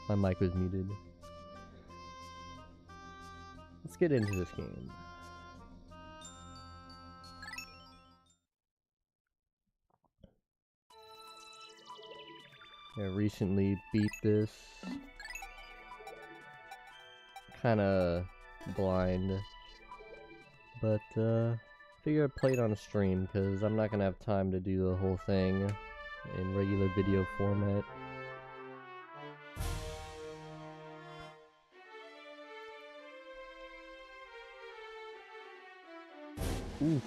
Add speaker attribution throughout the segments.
Speaker 1: My mic was muted. Let's get into this game. I recently beat this. Kinda blind. But figure I'd play it on a stream because I'm not gonna have time to do the whole thing in regular video format. Oof.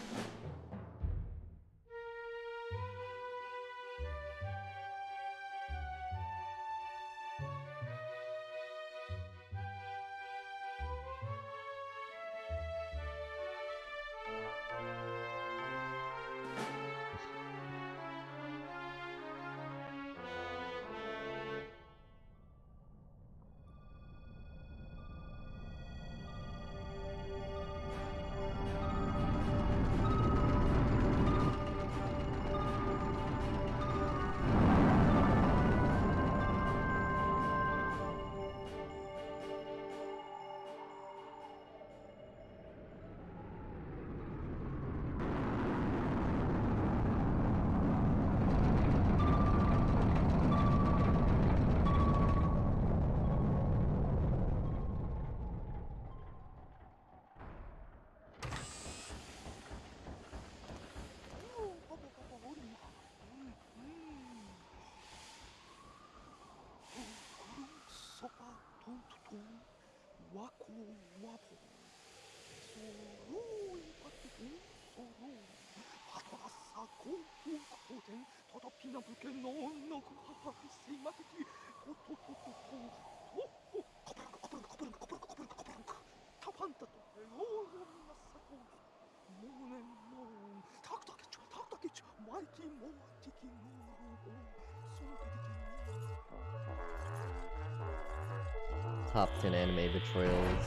Speaker 1: Top 10 anime betrayals.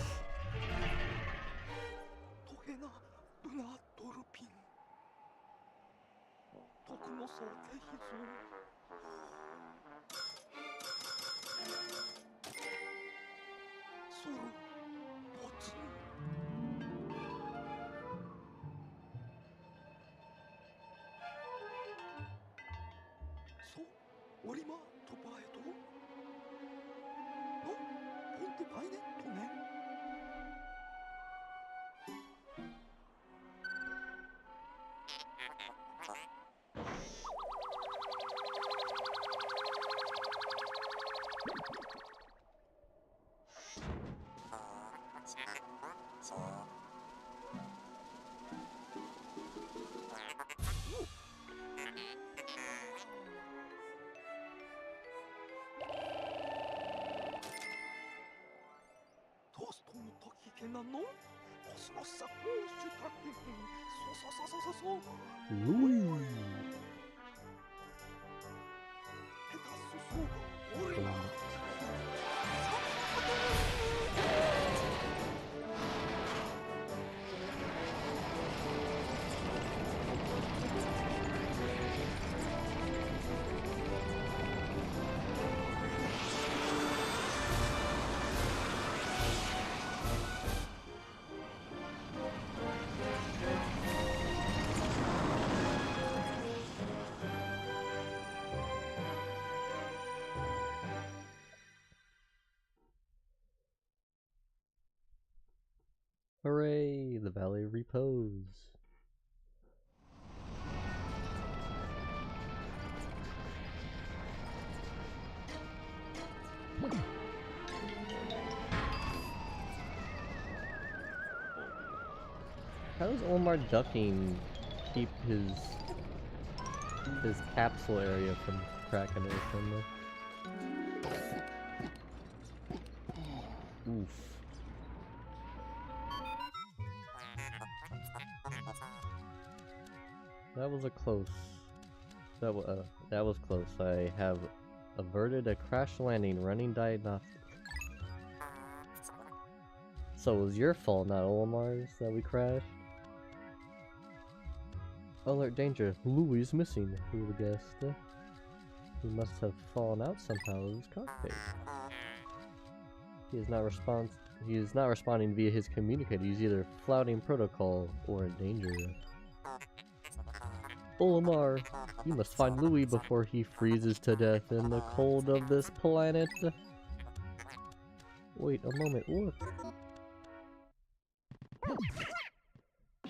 Speaker 1: Louis. Hooray! The Valley of Repose. How does Omar ducking keep his capsule area from cracking open? Oof. That was a close. That was close. I have averted a crash landing running diagnostics. So it was your fault, not Olamar's, that we crashed? Alert danger, Louis is missing, who would have guessed? He must have fallen out somehow of his cockpit. He is not responding via his communicator. He's either flouting protocol or in danger. Olimar, you must find Louis before he freezes to death in the cold of this planet. Wait a moment, look.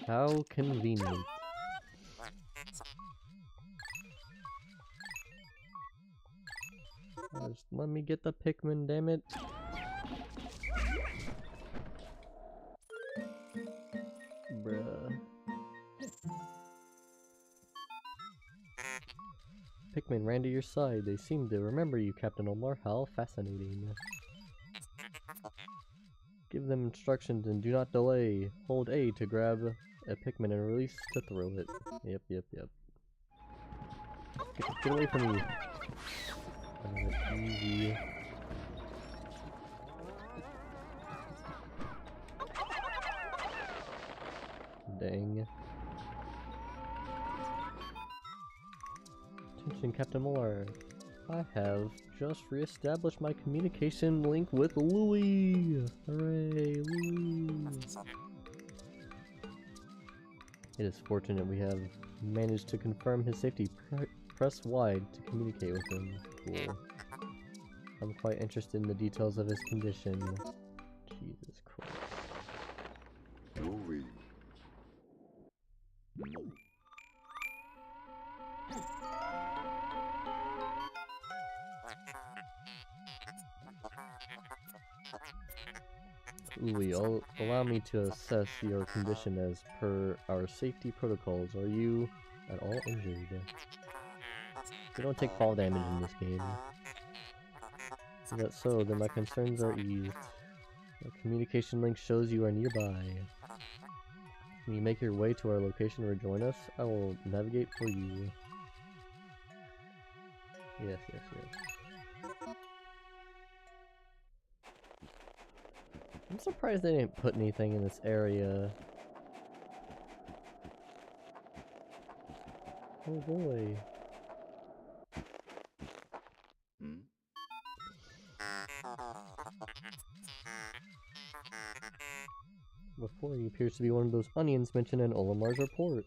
Speaker 1: How convenient. Just let me get the Pikmin, damn it. Bruh. Pikmin ran to your side. They seem to remember you, Captain Omar. How fascinating. Give them instructions and do not delay. Hold A to grab a Pikmin and release to throw it. Yep. Get away from me. Easy. Dang. Attention, Captain Moore. I have just re-established my communication link with Louis! Hooray, Louis! It is fortunate we have managed to confirm his safety. Press Y to communicate with him. Cool. I'm quite interested in the details of his condition. Jesus Christ.
Speaker 2: Louis.
Speaker 1: Louis, allow me to assess your condition as per our safety protocols. Are you at all injured? You don't take fall damage in this game. Is that so? Then my concerns are eased. A communication link shows you are nearby. Can you make your way to our location or join us? I will navigate for you. Yes, yes, yes. I'm surprised they didn't put anything in this area. Oh boy. Before he appears to be one of those onions mentioned in Olamar's report.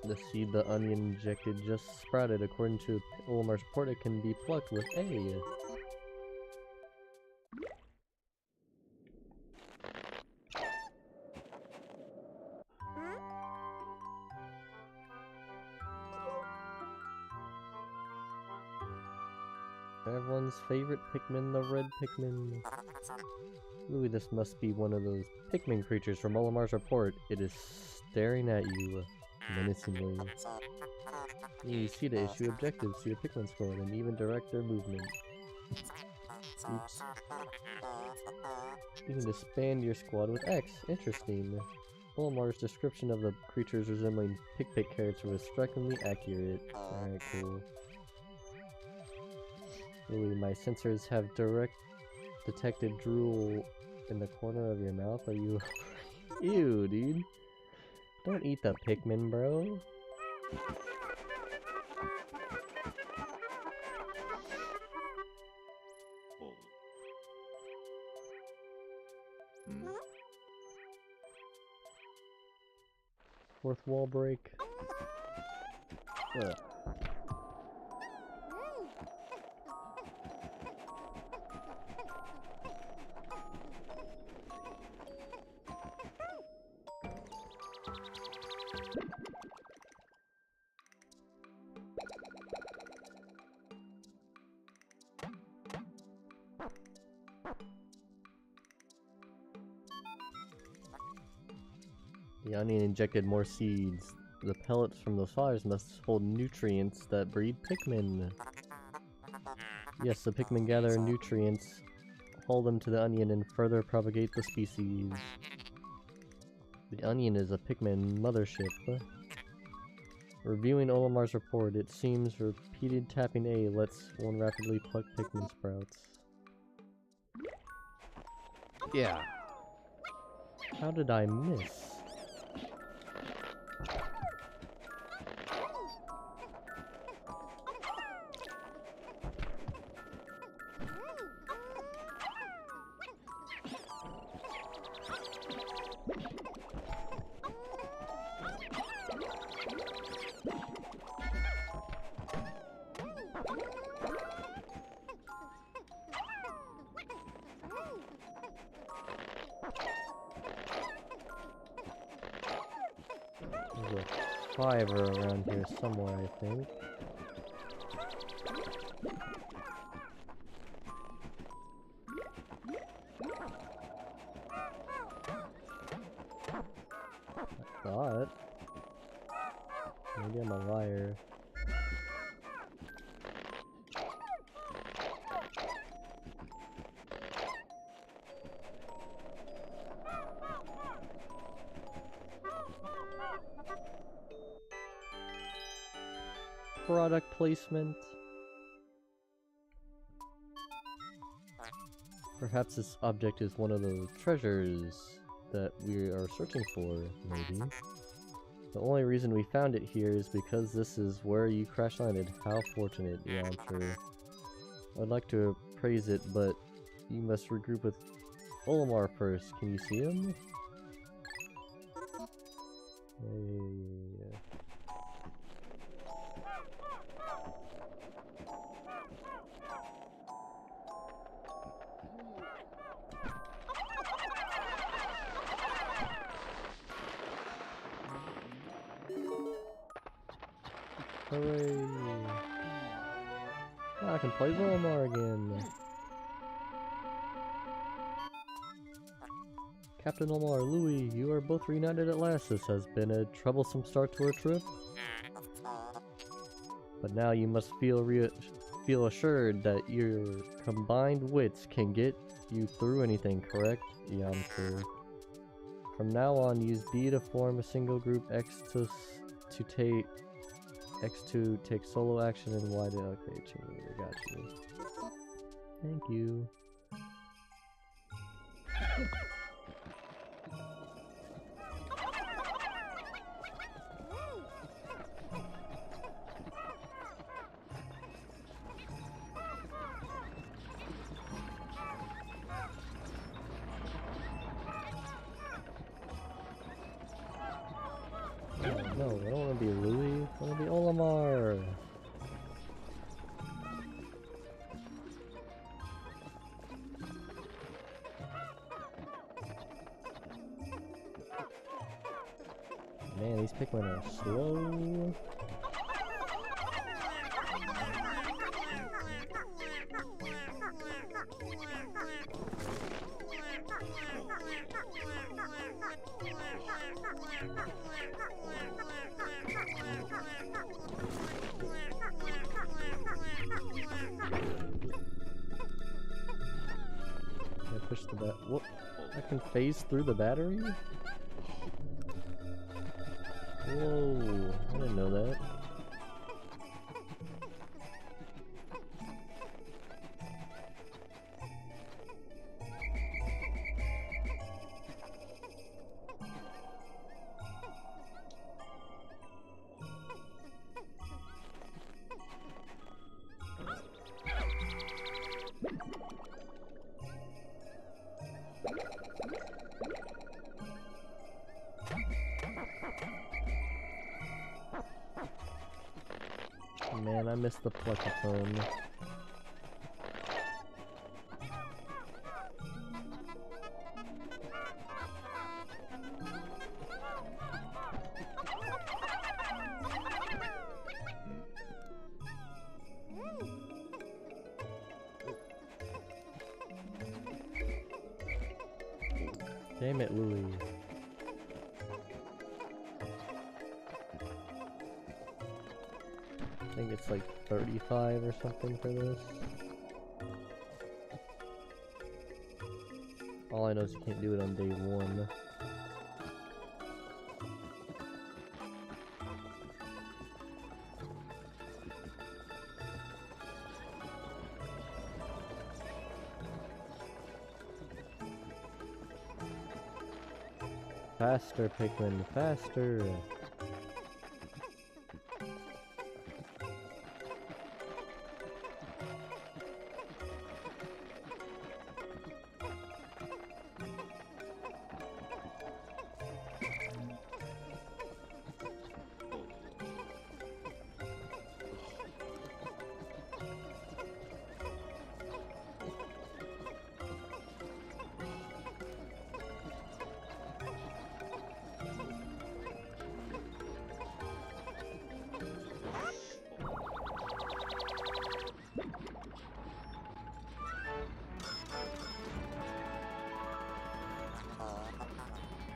Speaker 1: The seed the onion injected just sprouted. According to Olamar's report, it can be plucked with A. Everyone's favorite Pikmin, the red Pikmin. Louis, this must be one of those Pikmin creatures from Olamar's report. It is staring at you menacingly. You see to issue objectives to your Pikmin squad and even direct their movement. Oops. You can disband your squad with X. Interesting. Olamar's description of the creatures resembling Pikmin carrots was strikingly accurate. Alright, cool. Louis, my sensors have detected drool in the corner of your mouth. Are you... Ew, dude. Don't eat the Pikmin, bro. Fourth wall break. Ugh. The onion injected more seeds. The pellets from those flowers must hold nutrients that breed Pikmin. Yes, the Pikmin gather nutrients, hold them to the onion, and further propagate the species. The onion is a Pikmin mothership. Reviewing Olamar's report, it seems repeated tapping A lets one rapidly pluck Pikmin sprouts. Yeah. How did I miss? There's a fiver around here somewhere, I think. I thought. Maybe I'm a liar. Product placement. Perhaps this object is one of those treasures that we are searching for, maybe. The only reason we found it here is because this is where you crash landed. How fortunate. Yeah, I'm sure. I'd like to praise it, but you must regroup with Olimar first. Can you see him? Yeah. Hooray! I can play Volmar again! Captain Omar, Louis, you are both reunited at last. This has been a troublesome start to our trip. But now you must feel assured that your combined wits can get you through anything, correct? Yeah, I'm sure. From now on, use B to form a single group, X to take solo action, and Y to... Okay, I got you. Thank you. No, I don't want to be Louis. I want to be Olimar. Man, these Pikmin are slow. I pushed the what? I can phase through the battery? Whoa, I didn't know that. Man, I missed the Pluckathon. Damn it, Louie. I think it's like 35 or something for this. All I know is you can't do it on day 1. Faster, Pikmin, faster!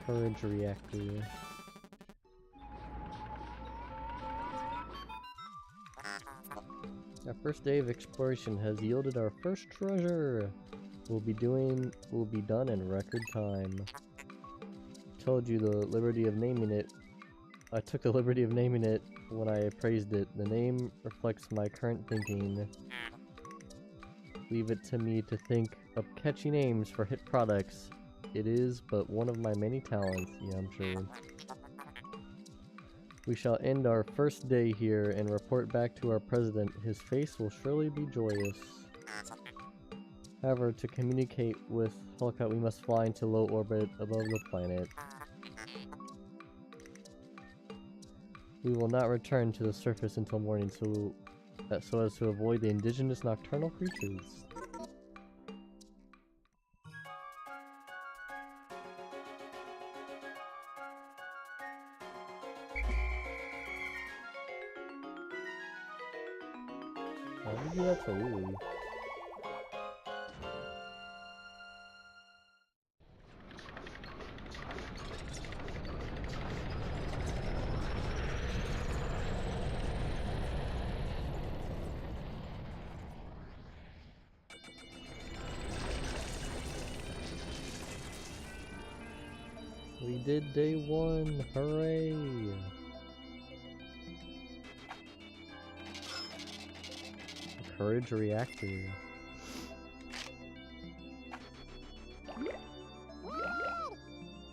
Speaker 1: Courage reactor. Our first day of exploration has yielded our first treasure. We'll be done in record time. Told you the liberty of naming it. I took the liberty of naming it when I appraised it. The name reflects my current thinking. Leave it to me to think of catchy names for hit products. It is but one of my many talents, yeah, I'm sure. We shall end our first day here and report back to our president. His face will surely be joyous. However, to communicate with Hellcat, we must fly into low orbit above the planet. We will not return to the surface until morning so as to avoid the indigenous nocturnal creatures. Why did you do that to Lily? We did day 1, hooray! Courage reactor.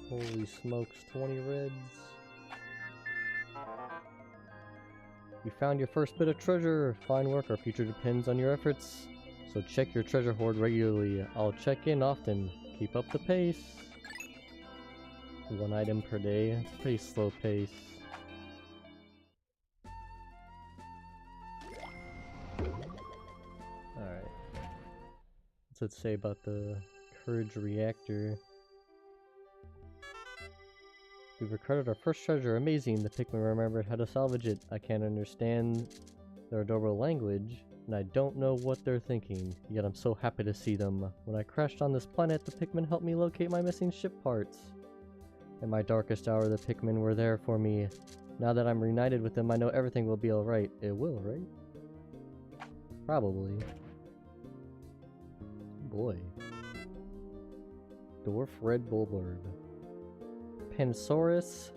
Speaker 1: Holy smokes, 20 reds. You found your first bit of treasure! Fine work, our future depends on your efforts. So check your treasure hoard regularly. I'll check in often. Keep up the pace. 1 item per day. It's a pretty slow pace. Alright. What's it say about the courage reactor? We've recovered our first treasure. Amazing. The Pikmin remembered how to salvage it. I can't understand their adorable language, and I don't know what they're thinking. Yet I'm so happy to see them. When I crashed on this planet, the Pikmin helped me locate my missing ship parts. In my darkest hour, the Pikmin were there for me. Now that I'm reunited with them, I know everything will be alright. It will, right? Probably. Boy. Dwarf Red Bulblurb. Pansaurus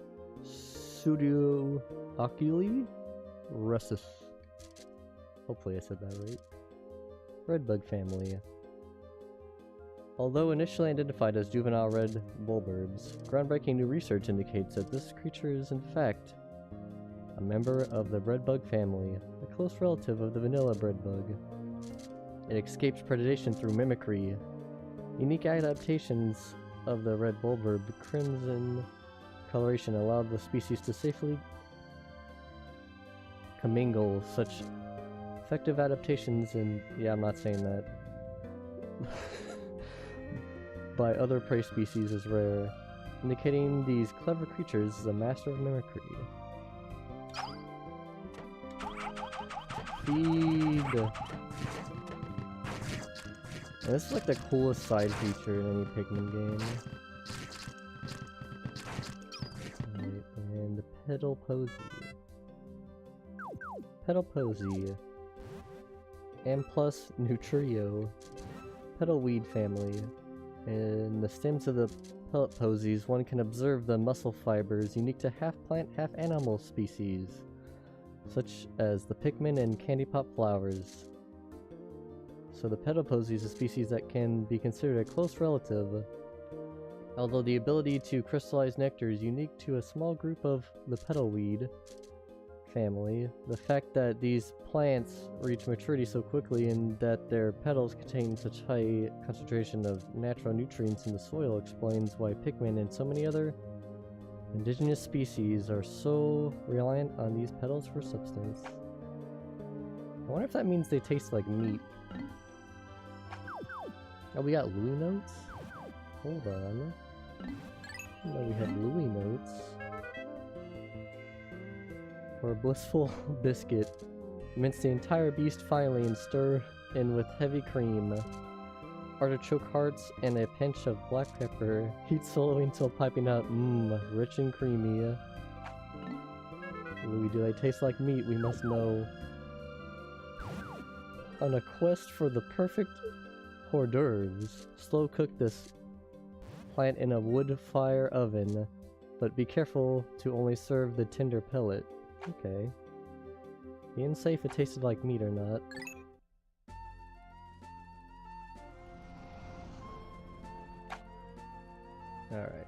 Speaker 1: Pseudooculi Russus. Hopefully I said that right. Redbug family. Although initially identified as juvenile red bulburbs, groundbreaking new research indicates that this creature is in fact a member of the breadbug family, a close relative of the vanilla breadbug. It escapes predation through mimicry. Unique adaptations of the red bulburb crimson coloration allowed the species to safely commingle. Such effective adaptations and I'm not saying that. By other prey species is rare, indicating these clever creatures is a master of mimicry. Feed! And this is like the coolest side feature in any Pikmin game. Right, and Petal Posy. Petal Posy. And plus Nutrio. Petal Weed family. In the stems of the pellet posies, one can observe the muscle fibers unique to half-plant, half-animal species, such as the Pikmin and candy pop flowers. So the petal posy is a species that can be considered a close relative. Although the ability to crystallize nectar is unique to a small group of the petal weed family, the fact that these plants reach maturity so quickly and that their petals contain such high concentration of natural nutrients in the soil explains why Pikmin and so many other indigenous species are so reliant on these petals for substance. I wonder if that means they taste like meat. Oh, we got Louis notes? Hold on. I didn't know we had Louis notes. For a blissful biscuit, mince the entire beast finely and stir in with heavy cream. Artichoke hearts and a pinch of black pepper. Heat slowly until piping out. Rich and creamy. Louis, do they taste like meat? We must know. On a quest for the perfect hors d'oeuvres, slow cook this plant in a wood fire oven, but be careful to only serve the tender pellet. Okay. He didn't say if it tasted like meat or not. Alright.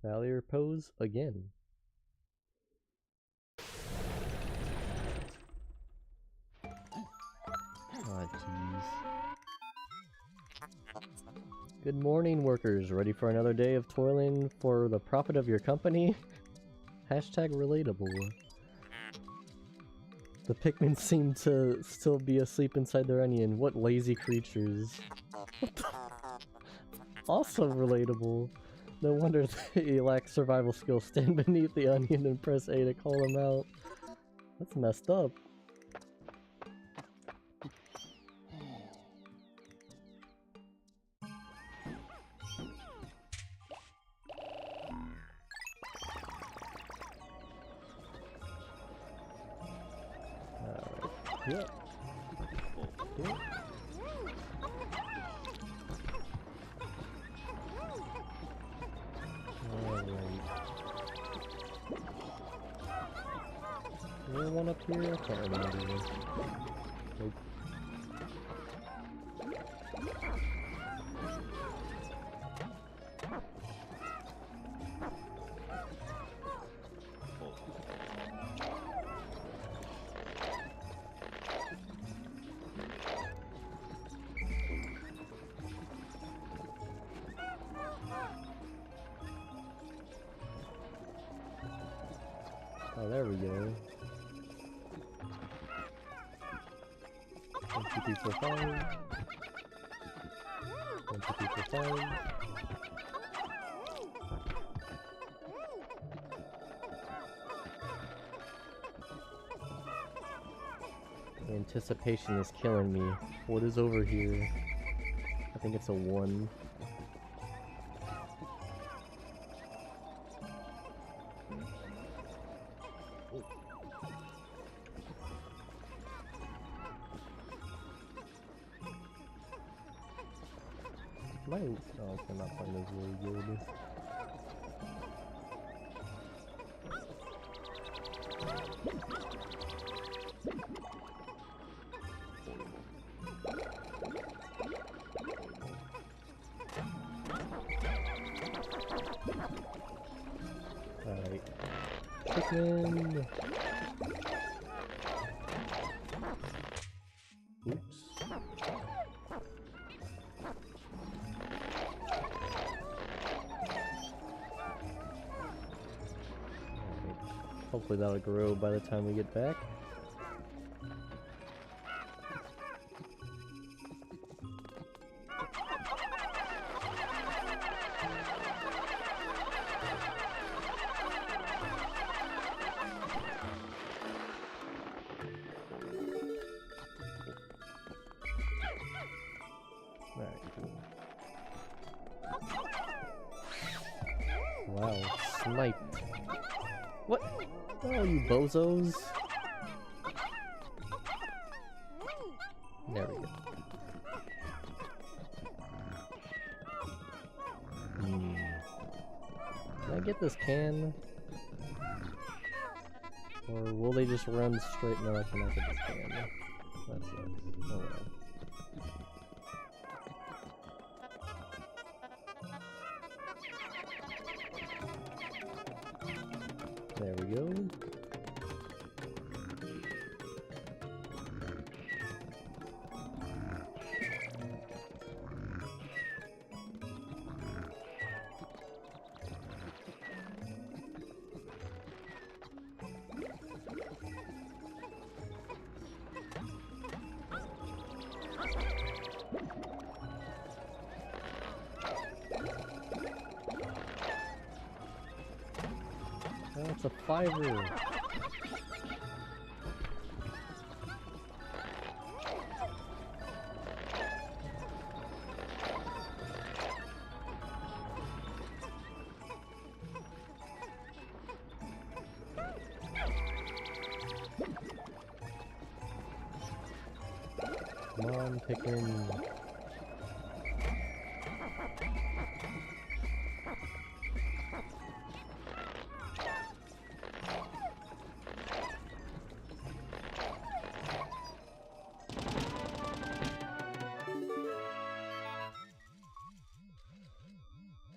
Speaker 1: Valier pose again. Oh, jeez. Good morning, workers. Ready for another day of toiling for the profit of your company? Hashtag relatable. The Pikmin seem to still be asleep inside their onion. What lazy creatures. Also relatable. No wonder they lack survival skills. Stand beneath the onion and press A to call them out. That's messed up. Yep. Yep. Alright. Is there one up here? I can't remember. Nope. Oh, there we go. 1, 2, 3, 4, 5. 1, 2, 3, 4, 5. Anticipation is killing me. What is over here? I think it's a 1. Mine, oh, okay, not mine is really good. Alright. Pikmin! Oops. Hopefully that'll grow by the time we get back. Alright, cool. Wow, sniped. What? Oh, you bozos. There we go. Can I get this can? Or will they just run straight? No, I cannot get this can. That sucks. Oh well. There we go. Oh, it's a 5-er. Come on, Pikmin.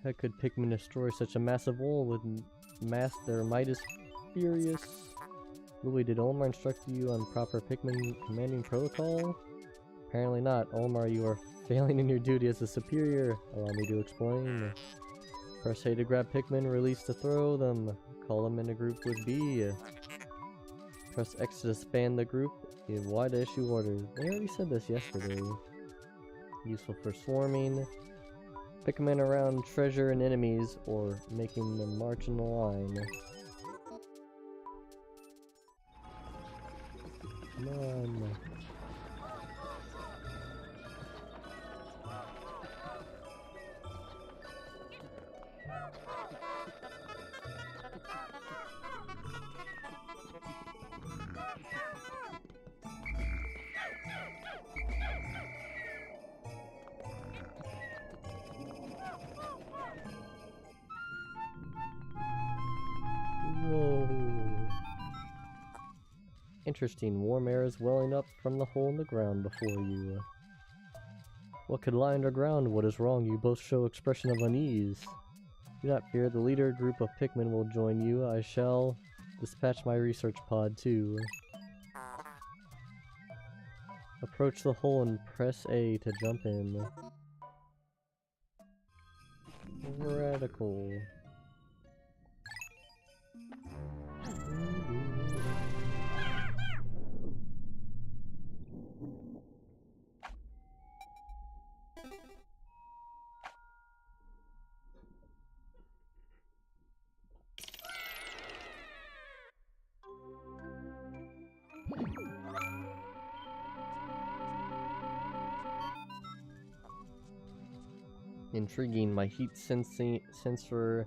Speaker 1: How could Pikmin destroy such a massive wall with their might is furious? Louis, did Olmar instruct you on proper Pikmin commanding protocol? Apparently not. Olmar, you are failing in your duty as a superior. Allow me to explain. Press A to grab Pikmin, release to throw them. Call them in a group with B. Press X to disband the group. Give Y to issue orders. They already said this yesterday. Useful for swarming. Pikmin around treasure and enemies, or making them march in a line. Come on. Whoa. Interesting, warm air is welling up from the hole in the ground before you. What could lie underground? What is wrong? You both show expression of unease. Do not fear, the leader group of Pikmin will join you. I shall dispatch my research pod too. Approach the hole and press A to jump in. Radical. Intriguing, my heat sensor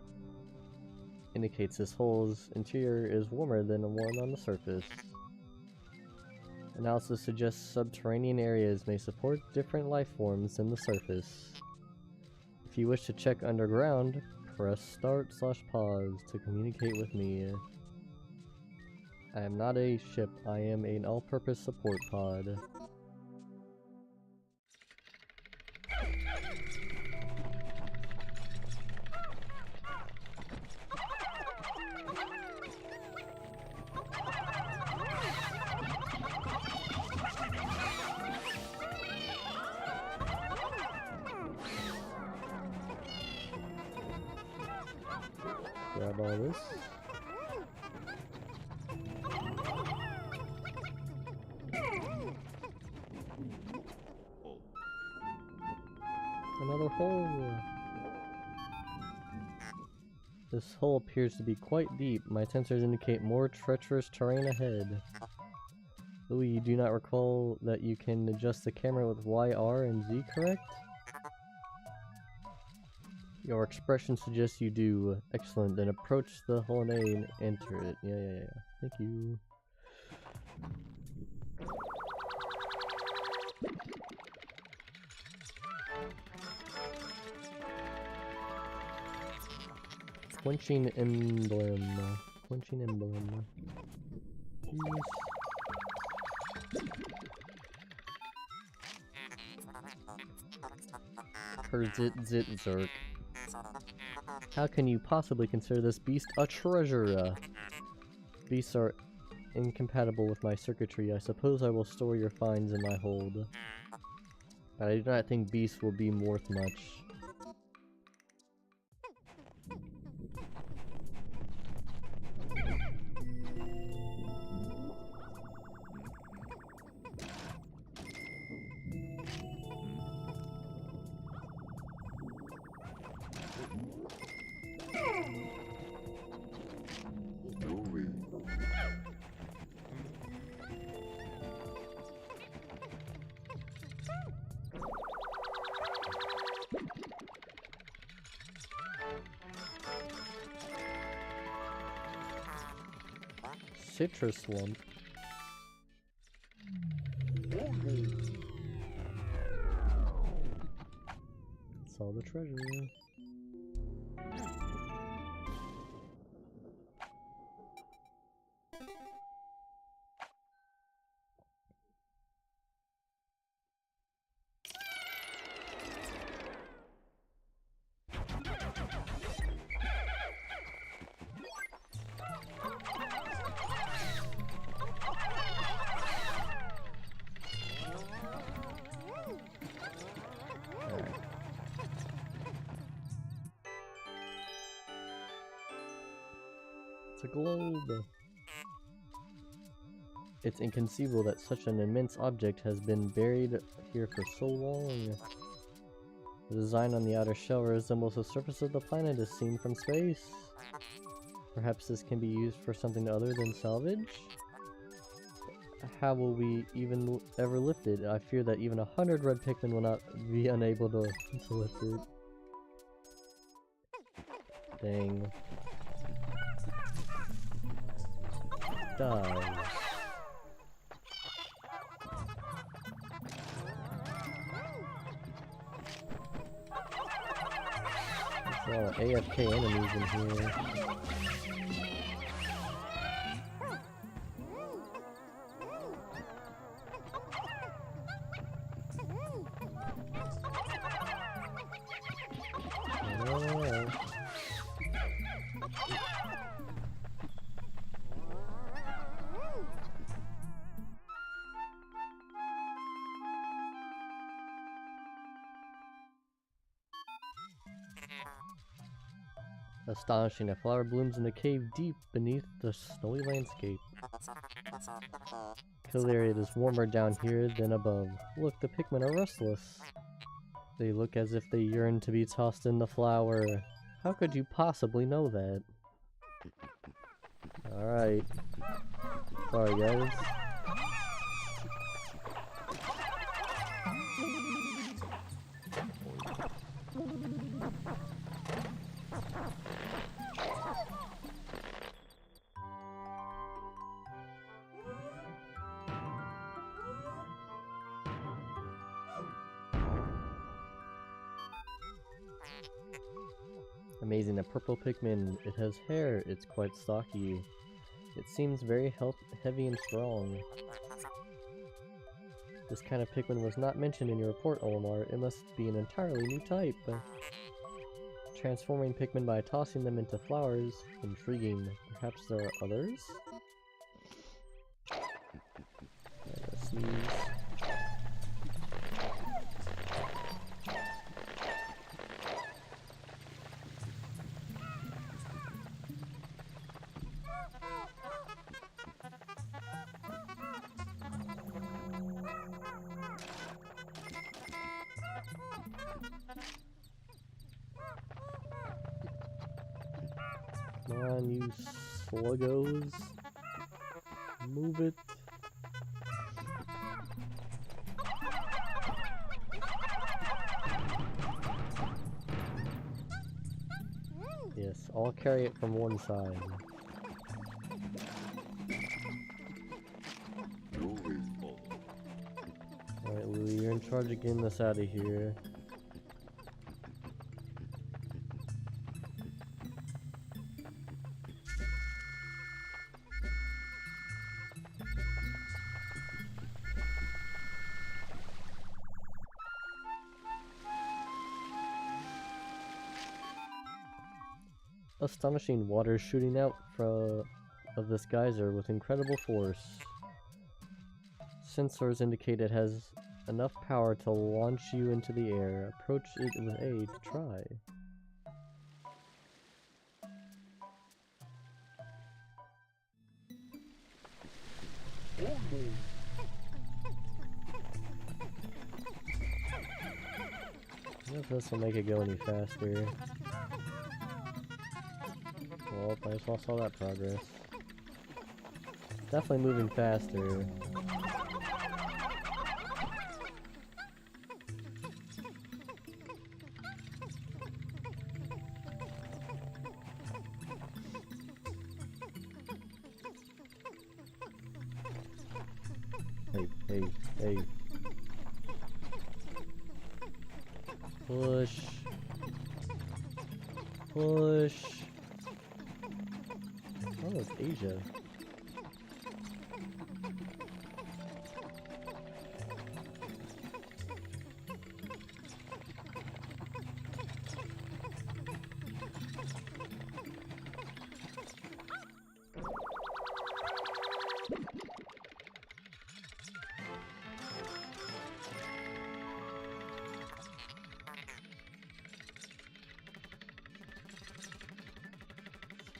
Speaker 1: indicates this hole's interior is warmer than the one on the surface. Analysis suggests subterranean areas may support different life forms than the surface. If you wish to check underground, press start/pause to communicate with me. I am not a ship, I am an all-purpose support pod. Grab all this. Another hole! This hole appears to be quite deep. My sensors indicate more treacherous terrain ahead. Louis, you do not recall that you can adjust the camera with Y, R, and Z, correct? Your expression suggests you do. Excellent, then approach the hole and A and enter it. Yeah. Thank you. Quenching emblem. Quenching emblem. Zerk. How can you possibly consider this beast a treasure? Beasts are incompatible with my circuitry. I suppose I will store your finds in my hold. But I do not think beasts will be worth much. Citrus swamp. That's all the treasure. A globe. It's inconceivable that such an immense object has been buried here for so long. The design on the outer shell resembles the surface of the planet as seen from space. Perhaps this can be used for something other than salvage? How will we even ever lift it? I fear that even 100 red Pikmin will not be unable to lift it. Dang. Die. There's a lot of AFK enemies in here. Astonishing, a flower blooms in a cave deep beneath the snowy landscape. Clearly it is warmer down here than above. Look, the Pikmin are restless. They look as if they yearn to be tossed in the flower. How could you possibly know that? Alright. Sorry guys. Amazing, a purple Pikmin. It has hair. It's quite stocky. It seems very heavy and strong. This kind of Pikmin was not mentioned in your report, Olimar. It must be an entirely new type. Transforming Pikmin by tossing them into flowers. Intriguing. Perhaps there are others? Sneeze. Come on, you sluggos. Move it. Yes, I'll carry it from one side. Alright, Louie, you're in charge of getting us out of here. Astonishing water shooting out of this geyser with incredible force. Sensors indicate it has enough power to launch you into the air. Approach it with A to try. I don't know if this will make it go any faster. Well, I just lost all that progress. Definitely moving faster. Hey. Push. Push. Oh, it's Asia.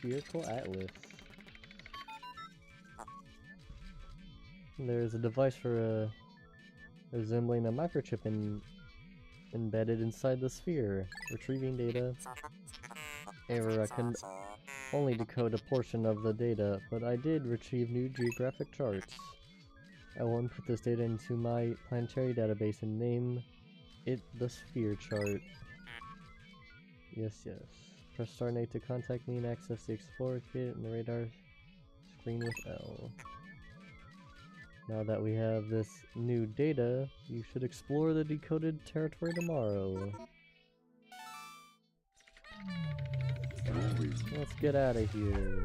Speaker 1: Spherical Atlas. There's a device for resembling a microchip embedded inside the sphere. Retrieving data. Error, I can only decode a portion of the data, but I did retrieve new geographic charts. I will input this data into my planetary database and name it the sphere chart. Yes, yes. Press star and A to contact me and access the Explorer kit and the radar screen with L. Now that we have this new data, you should explore the decoded territory tomorrow. Let's get out of here.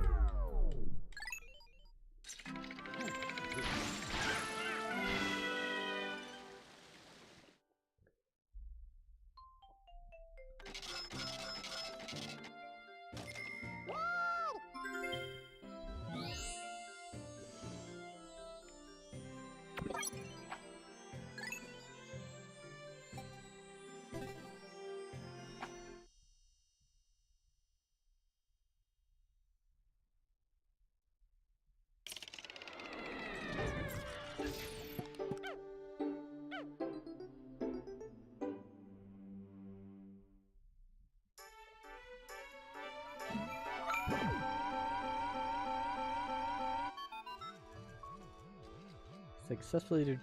Speaker 1: Successfully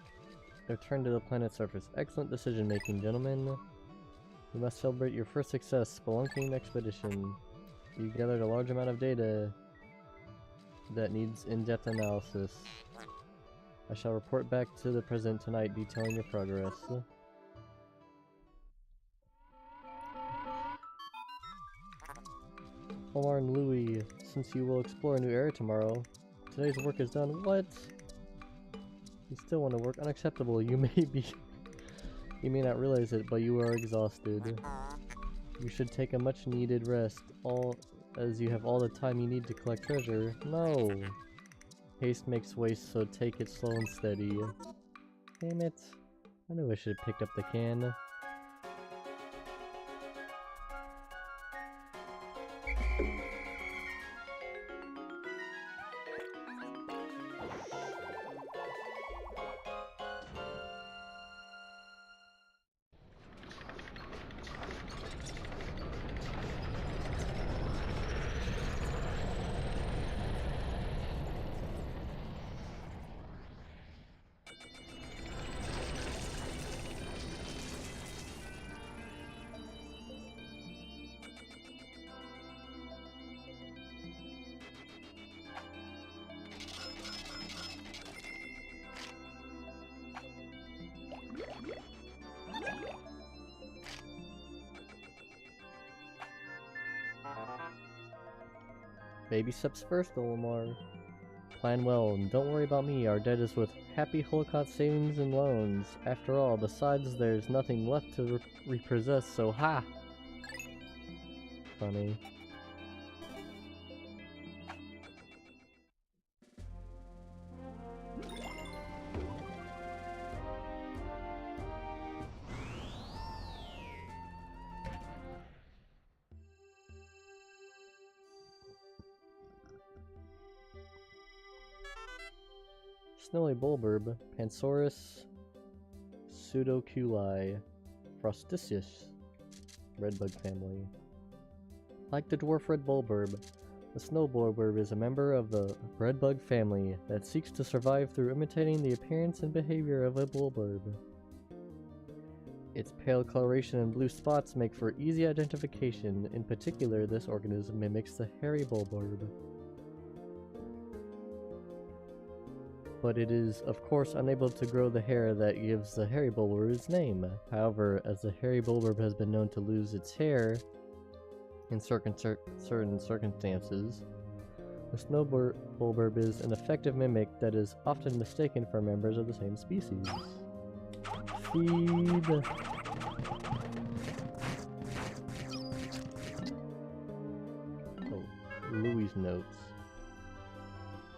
Speaker 1: return to the planet's surface. Excellent decision making, gentlemen. You must celebrate your first success, spelunking expedition. You gathered a large amount of data that needs in-depth analysis. I shall report back to the President tonight detailing your progress. Omar and Louis, since you will explore a new area tomorrow, today's work is done. What? You still want to work? Unacceptable. You may not realize it, but you are exhausted. You should take a much needed rest, as you have all the time you need to collect treasure. No! Haste makes waste, so take it slow and steady. Damn it. I knew I should have picked up the can. Baby steps first, Omar. Plan well, and don't worry about me. Our debt is with Happy Holocaunt Savings and Loans. After all, besides, there's nothing left to repossess, so ha! Funny. Snowy Bulburb, Pansaurus, Pseudoculi, Frosticius, Redbug family. Like the dwarf red bulburb, the snow bulburb is a member of the redbug family that seeks to survive through imitating the appearance and behavior of a bulburb. Its pale coloration and blue spots make for easy identification. In particular, this organism mimics the hairy bulburb. But it is, of course, unable to grow the hair that gives the hairy bulburb its name. However, as the hairy bulburb has been known to lose its hair in certain circumstances, the snow bulburb is an effective mimic that is often mistaken for members of the same species. Feed. Oh, Louis' notes.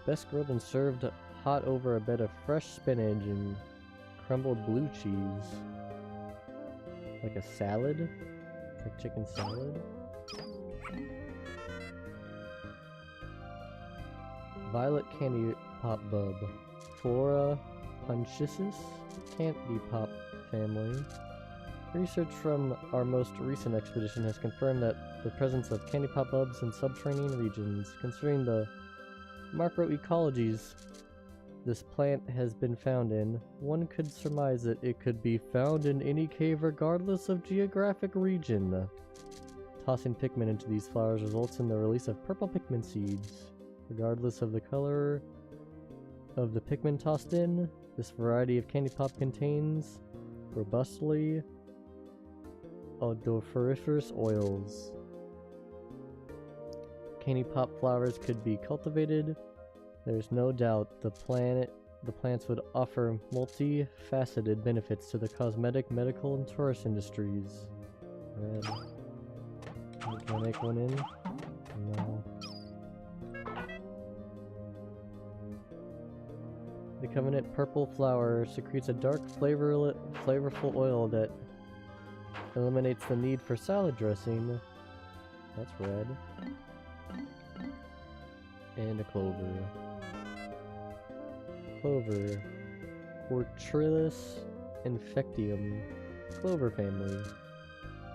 Speaker 1: Best grilled and served hot over a bed of fresh spinach and crumbled blue cheese. Like a salad? Like chicken salad? Violet candy pop bub. Flora punchisis? Candy pop family. Research from our most recent expedition has confirmed that the presence of candy pop bulbs in subterranean regions. Considering the macroecologies this plant has been found in, one could surmise that it could be found in any cave regardless of geographic region. Tossing Pikmin into these flowers results in the release of purple Pikmin seeds. Regardless of the color of the Pikmin tossed in, this variety of candy pop contains robustly odoriferous oils. Candy pop flowers could be cultivated. There's no doubt the plants would offer multifaceted benefits to the cosmetic, medical, and tourist industries. Red. Can I make one in? No. The Covenant purple flower secretes a dark, flavorful oil that eliminates the need for salad dressing. That's red. And a clover. Clover. Cortrilus infectium. Clover family.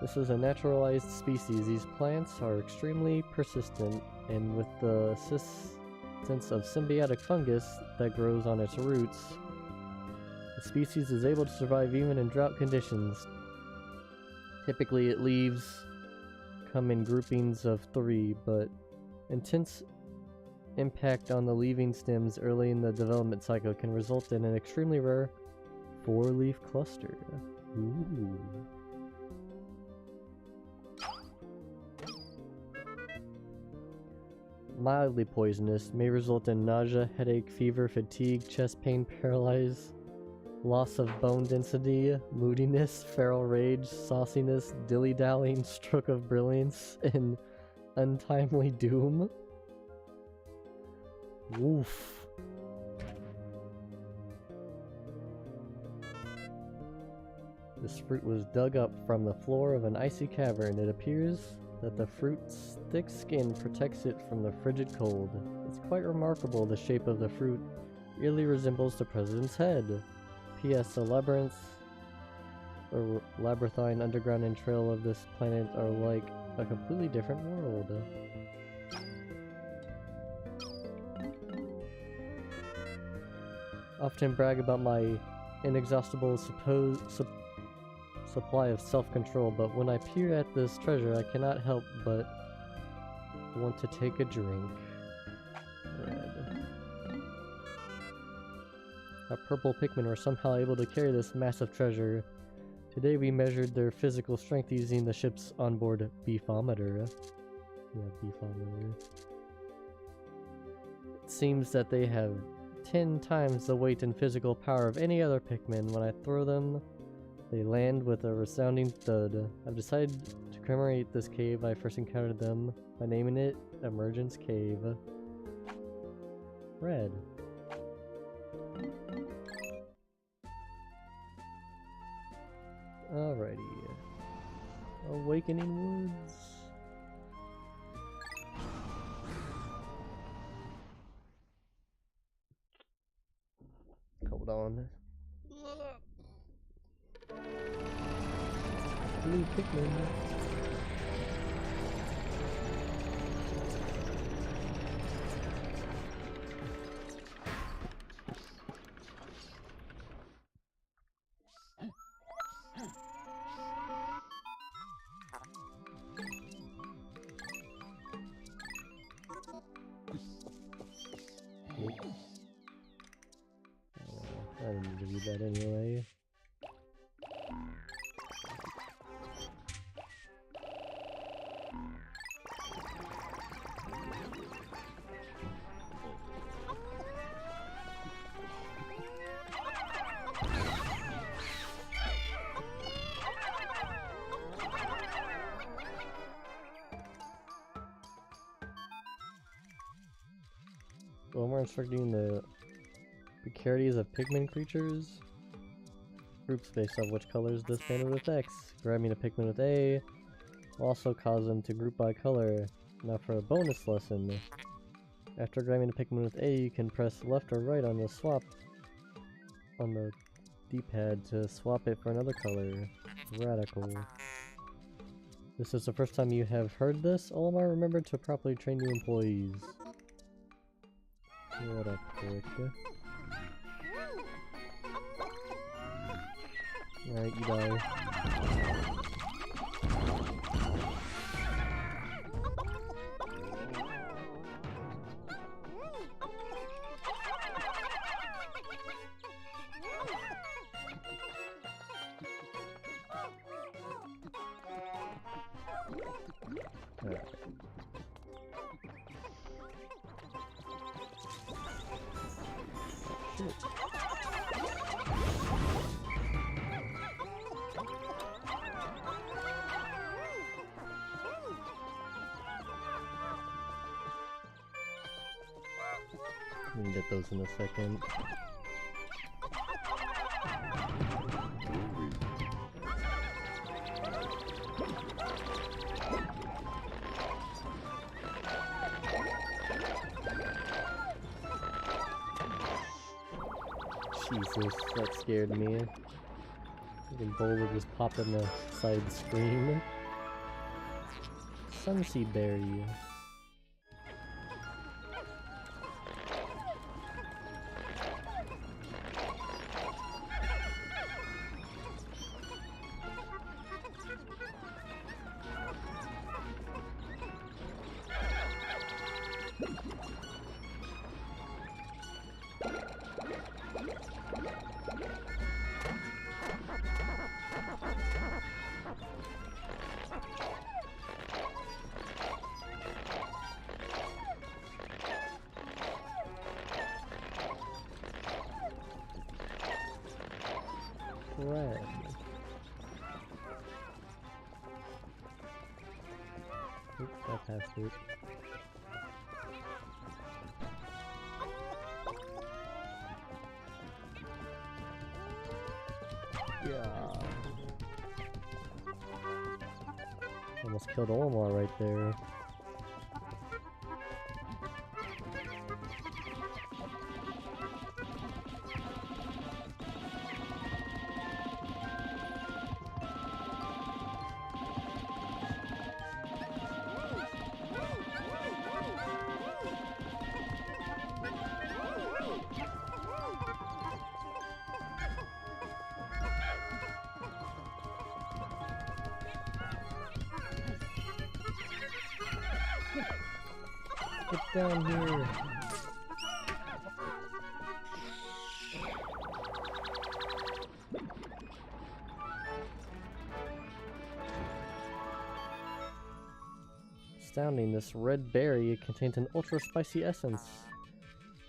Speaker 1: This is a naturalized species. These plants are extremely persistent, and with the assistance of symbiotic fungus that grows on its roots, the species is able to survive even in drought conditions. Typically, its leaves come in groupings of 3, but intense impact on the leaving stems early in the development cycle can result in an extremely rare 4-leaf cluster. Ooh. Mildly poisonous, may result in nausea, headache, fever, fatigue, chest pain, paralyze, loss of bone density, moodiness, feral rage, sauciness, dilly-dallying, stroke of brilliance, and untimely doom. Oof. This fruit was dug up from the floor of an icy cavern. It appears that the fruit's thick skin protects it from the frigid cold. It's quite remarkable. The shape of the fruit eerily resembles the president's head. P.S. The labyrinth or labyrinthine underground and trail of this planet are like a completely different world. Often brag about my inexhaustible supply of self-control, but when I peer at this treasure, I cannot help but want to take a drink. Red. Our purple Pikmin were somehow able to carry this massive treasure. Today we measured their physical strength using the ship's onboard beefometer. Yeah, beefometer. It seems that they have 10 times the weight and physical power of any other Pikmin. When I throw them, they land with a resounding thud. I've decided to commemorate this cave I first encountered them by naming it Emergence Cave. Red. Alrighty. Awakening Woods. Hold on. Blue Pikmin. I didn't need to read that anyway. Well, we're instructing the precarities of Pikmin creatures. Groups based on which colors this banded with X. Grabbing a Pikmin with A will also cause them to group by color. Now for a bonus lesson. After grabbing a Pikmin with A, you can press left or right on the swap on the D-pad to swap it for another color. Radical. This is the first time you have heard this? Olimar, remember to properly train new employees. What a prick. Alright, you die. Alright. Shit. We can get those in a second. Jesus, that scared me. Fucking boulder just popped in the side screen. Sunseed berry. Red. Oops, I passed it. Yeah. Almost killed Olimar right there. Get down here! Astounding, this red berry contains an ultra spicy essence.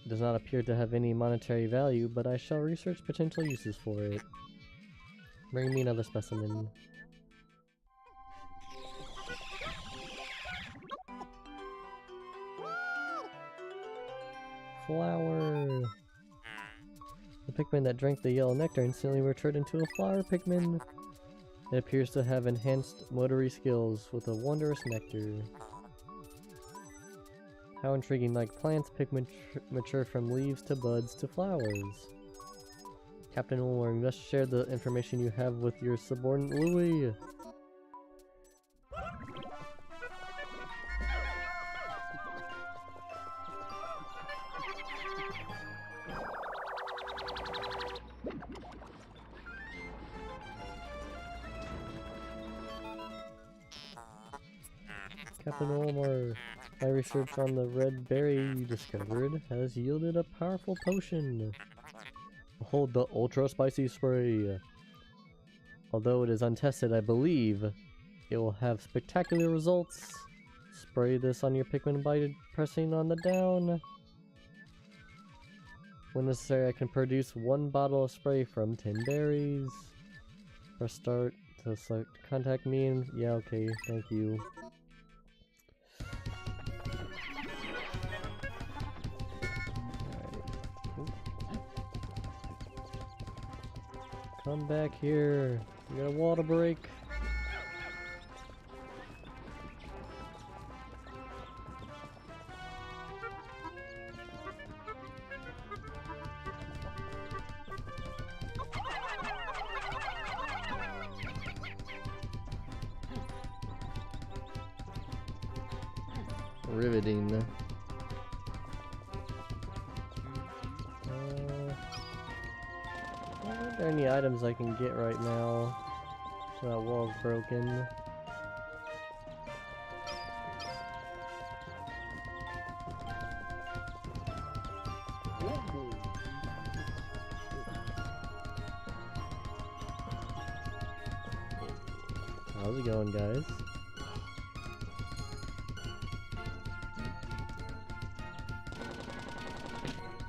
Speaker 1: It does not appear to have any monetary value, but I shall research potential uses for it. Bring me another specimen. Flower! The Pikmin that drank the yellow nectar instantly returned into a flower Pikmin. It appears to have enhanced motory skills with a wondrous nectar. How intriguing, like plants, Pikmin mature from leaves to buds to flowers. Captain Ulmer, you must share the information you have with your subordinate Louis. Captain Ulmer, my research on the red berry you discovered has yielded a powerful potion. Behold the ultra spicy spray. Although it is untested, I believe it will have spectacular results. Spray this on your Pikmin by pressing on the down. When necessary, I can produce 1 bottle of spray from 10 berries. Press start to select contact me and yeah, okay, thank you. Come back here. We got a water break. Riveting. Aren't there any items I can get right now? So that wall's broken. How's it going, guys?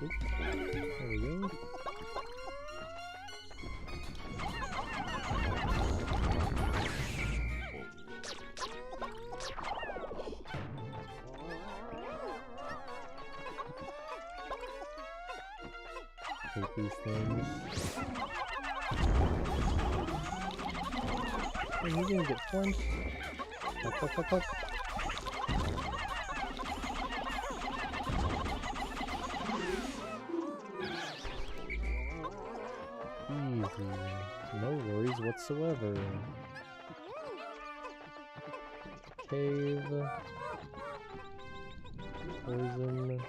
Speaker 1: Oops. There we go. Take these things. Are you gonna get punched? Fuck. Easy. No worries whatsoever. Cave. Poison.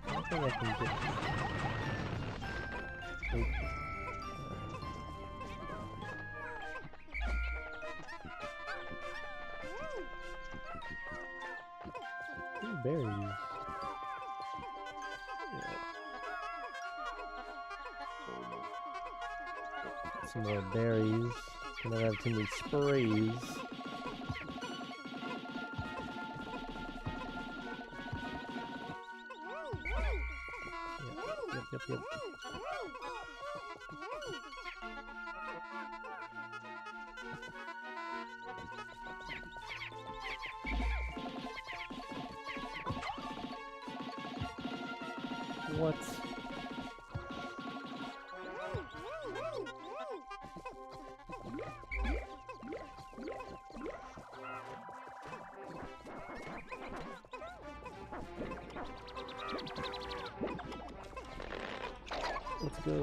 Speaker 1: I think I can get... Wait. Ooh, berries. Some more berries. And I have too many sprays. Yep. What? Let's go.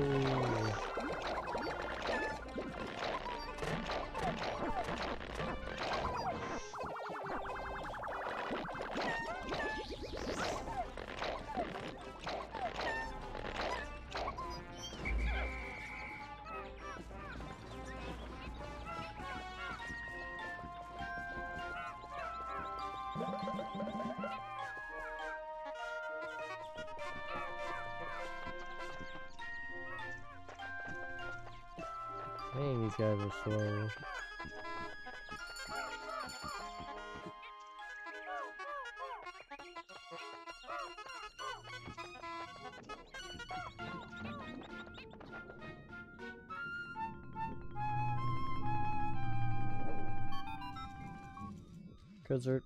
Speaker 1: Dang, these guys are slow.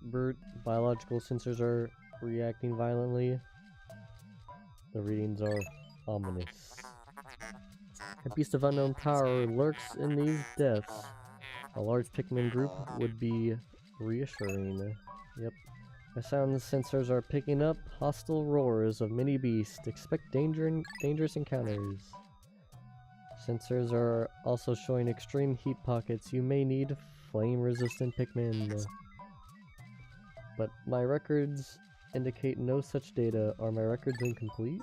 Speaker 1: Brute, biological sensors are reacting violently. The readings are ominous. A beast of unknown power lurks in these depths. A large Pikmin group would be reassuring. Yep. My sound sensors are picking up hostile roars of many beasts. Expect dangerous encounters. Sensors are also showing extreme heat pockets. You may need flame-resistant Pikmin. But my records indicate no such data. Are my records incomplete?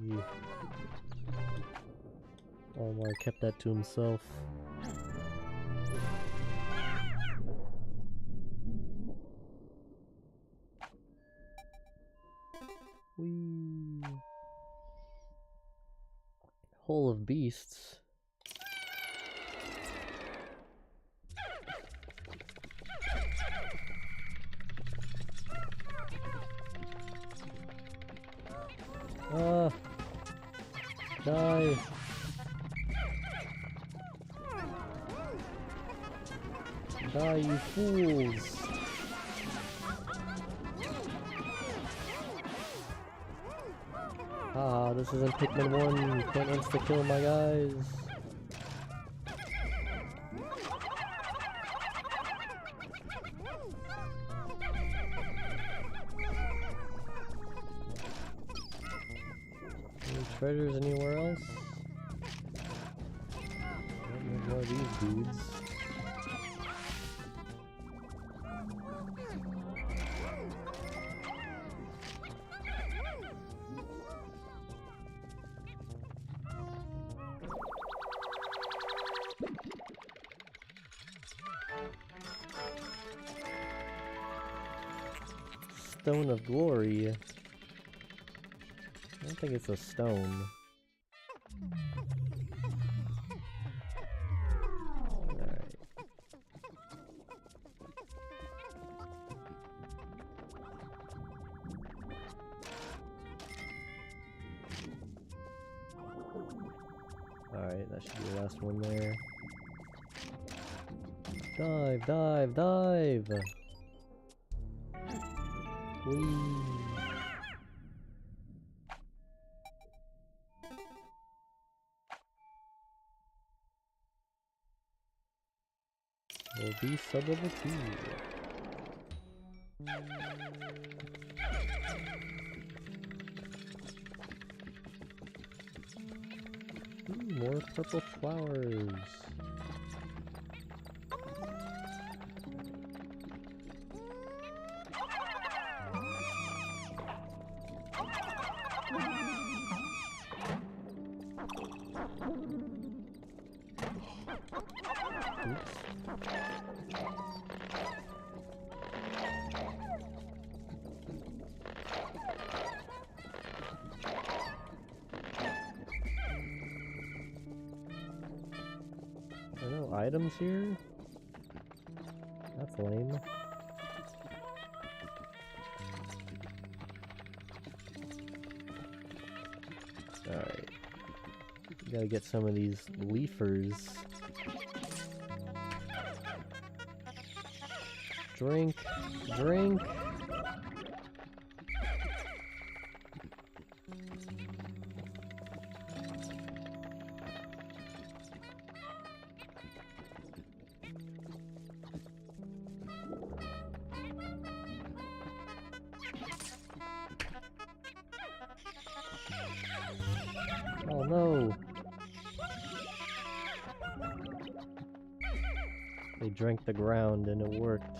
Speaker 1: Yeah. Omar kept that to himself. Whee! Hole of beasts. Ah! Die! Die, you fools! Ah, this isn't Pikmin 1, you can't insta-kill my guys. treasures anywhere else? There's more of these dudes. Stone of Glory. I don't think it's a stone. Alright. Alright, that should be the last one there. Dive, dive, dive! Whee! Will be sub level 2. Ooh, more purple flowers. Are no items here? That's lame. Alright. Gotta get some of these leafers. Drink! Drink! Oh no! They drank the ground and it worked.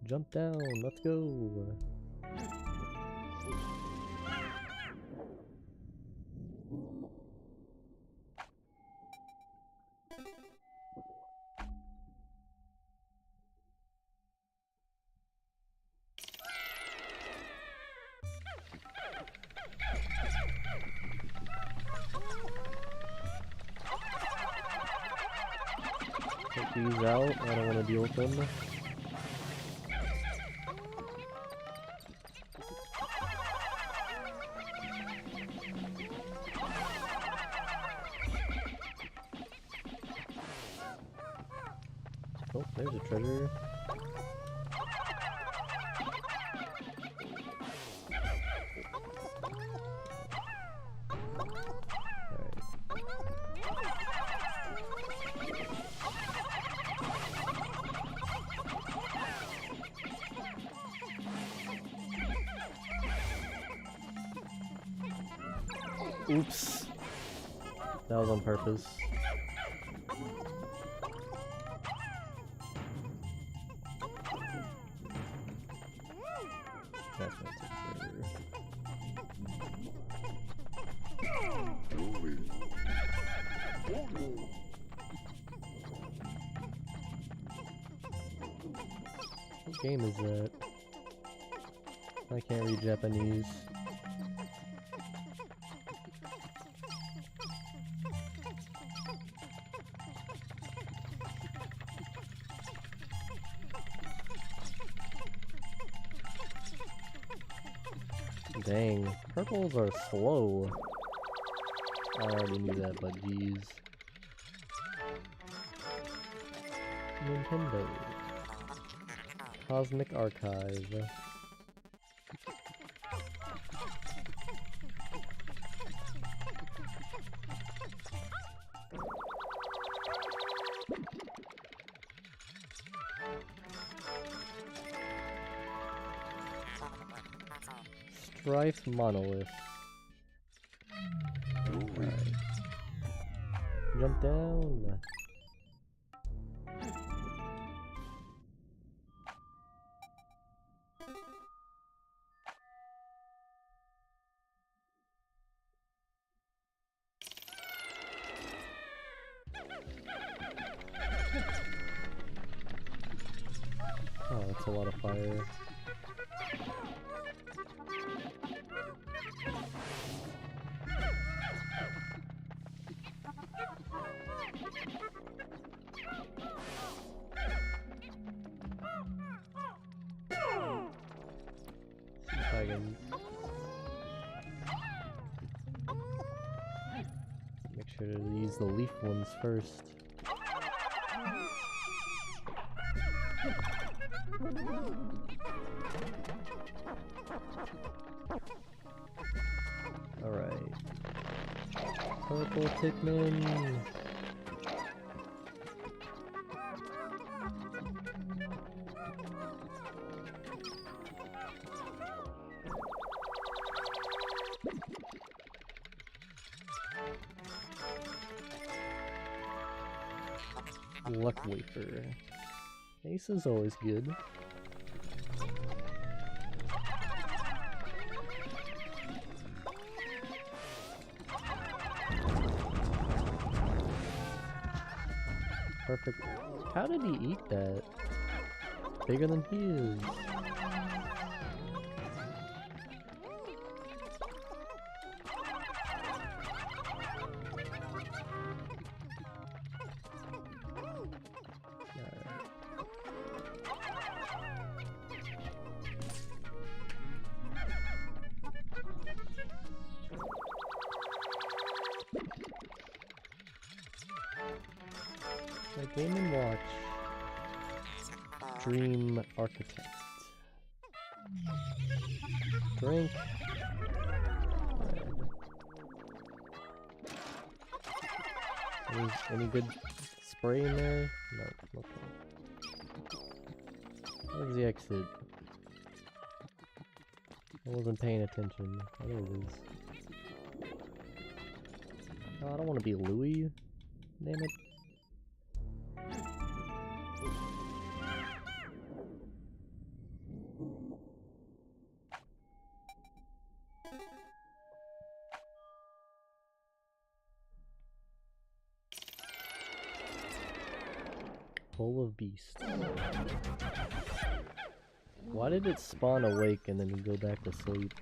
Speaker 1: Jump down, let's go! Take these out, I don't want to deal with them. Oh, there's a treasure. Oops. That was on purpose. That's not too What game is that? I can't read Japanese. Dang, purples are slow. I already knew that, but geez. Nintendo. Cosmic Archive. Strife Monolith. Alright. Jump down. Oh, that's a lot of fire. See if I can make sure to use the leaf ones first. Alright. Purple Pikmin. Luck Wafer. Ace is always good. Perfect. How did he eat that? Bigger than he is. Game and Watch. Dream Architect. Drink. Any good spray in there? No. Okay. Where's the exit? I wasn't paying attention. I know it is. Oh, I don't want to be Louis. Damn it. Bowl of Beast. Why did it spawn awake and then go back to sleep?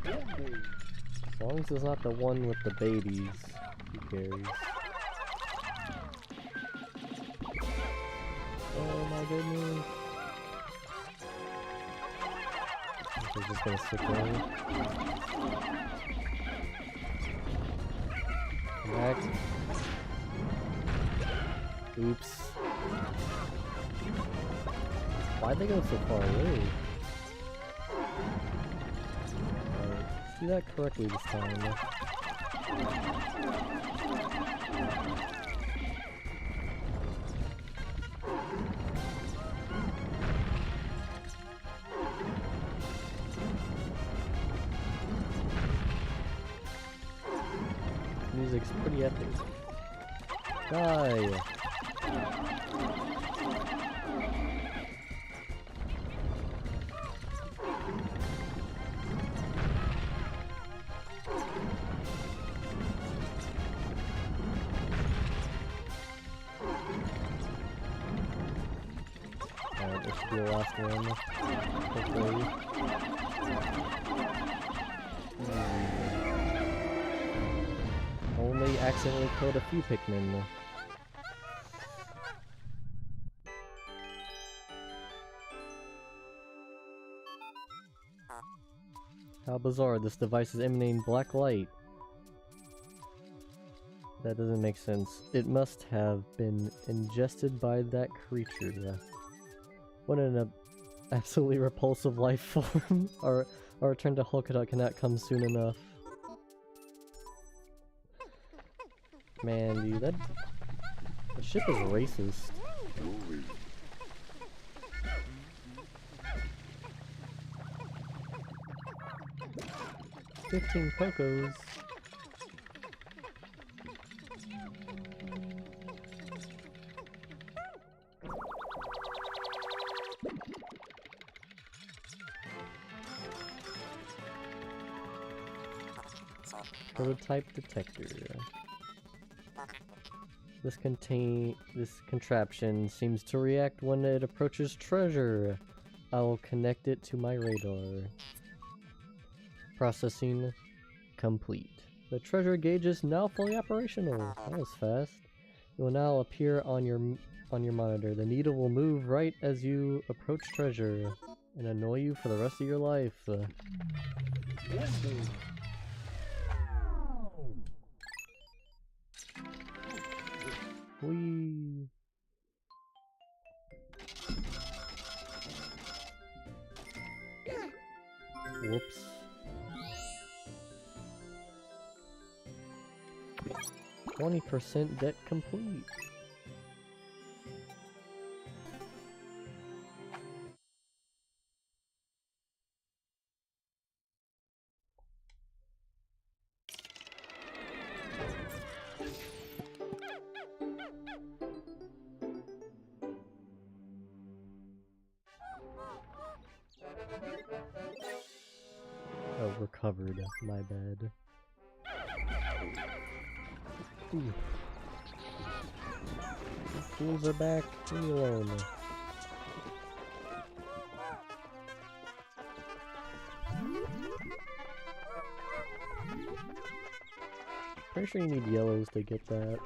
Speaker 1: As long as it's not the one with the babies, who cares? Oh my goodness. We're just gonna stick around. Connect. Oops. Why'd they go so far away? Alright, let's do that correctly this time. Music's pretty epic. Die! Alright, this should be the last one. Hopefully. Only accidentally killed a few Pikmin. How bizarre, this device is emanating black light. That doesn't make sense. It must have been ingested by that creature. What an absolutely repulsive life form. Our return to Holkadot cannot come soon enough. Man, dude, that ship is racist. 15 Pokos. Prototype detector. This contraption seems to react when it approaches treasure. I will connect it to my radar. Processing complete. The treasure gauge is now fully operational. That was fast. It will now appear on your monitor. The needle will move right as you approach treasure and annoy you for the rest of your life. Whee! Whoops. 20% debt complete. Oh, recovered. My bad. Ooh. The fools are back. Leave me alone. Pretty sure you need yellows to get that.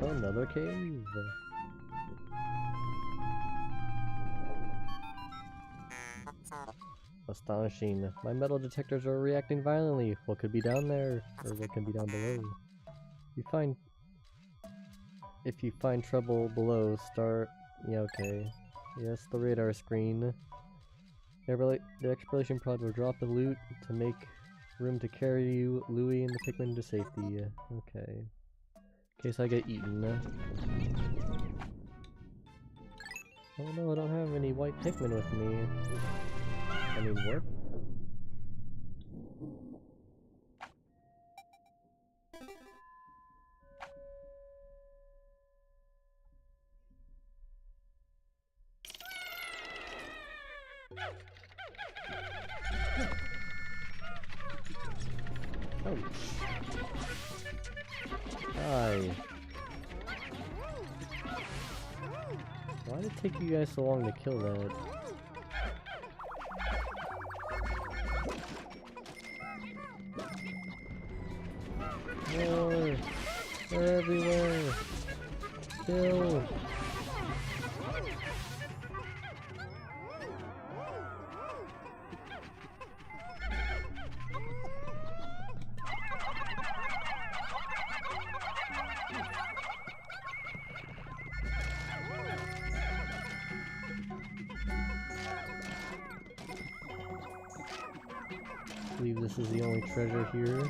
Speaker 1: Another cave. Astonishing. My metal detectors are reacting violently. What could be down there? Or what can be down below? If you find trouble below, start... Yeah, okay. Yes, the radar screen. The exploration pod will drop the loot to make room to carry you, Louie, and the Pikmin to safety. Okay. In case I get eaten. Oh no, I don't have any white Pikmin with me. I mean, what? Oh. Hi. Why did it take you guys so long to kill that? More! They're everywhere! Kill! I believe this is the only treasure here.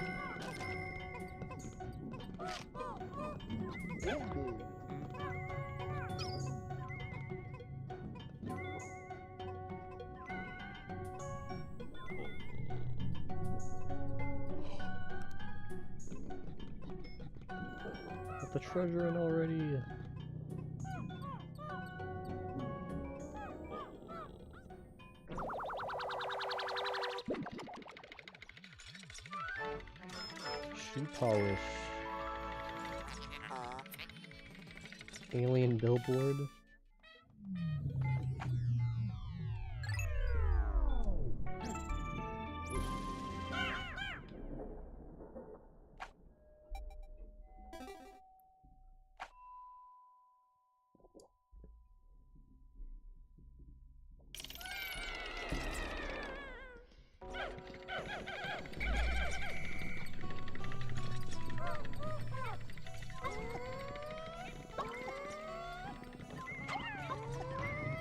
Speaker 1: Got the treasure in already. Shoe polish. Alien billboard.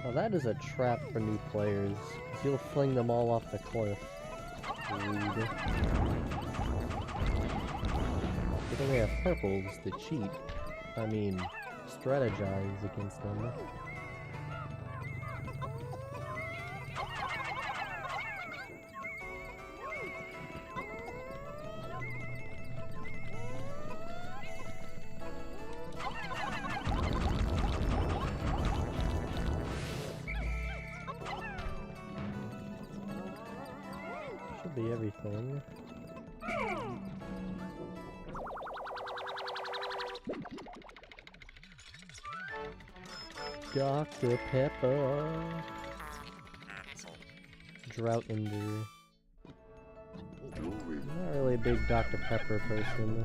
Speaker 1: Now that is a trap for new players, 'cause you'll fling them all off the cliff. Rude. Then we have purples to cheat. I mean, strategize against them. Should be everything. Dr. Pepper. Drought Ender. Not really a big Dr. Pepper person.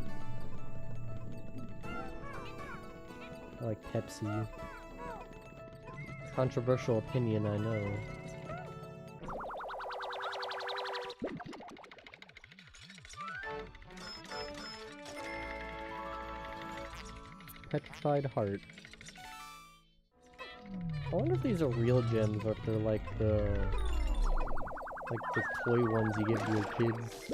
Speaker 1: I like Pepsi. Controversial opinion, I know. Petrified Heart. I wonder if these are real gems or if they're like the toy ones you give to your kids.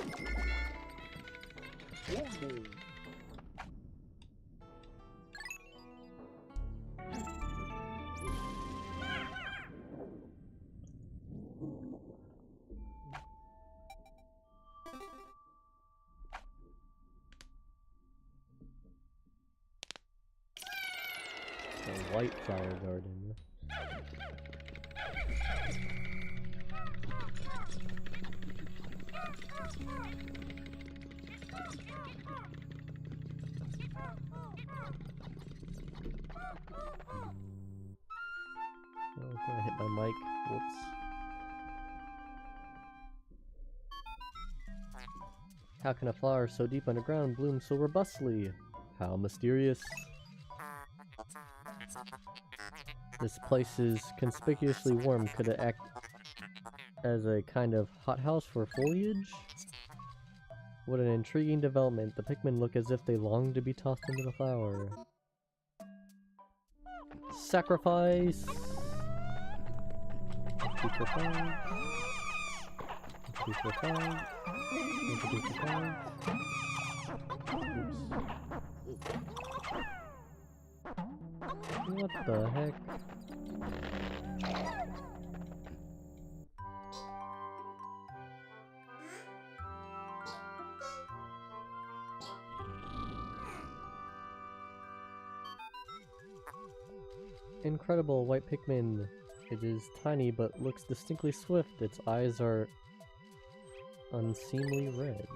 Speaker 1: A white flower garden. Oh, I hit my mic. Whoops. How can a flower so deep underground bloom so robustly? How mysterious. This place is conspicuously warm. Could it act as a kind of hothouse for foliage? What an intriguing development. The Pikmin look as if they long to be tossed into the flower. Sacrifice! 2 for 5. 2 for 5. 2 for 5. What the heck? Incredible white Pikmin. It is tiny but looks distinctly swift. Its eyes are unseemly red.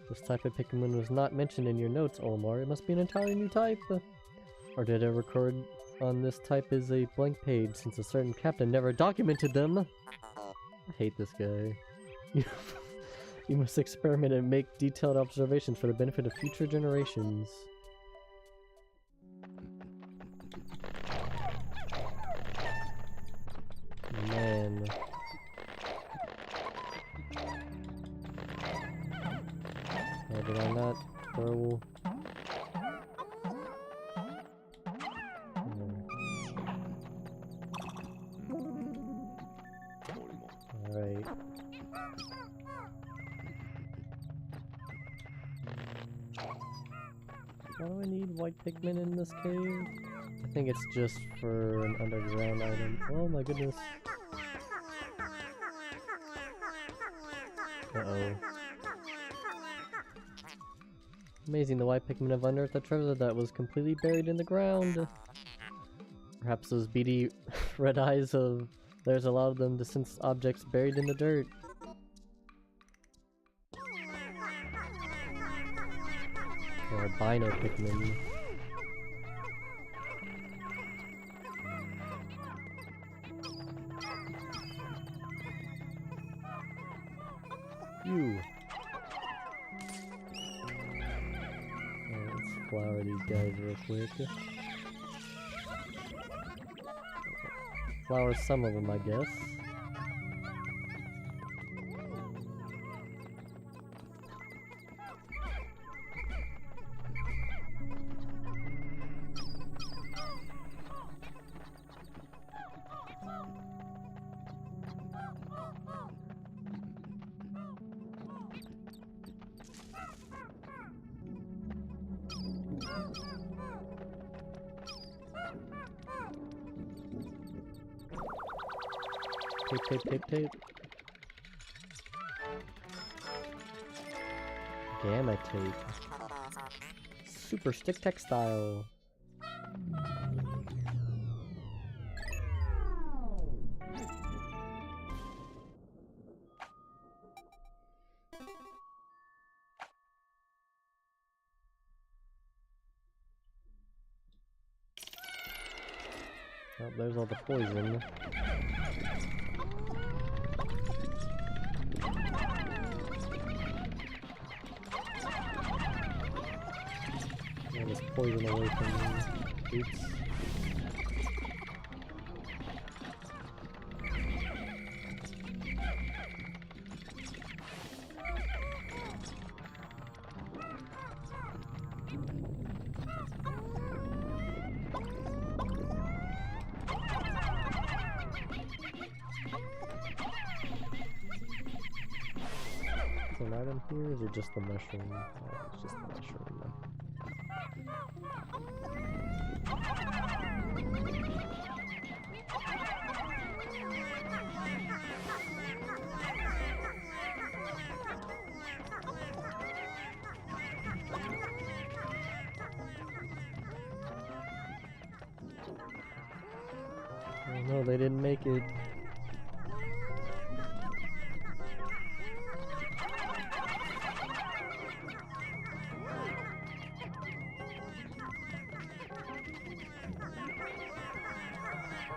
Speaker 1: This type of Pikmin was not mentioned in your notes, Olimar. It must be an entirely new type. Or did it record on this type as a blank page since a certain captain never documented them? I hate this guy. You must experiment and make detailed observations for the benefit of future generations. Man. Why did I not throw... Alright. Why do I need white Pikmin in this cave? I think it's just for an underground item. Oh my goodness. Uh-oh. Amazing, the white Pikmin have unearthed a treasure that was completely buried in the ground. Perhaps those beady red eyes of theirs allowed them to sense objects buried in the dirt. Or albino Pikmin. You. Let's flower these guys real quick. Flower some of them, I guess. tape. Gamma tape. Super stick textile. Oh, there's all the poison. Get this poison away from me. Oops. An item here, or is it just the mushroom? Oh, it's just the mushroom. Oh no, they didn't make it.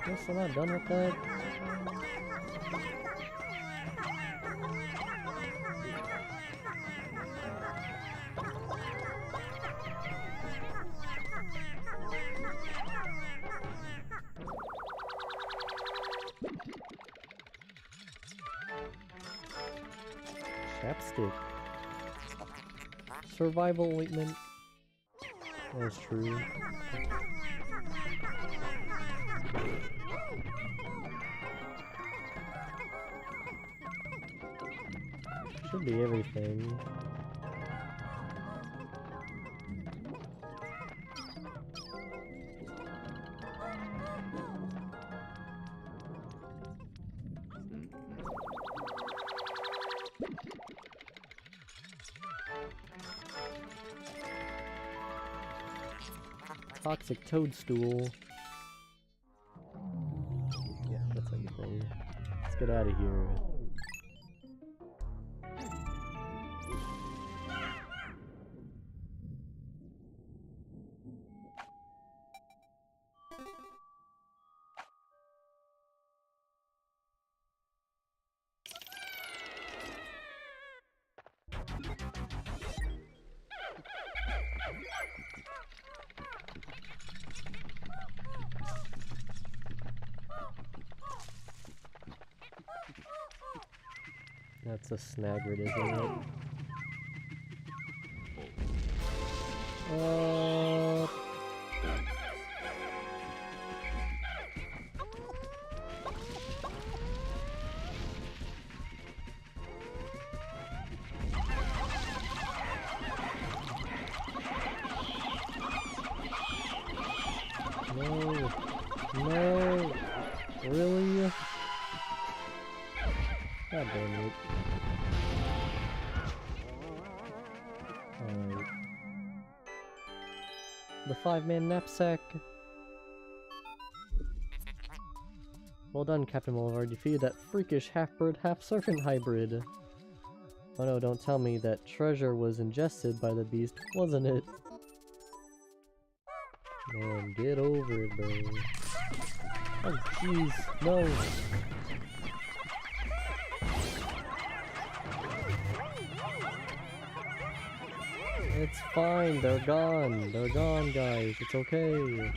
Speaker 1: Guess I'm not done with that. Chapstick. Survival ointment. That's true. Should be everything. Toxic toadstool. Yeah, that's everything. Let's get out of here. That's a snagrid, isn't it? No! No! Really? God damn it. Alright. The 5-man knapsack. Well done, Captain Bolivar. You defeated that freakish half-bird, half-serpent hybrid. Oh no, don't tell me that treasure was ingested by the beast, wasn't it? Man, get over it, bro. Oh jeez, no! It's fine, they're gone. They're gone, guys. It's okay.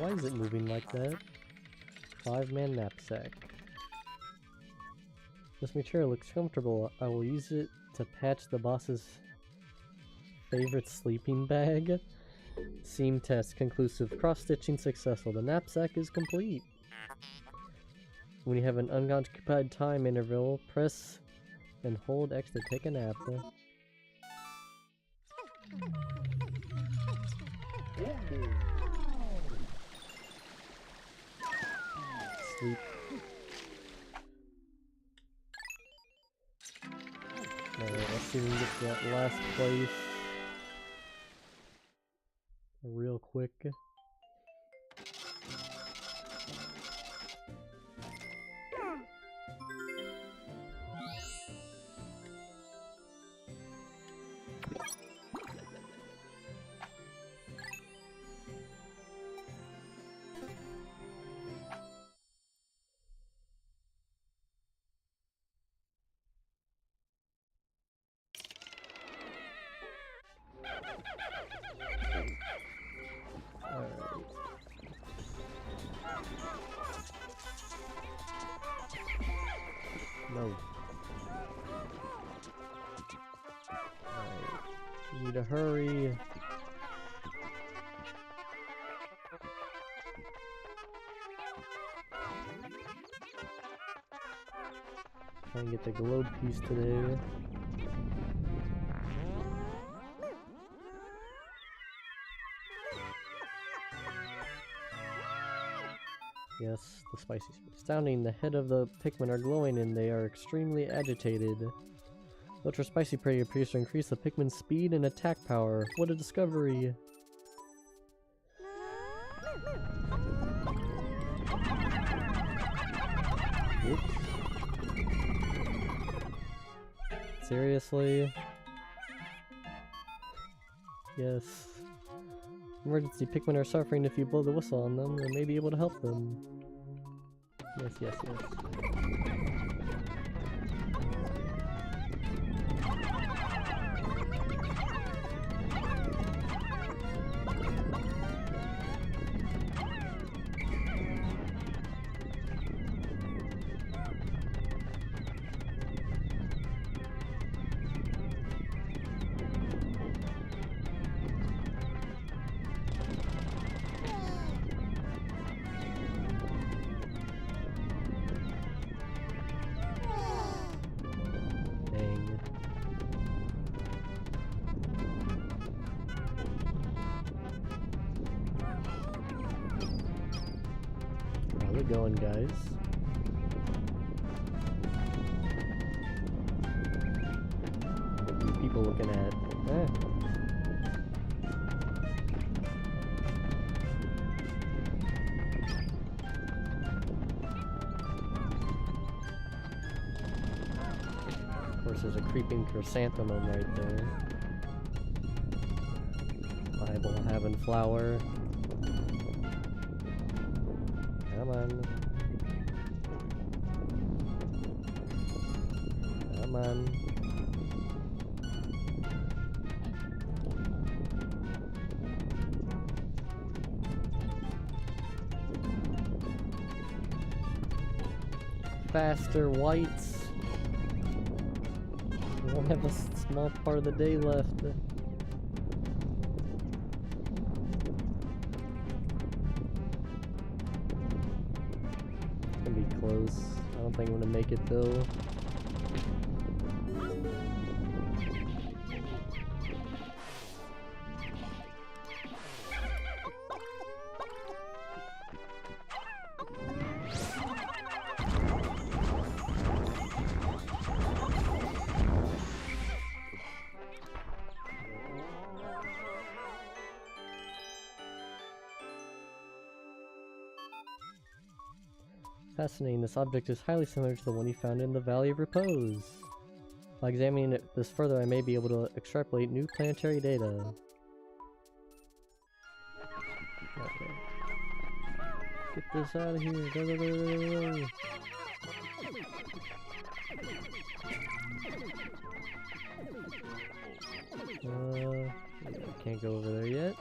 Speaker 1: Why is it moving like that? 5-man knapsack. This material looks comfortable. I will use it to patch the boss's favorite sleeping bag. Seam test conclusive. Cross-stitching successful. The knapsack is complete. When you have an unoccupied time interval, press and hold X to take a nap. Sleep. Alright, let's see if we can get to that last place real quick. No. Alright. We need to hurry. Try and get the globe piece today. Yes, the spicy spirit. Astounding, the head of the Pikmin are glowing and they are extremely agitated. Ultra spicy prey appears to increase the Pikmin's speed and attack power. What a discovery! Oops. Seriously? Yes. Emergency Pikmin are suffering. If you blow the whistle on them, they may be able to help them. Yes, yes, yes. How's it going, guys? What are people looking at? Of course, there's a creeping chrysanthemum right there. Bible having flower. Come on. Come on. Faster, whites. We only have a small part of the day left. Close. I don't think I'm gonna make it though. Fascinating, this object is highly similar to the one you found in the Valley of Repose. By examining this further, I may be able to extrapolate new planetary data. Okay. Get this out of here. Go, go, go, go, go. Yeah, can't go over there yet.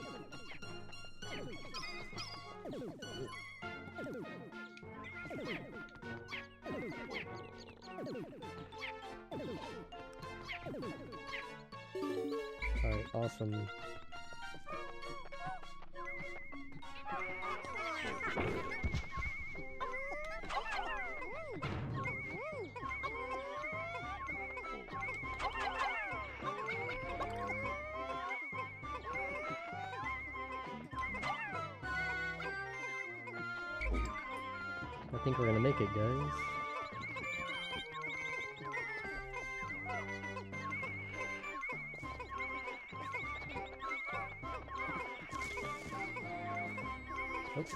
Speaker 1: Alright, awesome. I think we're gonna make it, guys. Oops.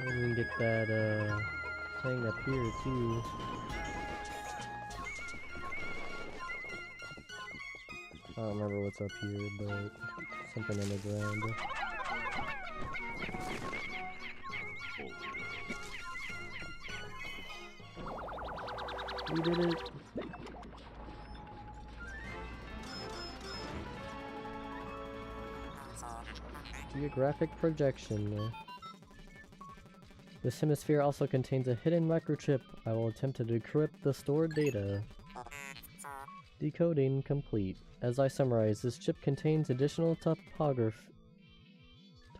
Speaker 1: Maybe we can get that thing up here too. I don't remember what's up here, but something on the ground. We did it! Geographic projection. This hemisphere also contains a hidden microchip. I will attempt to decrypt the stored data. Decoding complete. As I summarize, this chip contains additional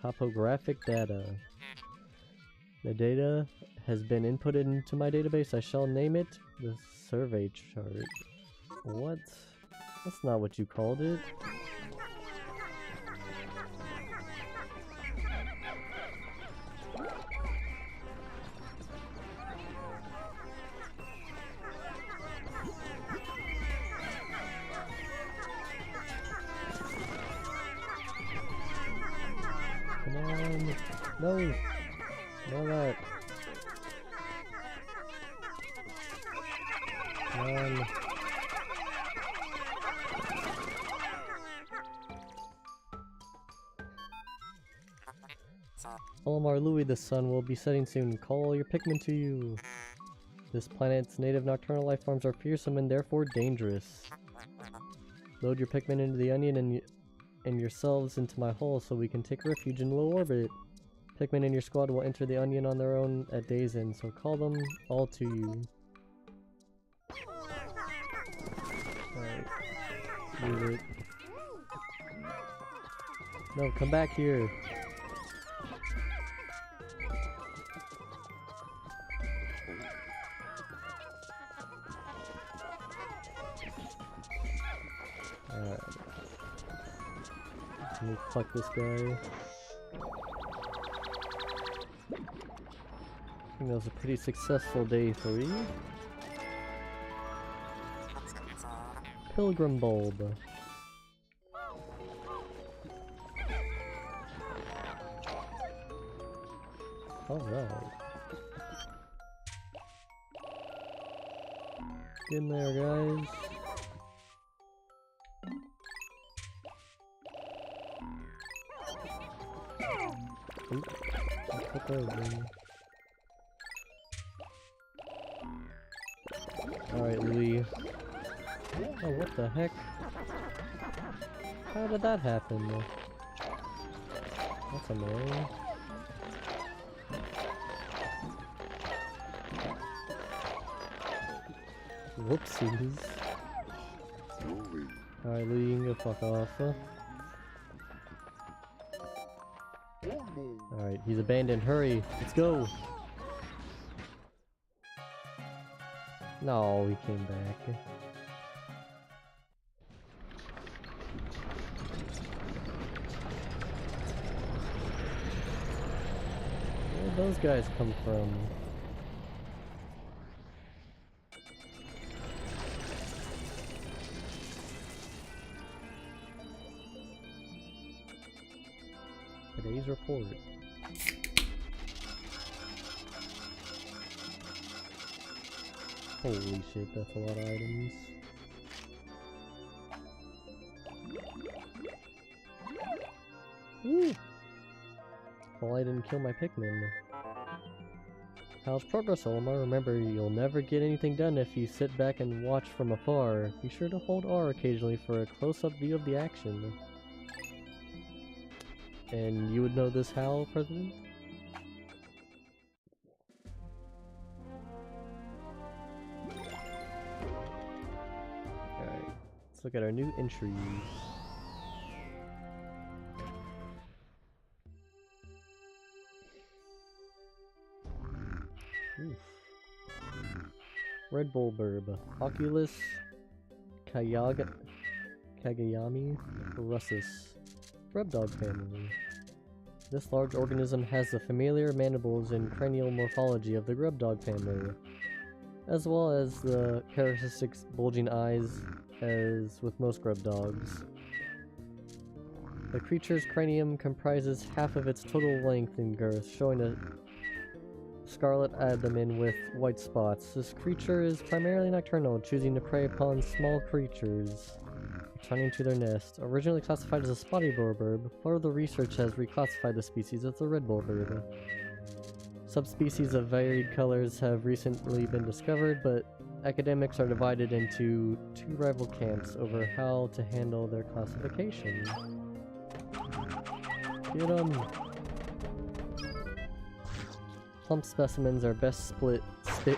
Speaker 1: topographic data. The data has been inputted into my database. I shall name it the survey chart. What? That's not what you called it. Come on. No. No, that. Come on. Olimar Louis, the sun will be setting soon. Call all your Pikmin to you. This planet's native nocturnal life forms are fearsome and therefore dangerous. Load your Pikmin into the onion and yourselves into my hull so we can take refuge in low orbit. Pikmin in your squad will enter the onion on their own at day's end, so call them all to you. Alright. Move it. No, come back here. Alright. Let me fuck this guy. I think that was a pretty successful day 3. Pilgrim bulb. Alright. Get in there, guys. Oop. Took over. Alright, Louis. Oh, what the heck? How did that happen? That's annoying. Whoopsies. Alright, Louis, you can go fuck off. Alright, he's abandoned. Hurry, let's go! No, he came back. Where'd those guys come from? Today's report. Holy shit, that's a lot of items. Woo! Well, I didn't kill my Pikmin. How's progress, Olimar? Remember, you'll never get anything done if you sit back and watch from afar. Be sure to hold R occasionally for a close-up view of the action. And you would know this how, President? Alright, let's look at our new entries. Oof. Red Bull Burb, Oculus, Kagayami, Russus, Grub Dog family. This large organism has the familiar mandibles and cranial morphology of the grub dog family, as well as the characteristic bulging eyes as with most grub dogs. The creature's cranium comprises half of its total length and girth, showing a scarlet abdomen with white spots. This creature is primarily nocturnal, choosing to prey upon small creatures, returning to their nest. Originally classified as a spotty bullbird, further research has reclassified the species as a red bullbird. Subspecies of varied colors have recently been discovered, but academics are divided into two rival camps over how to handle their classification. Get 'em! Plump specimens are best split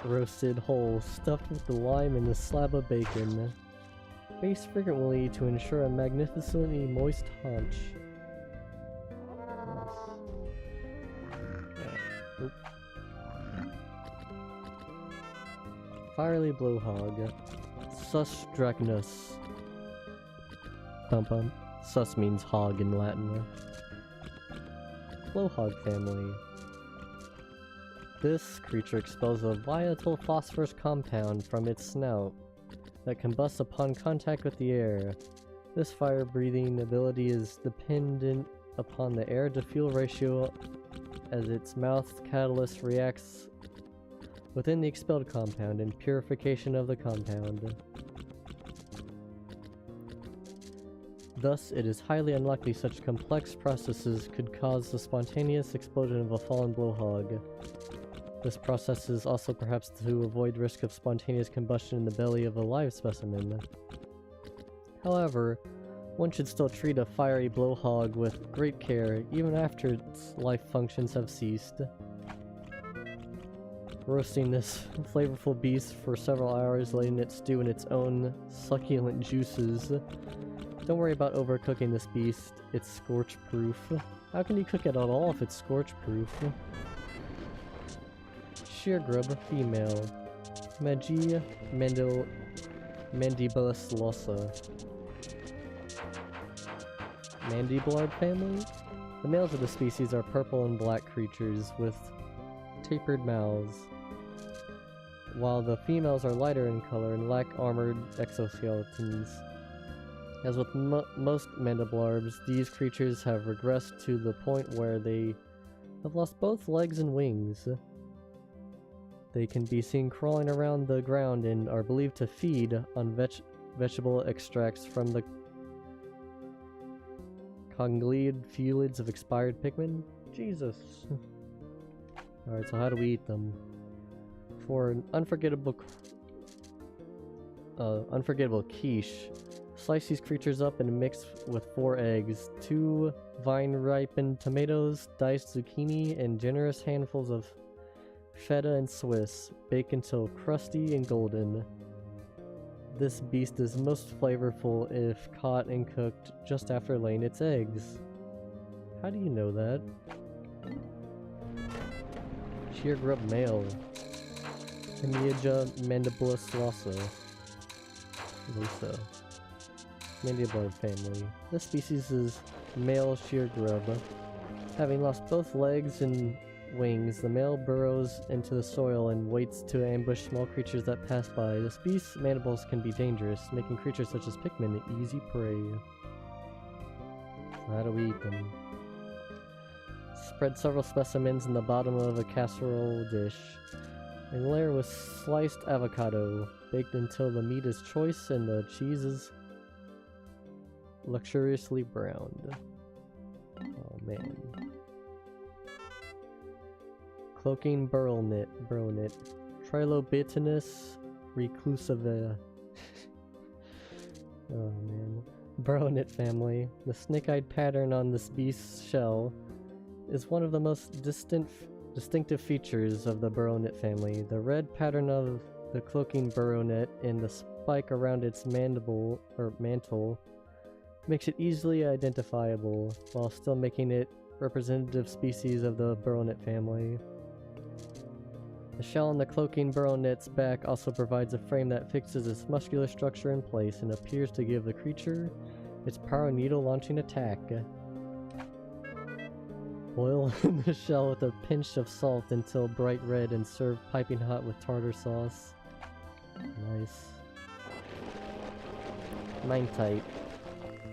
Speaker 1: roasted whole, stuffed with the lime and a slab of bacon. Based frequently to ensure a magnificently moist haunch. Nice. Fiery blowhog. Sus dracnus. Bum bum. Sus means hog in Latin. Blowhog family. This creature expels a volatile phosphorus compound from its snout that combusts upon contact with the air. This fire-breathing ability is dependent upon the air-to-fuel ratio as its mouth catalyst reacts within the expelled compound and purification of the compound. Thus, it is highly unlikely such complex processes could cause the spontaneous explosion of a fallen blowhog. This process is also perhaps to avoid risk of spontaneous combustion in the belly of a live specimen. However, one should still treat a fiery blowhog with great care even after its life functions have ceased. Roasting this flavorful beast for several hours, letting it stew in its own succulent juices. Don't worry about overcooking this beast, it's scorch-proof. How can you cook it at all if it's scorch-proof? Sheer grub female. Magi Mandibulus losa. Mandiblard family? The males of the species are purple and black creatures with tapered mouths, while the females are lighter in color and lack armored exoskeletons. As with most mandiblards, these creatures have regressed to the point where they have lost both legs and wings. They can be seen crawling around the ground and are believed to feed on vegetable extracts from the congealed fluids of expired Pikmin. Jesus. Alright, so how do we eat them? For an unforgettable quiche, slice these creatures up and mix with 4 eggs, 2 vine-ripened tomatoes, diced zucchini, and generous handfuls of feta and Swiss. Bake until crusty and golden. This beast is most flavorful if caught and cooked just after laying its eggs. How do you know that? Sheer grub male. Hemiaja mandibulus losa. Mandiblard family. This species is male sheer grub. Having lost both legs and wings, the male burrows into the soil and waits to ambush small creatures that pass by. This beast's mandibles can be dangerous, making creatures such as Pikmin easy prey. So how do we eat them? Spread several specimens in the bottom of a casserole dish, and layer with sliced avocado, baked until the meat is choice and the cheese is luxuriously browned. Oh man. Cloaking burrownet. Trilobitinus reclusiva. Oh man. Burrownet family. The snake-eyed pattern on this beast's shell is one of the most distinctive features of the burrownet family. The red pattern of the cloaking burrownet and the spike around its mantle makes it easily identifiable, while still making it representative species of the burrownet family. The shell on the cloaking burrownet's back also provides a frame that fixes its muscular structure in place and appears to give the creature its power needle launching attack. Boil the shell with a pinch of salt until bright red and serve piping hot with tartar sauce. Nice. Mine-type.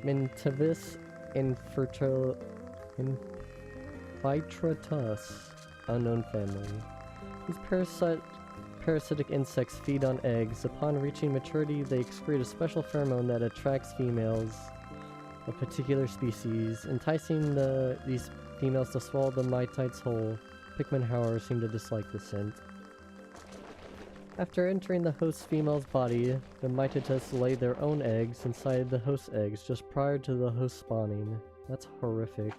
Speaker 1: Mintavis infiltratus. Unknown family. These parasitic insects feed on eggs. Upon reaching maturity, they excrete a special pheromone that attracts females of particular species, enticing these females to swallow the mite's whole. Pikmin, however, seem to dislike the scent. After entering the host female's body, the mitetes lay their own eggs inside the host's eggs just prior to the host spawning. That's horrific.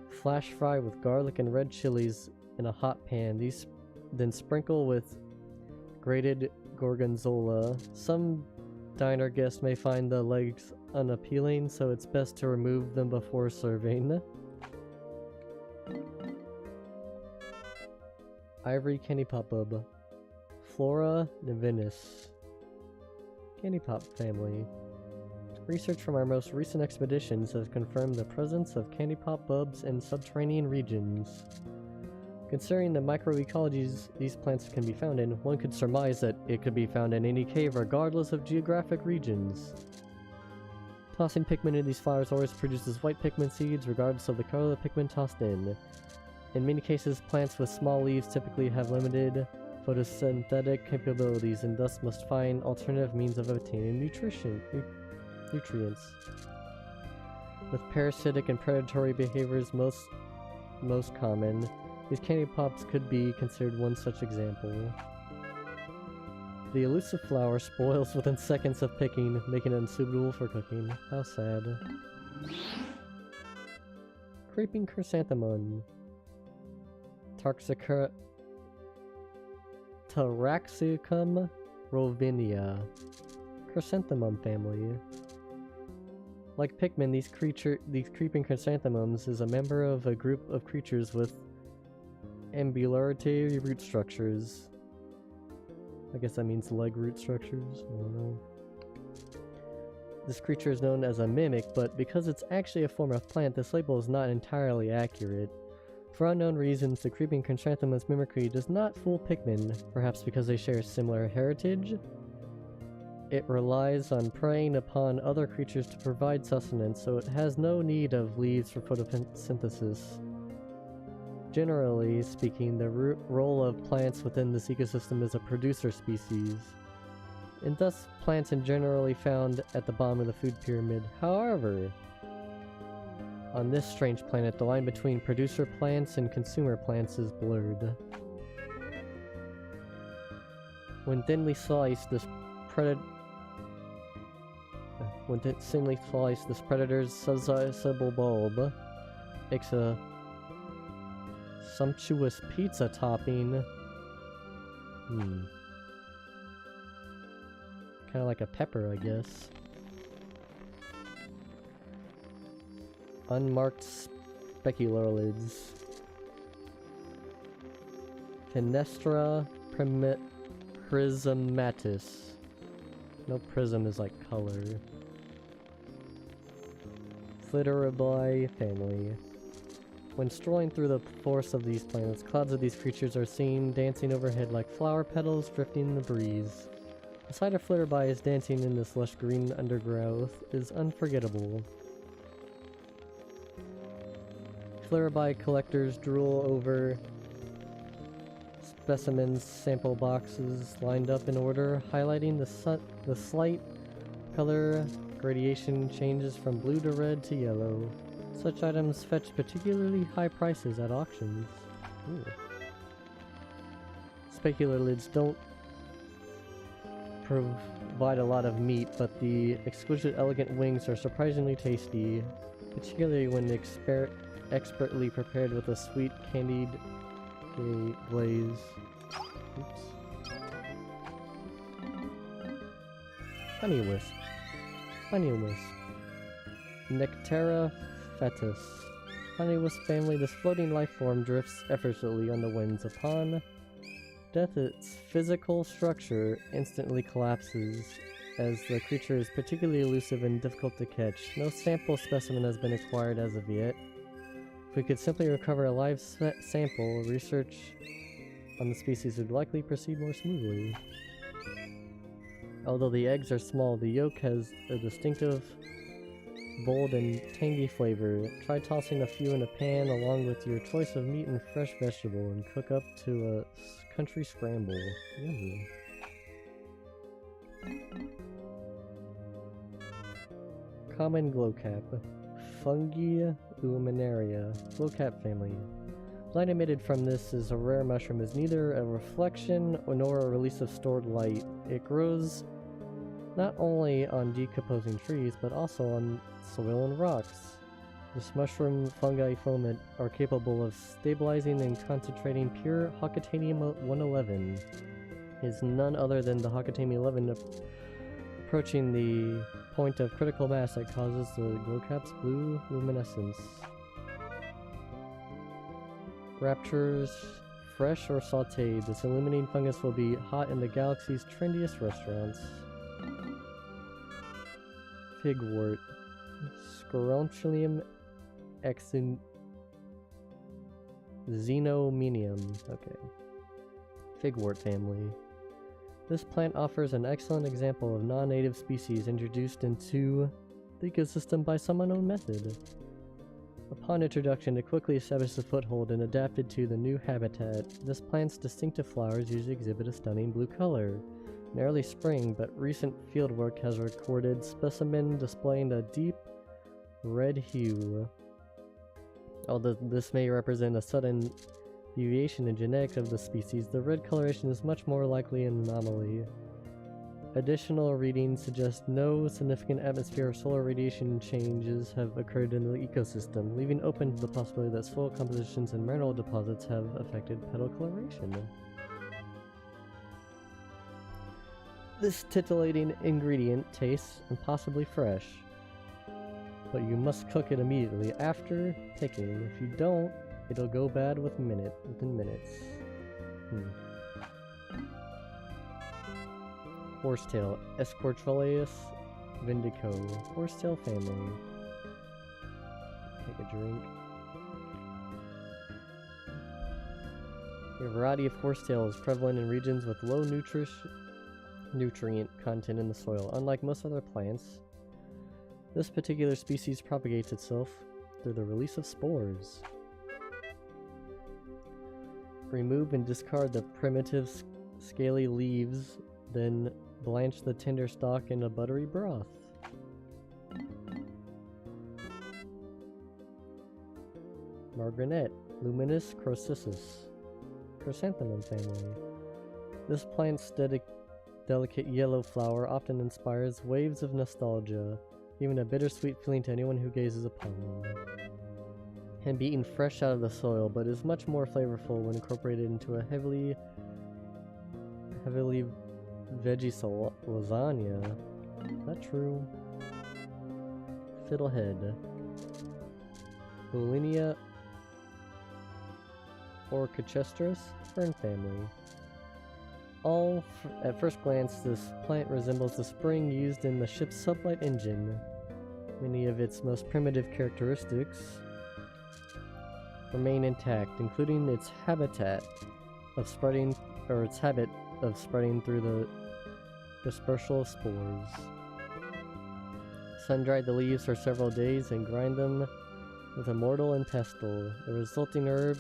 Speaker 1: Flash fry with garlic and red chilies in a hot pan. These then sprinkle with grated gorgonzola. Some diner guests may find the legs unappealing, so it's best to remove them before serving. Ivory candy pop bub. Flora nivinus. Candy pop family. Research from our most recent expeditions has confirmed the presence of candy pop bulbs in subterranean regions. Considering the microecologies these plants can be found in, one could surmise that it could be found in any cave regardless of geographic regions. Tossing Pikmin in these flowers always produces white Pikmin seeds regardless of the color of the Pikmin tossed in. In many cases, plants with small leaves typically have limited photosynthetic capabilities and thus must find alternative means of obtaining nutrients. With parasitic and predatory behaviors most common, these candy pops could be considered one such example. The elusive flower spoils within seconds of picking, making it unsuitable for cooking. How sad. Creeping chrysanthemum. Taraxacum rovinia. Chrysanthemum family. Like Pikmin, these creeping chrysanthemums is a member of a group of creatures with ambulatory root structures. I guess that means leg root structures. I don't know. This creature is known as a mimic, but because it's actually a form of plant, this label is not entirely accurate. For unknown reasons, the creeping chrysanthemum's mimicry does not fool Pikmin, perhaps because they share a similar heritage. It relies on preying upon other creatures to provide sustenance, so it has no need of leaves for photosynthesis. Generally speaking, the role of plants within this ecosystem is a producer species, and thus plants are generally found at the bottom of the food pyramid. However, on this strange planet, the line between producer plants and consumer plants is blurred. When thinly sliced, this predator's sizable bulb makes a sumptuous pizza topping. Kinda like a pepper, I guess. Unmarked speculolids. Fenestra prismatis. No prism is like color. Flitterabli family. When strolling through the forest of these planets, clouds of these creatures are seen dancing overhead like flower petals drifting in the breeze. The sight of flitterablis dancing in this lush green undergrowth is unforgettable. Flitterabli collectors drool over specimens sample boxes lined up in order, highlighting the slight color gradation changes from blue to red to yellow. Such items fetch particularly high prices at auctions. Ooh. Speculalids don't provide a lot of meat, but the exquisite elegant wings are surprisingly tasty, particularly when expertly prepared with a sweet candied glaze. Oops. Honey wisp. Honey wisp. Nectara fetus. Honey wisp family, this floating life form drifts effortlessly on the winds. Upon death, its physical structure instantly collapses, as the creature is particularly elusive and difficult to catch. No sample specimen has been acquired as of yet. If we could simply recover a live sample, research on the species would likely proceed more smoothly. Although the eggs are small, the yolk has a distinctive, bold and tangy flavor. Try tossing a few in a pan along with your choice of meat and fresh vegetable and cook up to a country scramble. Yummy. Common glowcap. Fungi luminaria. Glowcap family. Light emitted from this is a rare mushroom, is neither a reflection nor a release of stored light. It grows not only on decomposing trees, but also on soil and rocks. This mushroom fungi filament are capable of stabilizing and concentrating pure Hocotanium-111. Is none other than the Hocotanium-11 approaching the point of critical mass that causes the glowcap's blue luminescence. Raptures, fresh or sauteed, this illuminating fungus will be hot in the galaxy's trendiest restaurants. Figwort. Scorontilium xenominium. Okay. Figwort family. This plant offers an excellent example of non-native species introduced into the ecosystem by some unknown method. Upon introduction, it quickly established a foothold and adapted to the new habitat. This plant's distinctive flowers usually exhibit a stunning blue color. In early spring, but recent fieldwork has recorded specimen displaying a deep red hue. Although this may represent a sudden deviation in genetics of the species, the red coloration is much more likely an anomaly. Additional readings suggest no significant atmosphere or solar radiation changes have occurred in the ecosystem, leaving open to the possibility that soil compositions and mineral deposits have affected petal coloration. This titillating ingredient tastes impossibly fresh, but you must cook it immediately after picking. If you don't, it'll go bad within minutes. Horsetail, Escortroleus vindico. Horsetail family. Take a drink. A variety of horsetail is prevalent in regions with low nutrient content in the soil. Unlike most other plants, this particular species propagates itself through the release of spores. Remove and discard the primitive scaly leaves, then blanch the tender stalk in a buttery broth. Margarinet, Luminous Crocissus. Chrysanthemum family. This plant's delicate yellow flower often inspires waves of nostalgia, giving a bittersweet feeling to anyone who gazes upon them. Can be eaten fresh out of the soil, but is much more flavorful when incorporated into a heavily veggie lasagna. Is that true? Fiddlehead. Bulinia orchestris, fern family. At first glance, this plant resembles the spring used in the ship's sublight engine. Many of its most primitive characteristics remain intact, including its habit of spreading through the dispersal of spores. Sun-dry the leaves for several days and grind them with a mortar and pestle. The resulting herb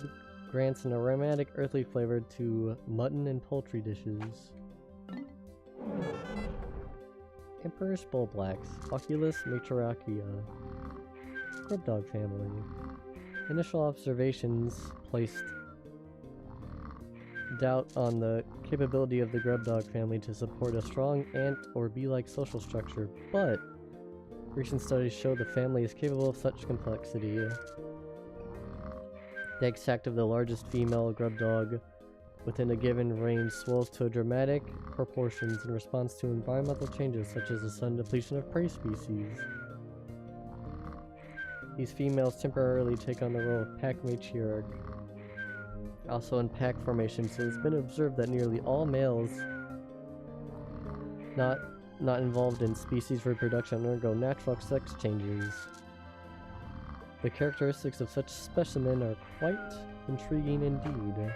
Speaker 1: grants an aromatic, earthly flavor to mutton and poultry dishes. Emperor's Bullblacks, Oculus matriarchia. Grub dog family. Initial observations placed doubt on the capability of the grub dog family to support a strong ant or bee-like social structure, but recent studies show the family is capable of such complexity. The egg sac of the largest female grub dog within a given range swells to dramatic proportions in response to environmental changes such as the sudden depletion of prey species. These females temporarily take on the role of pack matriarch. Also in pack formations, it has been observed that nearly all males not involved in species reproduction undergo natural sex changes. The characteristics of such specimen are quite intriguing indeed.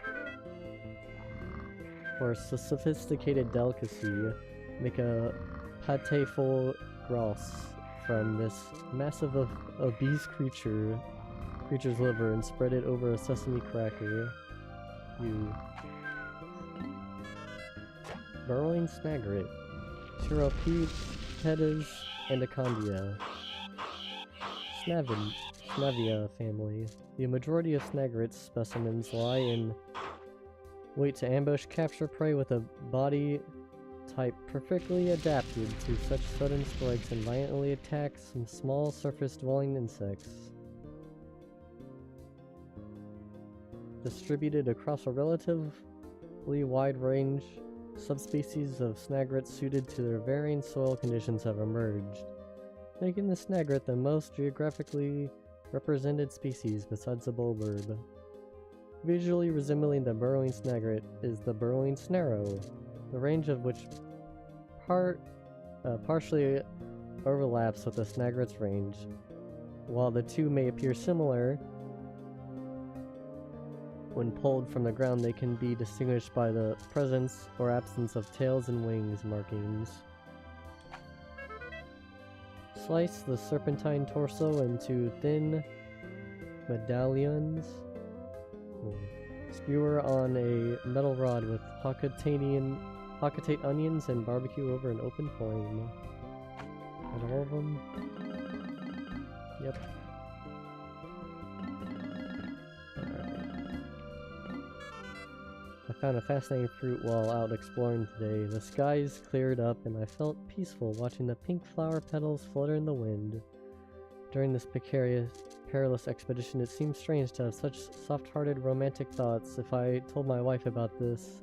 Speaker 1: For a sophisticated delicacy, make a pâté foie gras from this massive obese creature's liver and spread it over a sesame cracker. Burrowing snagret, Chiropedis anacondia, Snavia family. The majority of snagret specimens lie in wait to ambush, capture prey with a body type perfectly adapted to such sudden strikes and violently attack some small surface-dwelling insects. Distributed across a relatively wide range, subspecies of snagret suited to their varying soil conditions have emerged, making the snagret the most geographically represented species besides the bowbird. Visually resembling the burrowing snagret is the burrowing snarrow, the range of which partially overlaps with the snagret's range. While the two may appear similar, when pulled from the ground they can be distinguished by the presence or absence of tails and wings markings. Slice the serpentine torso into thin medallions. Skewer on a metal rod with Hocatate onions and barbecue over an open flame. Got all of them? Yep. I found a fascinating fruit while out exploring today. The skies cleared up and I felt peaceful watching the pink flower petals flutter in the wind. During this perilous expedition, it seems strange to have such soft-hearted romantic thoughts. If I told my wife about this,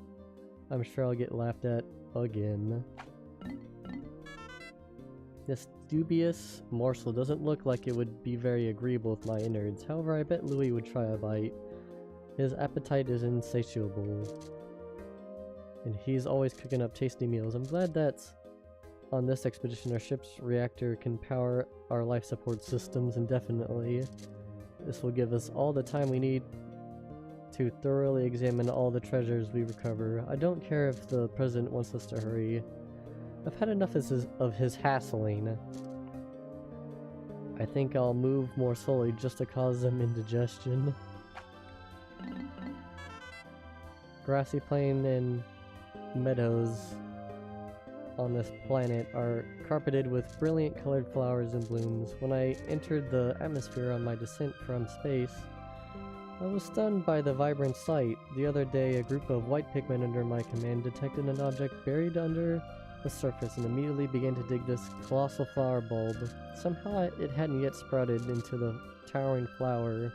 Speaker 1: I'm sure I'll get laughed at again. This dubious morsel doesn't look like it would be very agreeable with my innards. However, I bet Louis would try a bite. His appetite is insatiable, and he's always cooking up tasty meals. I'm glad that on this expedition our ship's reactor can power our life support systems indefinitely. This will give us all the time we need to thoroughly examine all the treasures we recover. I don't care if the president wants us to hurry. I've had enough of his hassling. I think I'll move more slowly just to cause them indigestion. Grassy plain and meadows on this planet are carpeted with brilliant colored flowers and blooms. When I entered the atmosphere on my descent from space, I was stunned by the vibrant sight. The other day, a group of white Pikmin under my command detected an object buried under the surface and immediately began to dig this colossal flower bulb. Somehow it hadn't yet sprouted into the towering flower.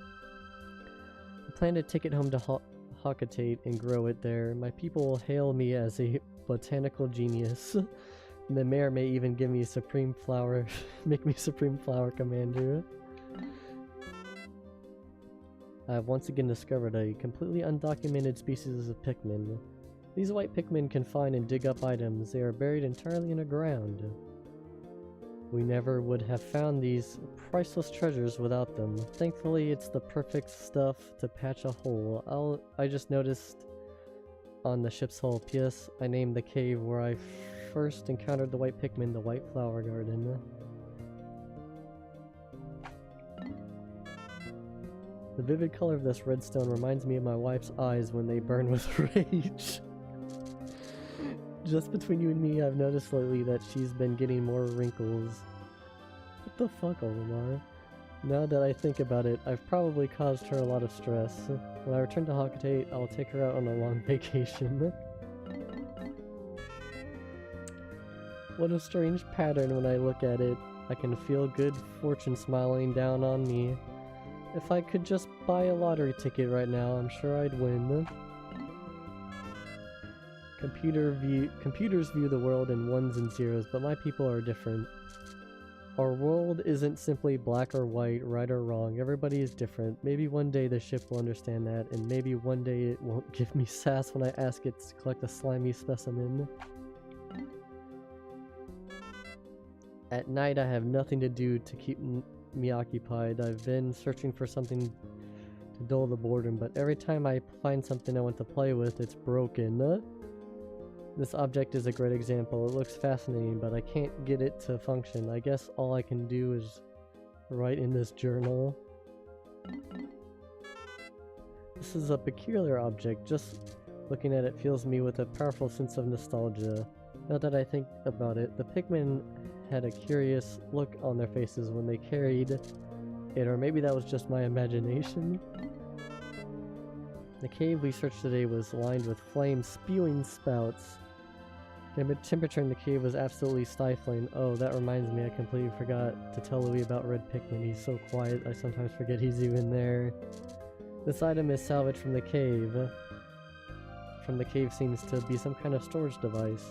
Speaker 1: I plan to take it home to Hocatate and grow it there. My people will hail me as a botanical genius. The mayor may even give me supreme flower, make me supreme flower commander. I have once again discovered a completely undocumented species of Pikmin. These white Pikmin can find and dig up items. They are buried entirely in the ground. We never would have found these priceless treasures without them. Thankfully, it's the perfect stuff to patch a hole. I just noticed on the ship's hull. P.S. I named the cave where I first encountered the white Pikmin the White Flower Garden. The vivid color of this redstone reminds me of my wife's eyes when they burn with rage. Just between you and me, I've noticed lately that she's been getting more wrinkles. What the fuck, Olimar? Now that I think about it, I've probably caused her a lot of stress. When I return to Hakatate, I'll take her out on a long vacation. What a strange pattern when I look at it. I can feel good fortune smiling down on me. If I could just buy a lottery ticket right now, I'm sure I'd win. Computers view the world in ones and zeros, but my people are different. Our world isn't simply black or white, right or wrong. Everybody is different. Maybe one day the ship will understand that, and maybe one day it won't give me sass when I ask it to collect a slimy specimen. At night I have nothing to do to keep me occupied. I've been searching for something to dull the boredom, but every time I find something I want to play with, it's broken. This object is a great example. It looks fascinating, but I can't get it to function. I guess all I can do is write in this journal. This is a peculiar object. Just looking at it fills me with a powerful sense of nostalgia. Now that I think about it, the Pikmin had a curious look on their faces when they carried it, or maybe that was just my imagination. The cave we searched today was lined with flame-spewing spouts. The temperature in the cave was absolutely stifling. Oh, that reminds me, I completely forgot to tell Louis about Red Pikmin. He's so quiet, I sometimes forget he's even there. This item is salvaged from the cave. From the cave seems to be some kind of storage device.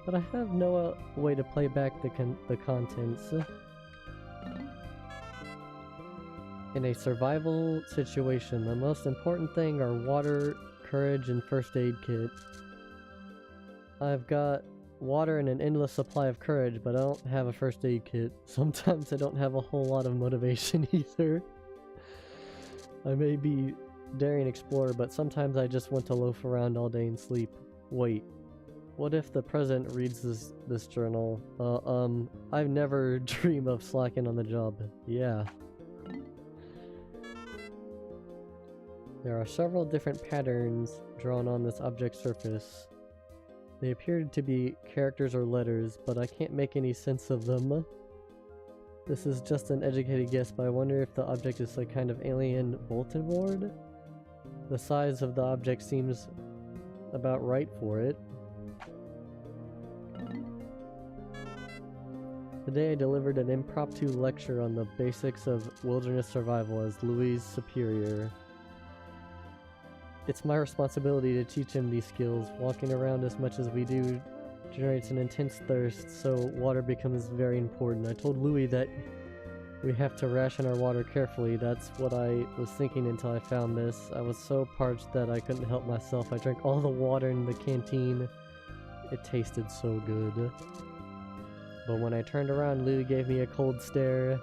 Speaker 1: But I have no way to play back the contents. In a survival situation, the most important thing are water, courage, and first aid kit. I've got water and an endless supply of courage, but I don't have a first aid kit. Sometimes I don't have a whole lot of motivation either. I may be daring explorer, but sometimes I just want to loaf around all day and sleep. Wait, what if the president reads this journal? I've never dreamed of slacking on the job. Yeah. There are several different patterns drawn on this object's surface. They appear to be characters or letters, but I can't make any sense of them. This is just an educated guess, but I wonder if the object is a kind of alien bulletin board? The size of the object seems about right for it. Today I delivered an impromptu lecture on the basics of wilderness survival as Louis' superior. It's my responsibility to teach him these skills. Walking around as much as we do generates an intense thirst, so water becomes very important. I told Louis that we have to ration our water carefully. That's what I was thinking until I found this. I was so parched that I couldn't help myself. I drank all the water in the canteen. It tasted so good. But when I turned around, Louis gave me a cold stare.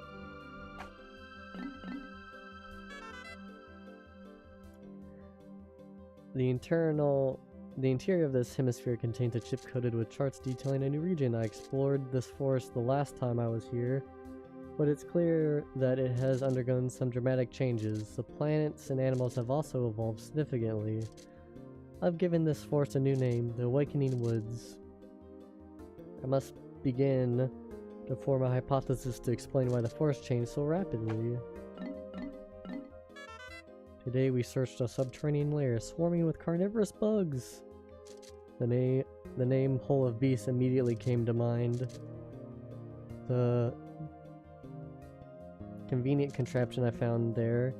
Speaker 1: The interior of this hemisphere contains a chip coated with charts detailing a new region. I explored this forest the last time I was here, but it's clear that it has undergone some dramatic changes. The plants and animals have also evolved significantly. I've given this forest a new name, the Awakening Woods. I must begin to form a hypothesis to explain why the forest changed so rapidly. Today we searched a subterranean lair swarming with carnivorous bugs. The name Hole of Beasts immediately came to mind. The convenient contraption I found there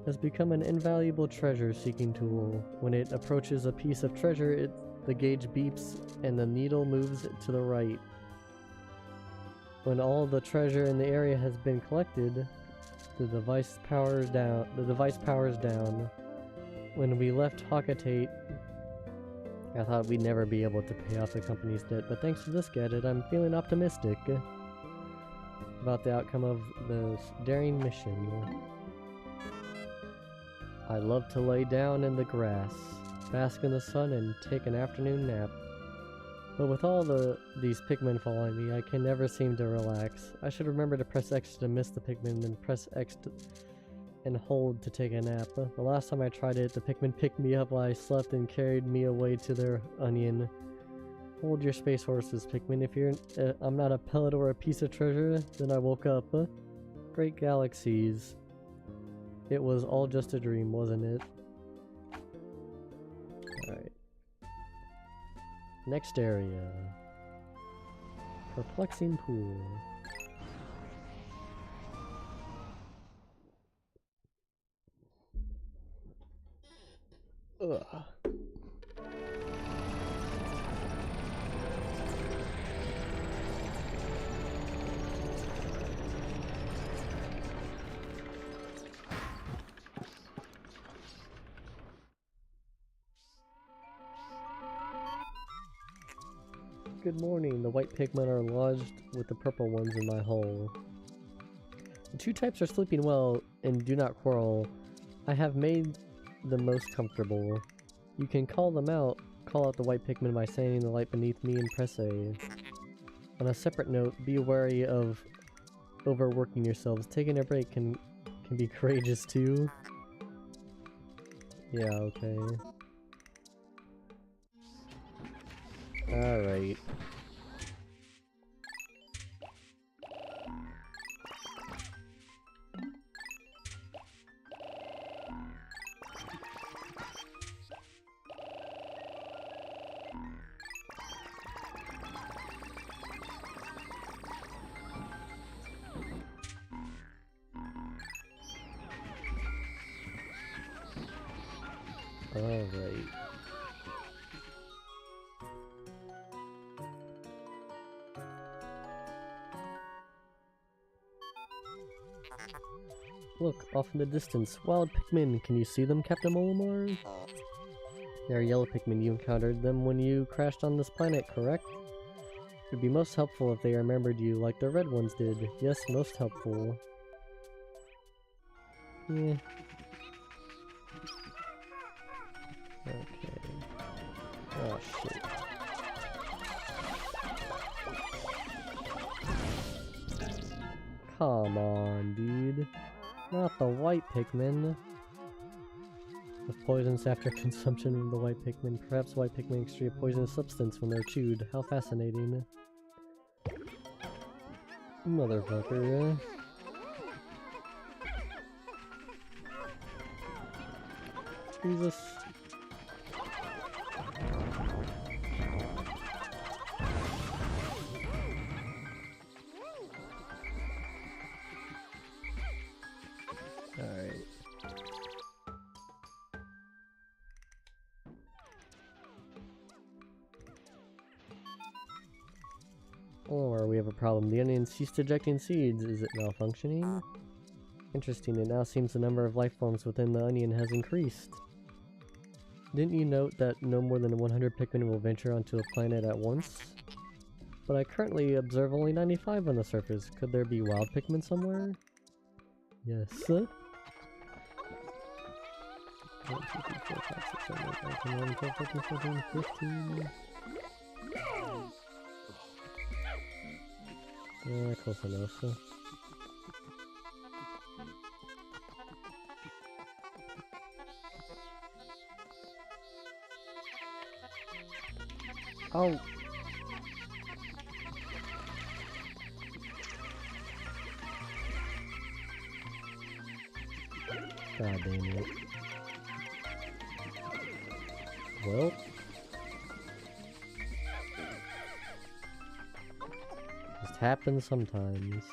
Speaker 1: has become an invaluable treasure-seeking tool. When it approaches a piece of treasure, the gauge beeps and the needle moves to the right. When all the treasure in the area has been collected, the device powers down. When we left Hakatate, I thought we'd never be able to pay off the company's debt, but thanks to this gadget, I'm feeling optimistic about the outcome of this daring mission. I love to lay down in the grass, bask in the sun, and take an afternoon nap. But with all these Pikmin following me, I can never seem to relax. I should remember to press X to miss the Pikmin, then press X and hold to take a nap. The last time I tried it, the Pikmin picked me up while I slept and carried me away to their onion. Hold your space horses, Pikmin. If I'm not a pellet or a piece of treasure, then I woke up. Great galaxies. It was all just a dream, wasn't it? Alright. Next area. Perplexing pool. Ugh. Good morning. The white Pikmin are lodged with the purple ones in my hole. The two types are sleeping well and do not quarrel. I have made them most comfortable. You can call them out. Call out the white Pikmin by standing in the light beneath me and press A. On a separate note, be wary of overworking yourselves. Taking a break can be courageous too. Yeah, okay. Alright. Alright. Look, off in the distance. Wild Pikmin. Can you see them, Captain Olimar? They are yellow Pikmin. You encountered them when you crashed on this planet, correct? It would be most helpful if they remembered you like the red ones did. Yes, most helpful. Yeah. Okay. Oh, shit. Come on, dude. Not the white Pikmin. With poisons after consumption of the white Pikmin. Perhaps white Pikmin extract a poisonous substance when they're chewed. How fascinating. Motherfucker. Jesus. Alright. Or we have a problem. The onion ceased ejecting seeds. Is it malfunctioning? Interesting. It now seems the number of life forms within the onion has increased. Didn't you note that no more than 100 Pikmin will venture onto a planet at once? But I currently observe only 95 on the surface. Could there be wild Pikmin somewhere? Yes. 1, 2, 3, 4, 5, 6, 7, 8, 9, 10, 11, 12, 13, 14, 15. Close enough. Oh! God damn it. Well. Just happens sometimes.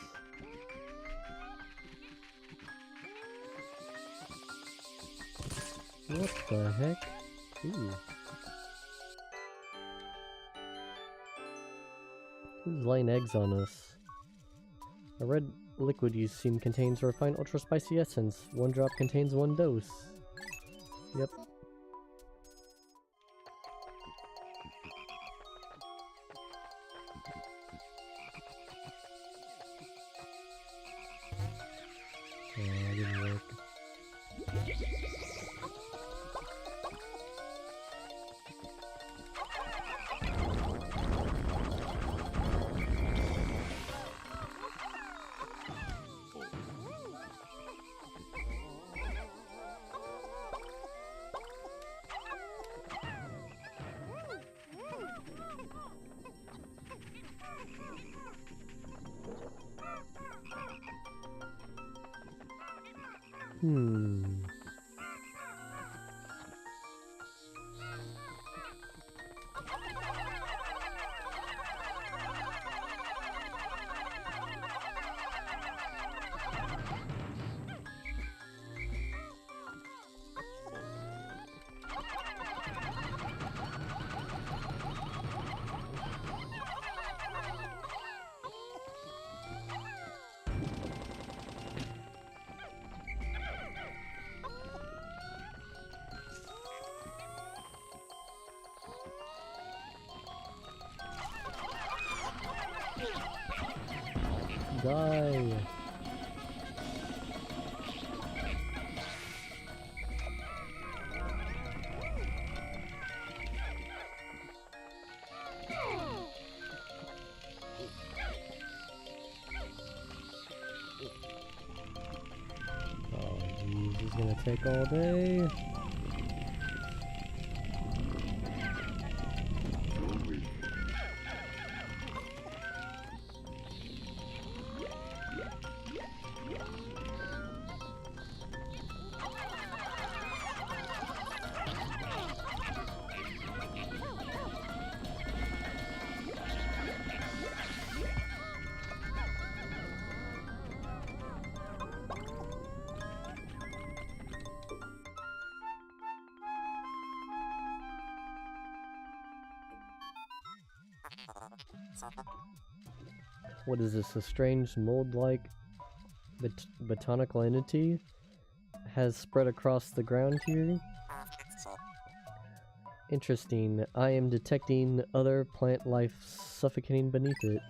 Speaker 1: What the heck? Ooh. Who's laying eggs on us? A red liquid you seem contains refined ultra spicy essence. 1 drop contains 1 dose. Yep. That didn't work. Die! Oh jeez, this is gonna take all day. What is this? A strange mold-like botanical entity has spread across the ground here? Interesting. I am detecting other plant life suffocating beneath it.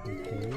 Speaker 1: Okay.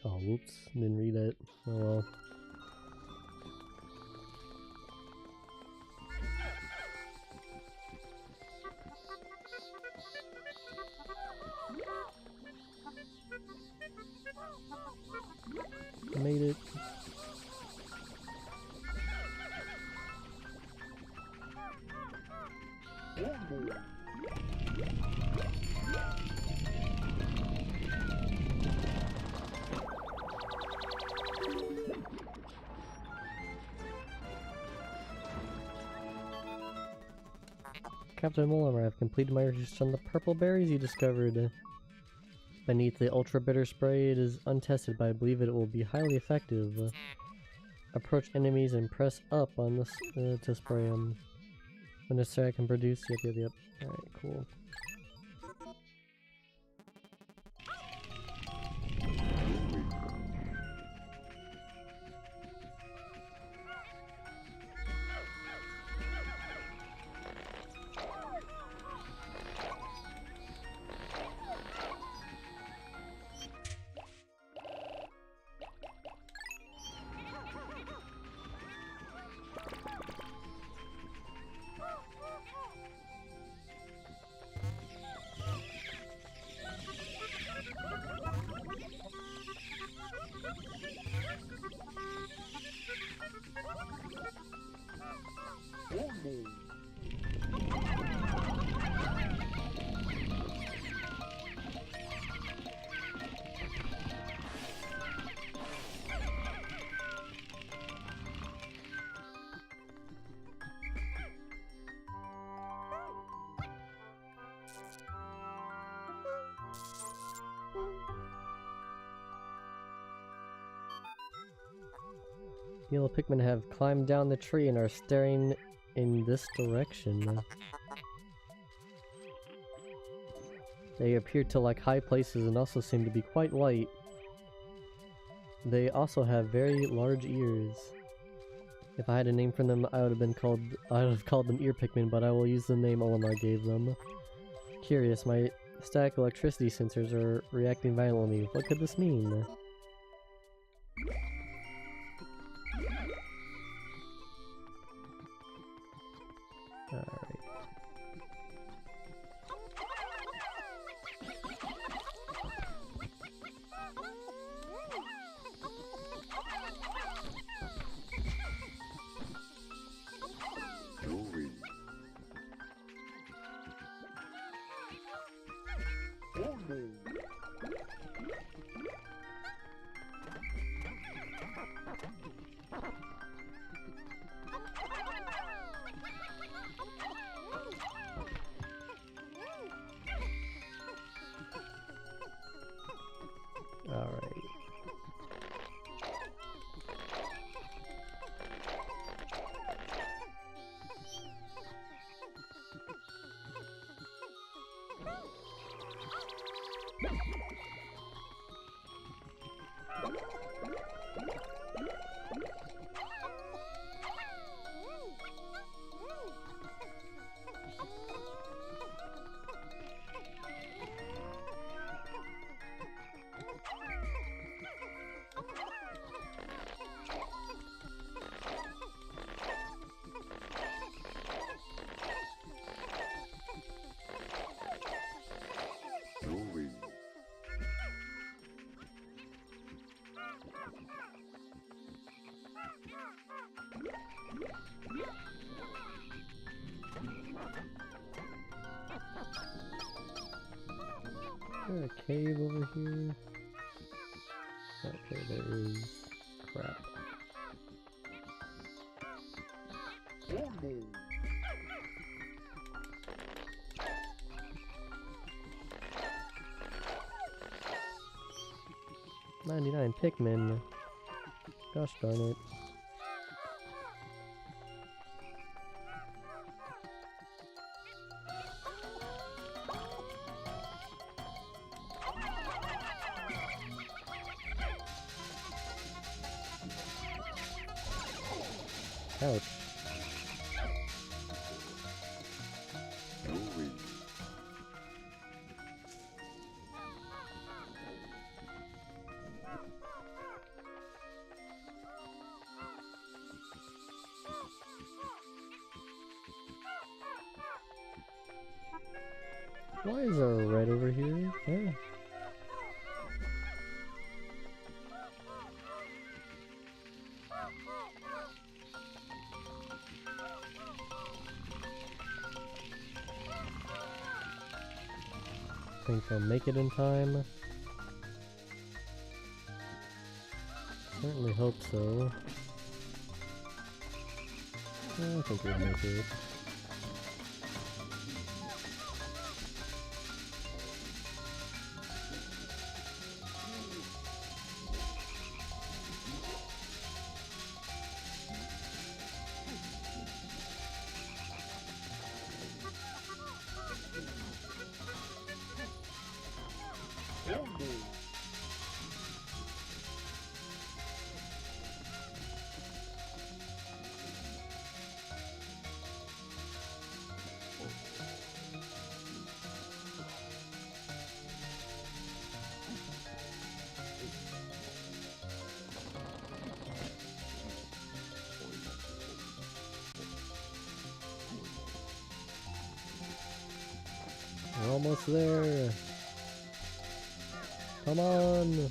Speaker 1: Oh, whoops, didn't read it. Oh well. Made it. Captain Mullimer, I've completed my research on the purple berries you discovered. Beneath the ultra bitter spray, it is untested, but I believe it will be highly effective. Approach enemies and press up on this to spray them. When necessary, I can produce. Yep. Alright, cool. Yellow Pikmin have climbed down the tree and are staring in this direction. They appear to like high places and also seem to be quite light. They also have very large ears. If I had a name for them, I would have called them ear Pikmin, but I will use the name Olimar gave them. Curious, my static electricity sensors are reacting violently. What could this mean? Alright. Is there a cave over here? Okay, there is. Crap. $99 Pikmin. Gosh darn it. Ouch. Why is there a red over here? Yeah. Think I'll make it in time. Certainly hope so. I think we'll make it. almost there. Come on.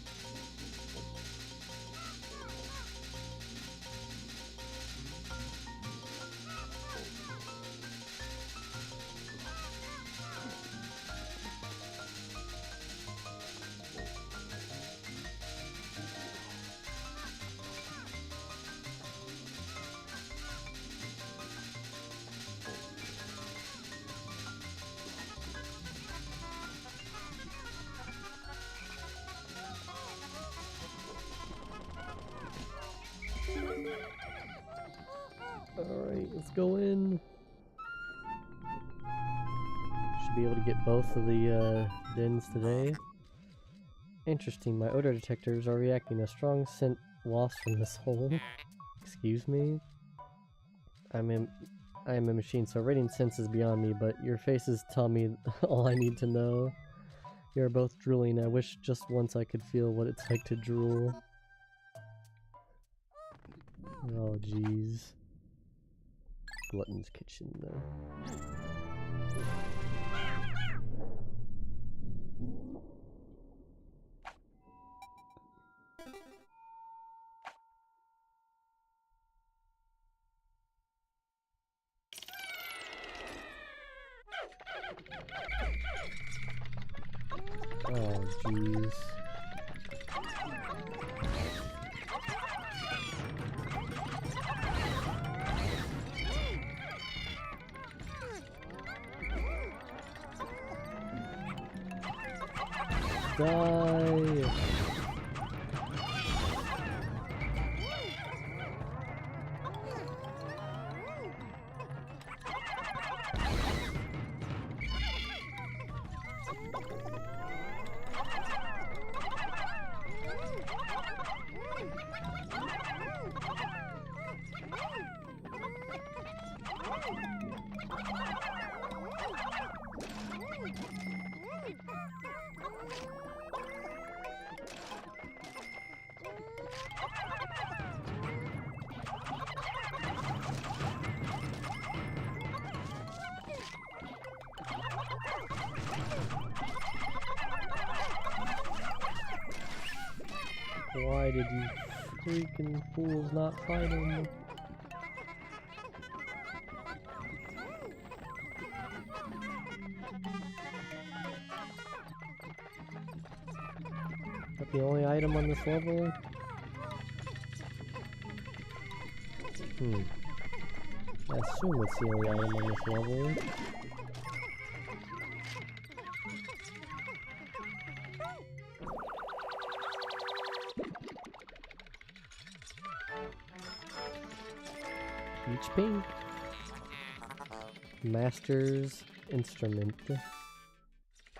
Speaker 1: Alright, let's go in. Should be able to get both of the dens today. Interesting, my odor detectors are reacting. A strong scent wafts from this hole. Excuse me? I am a machine, so reading sense is beyond me, but your faces tell me all I need to know. You're both drooling. I wish just once I could feel what it's like to drool. Oh, jeez. Glutton's kitchen, though. Oh, jeez. Die! Why did you freaking fools not fight him? Is that the only item on this level? I assume it's the only item on this level. Peach pink. Master's instrument.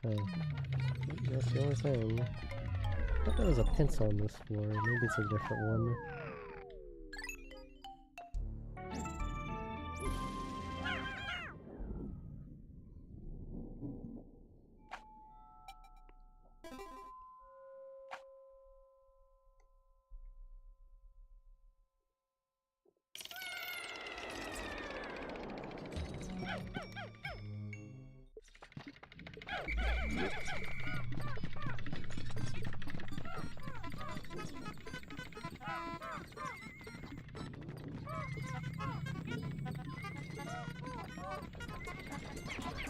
Speaker 1: Oh, that's the only thing. I thought there was a pencil on this floor. Maybe it's a different one.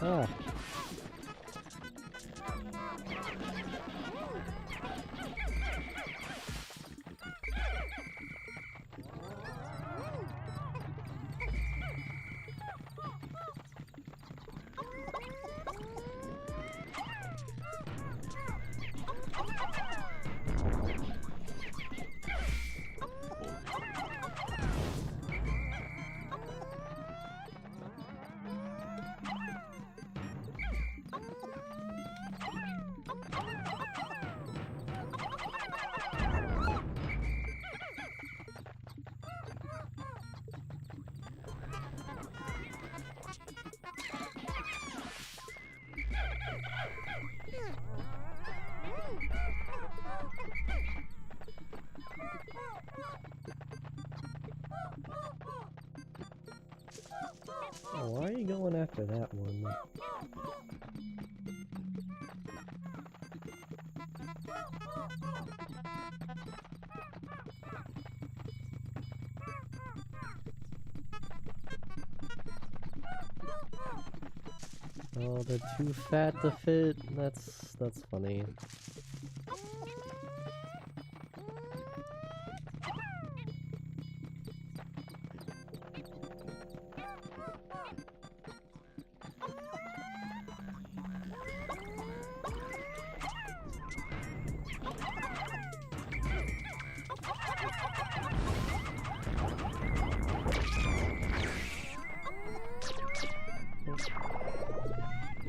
Speaker 1: Ah. Oh, why are you going after that one? Oh, they're too fat to fit. That's funny.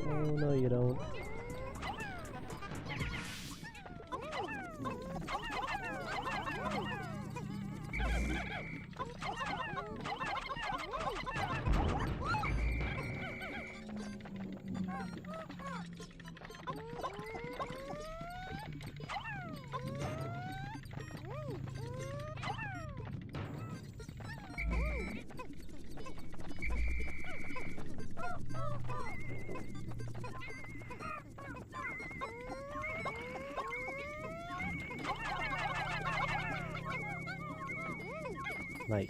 Speaker 1: Oh, no you don't. Nice.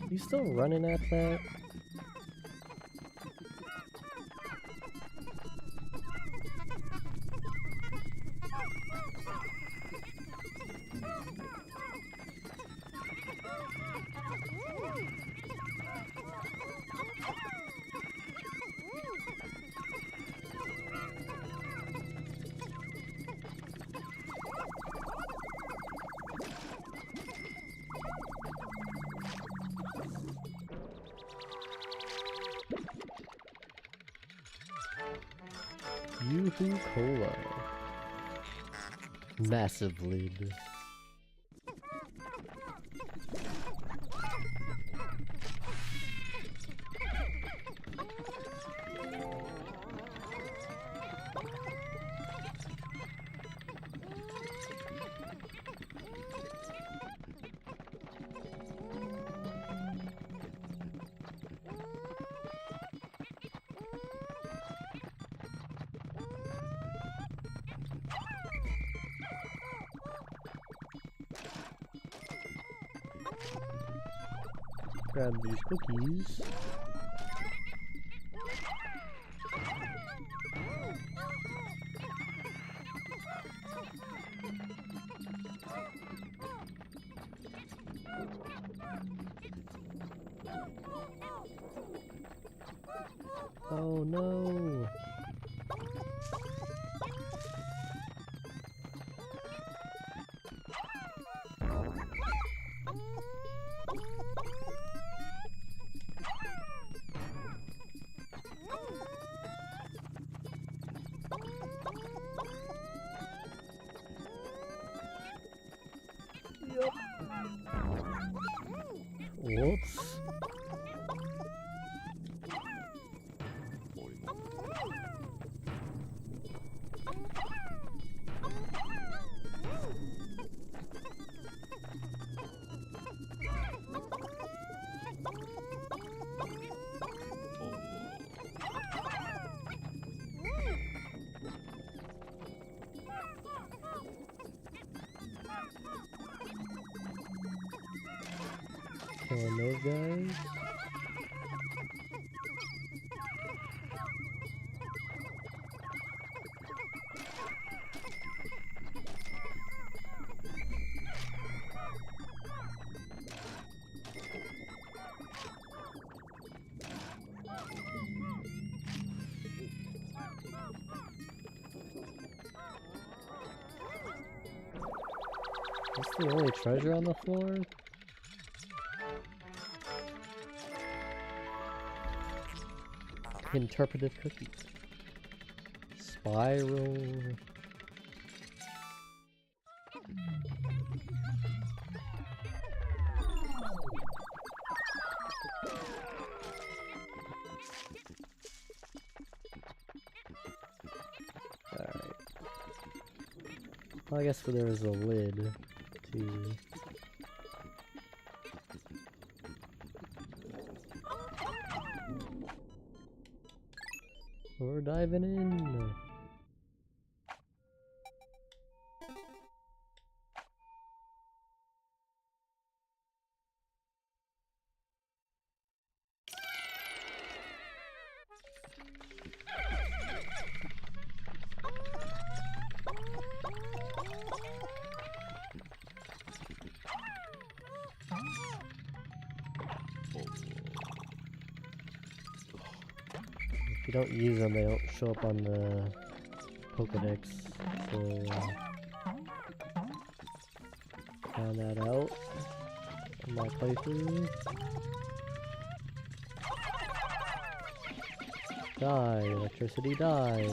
Speaker 1: You still running at that? Yoo-hoo Cola. Massive lid. Grab these cookies. Oh no! Whoops. Killing those guys. That's the only treasure on the floor? Interpretive cookies. Spiral. Alright. Well, I guess there was a lid too. We're diving in. If you don't use them, they don't show up on the Pokedex, so found that out in my playthrough. Die, electricity, die.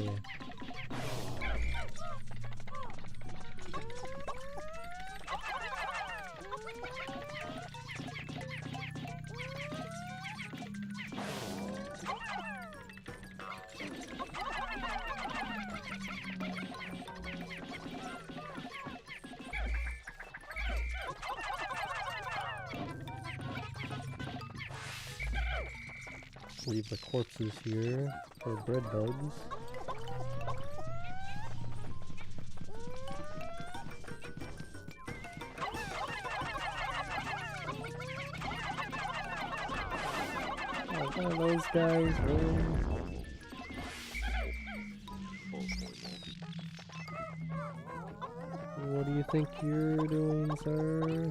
Speaker 1: Leave the corpses here for bread bugs. Oh, one of those guys, really? What do you think you're doing, sir?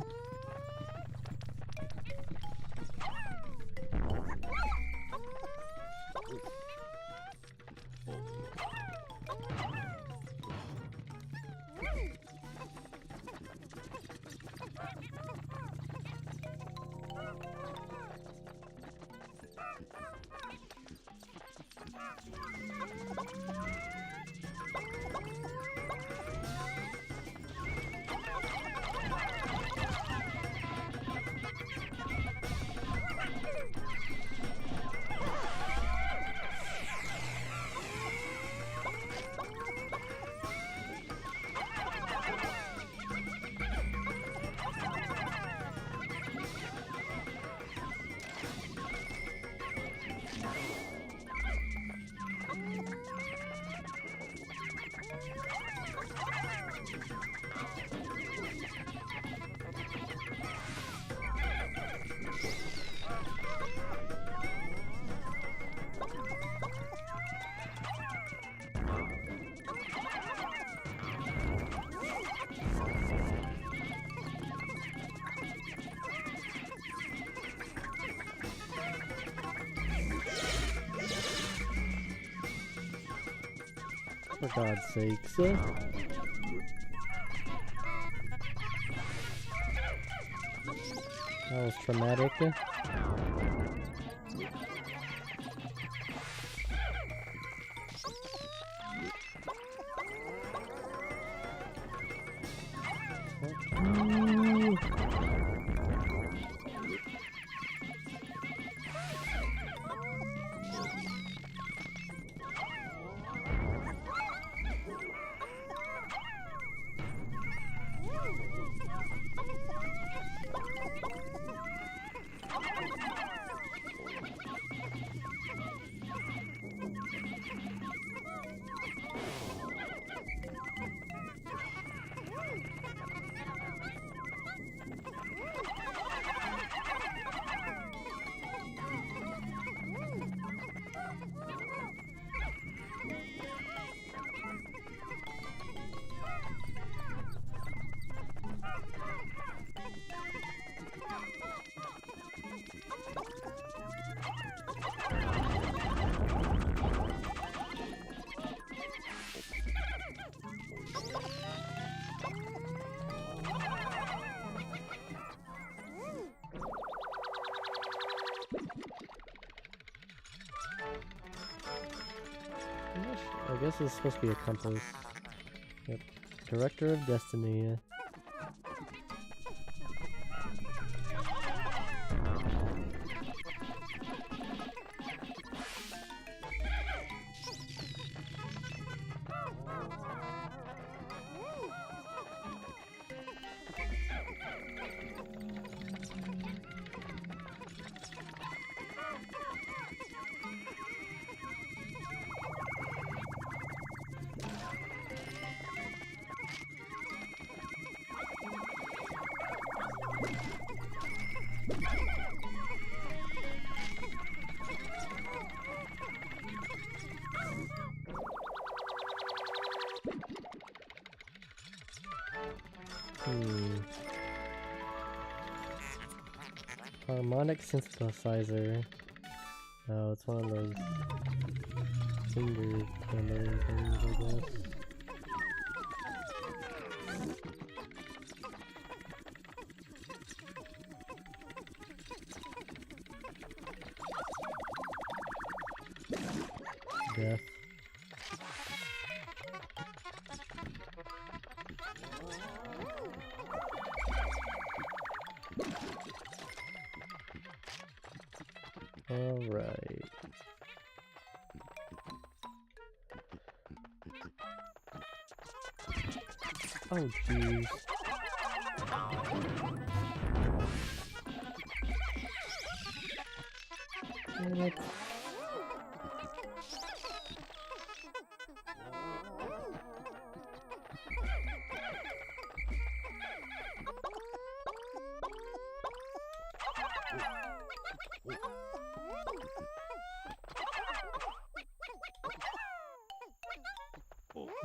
Speaker 1: For God's sakes. That was traumatic. I guess it's supposed to be a compass. Yep. Director of Destiny. Harmonic synthesizer. No, it's one of those finger camera things, I guess. Death. All right. Oh, jeez. What?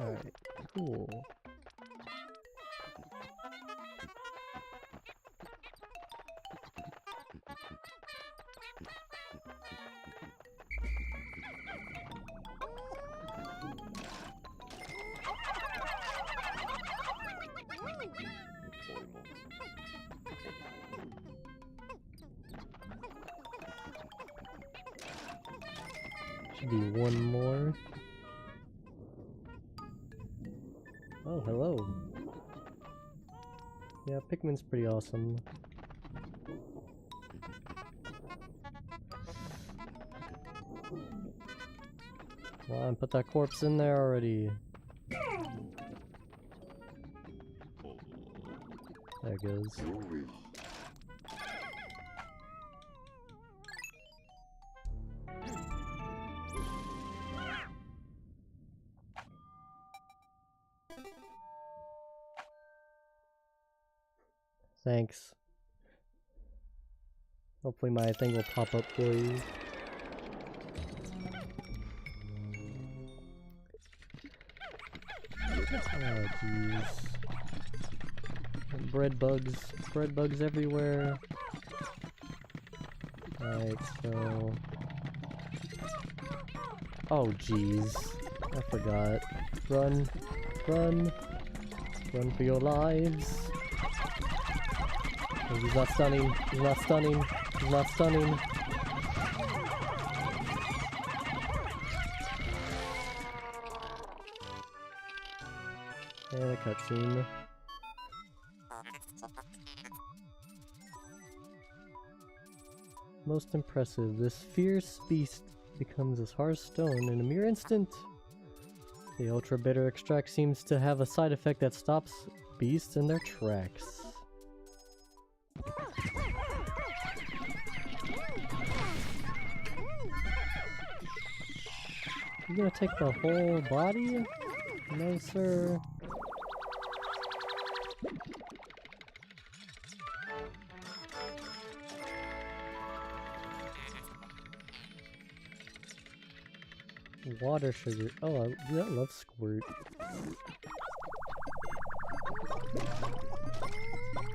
Speaker 1: Alright, cool. Should be one more. Oh, hello. Yeah, Pikmin's pretty awesome. Come on, put that corpse in there already. There it goes. Thanks. Hopefully my thing will pop up for you. Oh jeez. Bread bugs everywhere. Alright, so... Oh jeez. I forgot. Run. Run. Run for your lives. Oh, he's not stunning. He's not stunning. He's not stunning. And a cutscene. Most impressive. This fierce beast becomes as hard as stone in a mere instant. The ultra bitter extract seems to have a side effect that stops beasts in their tracks. You gonna take the whole body? No, sir. Water sugar. Oh, I love squirt.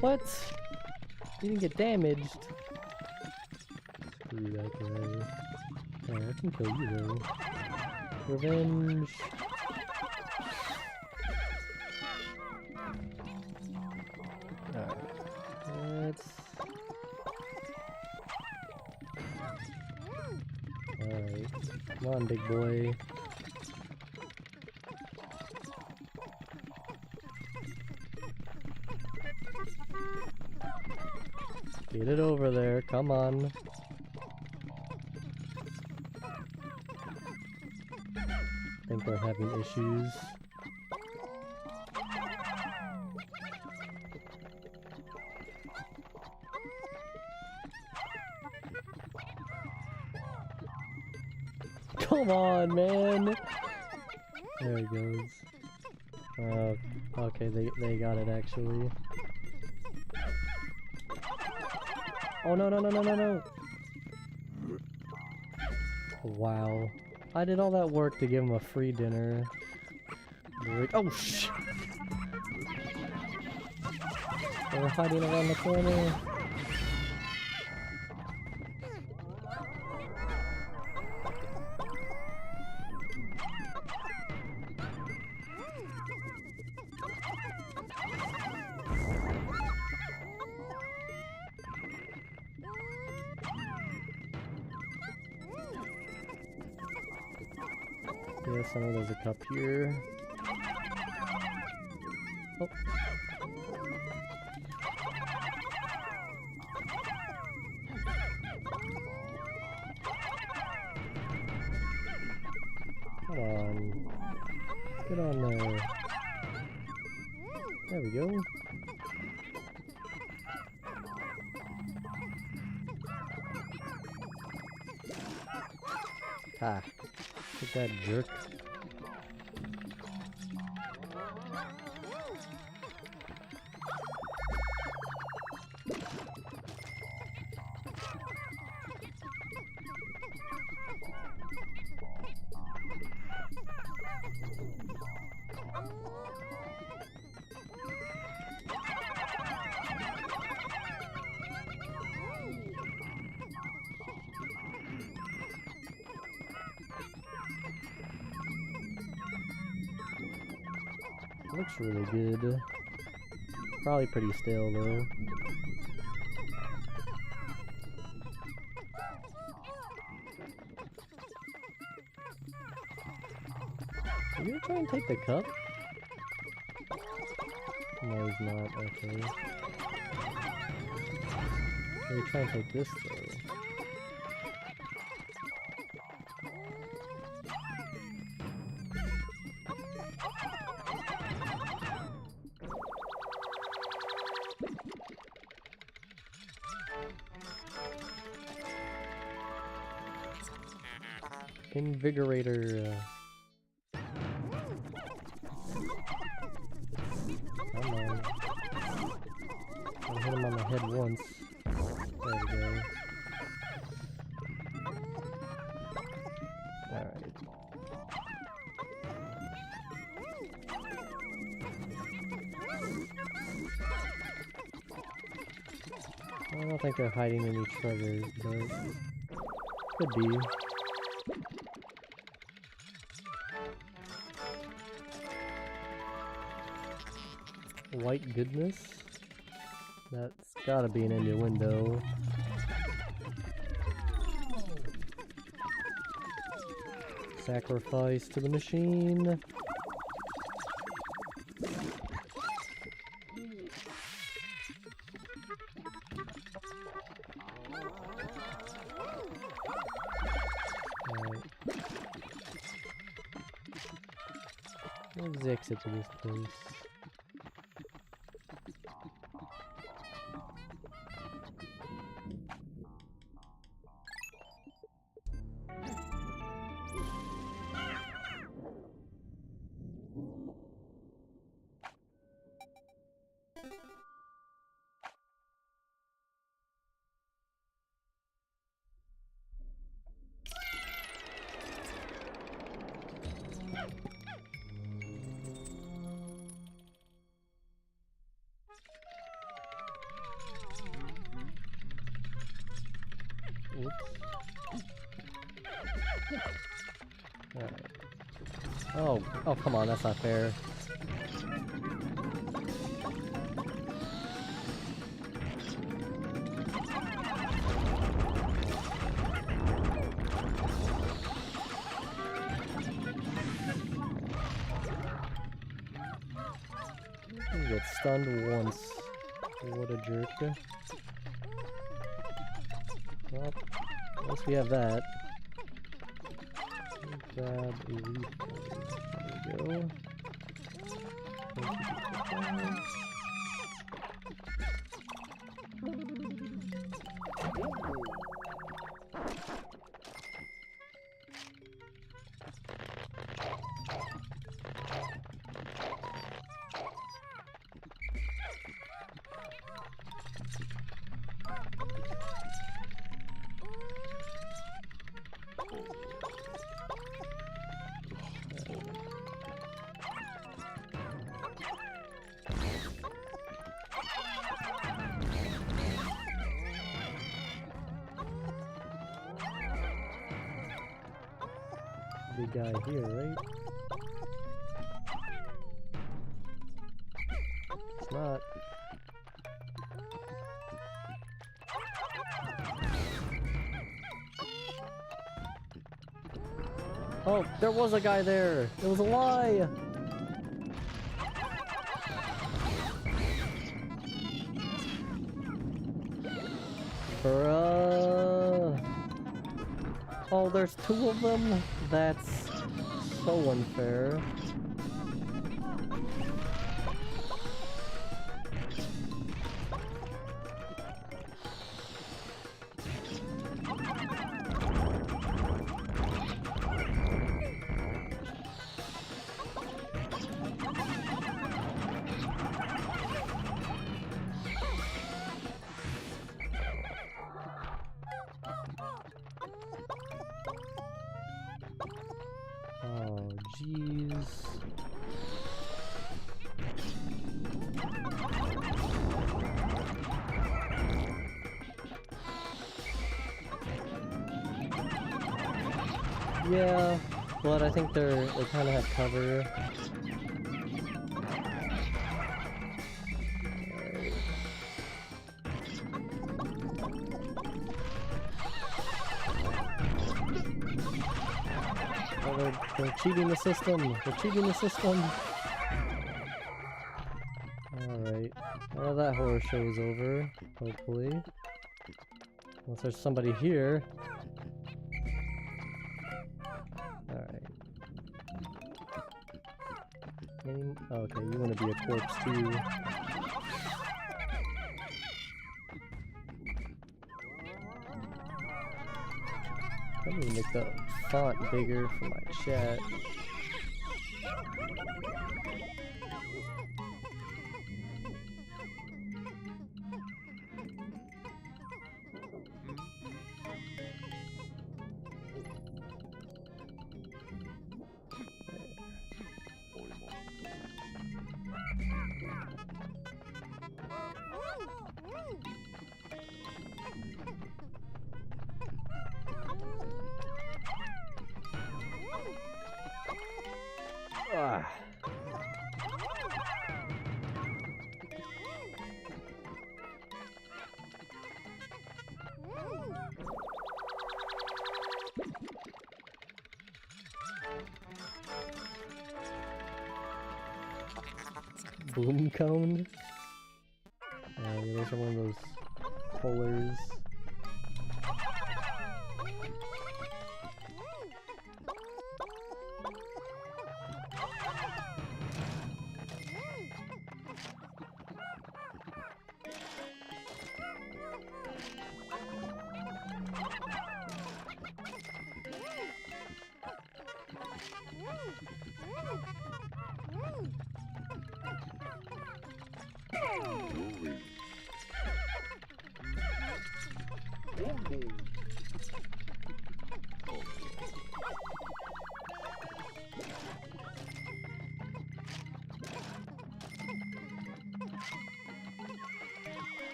Speaker 1: What? You didn't get damaged. Screw that guy. Yeah, I can kill you though. Revenge. Alright. Let's... Alright. Come on, big boy. Get it over there, come on. I think they're having issues. Come on, man! There he goes. Okay, they got it actually. Oh no no no no no no! Wow. I did all that work to give him a free dinner. Oh shit! They're hiding around the corner. Yes, I know there's a cup here. Oh. Come on. Get on there. There we go. Ah. Get that jerk. Looks really good. Probably pretty stale though. Are you gonna try and take the cup? No, he's not, okay. Maybe try and take this though. Invigorator. Come on. I'll hit him on the head once. There we go. Alright. I don't think they're hiding any treasures, but could be. White goodness? That's gotta be an innuendo. Sacrifice to the machine. Alright. Where's the exit to this place? Oops. Alright. Oh, come on, that's not fair. You get stunned once. What a jerk. Well, at least we have that. Grab a leaf. There we go. big guy here, right? It's not. Oh, there was a guy there! It was a lie! Bruh. Oh, there's two of them? That's so unfair. Oh, jeez. Yeah, but I think they kind of have cover. Oh, they're cheating the system. They're cheating the system. Alright. Well, that horror show is over, hopefully. Unless there's somebody here. Alright. Okay, you want to be a corpse too. I'm gonna make the font bigger for my chat. Ah. Boom cone? Yeah, those are one of those pullers.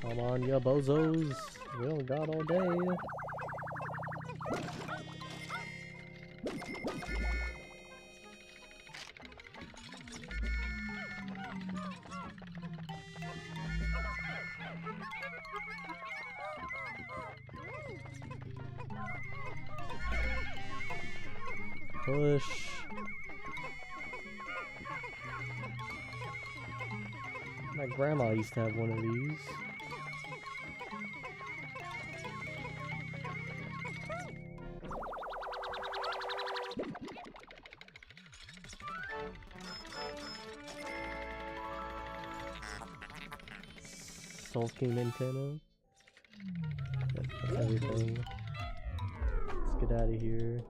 Speaker 1: Come on, ya bozos. We don't got all day. Push. My grandma used to have one of these. Sulking antenna. That's everything. Let's get out of here.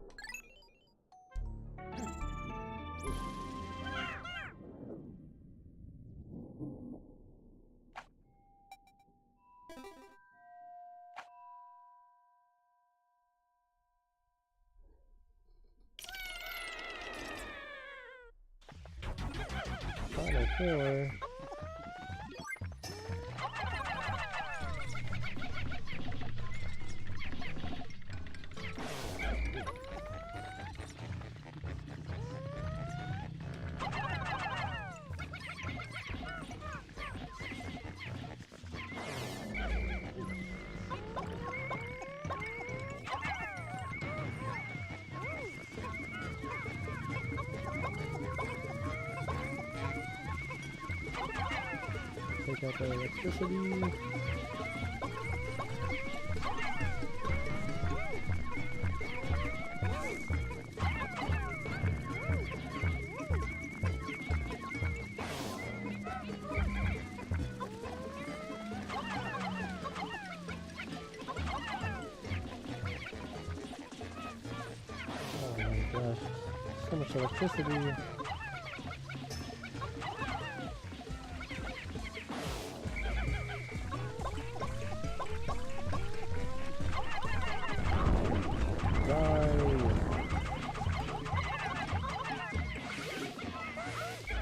Speaker 1: before. Take out the electricity. Oh my gosh, so much electricity.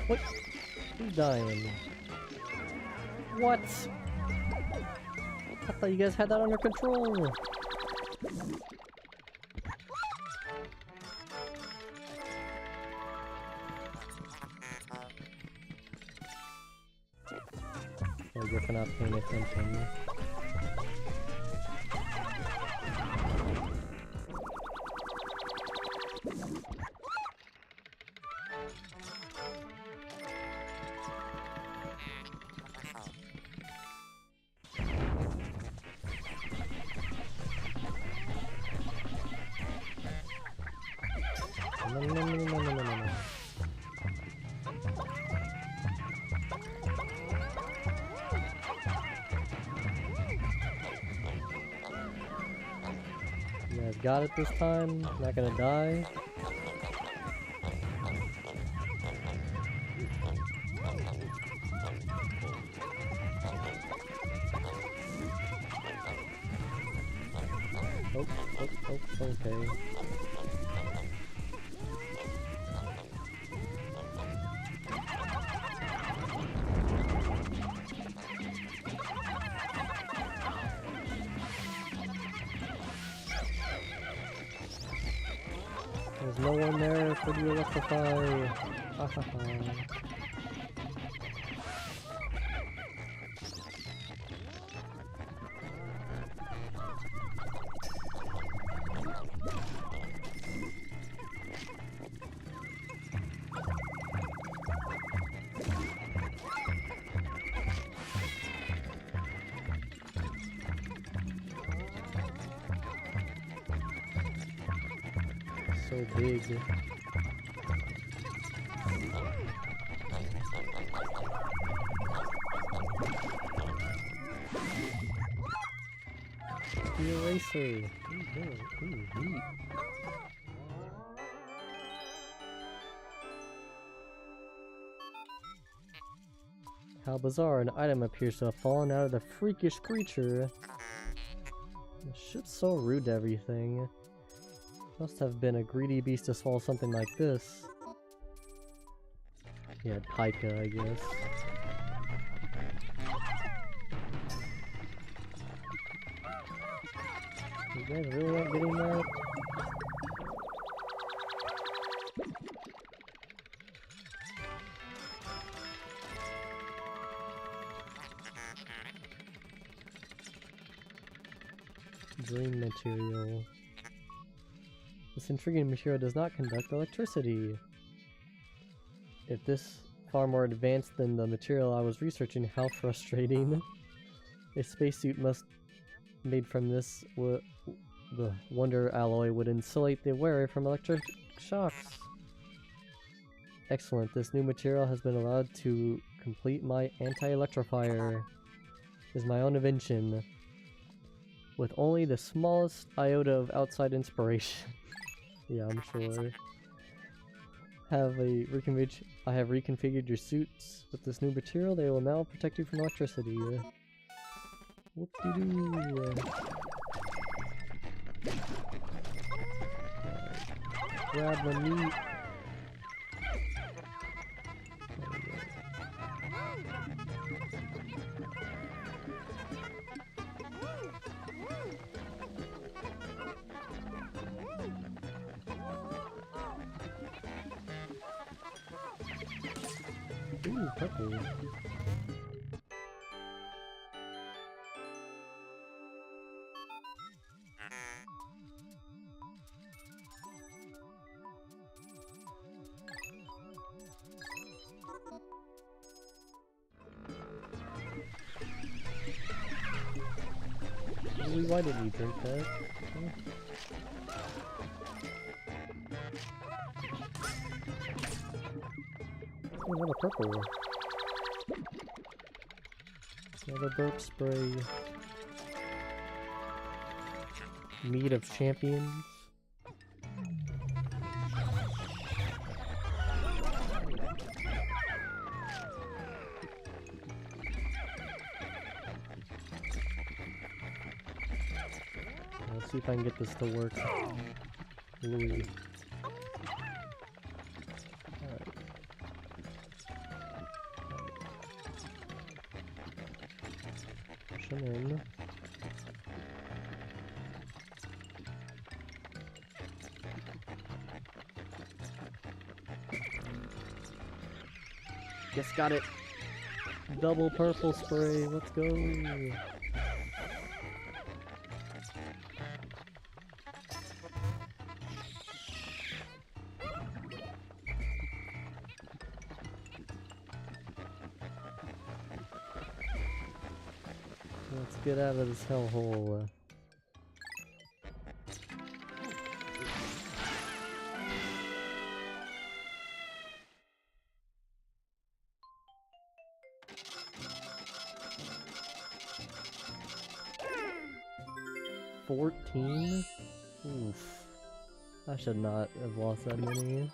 Speaker 1: What? Who's dying? What? I thought you guys had that under control. I guess I'm not paying attention. No. You guys got it this time? Not gonna die? Oh, okay. There's no one there for the electrify. Ha ha ha. So big. The eraser. Ooh, neat. How bizarre, an item appears to have fallen out of the freakish creature. This shit's so rude to everything. Must have been a greedy beast to swallow something like this. Yeah, Pika, I guess. You guys really aren't getting that? Dream material. This intriguing material does not conduct electricity. If this far more advanced than the material I was researching, how frustrating. A spacesuit made from this the wonder alloy would insulate the wearer from electric shocks. Excellent, this new material has been allowed to complete my anti-electrifier. It is my own invention, with only the smallest iota of outside inspiration. Yeah, I'm sure. I have reconfigured your suits with this new material. They will now protect you from electricity. Whoop-de-doo. Grab the meat. Ooh, purple. Really, why didn't you drink that? Oh, another purple. Another burp spray. Meat of champions. Let's see if I can get this to work. Louis. Push him in. Yes, got it. Double purple spray. Let's go. Let's get out of this hellhole. 14? Oof. I should not have lost that many.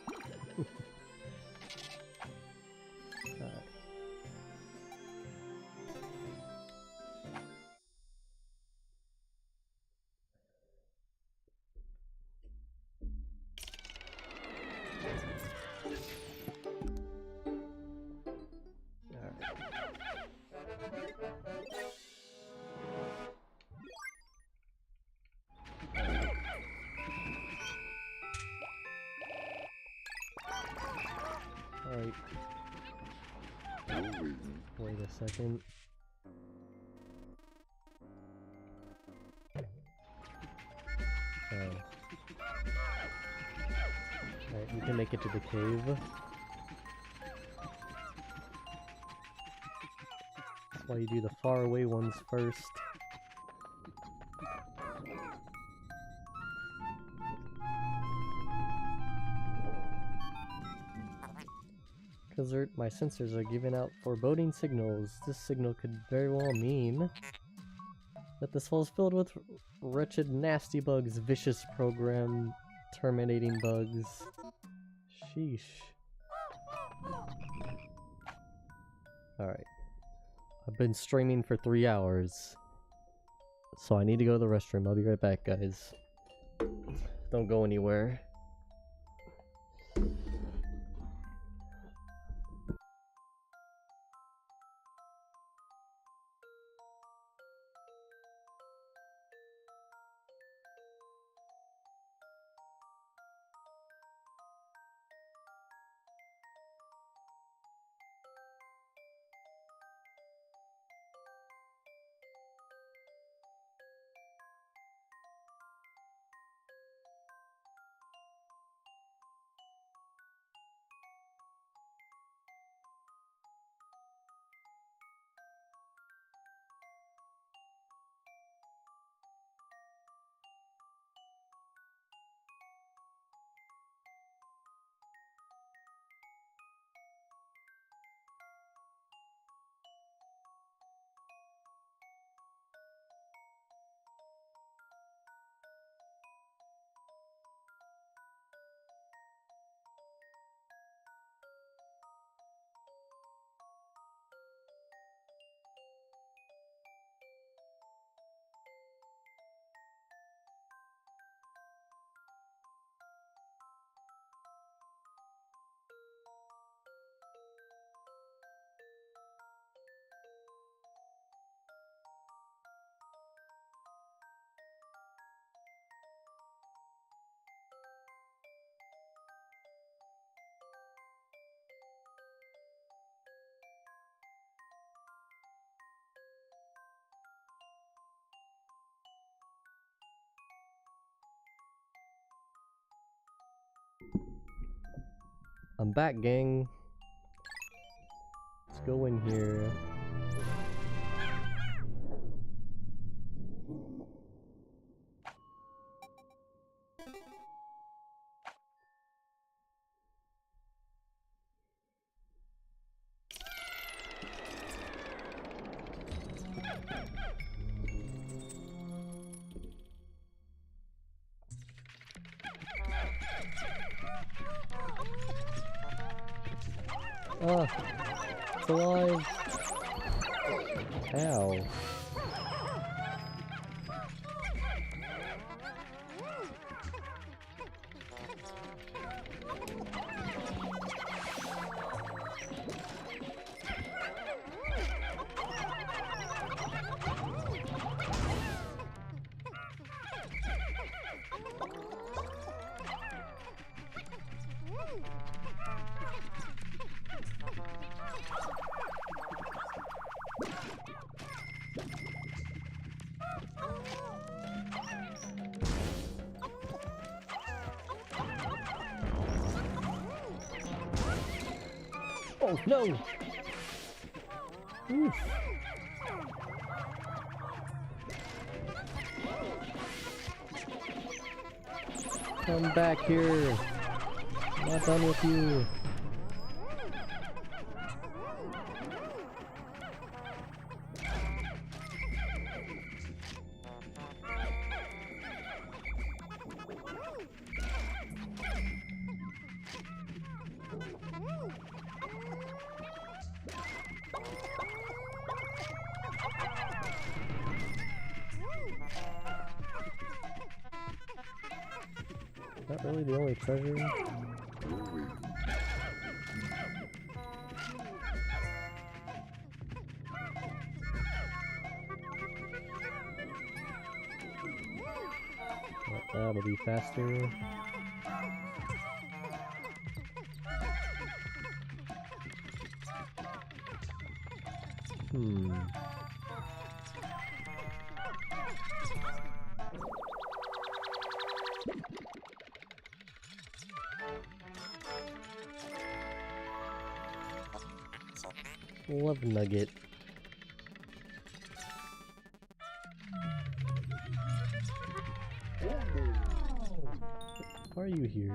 Speaker 1: Alright. Alright. Wait a second. Oh. Alright, we can make it to the cave. That's why you do the far away ones first. Because my sensors are giving out foreboding signals. This signal could very well mean that this hole is filled with wretched, nasty bugs, vicious program terminating bugs. Sheesh. Alright. I've been streaming for 3 hours. So I need to go to the restroom. I'll be right back, guys. Don't go anywhere. I'm back, gang. Let's go in here. Ah, it's alive. Ow. Oh no! Oof. Come back here! I'm not done with you! Is that really the only treasure? That'll be faster. Love nugget. Why are you here?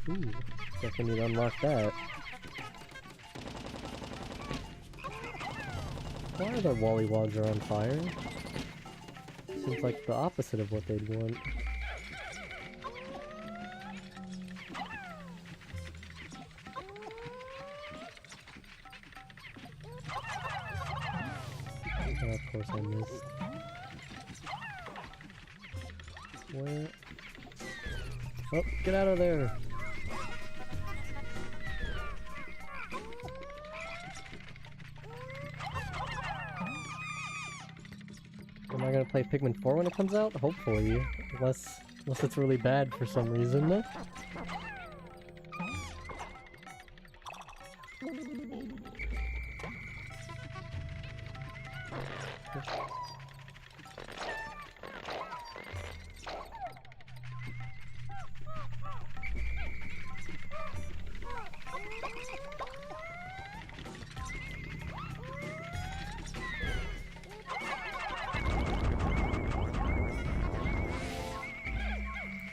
Speaker 1: Ooh, guess I need to unlock that. Why are the Wollywogs are on fire? Seems like the opposite of what they'd want. Oh, of course I missed. Where? Oh, get out of there! Am I gonna play Pikmin 4 when it comes out? Hopefully. Unless it's really bad for some reason.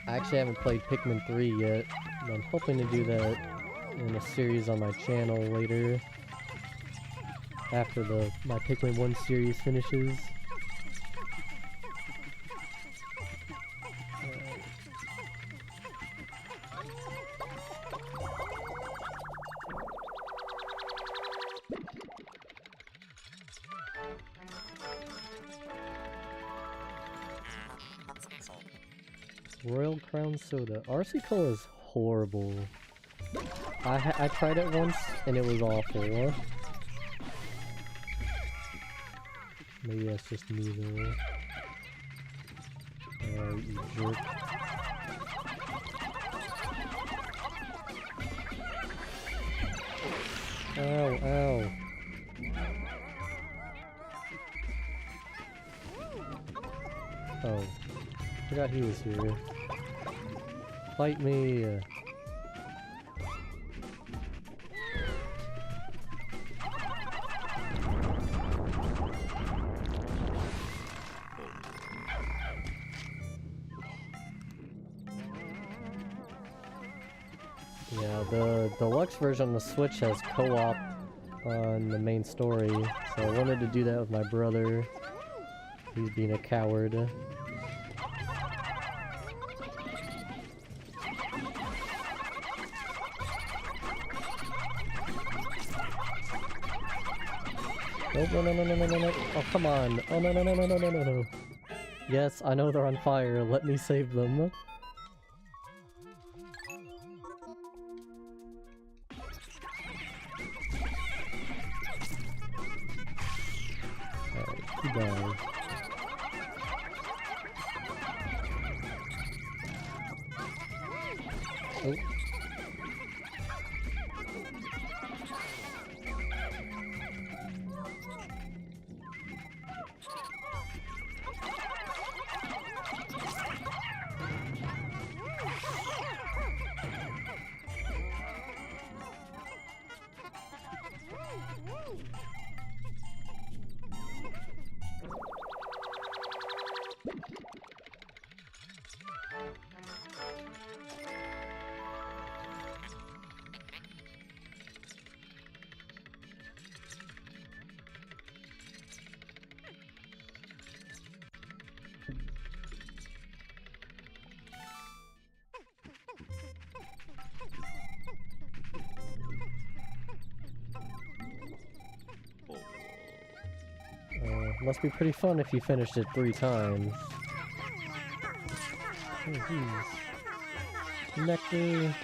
Speaker 1: I actually haven't played Pikmin 3 yet, but I'm hoping to do that in a series on my channel later, after my Pikmin 1 series finishes. Royal Crown Soda. RC Cola is horrible. I tried it once and it was awful. Maybe that's just me though. Oh, you jerk. Ow, ow. Oh, forgot he was here. Fight me! Yeah, the deluxe version of the Switch has co-op on the main story, so I wanted to do that with my brother. He's being a coward. Oh, no, no, no, no, no, no, no. Oh, come on. Oh, no, no, no, no, no, no, no, no. Yes, I know they're on fire. Let me save them. Alright, he dies. Oh. Must be pretty fun if you finished it 3 times. Oh, jeez. Nectar!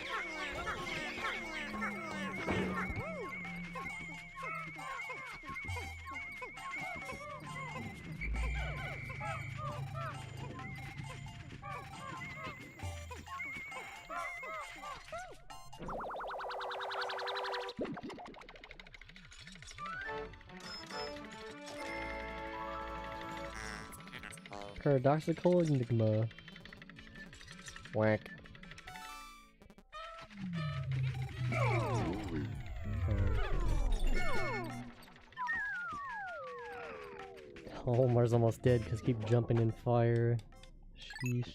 Speaker 1: Paradoxical Enigma. Whack. Homer's almost dead because keep jumping in fire. Sheesh.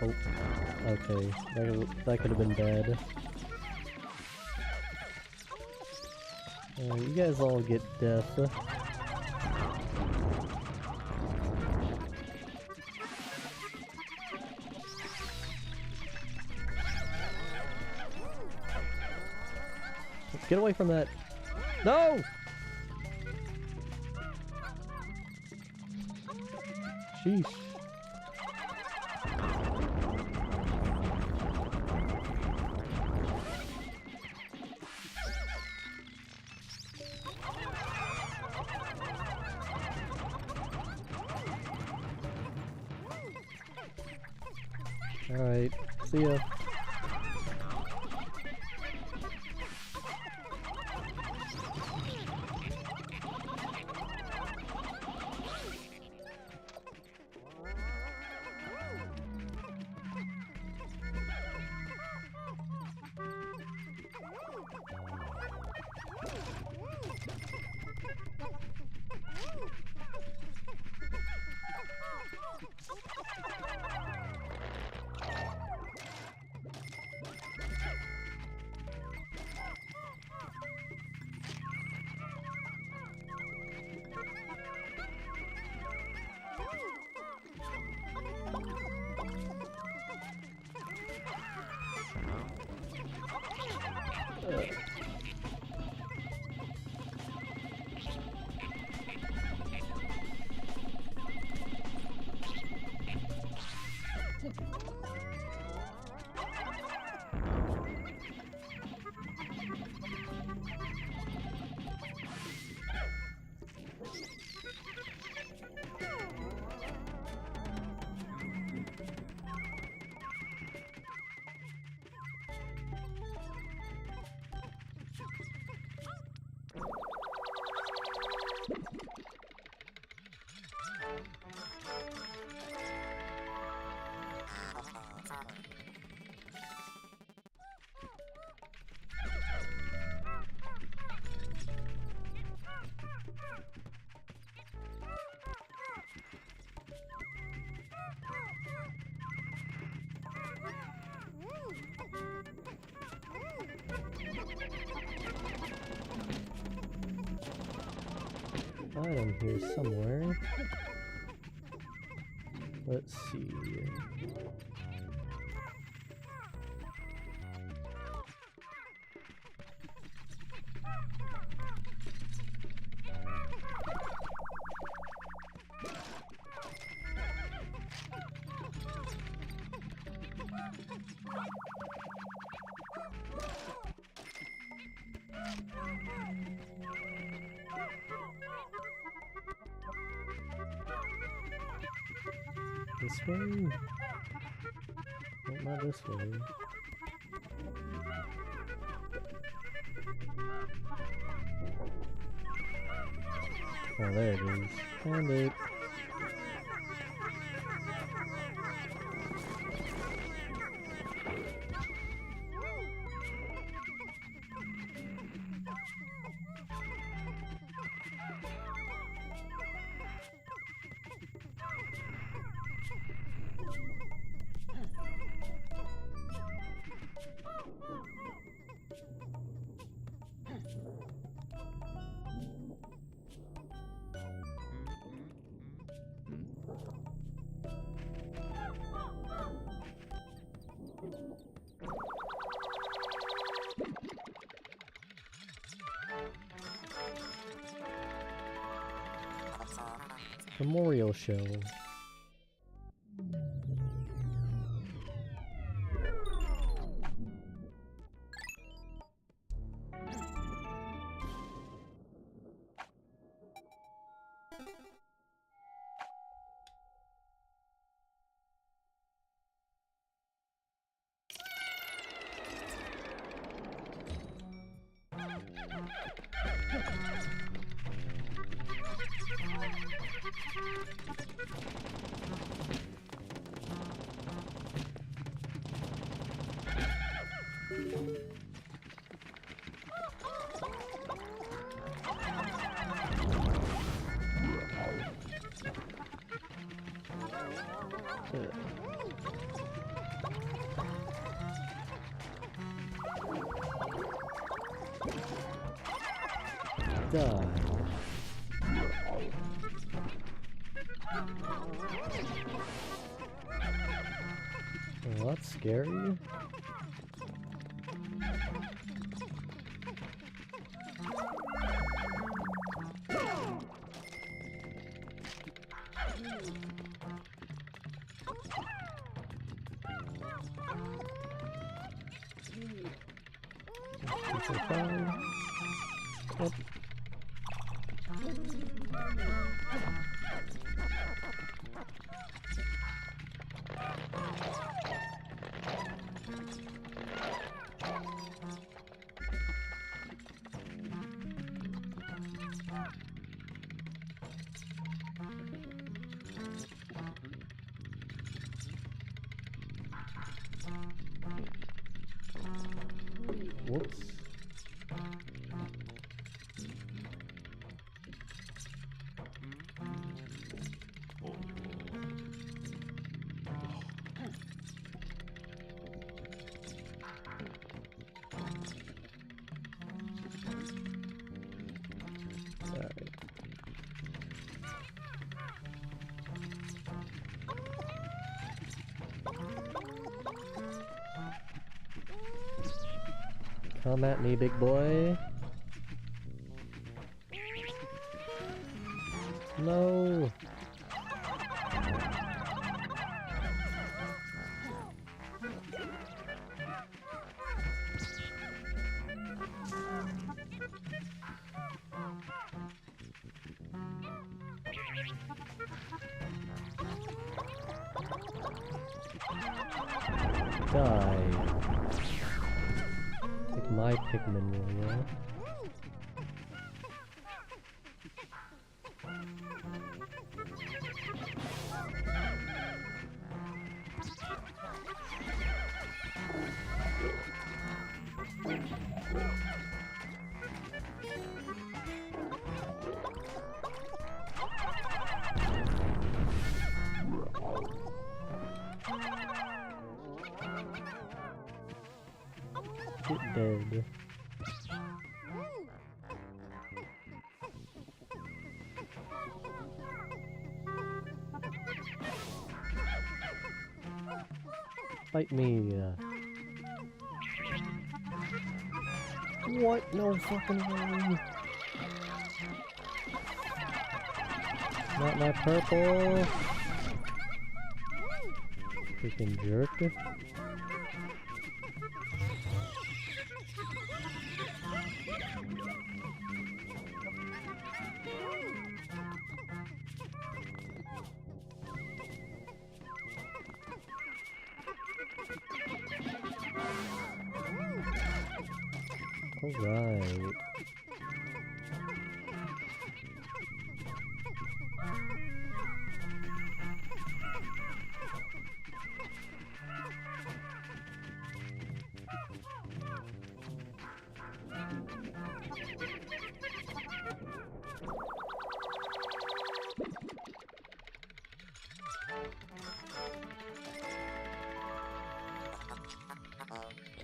Speaker 1: Oh, okay. That could have been bad. You guys all get death. Get away from that! No! Sheesh. Alright, see ya. Item here somewhere. Let's see. This way? No, not this way. Oh, there it is. Found it. Memorial show. Die. Well, that's scary. Yep. Whoops. Come at me, big boy. No. Die. Take my Pikmin, will ya? Get dead. Fight me. What? No fucking way. Not my purple. Freaking jerk. Alright.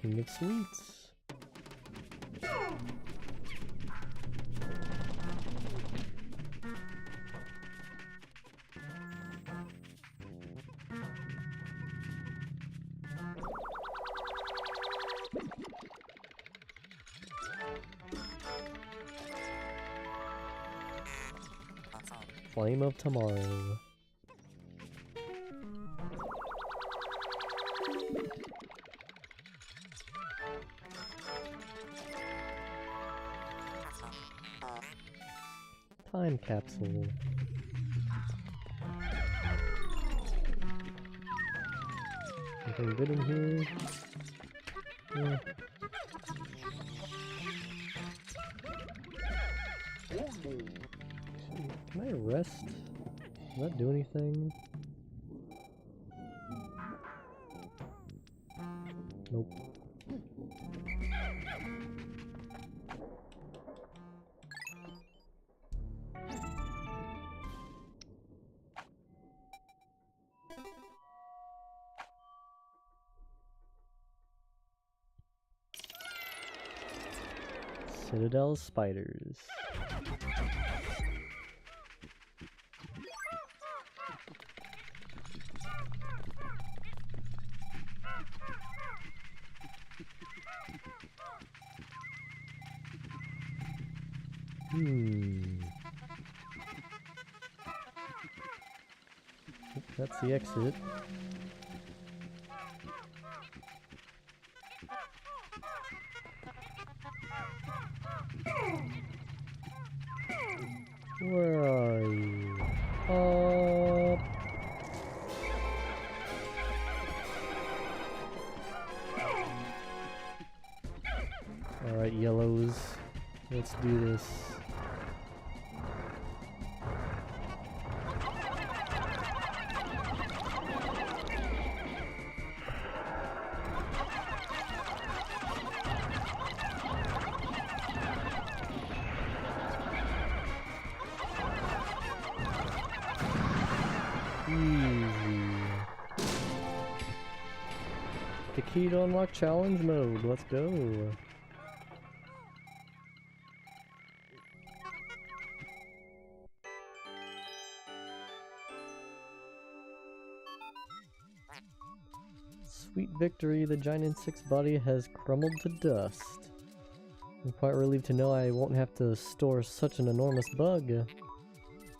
Speaker 1: King of Sweets. Flame of Tomorrow. Time capsule. Anything good in here? Yeah. Can I rest? Does that do anything? Nope. Citadel spiders. That's the exit. Where are you? Up. Alright, yellows. Let's do this. Easy. The key to unlock challenge mode. Let's go. Sweet victory, the giant insect's body has crumbled to dust. I'm quite relieved to know I won't have to store such an enormous bug.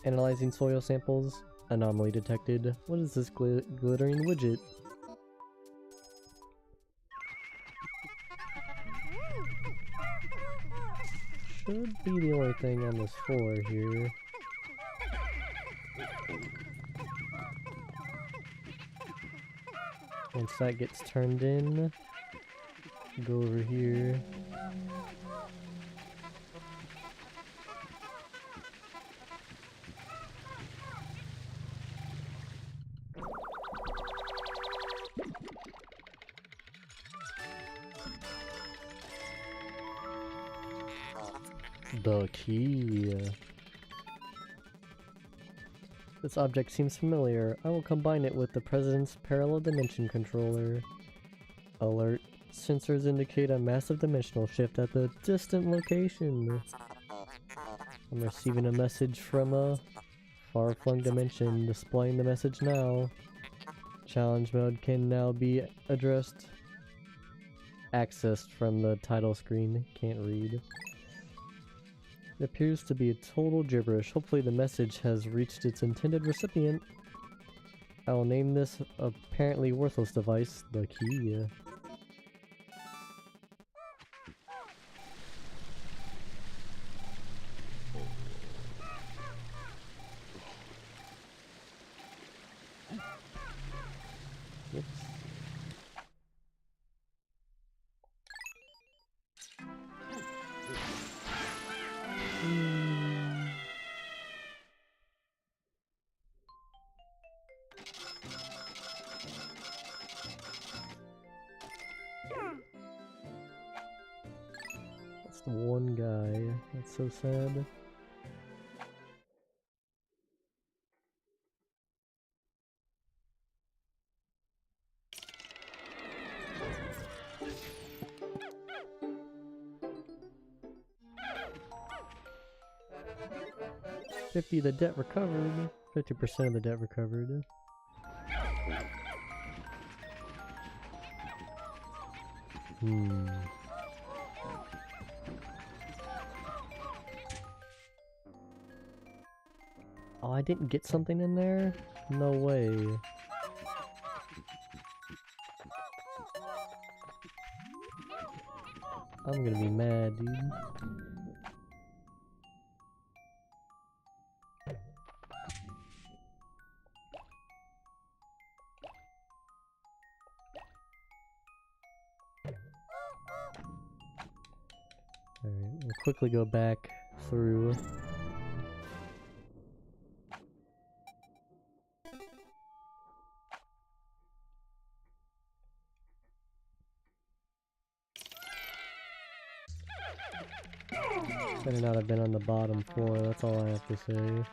Speaker 1: Analyzing soil samples. Anomaly detected. What is this glittering widget? Should be the only thing on this floor here. Once that gets turned in, go over here. The key. This object seems familiar. I will combine it with the President's Parallel Dimension Controller. Alert. Sensors indicate a massive dimensional shift at the distant location. I'm receiving a message from a far-flung dimension. Displaying the message now. Challenge mode can now be addressed. Accessed from the title screen. Can't read. It appears to be a total gibberish. Hopefully the message has reached its intended recipient. I will name this apparently worthless device the key. Oops. That's the one guy. That's so sad. $50 the debt recovered. 50% of the debt recovered. Oh, I didn't get something in there? No way. I'm gonna be mad, dude. Alright, we'll quickly go back through. Better not have been on the bottom floor, that's all I have to say.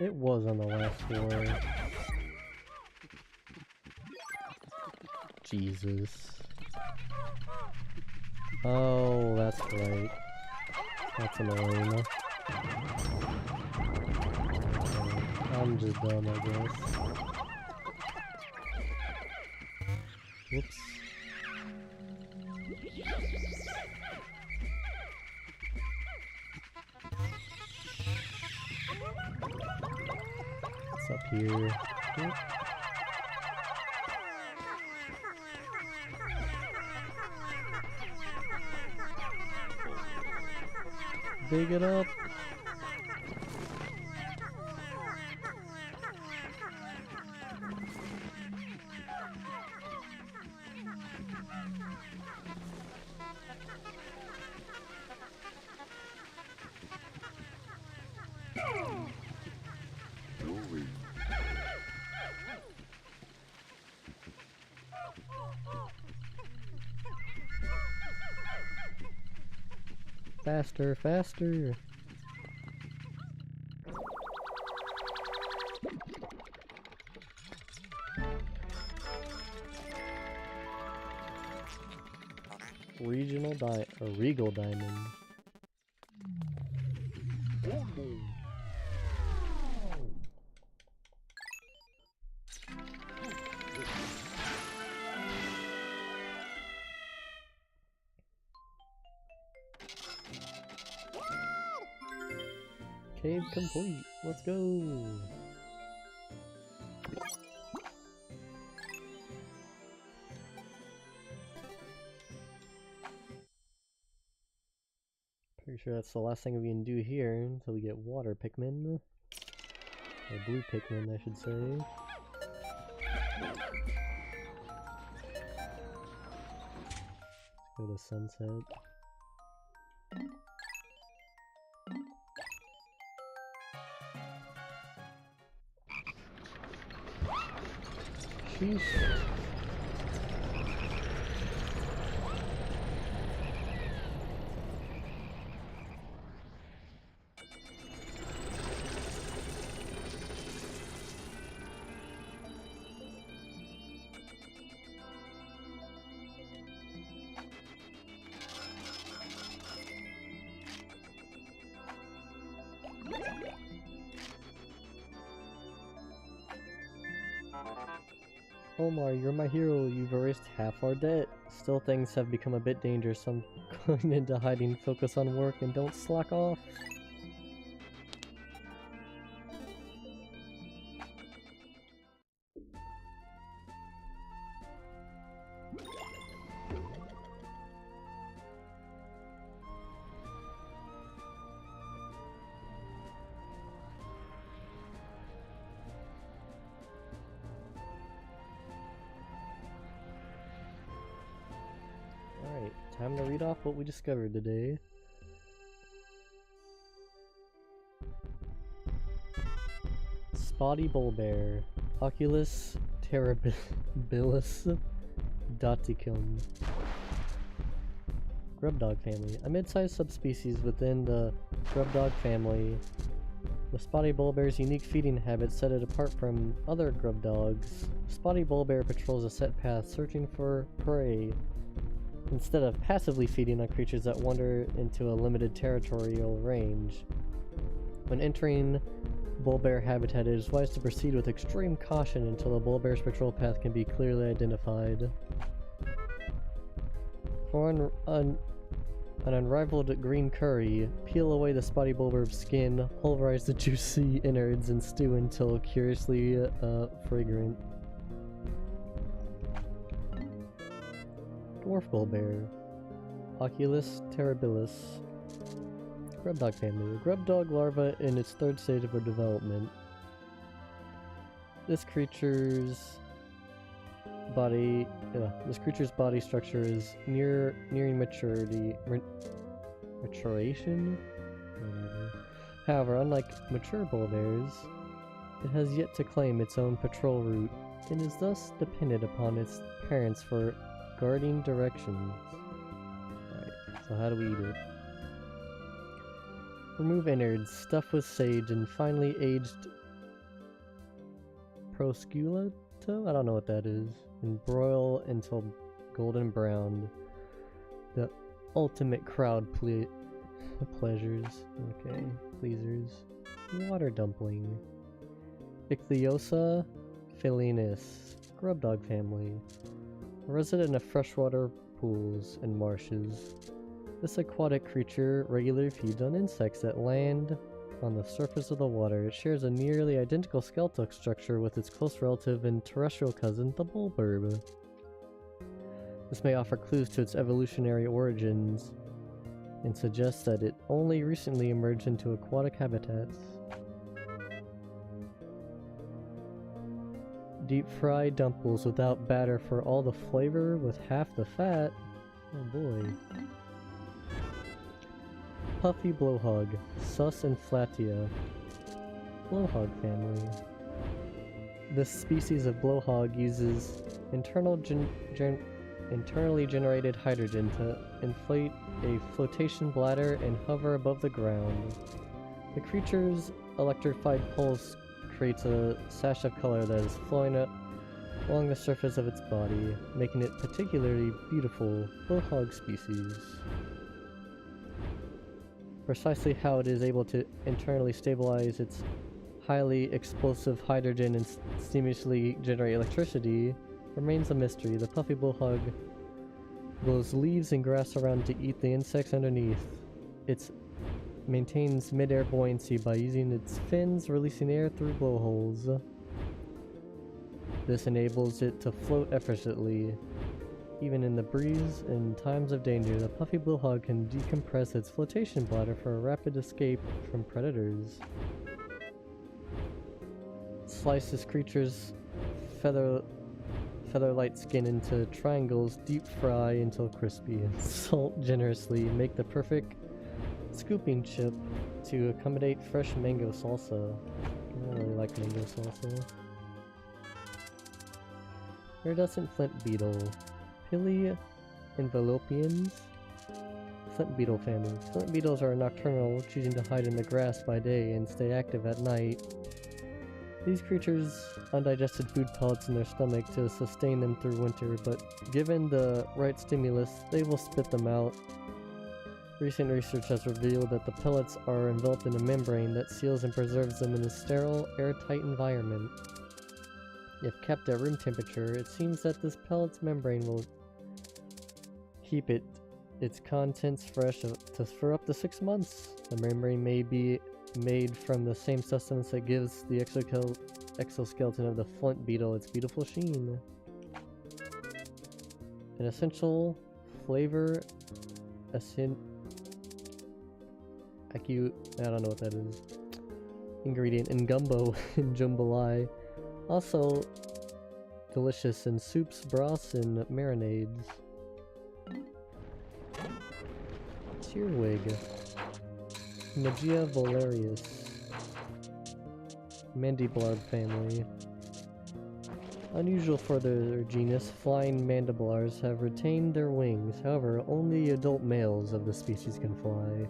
Speaker 1: It was on the last floor. Jesus. Oh, that's right. That's annoying. I'm just dumb, I guess. Whoops. What's up here? Whoop. Dig it up. Faster, faster. Regal diamond. Cave complete. Let's go. Pretty sure that's the last thing we can do here until we get water Pikmin. Or blue Pikmin, I should say. Let's go to sunset. Sheesh. Omar, you're my hero. You've erased half our debt. Still, things have become a bit dangerous. I'm going into hiding. Focus on work and don't slack off. Alright, time to read off what we discovered today. Spotty Bullbear, Oculus terribilis doticum. Grubdog family. A mid-sized subspecies within the grubdog family. The spotty bullbear's unique feeding habits set it apart from other grub dogs. Spotty bullbear patrols a set path, searching for prey, instead of passively feeding on creatures that wander into a limited territorial range. When entering bullbear habitat, it is wise to proceed with extreme caution until the bullbear's patrol path can be clearly identified. For an unrivaled green curry, peel away the spotty bullbear's skin, pulverize the juicy innards, and stew until curiously fragrant. Dwarf bullbear, Oculus terribilis. Grubdog family. A grubdog larva in its third stage of development. This creature's body structure is nearing maturity. Maturation? Whatever. However, unlike mature bullbears, it has yet to claim its own patrol route and is thus dependent upon its parents for guarding directions. Alright, so how do we eat it? Remove innards, stuff with sage, and finely aged prosciutto? I don't know what that is. And broil until golden brown. The ultimate crowd pleasures. Okay, pleasers. Water dumpling. Ichthyosa felinis. Grub dog family. A resident of freshwater pools and marshes. This aquatic creature regularly feeds on insects that land on the surface of the water. It shares a nearly identical skeletal structure with its close relative and terrestrial cousin, the bullburb. This may offer clues to its evolutionary origins and suggests that it only recently emerged into aquatic habitats. Deep fried dumplings without batter for all the flavor with half the fat. Oh boy. Puffy blowhog, Sus and Flatia. Blowhog family. This species of blowhog uses internally generated hydrogen to inflate a flotation bladder and hover above the ground. The creature's electrified pulse creates a sash of color that is flowing up along the surface of its body, making it particularly beautiful blowhog species. Precisely how it is able to internally stabilize its highly explosive hydrogen and seamlessly generate electricity remains a mystery. The puffy blowhog blows leaves and grass around to eat the insects underneath. It maintains mid-air buoyancy by using its fins releasing air through blowholes. This enables it to float effortlessly. Even in the breeze and times of danger, the puffy blowhog can decompress its flotation bladder for a rapid escape from predators. Slice this creature's feather-light skin into triangles, deep fry until crispy, and salt generously. Make the perfect scooping chip to accommodate fresh mango salsa. I don't really like mango salsa. Iridescent flint beetle. Pili envelopians. Flint beetle family. Flint beetles are nocturnal, choosing to hide in the grass by day and stay active at night. These creatures undigested food pellets in their stomach to sustain them through winter, but given the right stimulus, they will spit them out. Recent research has revealed that the pellets are enveloped in a membrane that seals and preserves them in a sterile, airtight environment. If kept at room temperature, it seems that this pellet's membrane will keep its contents fresh for up to 6 months. The membrane may be made from the same substance that gives the exoskeleton of the flint beetle its beautiful sheen. An essential flavor I don't know what that is. Ingredient in gumbo and jambalaya. Also delicious in soups, broths, and marinades. Tearwig. Magia volarius. Mandiblarb family. Unusual for their genus, flying mandiblars have retained their wings. However, only adult males of the species can fly.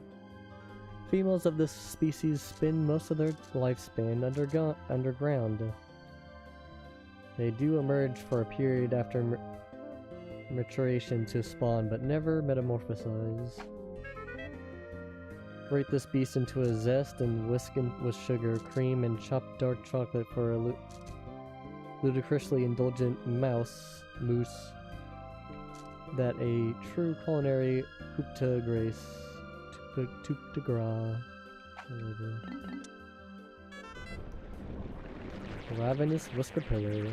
Speaker 1: Females of this species spend most of their lifespan underground. They do emerge for a period after maturation to spawn, but never metamorphosize. Grate this beast into a zest and whisk it with sugar, cream, and chopped dark chocolate for a ludicrously indulgent moose that a true culinary coup de grace. Coup de gras. Ravenous Whiskerpillar.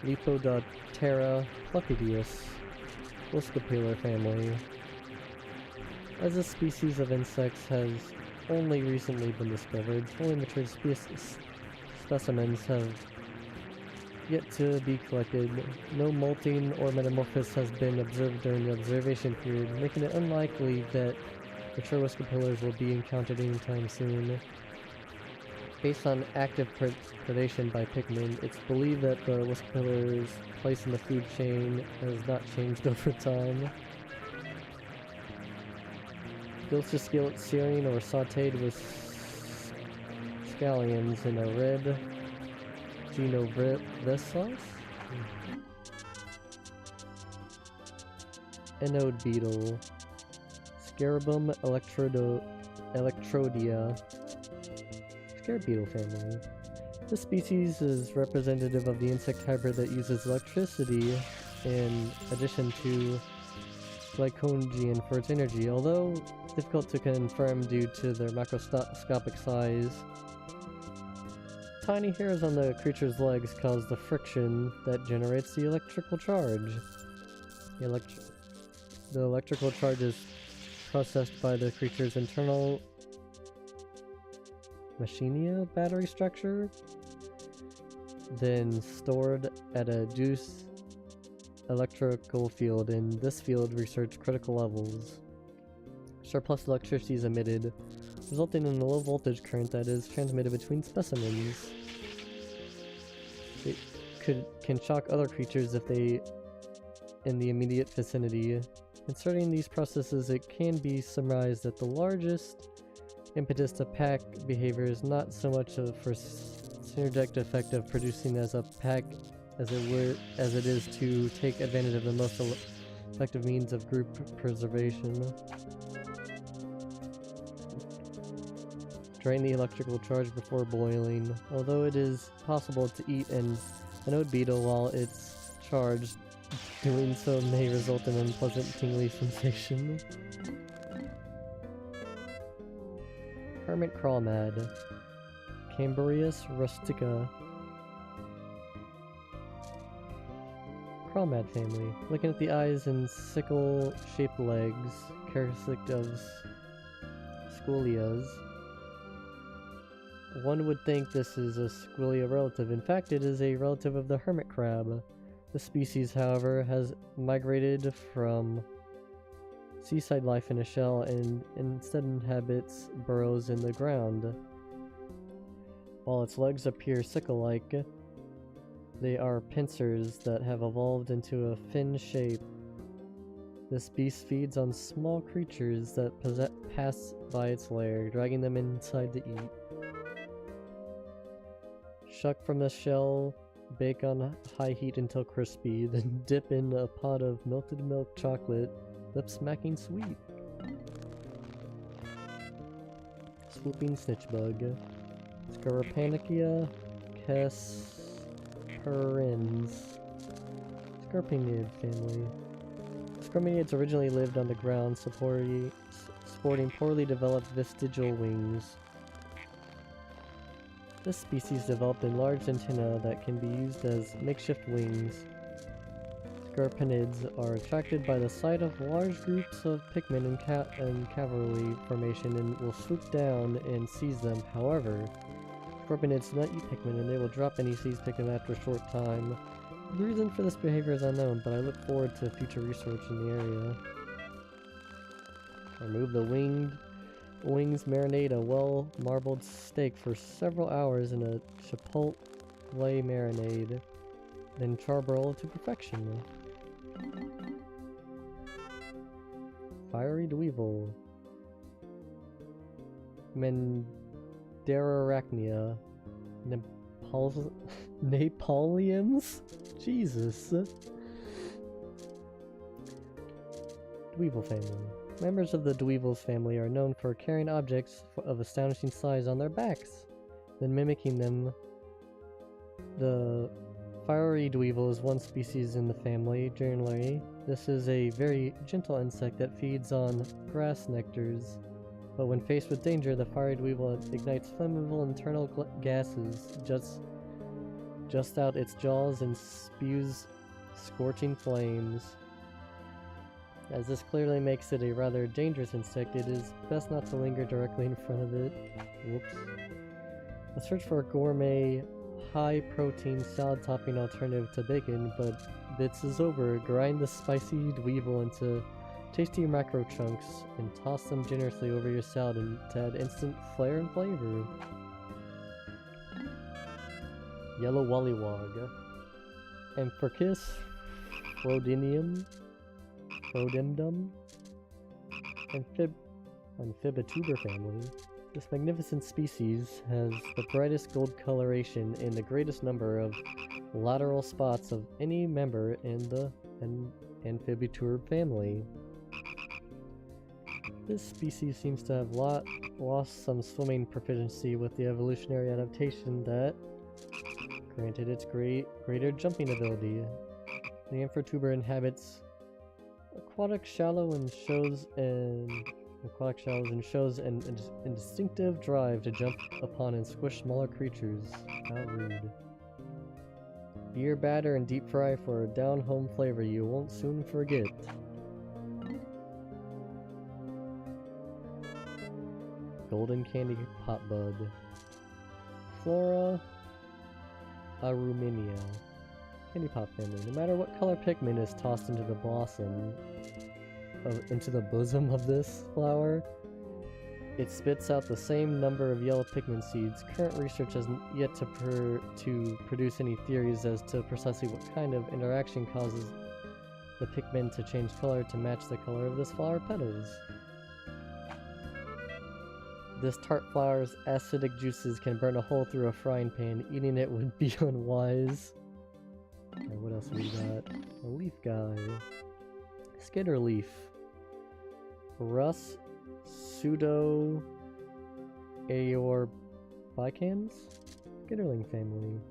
Speaker 1: Lepidoptera placidius. Whiskerpillar family. As a species of insects has only recently been discovered, fully matured specimens have yet to be collected. No molting or metamorphosis has been observed during the observation period, making it unlikely that mature whiskerpillars will be encountered anytime soon. Based on active predation by Pikmin, it's believed that the whiskerpillar's place in the food chain has not changed over time. Delicious skillet searing or sauteed with scallions in a red Genovese sauce. Anode beetle. Scarabum electrodia. Scarab beetle family. This species is representative of the insect hybrid that uses electricity in addition to glycogen for its energy, although difficult to confirm due to their macroscopic size. Tiny hairs on the creature's legs cause the friction that generates the electrical charge. The electrical charge is processed by the creature's internal machinia battery structure, then stored at a deuce electrical field. In this field, research critical levels. Surplus electricity is emitted, resulting in a low voltage current that is transmitted between specimens. It can shock other creatures if they in the immediate vicinity. Concerning these processes, it can be surmised that the largest impetus to pack behavior is not so much for synergistic effect of producing as a pack as it is to take advantage of the most effective means of group preservation. Drain the electrical charge before boiling. Although it is possible to eat an anode beetle while it's charged, doing so may result in an unpleasant tingly sensation. Hermit crawlmad. Cambrius rustica. Crawlmad family. Looking at the eyes and sickle-shaped legs, characteristic of squilias. One would think this is a squilia relative. In fact, it is a relative of the hermit crab. The species, however, has migrated from seaside life in a shell and instead inhabits burrows in the ground. While its legs appear sickle-like, they are pincers that have evolved into a fin shape. This beast feeds on small creatures that pass by its lair, dragging them inside to eat. Shuck from the shell, bake on high heat until crispy, then dip in a pot of melted milk chocolate, lip-smacking sweet. Swooping snitchbug. Scarapanicia Casperins. Scarpinid family. Scarpinids originally lived on the ground, sporting poorly developed vestigial wings. This species developed enlarged antennae that can be used as makeshift wings. Scarpinids are attracted by the sight of large groups of Pikmin and cavalry formation and will swoop down and seize them. However, Scarpinids do not eat Pikmin and they will drop any seized Pikmin after a short time. The reason for this behavior is unknown, but I look forward to future research in the area. Remove the wings, marinate a well-marbled steak for several hours in a chipotle marinade, then charbroil to perfection. Fiery Dweevil. Menderarachnia. Napoleons? Jesus. Dweevil family. Members of the Dweevils family are known for carrying objects of astonishing size on their backs, then mimicking them. The fiery dweevil is one species in the family. Generally, this is a very gentle insect that feeds on grass nectars, but when faced with danger, the fiery dweevil ignites flammable internal gases just out its jaws and spews scorching flames. As this clearly makes it a rather dangerous insect, it is best not to linger directly in front of it. Whoops. A search for a gourmet, high-protein salad topping alternative to bacon, but this is over. Grind the spicy dweevil into tasty macro chunks and toss them generously over your salad to add instant flair and flavor. Yellow Wollywog. Amphorchus Rhodinium. Rhodimdum. Amphibituber family. This magnificent species has the brightest gold coloration and the greatest number of lateral spots of any member in the Amphibiturb family. This species seems to have lost some swimming proficiency with the evolutionary adaptation that granted its greater jumping ability. The Amphibiturb inhabits aquatic shallows and shows an instinctive drive to jump upon and squish smaller creatures. How rude. Beer batter and deep fry for a down-home flavor you won't soon forget. Golden candy pot bug. Flora aruminia. Candy pot family. No matter what color Pikmin is tossed into the bosom of this flower, it spits out the same number of yellow Pikmin seeds. Current research has yet to produce any theories as to precisely what kind of interaction causes the Pikmin to change color to match the color of this flower petals. This tart flower's acidic juices can burn a hole through a frying pan. Eating it would be unwise. Okay, what else we got? A leaf guy. Skitter leaf. Rus pseudo Aeor bicans? Skitterling family.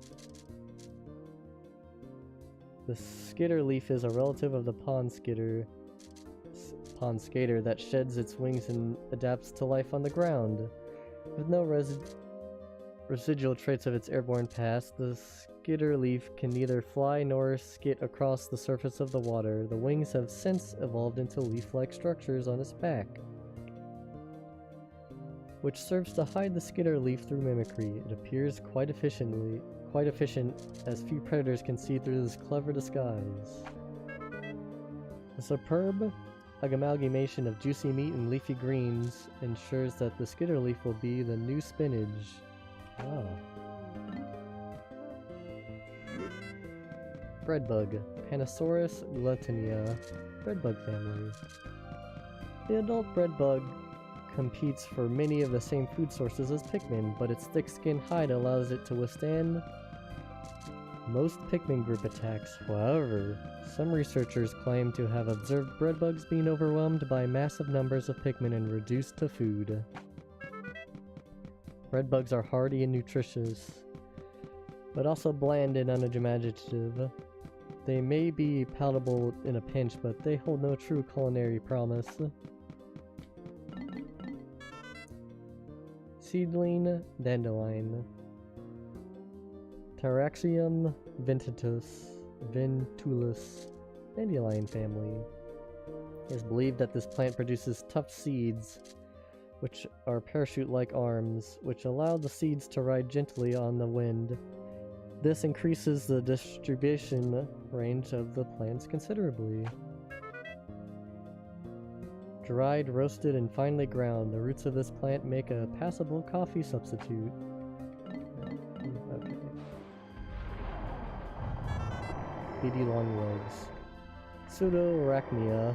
Speaker 1: The skitter leaf is a relative of the pond skater that sheds its wings and adapts to life on the ground. With no residual traits of its airborne past, the skitter leaf can neither fly nor skit across the surface of the water. The wings have since evolved into leaf-like structures on its back, which serves to hide the skitter leaf through mimicry. It appears quite efficient, as few predators can see through this clever disguise. The superb amalgamation of juicy meat and leafy greens ensures that the skitter leaf will be the new spinach. Wow. Breadbug. Panasaurus gluttonia. Breadbug family. The adult breadbug competes for many of the same food sources as Pikmin, but its thick-skinned hide allows it to withstand most Pikmin group attacks. However, some researchers claim to have observed breadbugs being overwhelmed by massive numbers of Pikmin and reduced to food. Breadbugs are hardy and nutritious, but also bland and unimaginative. They may be palatable in a pinch, but they hold no true culinary promise. Seedling dandelion. Taraxium ventulus dandelion family. It is believed that this plant produces tough seeds, which are parachute-like arms, which allow the seeds to ride gently on the wind. This increases the distribution range of the plants considerably. Dried, roasted, and finely ground, the roots of this plant make a passable coffee substitute. Okay. Beady longlegs. Pseudoarachnia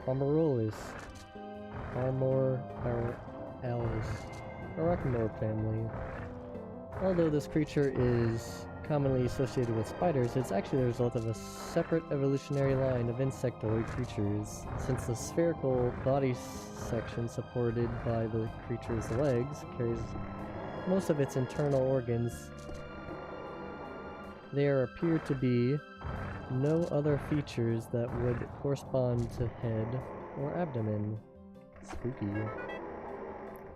Speaker 1: amarolis. Arachnid family. Although this creature is commonly associated with spiders, it's actually the result of a separate evolutionary line of insectoid creatures, since the spherical body section supported by the creature's legs carries most of its internal organs. There appear to be no other features that would correspond to head or abdomen. Spooky.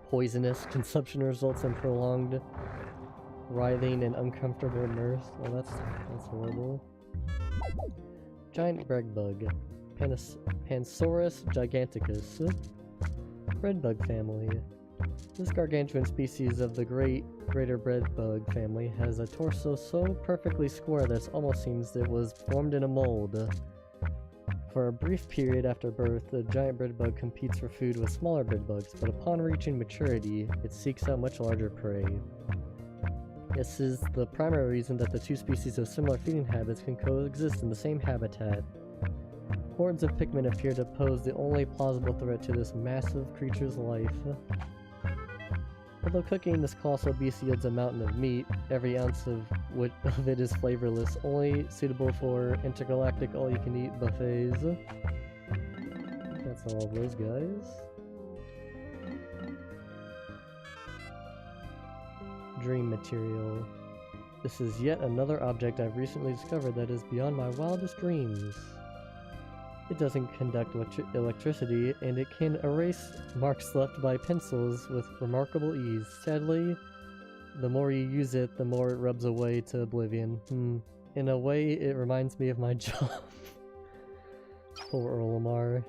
Speaker 1: Poisonous consumption results in prolonged writhing and uncomfortable mirth. Well, that's horrible. Giant breadbug. Pansaurus giganticus. Breadbug family. This gargantuan species of the greater breadbug family has a torso so perfectly square that it almost seems it was formed in a mold. For a brief period after birth, the giant breadbug competes for food with smaller breadbugs, but upon reaching maturity, it seeks out much larger prey. This is the primary reason that the two species of similar feeding habits can coexist in the same habitat. Hordes of Pikmin appear to pose the only plausible threat to this massive creature's life. Although cooking this colossal beast yields a mountain of meat, every ounce of it is flavorless, only suitable for intergalactic all-you-can-eat buffets. That's all of those guys. Dream material. This is yet another object I've recently discovered that is beyond my wildest dreams. It doesn't conduct electricity, and it can erase marks left by pencils with remarkable ease. Sadly, the more you use it, the more it rubs away to oblivion. In a way, it reminds me of my job. Poor Olimar.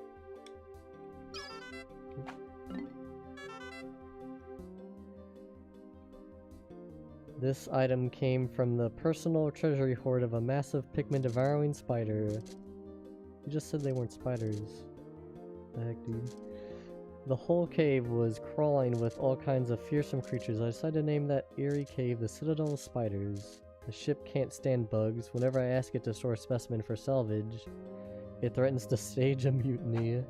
Speaker 1: This item came from the personal treasury hoard of a massive Pikmin devouring spider. You just said they weren't spiders. The heck, dude? The whole cave was crawling with all kinds of fearsome creatures. I decided to name that eerie cave the Citadel of Spiders. The ship can't stand bugs. Whenever I ask it to store a specimen for salvage, it threatens to stage a mutiny.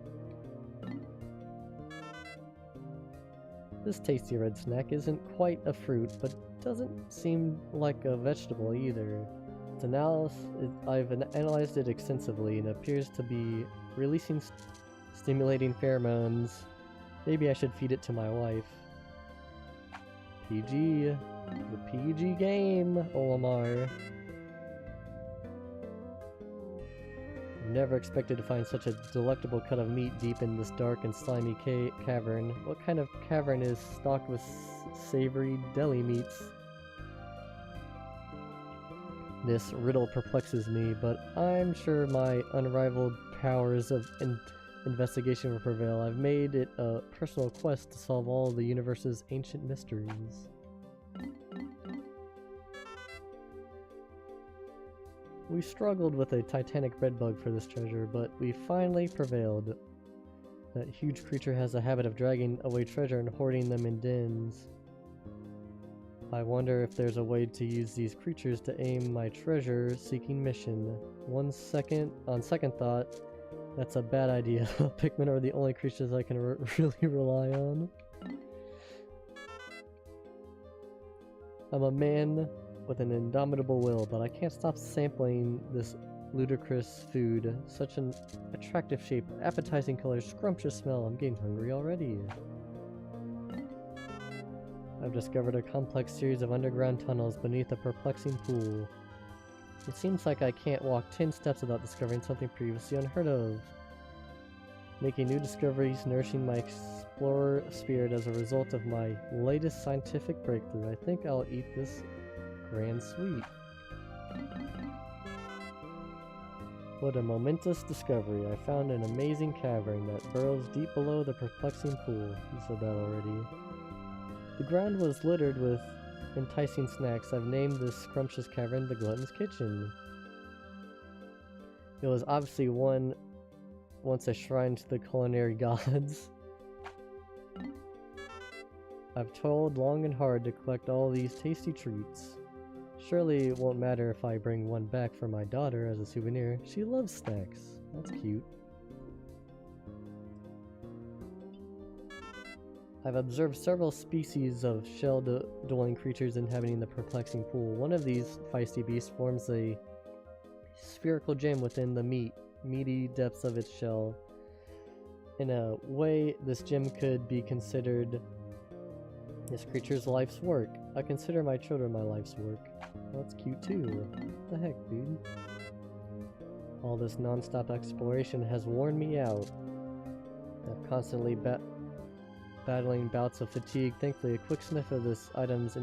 Speaker 1: This tasty red snack isn't quite a fruit, but doesn't seem like a vegetable either. I've analyzed it extensively and it appears to be releasing stimulating pheromones. Maybe I should feed it to my wife. PG. The PG game, Olimar. Never expected to find such a delectable cut of meat deep in this dark and slimy cavern. What kind of cavern is stocked with savory deli meats? This riddle perplexes me, but I'm sure my unrivaled powers of investigation will prevail. I've made it a personal quest to solve all the universe's ancient mysteries. We struggled with a titanic bedbug for this treasure, but we finally prevailed. That huge creature has a habit of dragging away treasure and hoarding them in dens. I wonder if there's a way to use these creatures to aim my treasure-seeking mission. On second thought, that's a bad idea. Pikmin are the only creatures I can really rely on. I'm a man with an indomitable will, but I can't stop sampling this ludicrous food. Such an attractive shape, appetizing color, scrumptious smell. I'm getting hungry already. I've discovered a complex series of underground tunnels beneath a perplexing pool. It seems like I can't walk 10 steps without discovering something previously unheard of. Making new discoveries, nourishing my explorer spirit as a result of my latest scientific breakthrough. I think I'll eat this grand sweet. What a momentous discovery. I found an amazing cavern that burrows deep below the perplexing pool. You said that already. The ground was littered with enticing snacks. I've named this scrumptious cavern the Glutton's Kitchen. It was obviously once a shrine to the culinary gods. I've toiled long and hard to collect all these tasty treats. Surely it won't matter if I bring one back for my daughter as a souvenir. She loves snacks. That's cute. I've observed several species of shell-dwelling creatures inhabiting the perplexing pool. One of these feisty beasts forms a spherical gem within the meaty depths of its shell. In a way, this gem could be considered this creature's life's work. I consider my children my life's work. That's cute too. What the heck, dude? All this non-stop exploration has worn me out. I've constantly battling bouts of fatigue. Thankfully, a quick sniff of this item's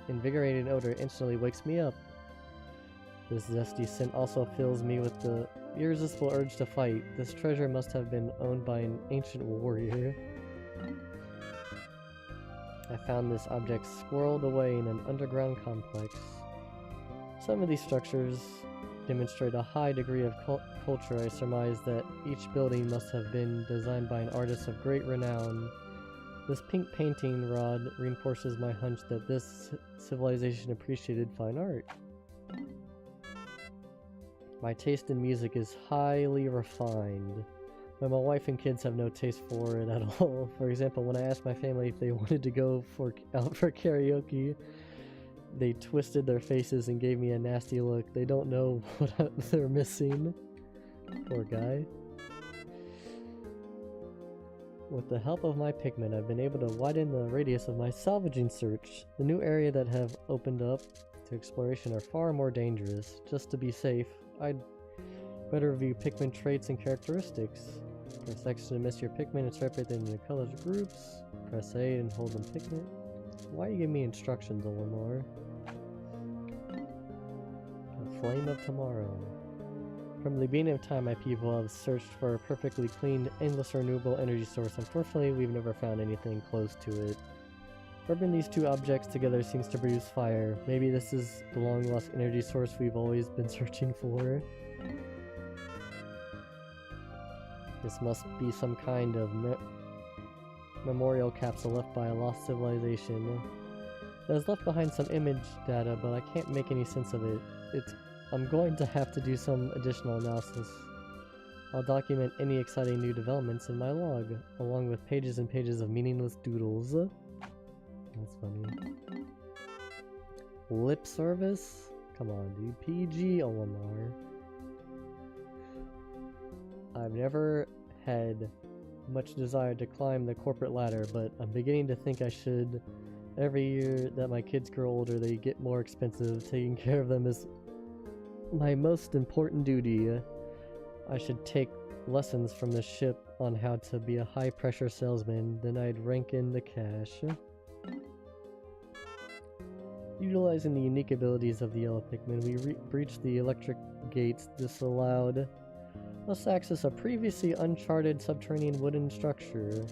Speaker 1: invigorating odor instantly wakes me up. This zesty scent also fills me with the irresistible urge to fight. This treasure must have been owned by an ancient warrior. I found this object squirreled away in an underground complex. Some of these structures demonstrate a high degree of culture. I surmise that each building must have been designed by an artist of great renown. This pink painting rod reinforces my hunch that this civilization appreciated fine art. My taste in music is highly refined. But my wife and kids have no taste for it at all. For example, when I asked my family if they wanted to go out for karaoke, they twisted their faces and gave me a nasty look. They don't know what they're missing. Poor guy. With the help of my Pikmin, I've been able to widen the radius of my salvaging search. The new area that have opened up to exploration are far more dangerous. Just to be safe, I'd better review Pikmin traits and characteristics. Press X to miss your Pikmin and separate them into colors groups. Press A and hold them Pikmin. Why are you giving me instructions, Olimar? The Flame of Tomorrow. From the beginning of time, my people have searched for a perfectly clean, endless renewable energy source. Unfortunately, we've never found anything close to it. Rubbing these two objects together seems to produce fire. Maybe this is the long-lost energy source we've always been searching for. This must be some kind of memorial capsule left by a lost civilization. It has left behind some image data, but I can't make any sense of it. I'm going to have to do some additional analysis. I'll document any exciting new developments in my log, along with pages and pages of meaningless doodles. That's funny. Lip service? Come on, dude. PG, Olimar. I've never had much desire to climb the corporate ladder, but I'm beginning to think I should. Every year that my kids grow older, they get more expensive. Taking care of them is my most important duty. I should take lessons from the ship on how to be a high-pressure salesman, then I'd rank in the cash. Utilizing the unique abilities of the yellow Pikmin, we breached the electric gates. This allowed us access a previously uncharted subterranean wooden structure.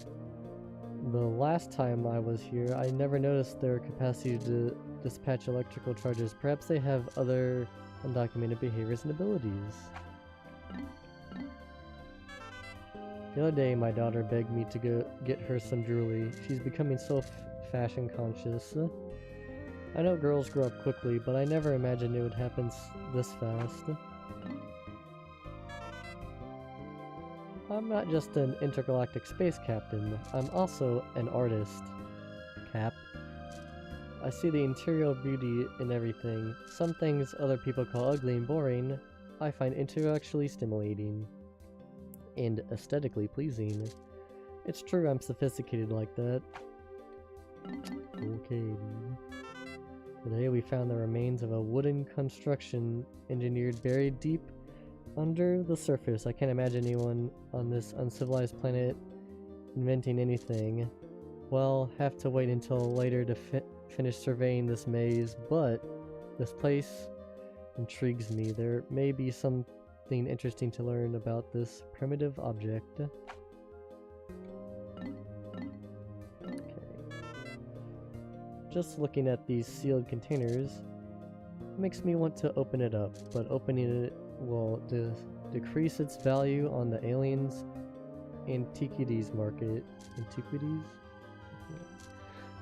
Speaker 1: The last time I was here, I never noticed their capacity to dispatch electrical charges. Perhaps they have other undocumented behaviors and abilities. The other day, my daughter begged me to go get her some jewelry. She's becoming so fashion conscious. I know girls grow up quickly, but I never imagined it would happen this fast. I'm not just an intergalactic space captain, I'm also an artist. Cap. I see the interior beauty in everything. Some things other people call ugly and boring, I find intellectually stimulating and aesthetically pleasing. It's true I'm sophisticated like that. Okay, dude. Today we found the remains of a wooden construction engineered buried deep under the surface. I can't imagine anyone on this uncivilized planet inventing anything. Well, have to wait until later to finish surveying this maze, but this place intrigues me. There may be something interesting to learn about this primitive object. Okay. Just looking at these sealed containers makes me want to open it up, but opening it will decrease its value on the aliens antiquities market. Antiquities?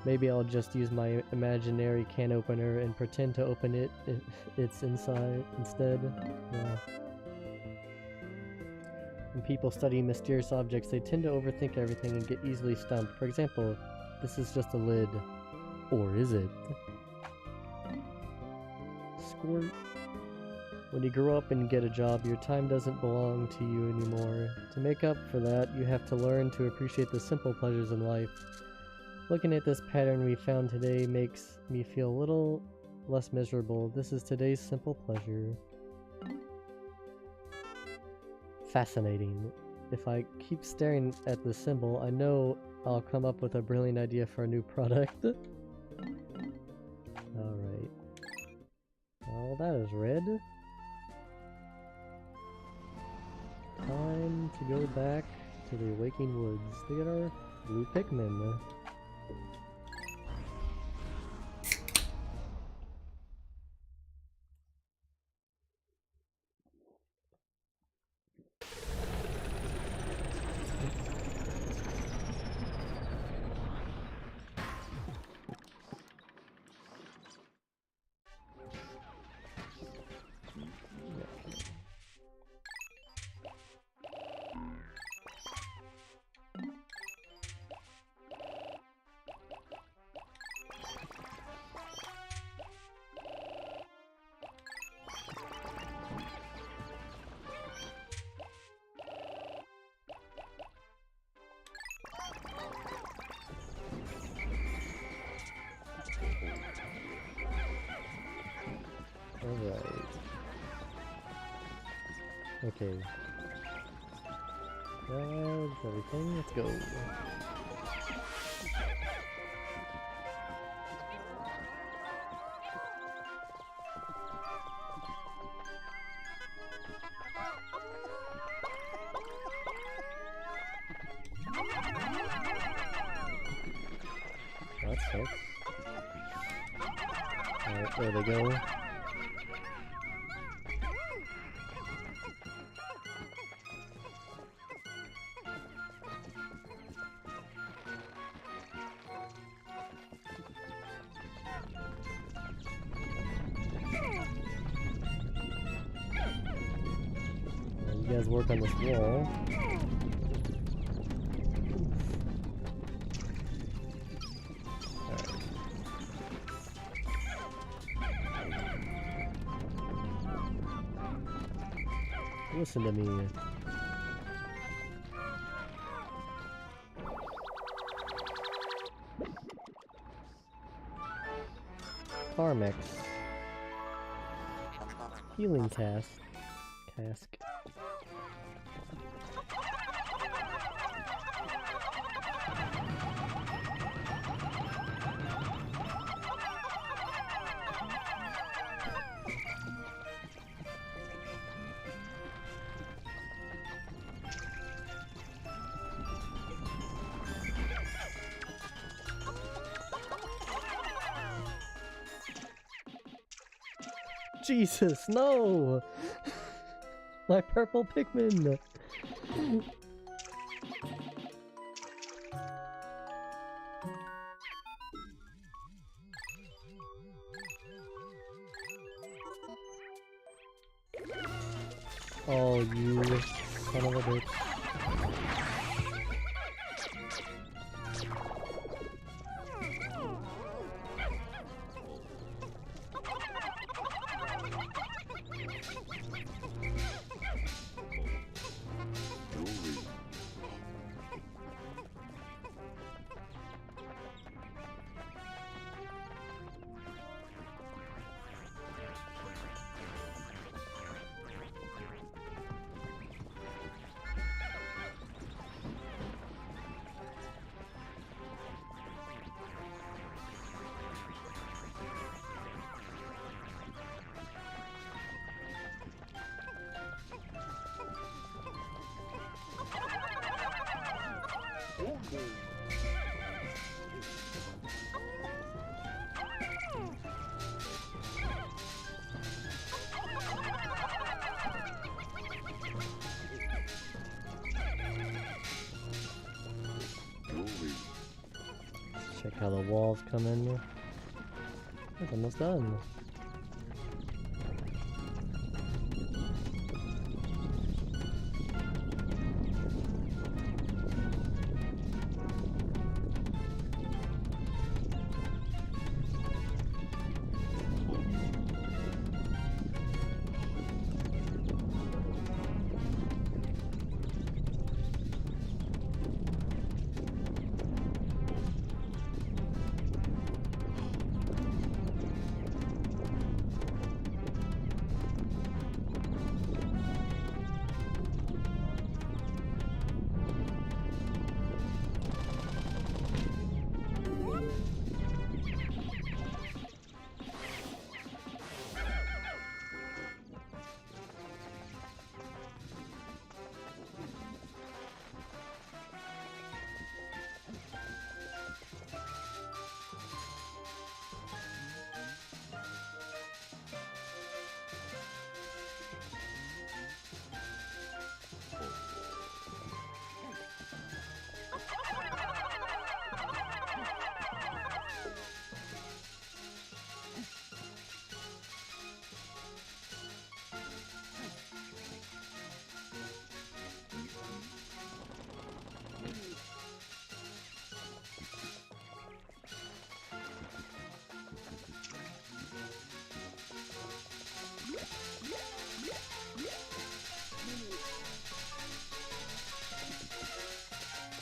Speaker 1: Maybe I'll just use my imaginary can opener and pretend to open its inside instead. Yeah. When people study mysterious objects, they tend to overthink everything and get easily stumped. For example, this is just a lid. Or is it? Squirt. When you grow up and get a job, your time doesn't belong to you anymore. To make up for that, you have to learn to appreciate the simple pleasures in life. Looking at this pattern we found today makes me feel a little less miserable. This is today's simple pleasure. Fascinating. If I keep staring at the symbol, I know I'll come up with a brilliant idea for a new product. Alright. Well, that is red. Time to go back to the Awakening Woods to get our blue Pikmin. Okay. That's everything. Let's go. That sucks. Alright, there they go. You guys work on this wall. Listen to me. Carmex. Healing cask. Jesus, no! My purple Pikmin! Oh, you son of a bitch. Check how the walls come in. It's almost done.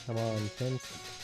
Speaker 1: Come on, fence.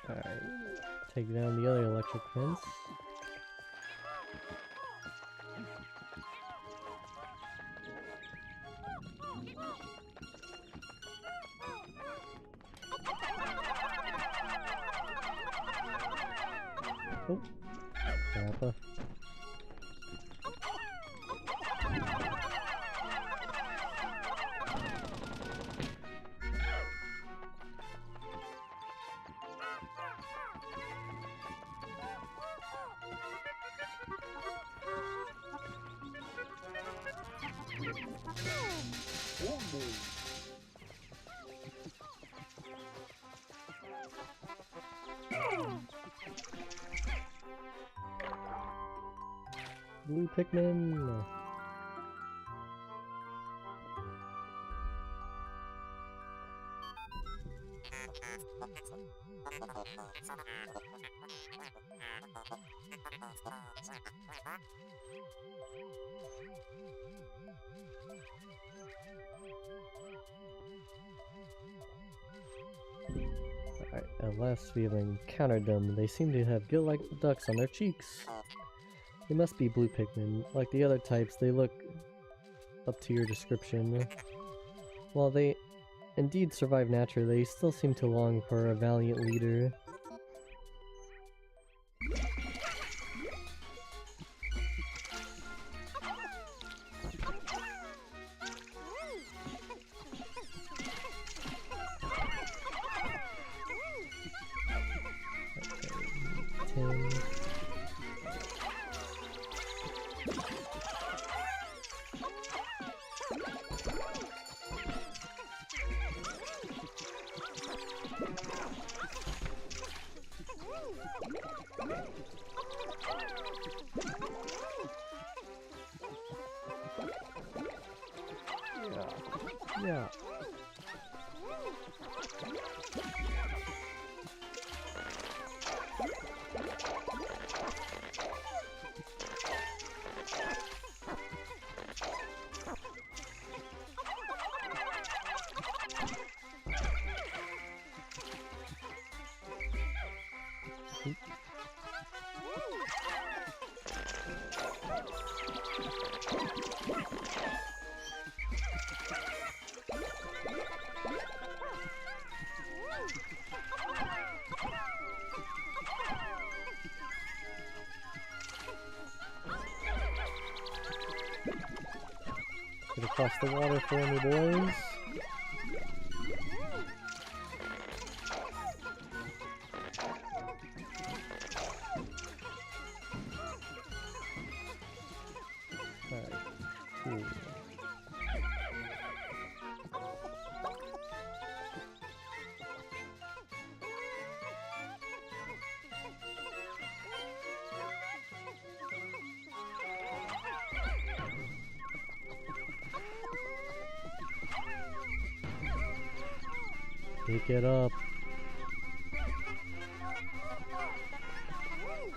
Speaker 1: Alright, take down the other electric fence. Oh, Grandpa. Blue Pikmin! Alright, at last we have encountered them. They seem to have gill-like ducts on their cheeks. They must be blue Pikmin. Like the other types, they look up to your description. While they indeed survive naturally, they still seem to long for a valiant leader. Okay, 10. Yeah. Get across the water for me, boys. Alright, cool. Pick it up.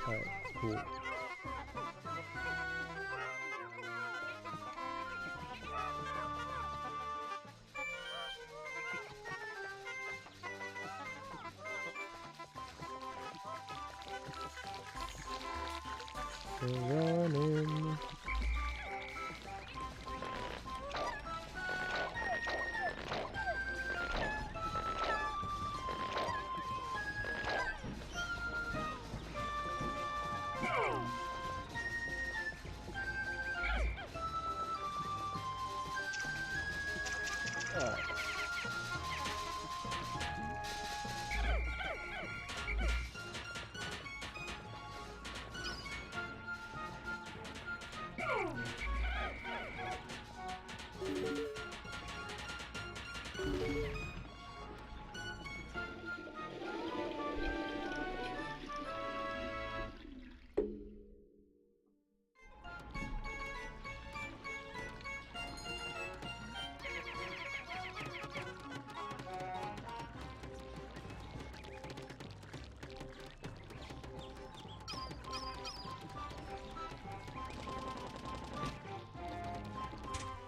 Speaker 1: Alright, cool. Still running.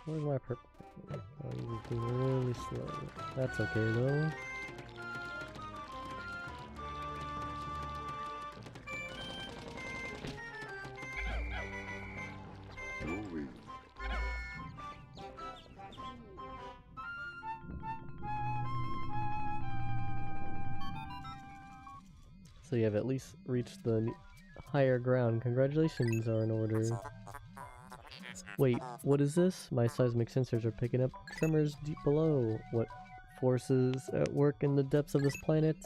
Speaker 1: Where's my purple? Oh, you're just being really slow. That's okay though. So you have at least reached the higher ground. Congratulations are in order. Wait, what is this? My seismic sensors are picking up tremors deep below. What forces at work in the depths of this planet?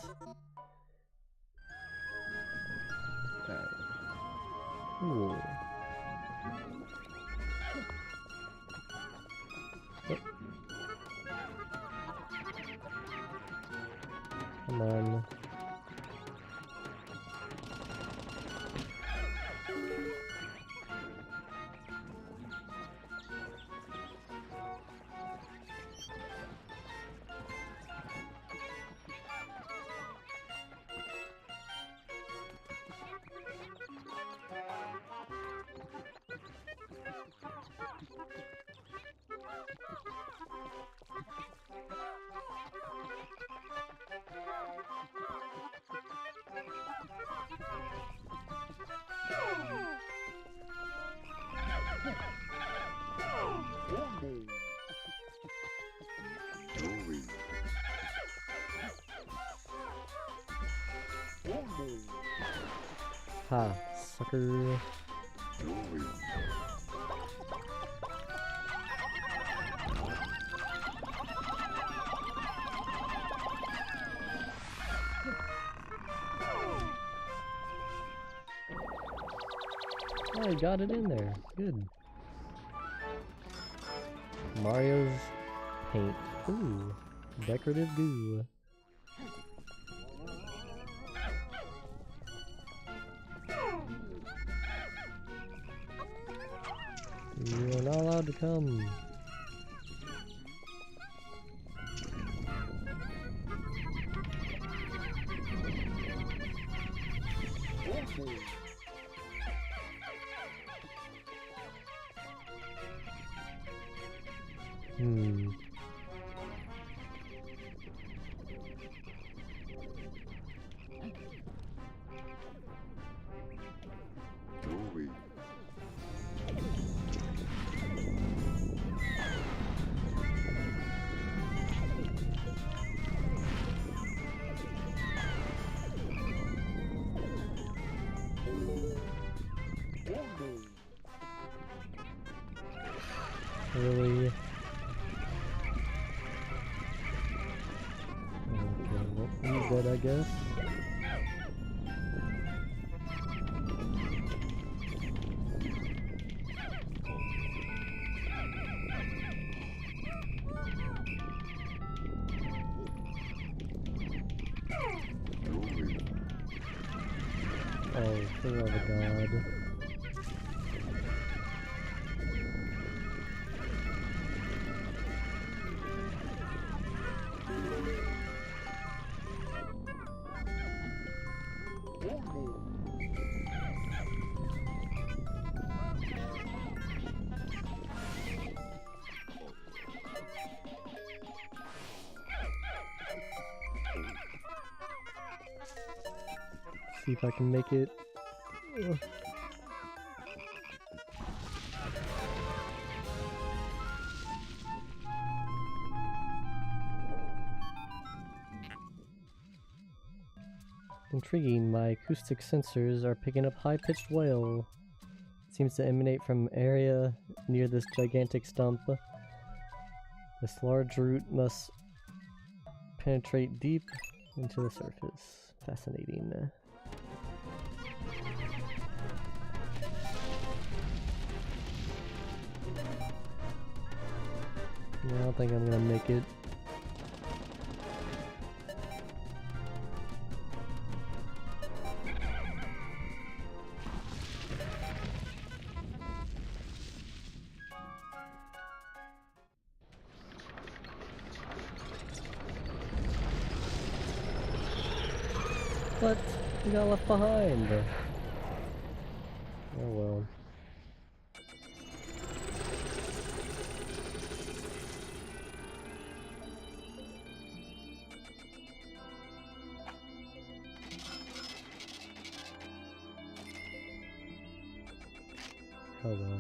Speaker 1: Ooh. Oh. Come on. Ha, sucker. Oh, I got it in there. Good. Mario's paint. Ooh, decorative goo. You're not allowed to come. Really? Okay, well, he's dead, I guess. Oh, for the love of God. See if I can make it. Ugh. Intriguing, my acoustic sensors are picking up high-pitched wail. It seems to emanate from an area near this gigantic stump. This large root must penetrate deep into the surface. Fascinating. Yeah, I don't think I'm gonna make it. But we got left behind. Oh well. Oh well.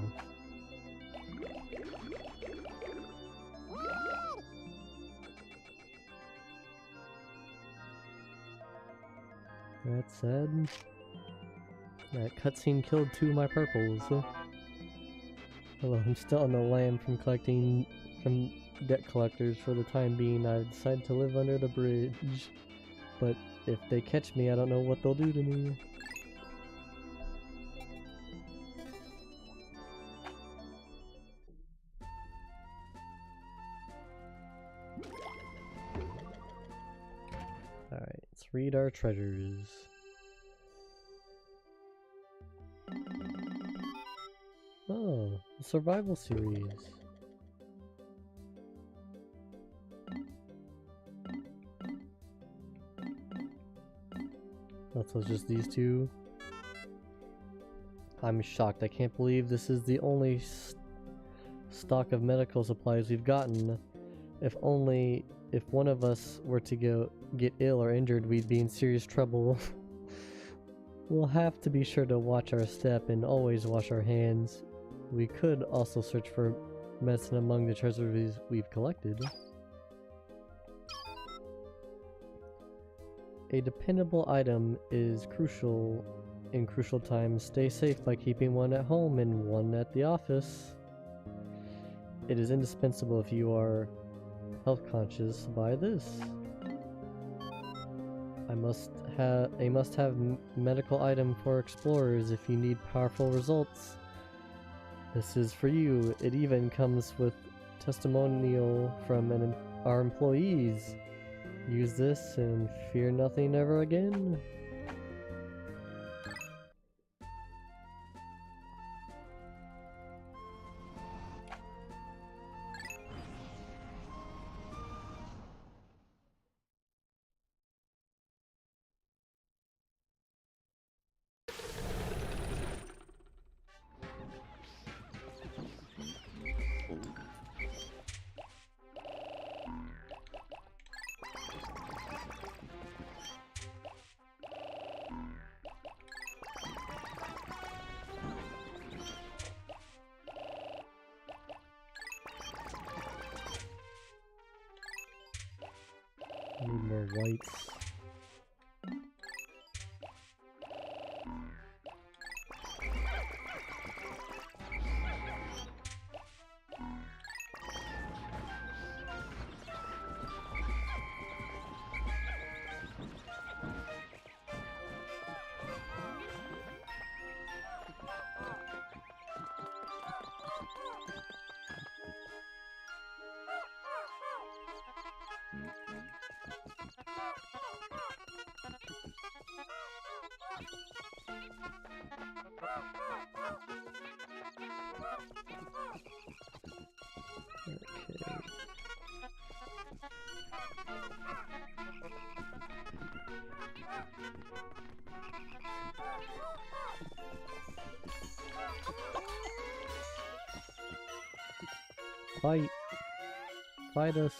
Speaker 1: That said, that cutscene killed 2 of my purples. Hello, I'm still on the lam from debt collectors for the time being. I've decided to live under the bridge. But if they catch me, I don't know what they'll do to me. Alright, let's read our treasures. Oh, the survival series. So it's just these 2. I'm shocked. I can't believe this is the only stock of medical supplies we've gotten. If one of us were to get ill or injured, we'd be in serious trouble. We'll have to be sure to watch our step and always wash our hands. We could also search for medicine among the treasures we've collected. A dependable item is crucial in crucial times. Stay safe by keeping one at home and one at the office. It is indispensable if you are health conscious. Buy this. A must-have medical item for explorers if you need powerful results. This is for you. It even comes with testimonial from our employees. Use this and fear nothing ever again. I need more whites. Okay. Fight! Fight us!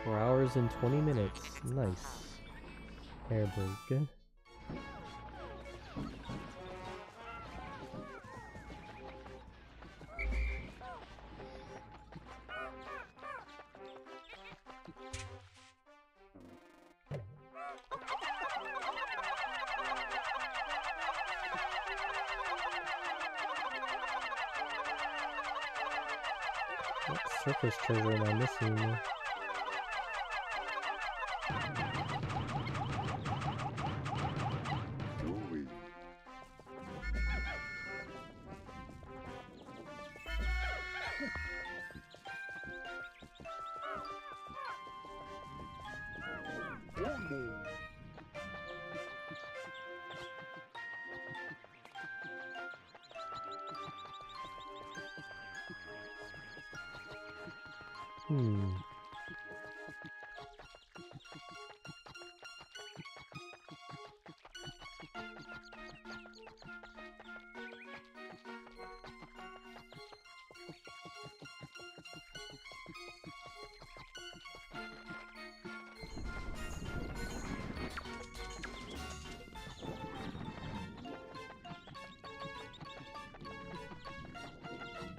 Speaker 1: Four hours and 20 minutes. Nice. Hair break. What surface treasure am I missing?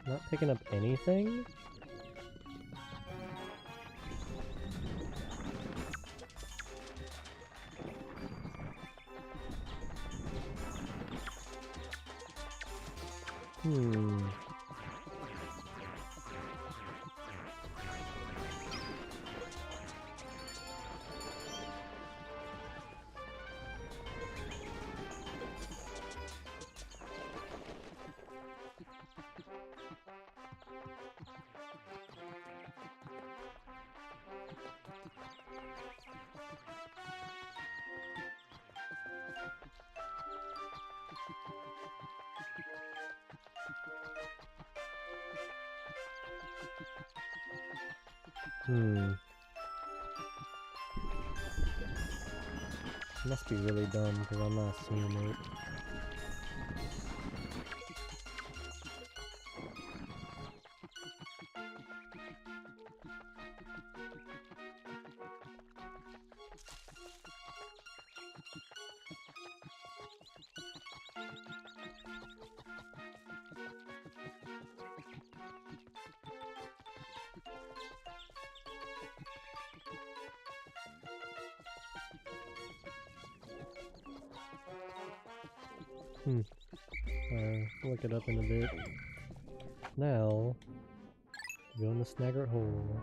Speaker 1: Not picking up anything? Must be really dumb because I'm not seeing it. Look it up in a bit. Now, go in the Snaggart hole.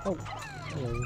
Speaker 1: Oh, hello.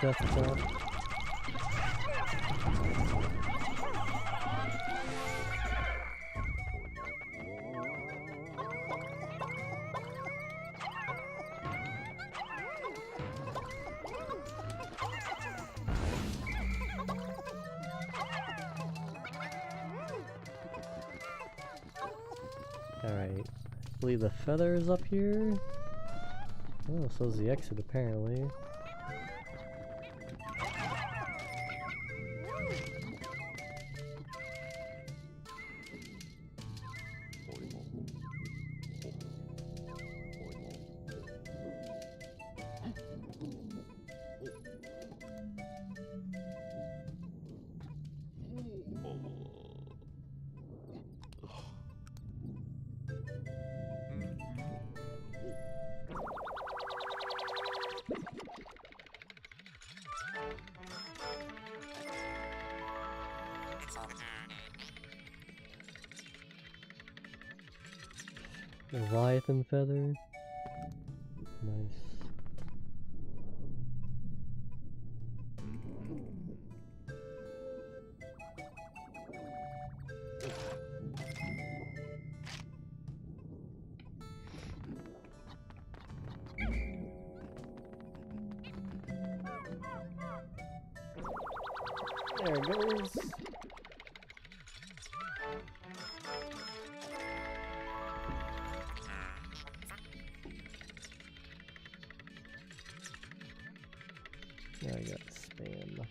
Speaker 1: desktop. Alright, I believe the feather is up here. Oh, so is the exit apparently. Leviathan feather. Nice. There it goes. Now I got spam.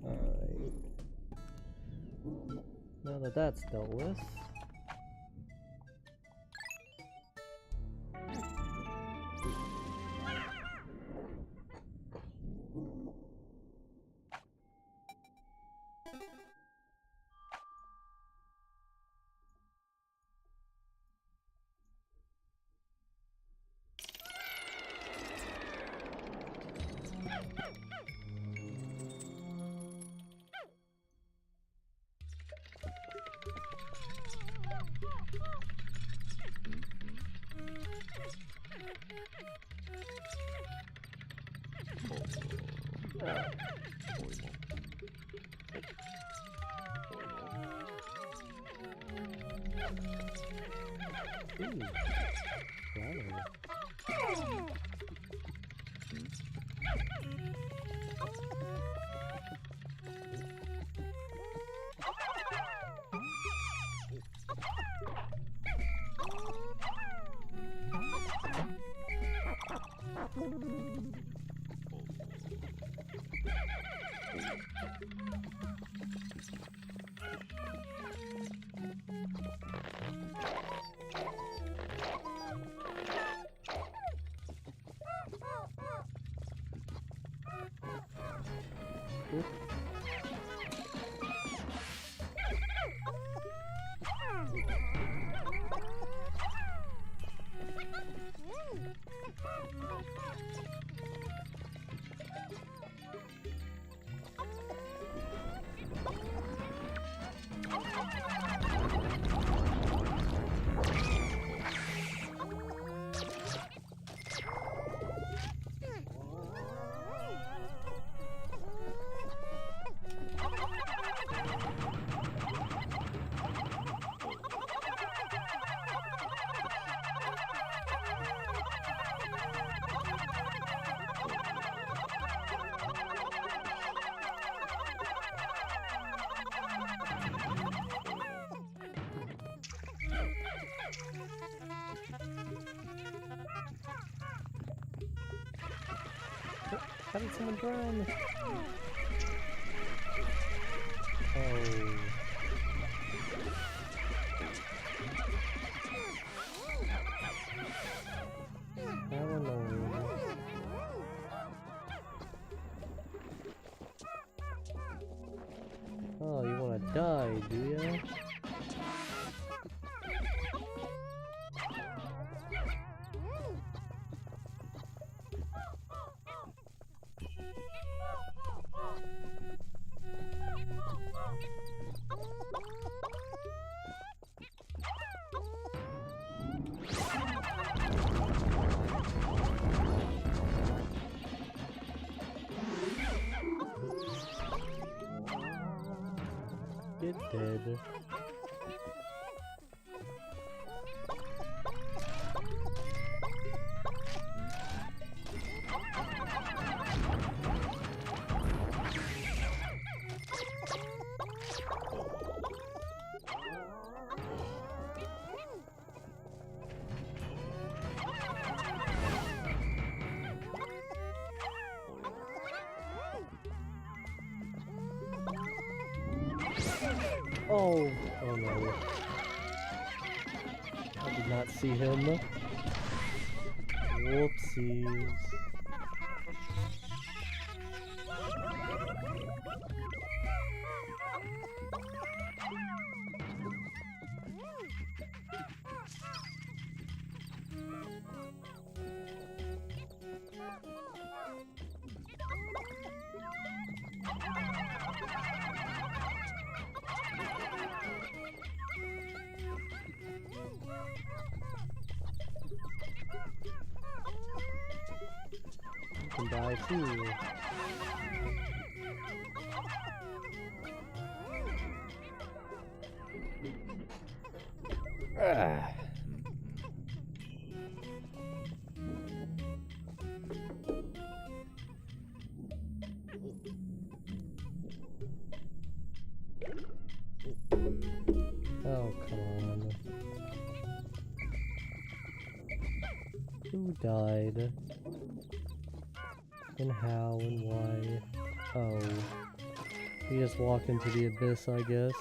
Speaker 1: Alright. Now that that's dealt with. Ooh, wow. How did someone drown? Oh. How annoying. Oh, you wanna die, do ya? Get dead. Oh, oh no. I did not see him. Whoopsies. You can die too. Ah. Oh, come on. Who died? And how and why? Oh. He just walked into the abyss, I guess.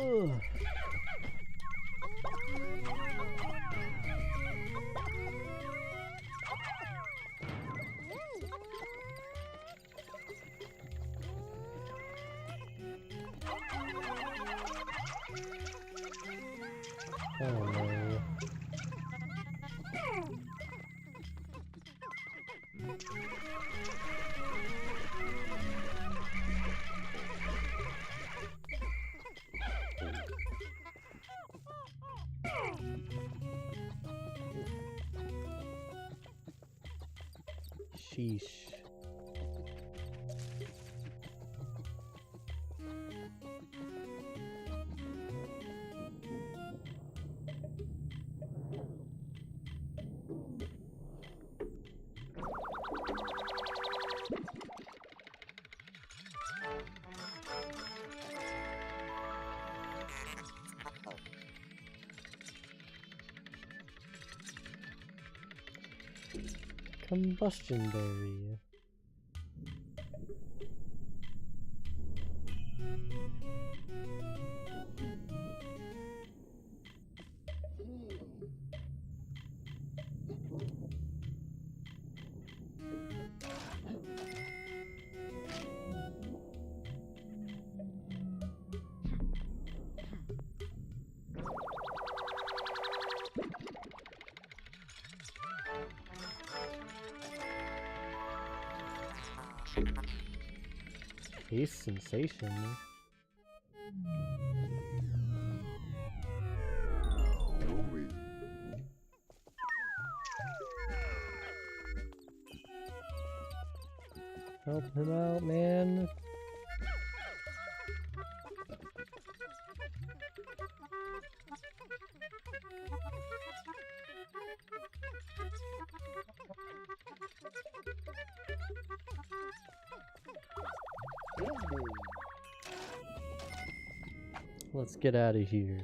Speaker 1: Ugh. Oh no. Sheesh. Combustion berry. Taste sensation. Help him out, man. Let's get out of here.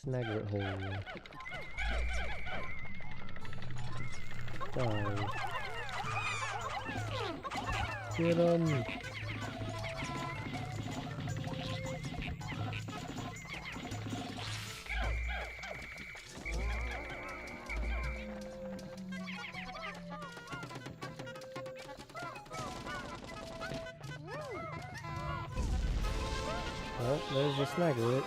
Speaker 1: Snaglet hole. Die. Get him! Oh, there's the snaglet.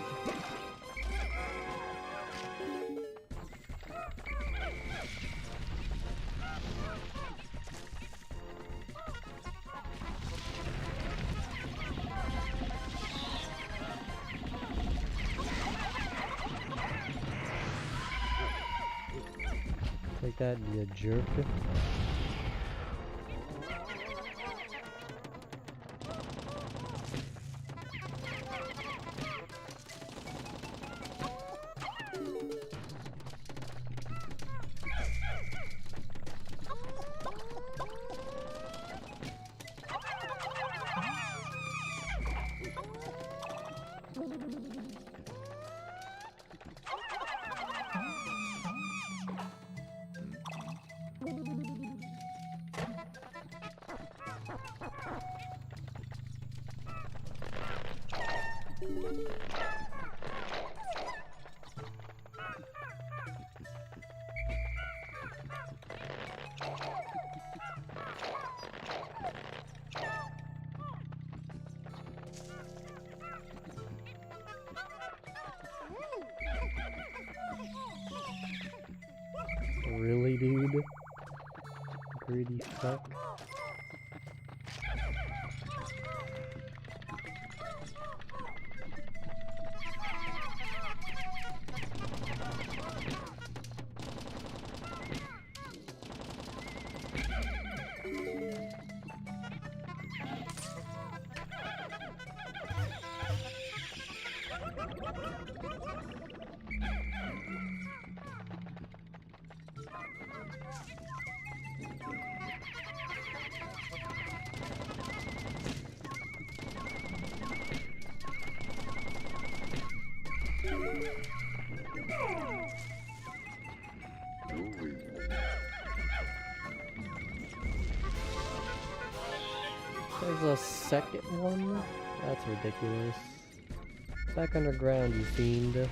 Speaker 1: Take that, you jerk. Really, dude? Greedy fuck. There's a second one? That's ridiculous. Back underground, you fiend.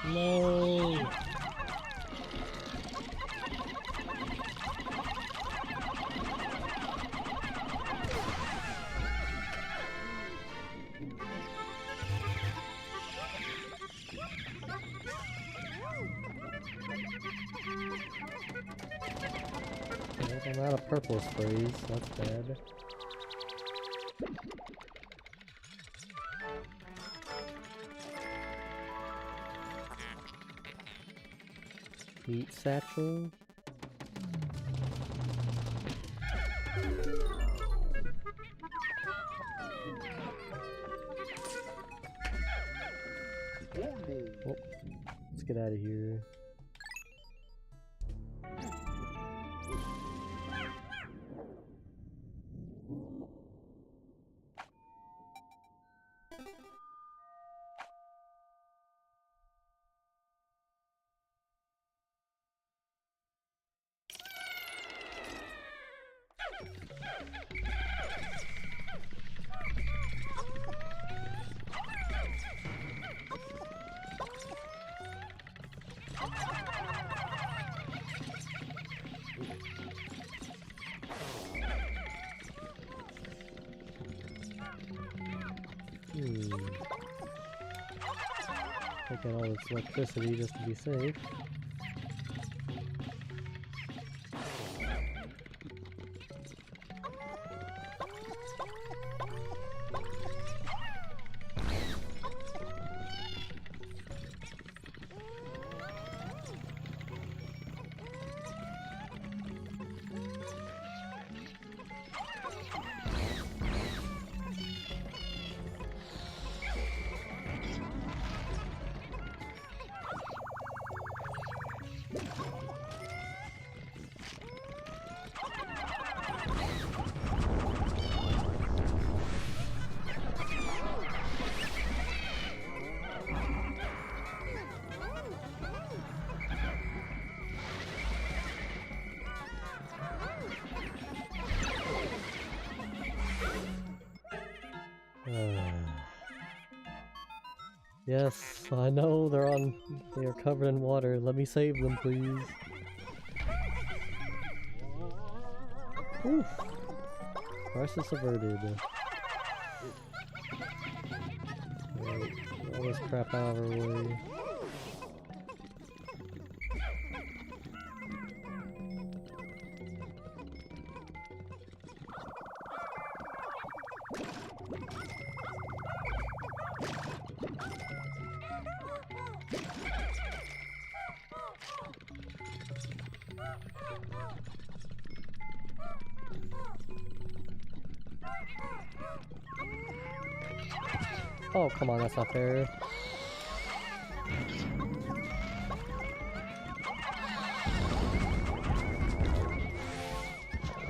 Speaker 1: No. I'm out of purple sprays, that's bad. Heat satchel. Oh, let's get out of here. Take out all its electricity just to be safe. Yes, I know they are covered in water. Let me save them, please. Oof. Crisis averted. Right, all this crap out of our way. Oh, come on, that's not fair.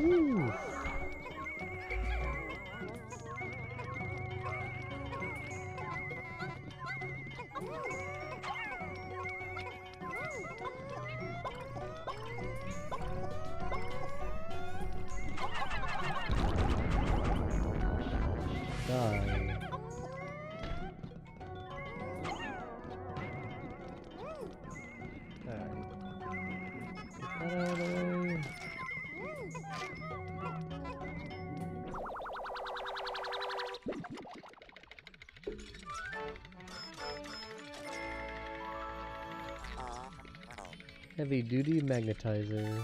Speaker 1: Ooh. Die. Heavy duty magnetizer.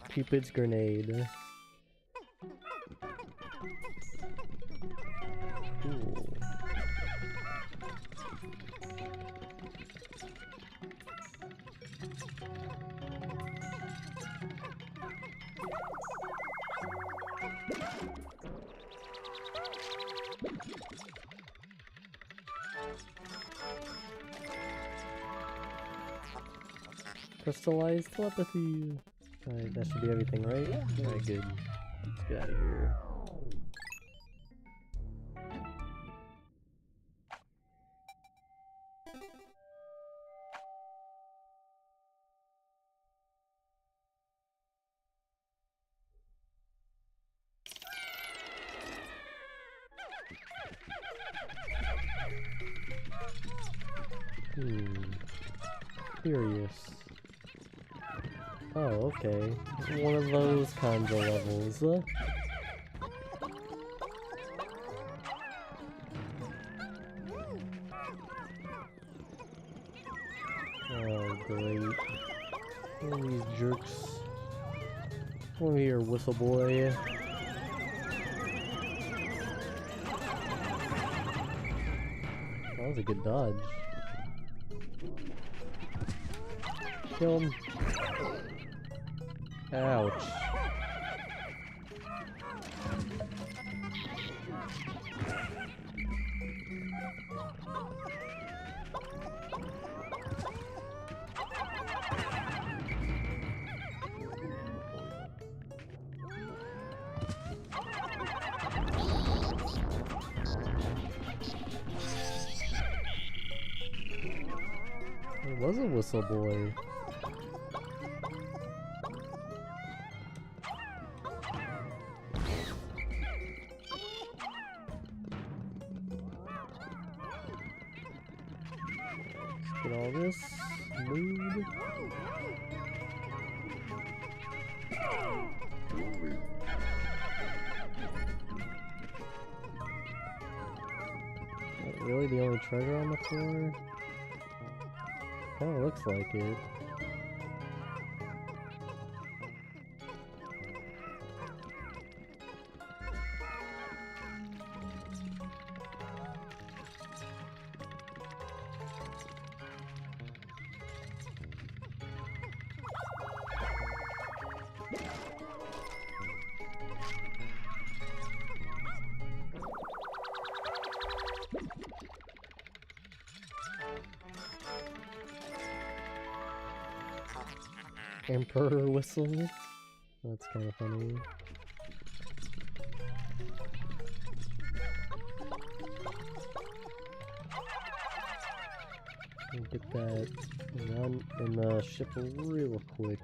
Speaker 1: Cupid's grenade. Cool. Crystallized telepathy. Alright, that should be everything, right? Alright, good. Let's get out of here. Curious. Oh, okay. One of those kinds of levels. Oh, great. One of these jerks. Over here, whistle boy. That was a good dodge. Kill him. Ouch. It was a whistle boy. Get all this mood. Really the only treasure on the floor? Kinda looks like it. Emperor whistle? That's kind of funny. Get that around in the ship real quick.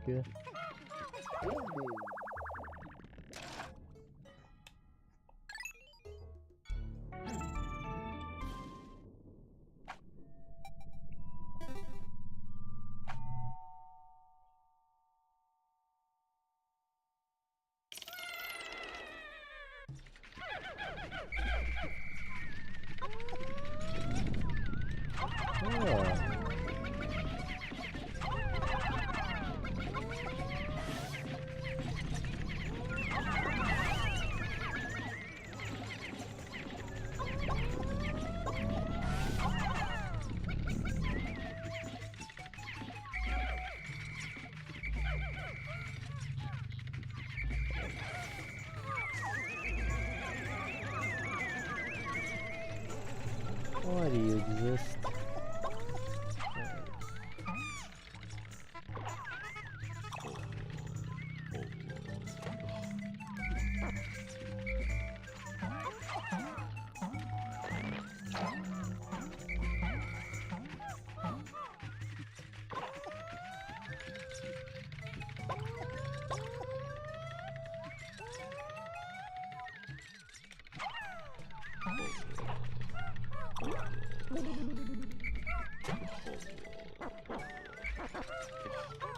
Speaker 1: Why do you exist?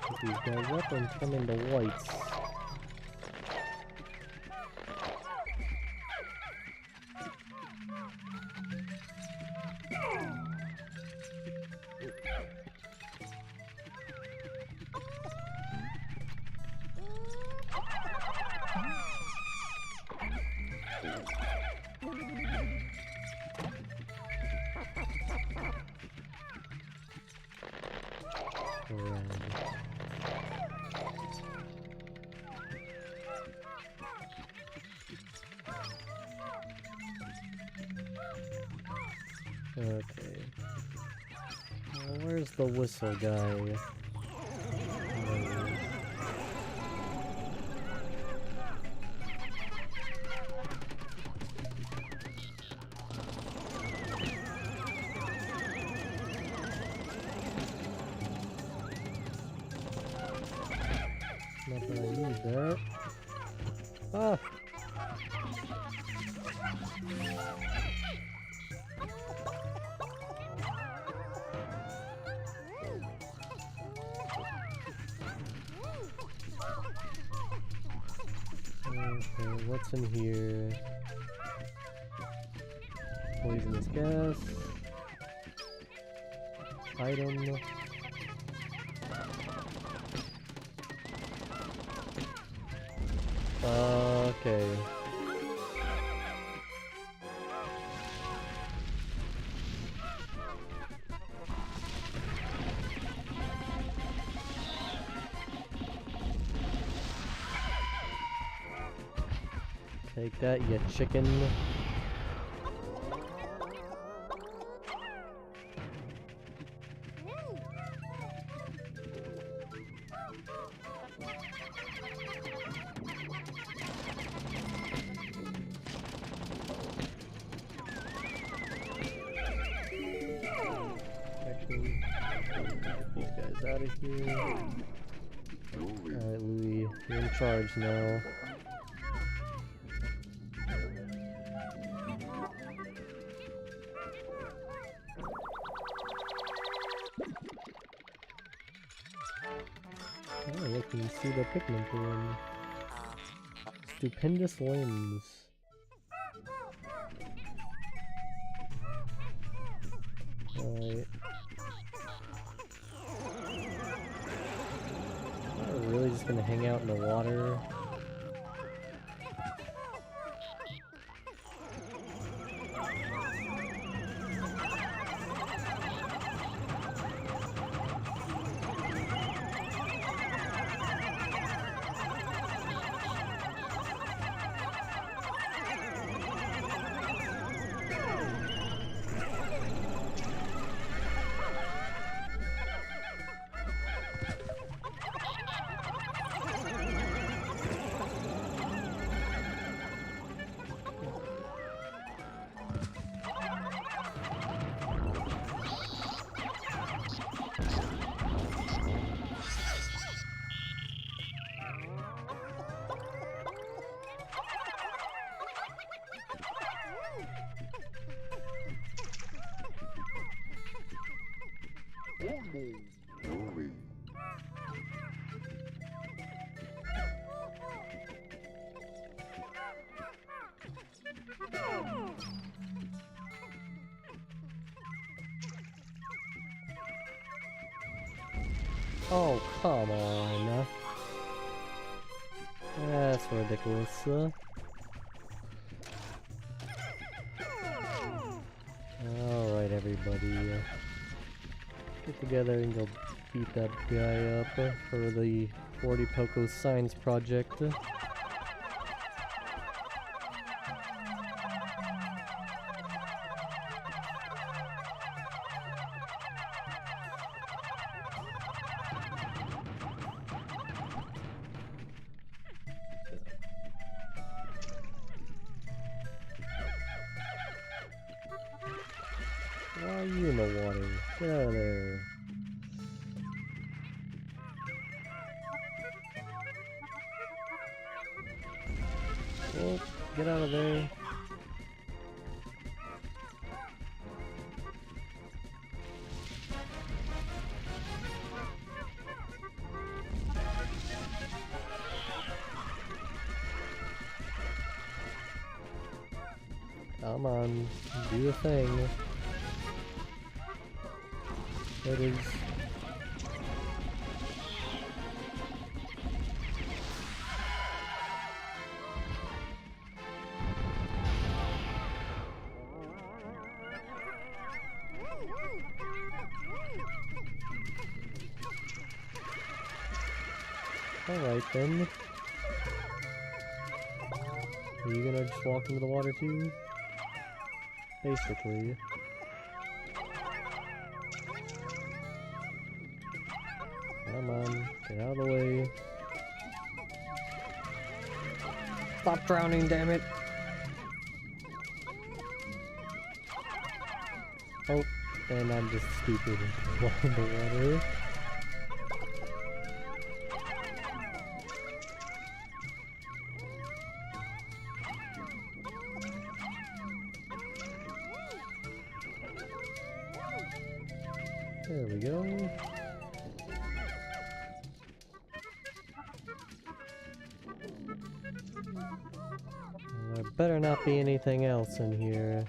Speaker 1: Pick these guys up and turn into whites. Okay. Where's the whistle guy? Not that I need that. Ah! Okay, what's in here? Poisonous gas. Item. Okay. Take that, you chicken. Actually, get these guys out of here. Alright, Louie, you're in charge now. You can see the Pikmin through them. Stupendous limbs. Alright. Am I really just gonna hang out in the water? Oh, come on. That's ridiculous. Alright, everybody. Get together and go beat that guy up for the 40 Poco Science Project. Why are you in the water? Get out of there. Well, get out of there. Come on, do the thing. It is. Alright then. Are you gonna just walk into the water too? Basically. Come on, get out of the way. Stop drowning, damn it! Oh, and I'm just stupid in the water. There we go. There better not be anything else in here.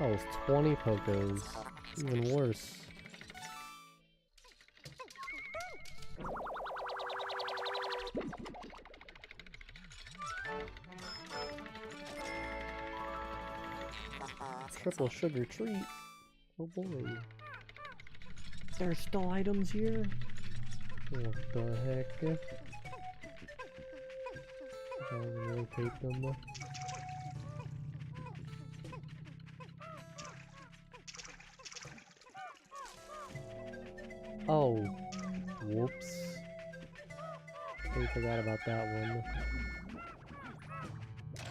Speaker 1: Oh, it's 20 Pokos. Even worse. Triple sugar treat. Oh boy. There's still items here? What the heck? I'll rotate them. Oh, whoops. We forgot about that one.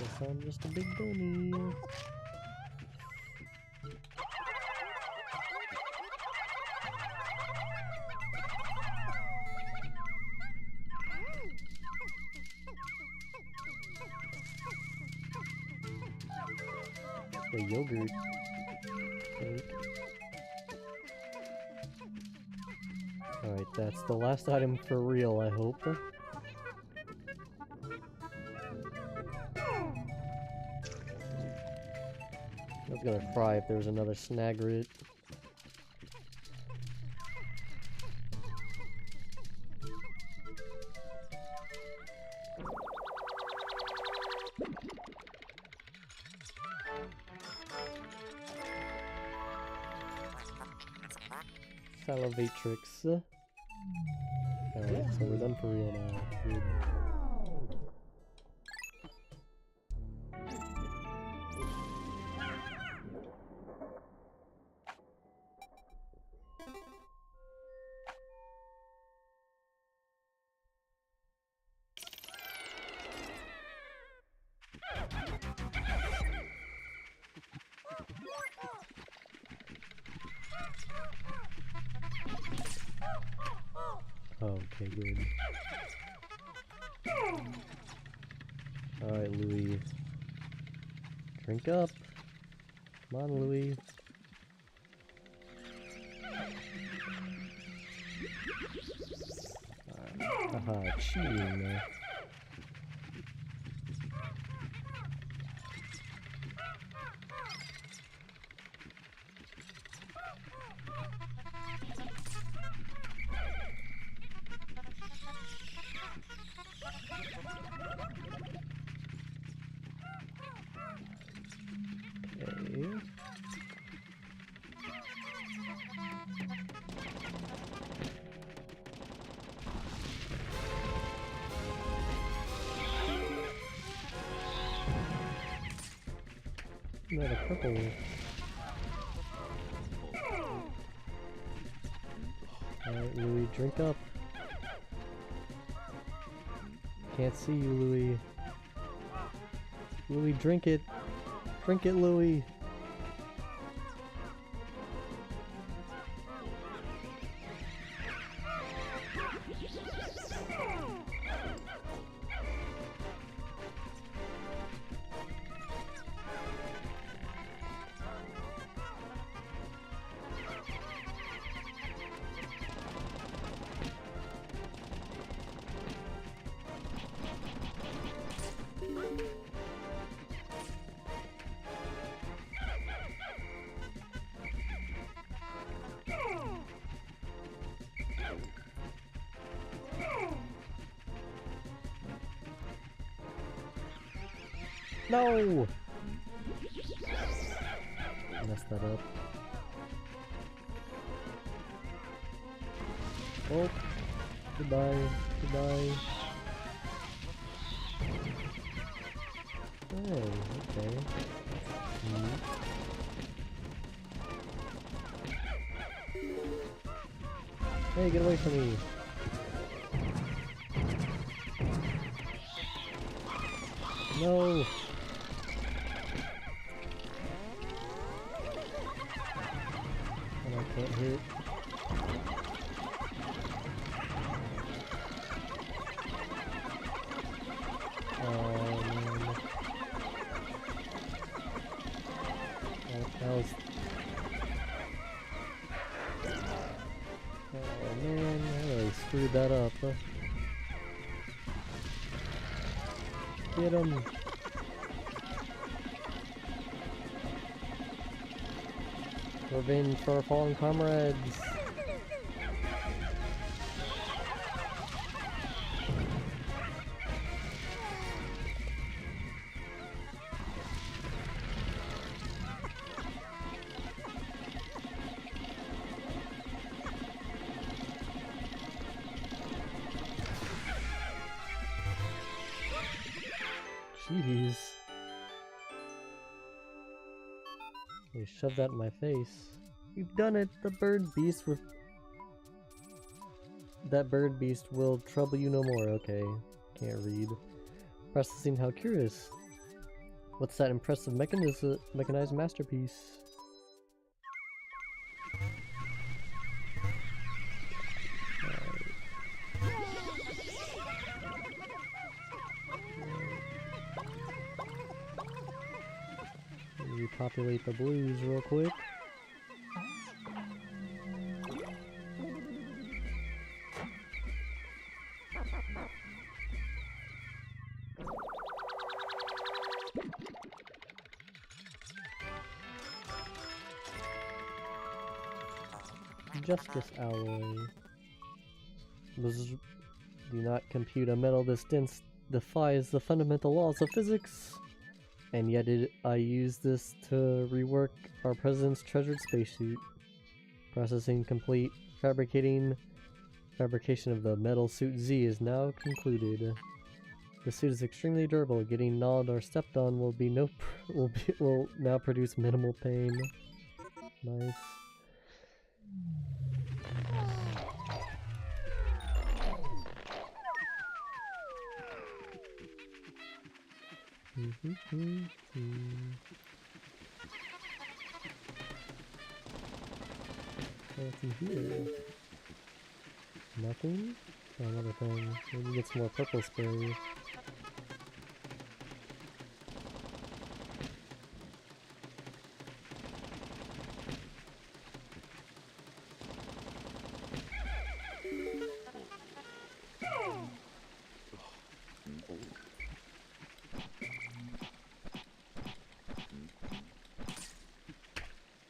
Speaker 1: Guess I'm just a big bunny. The yogurt. Alright, that's the last item for real, I hope. I was gonna cry if there was another Snagrit. Salivatrix. Alright, so we're done for real now. Good. Okay, good. Alright, Louie. Drink up. Come on, Louie. Haha, cheating. Okay. Not a purple. Alright, Louie, drink up. Can't see you, Louie. Louie, drink it. Drink it, Louie. No! Messed that up. Oh, goodbye, goodbye. Hey, okay. Hey, get away from me! No! And I can't hit. Oh man. That was... Oh man, I really screwed that up. Get him! Revenge for our fallen comrades! Jeez. You shoved that in my face. You've done it! The bird beast with... That bird beast will trouble you no more. Okay. Can't read. Processing, how curious. What's that impressive mechanized masterpiece? Repopulate the blues real quick. Justice alloy. Do not compute a metal this dense defies the fundamental laws of physics. And yet I use this to rework our president's treasured spacesuit. Processing complete. Fabrication of the metal suit Z is now concluded. The suit is extremely durable. Getting gnawed or stepped on will now produce minimal pain. Nice. What's in here? Nothing? Oh, another thing. Maybe get some more purple spray.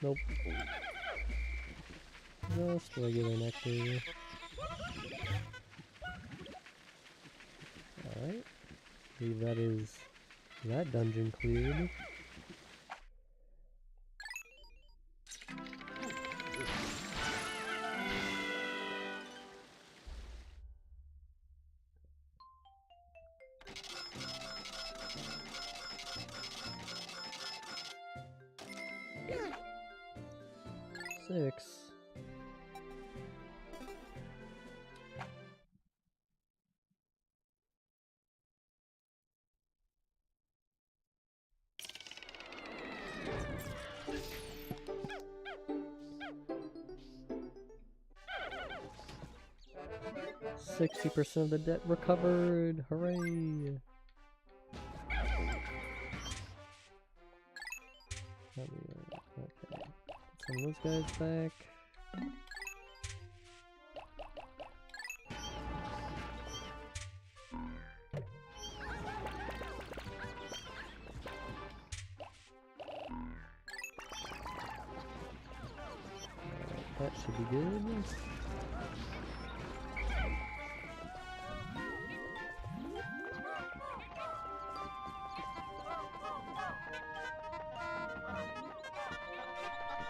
Speaker 1: Nope. Just regular nectar. Alright. I believe that is that dungeon cleared. Six. %60 of the debt recovered! Hooray! Okay. Some of those guys back. That should be good.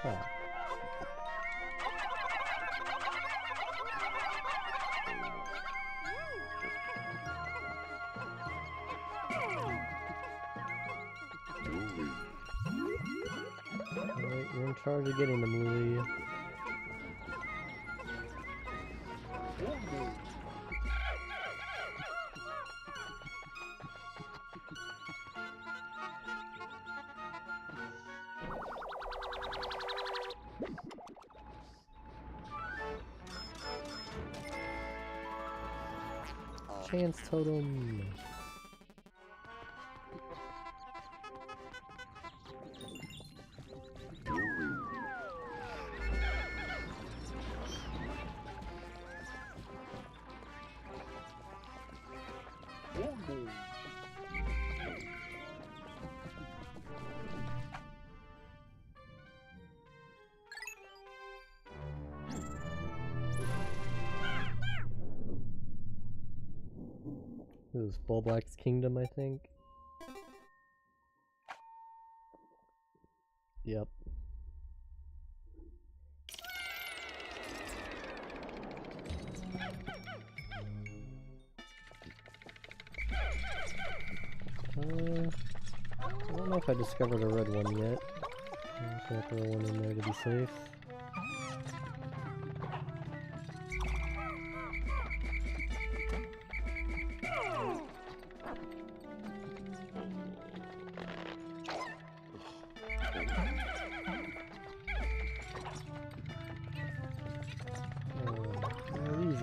Speaker 1: Ah. Alright, you're in charge of getting them, Louie. Chance totem. This is Bulblack's Kingdom, I think. Yep. I don't know if I discovered a red one yet. I'm just gonna throw one in there to be safe.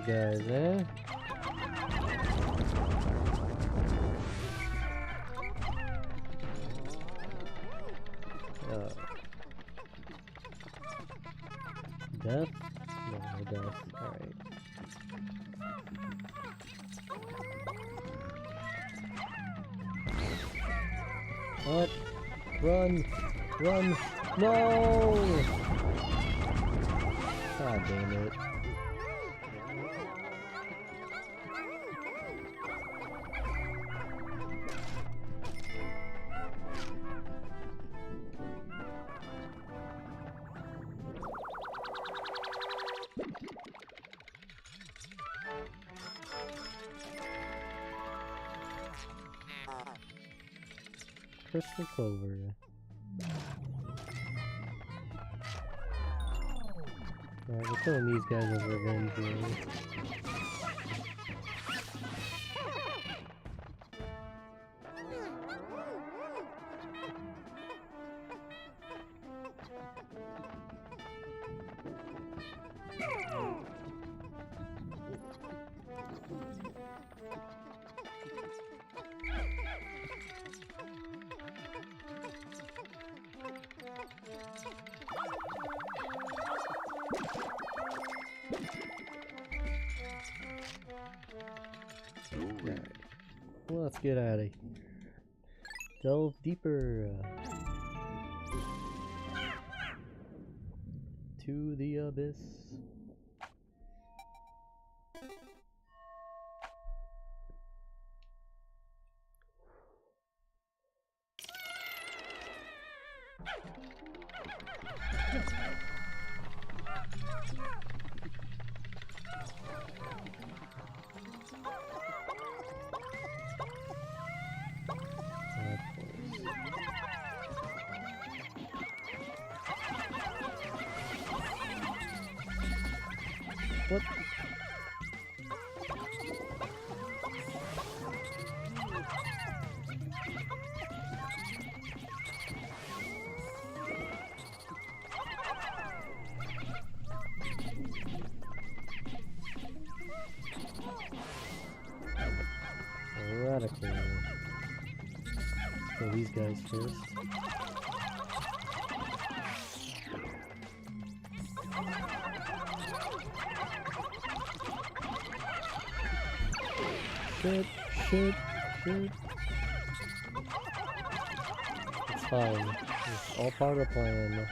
Speaker 1: guys, eh? Death? No death. Alright. What? Run! Run! No! God damn it. Crystal Clover. Alright, we're killing these guys as revenge here. Well, let's get out of here. Delve deeper to the abyss. What? Radical. Kill these guys first. Shit, shit, shit. It's fine. It's all part of the plan.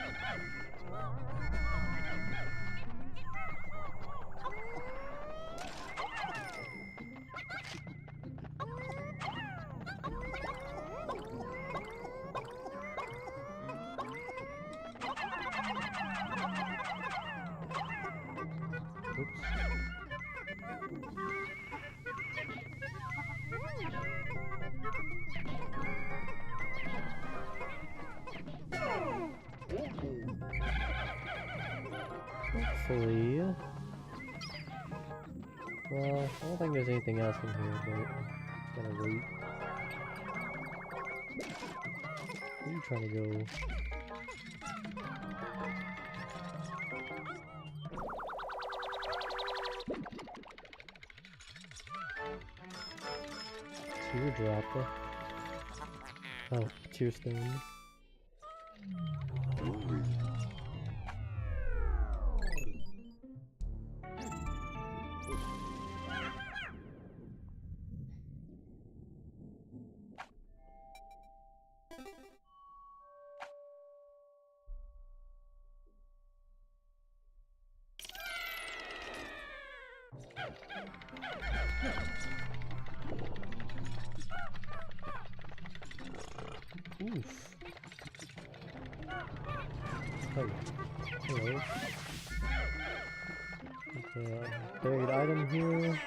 Speaker 1: Oops. Hopefully. Well, I don't think there's anything else in here, but gotta wait. Where are you trying to go? Teardrop. Oh, tear stone. Oof. Oh, hello. Buried item here.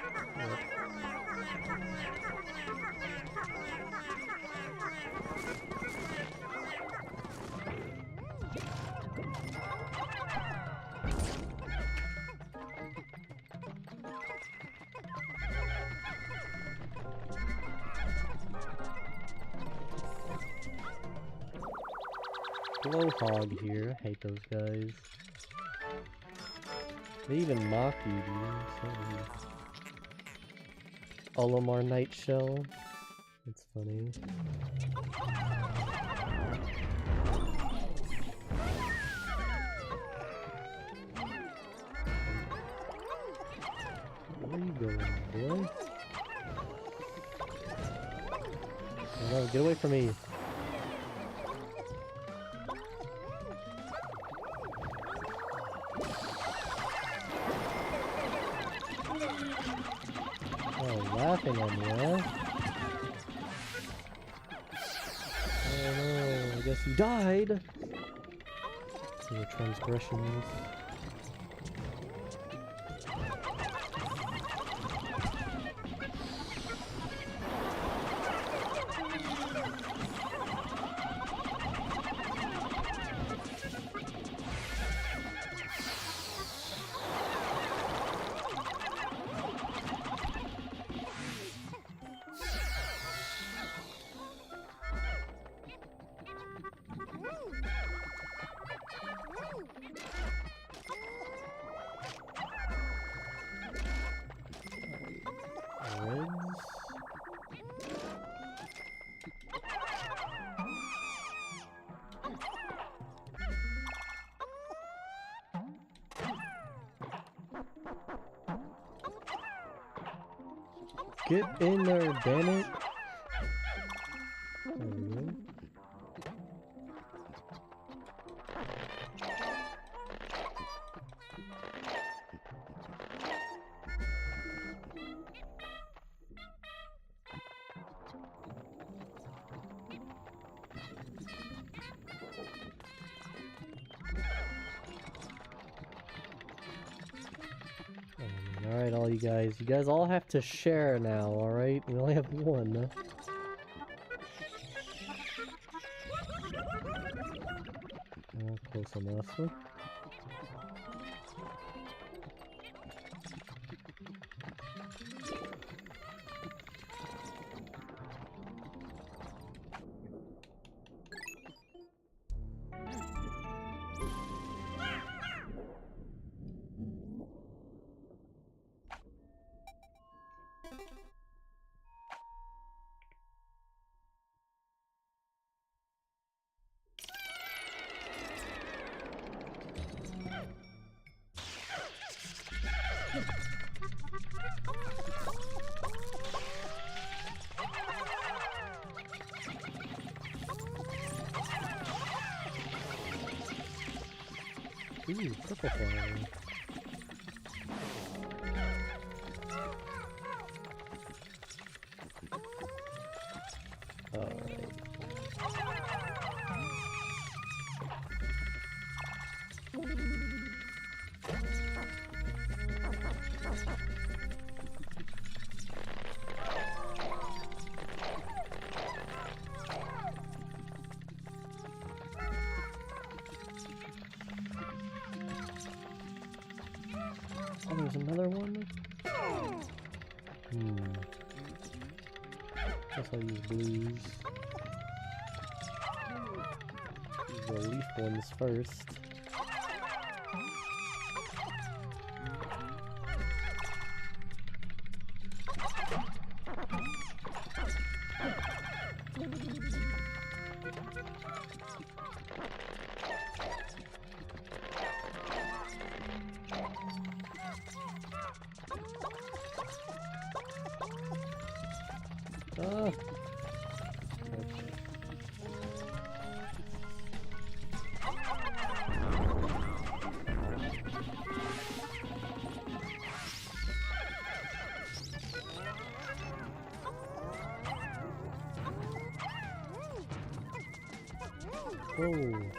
Speaker 1: Blowhog here. Hate those guys. They even mock you, dude. So Olimar Night Shell. That's funny. Where are you going, boy? Oh, no, get away from me. Oh, laughing at me, huh? Oh no, I guess you died! For your transgressions. Get in there, damn it! There we go. Alright, all you guys all have to share now, alright? We only have one. Close enough. Ooh, purple flower. Alright. Oh, there's another one? Guess I'll use blues. Use the leaf ones first. Ah. Whoa.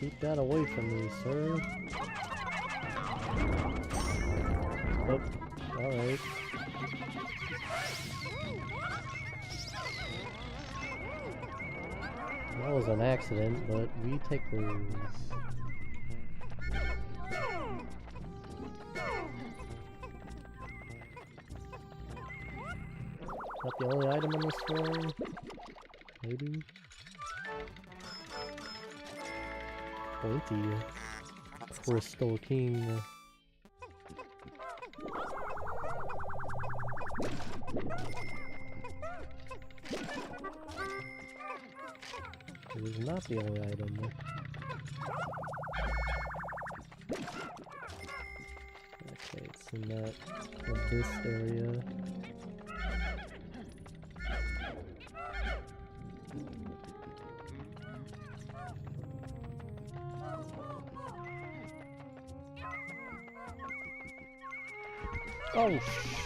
Speaker 1: Keep that away from me, sir. Oh, alright. That was an accident, but we take those. Is that the only item in this floor? Maybe? Pointy. Crystal King. It is not the only item. Okay, it's in this area. Oh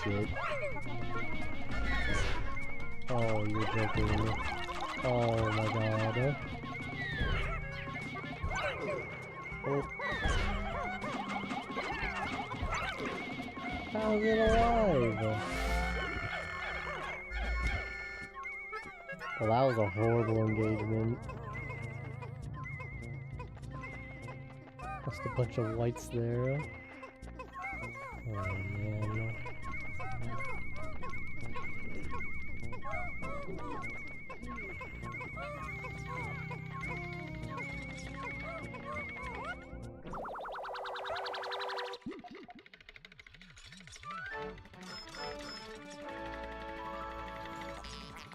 Speaker 1: shit. Oh, you're joking. Oh my god. Oh. How's it alive? Well, that was a horrible engagement. Just a bunch of whites there. Oh man.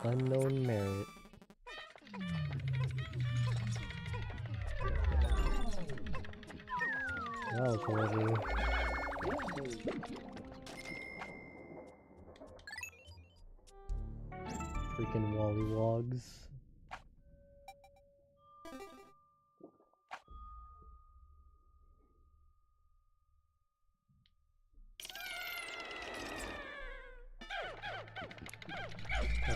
Speaker 1: Unknown merit. That was horrible. Freaking Wollywogs.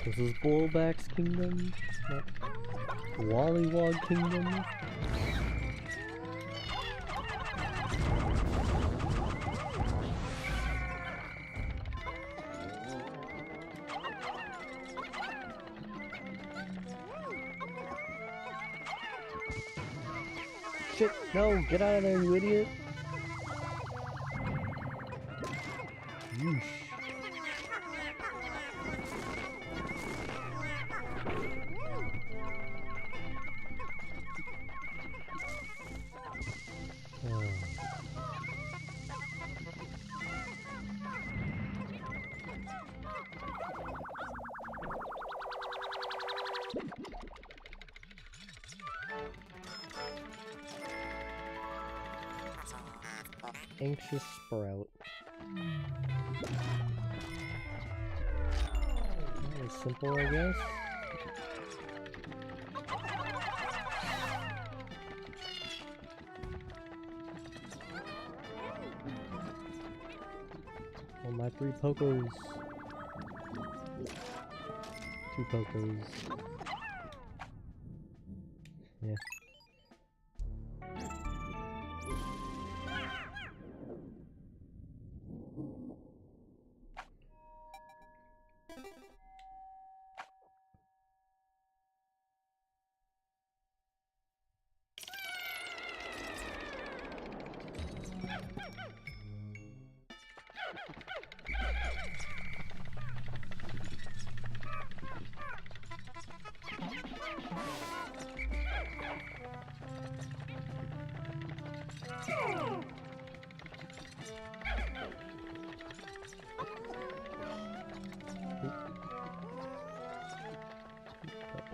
Speaker 1: This is Bullback's Kingdom, not Wollywog Kingdom. Shit, no, get out of there, you idiot. Yeesh. Anxious Sprout. That was simple, I guess. Oh, my 3 Pokos. 2 Pokos. Yeah.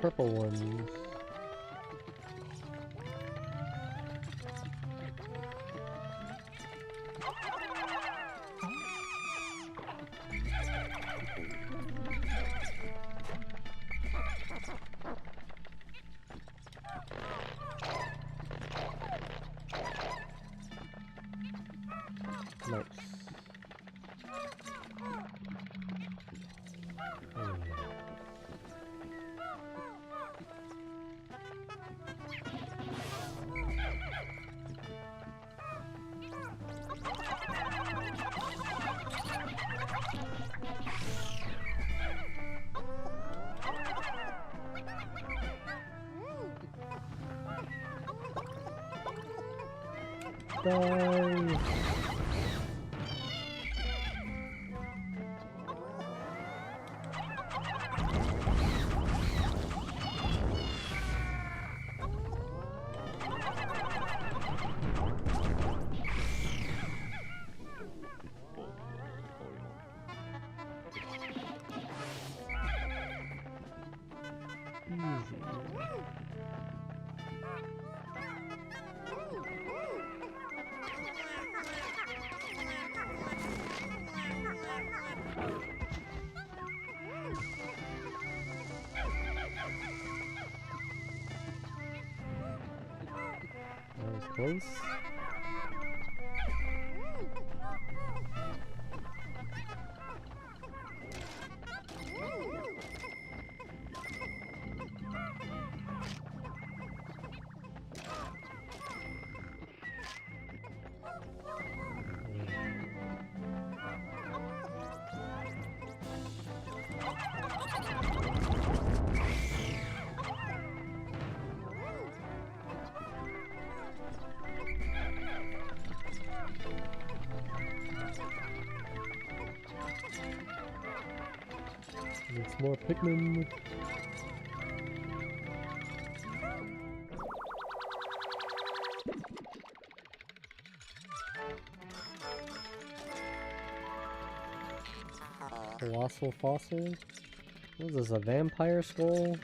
Speaker 1: Purple ones. Nice. Die. close. It's more Pikmin. Colossal fossil? What is this, a vampire skull?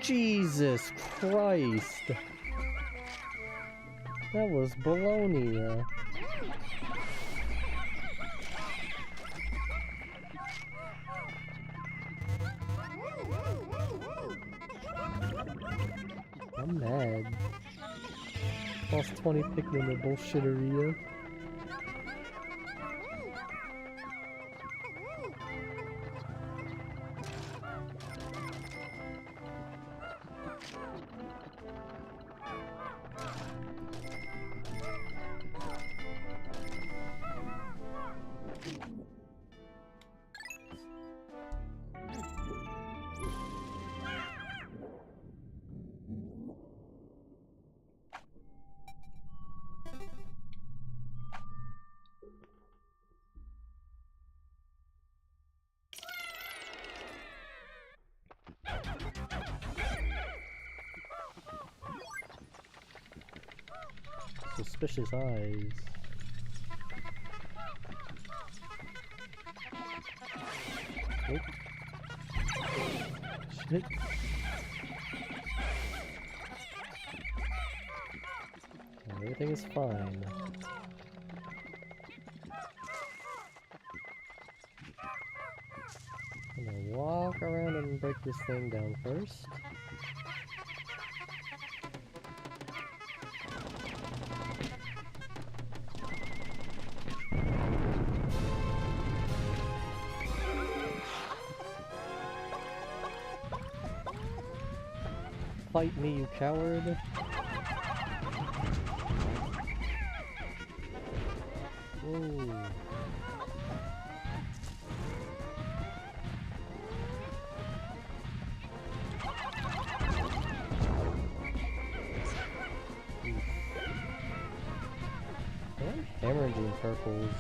Speaker 1: Jesus Christ! That was baloney. I'm mad. Lost 20 Pikmin to bullshitteria. Suspicious eyes. Oh. Shit. Everything is fine. I'm gonna walk around and break this thing down first. Fight me, you coward! Whoa. Hemorrhaging purples.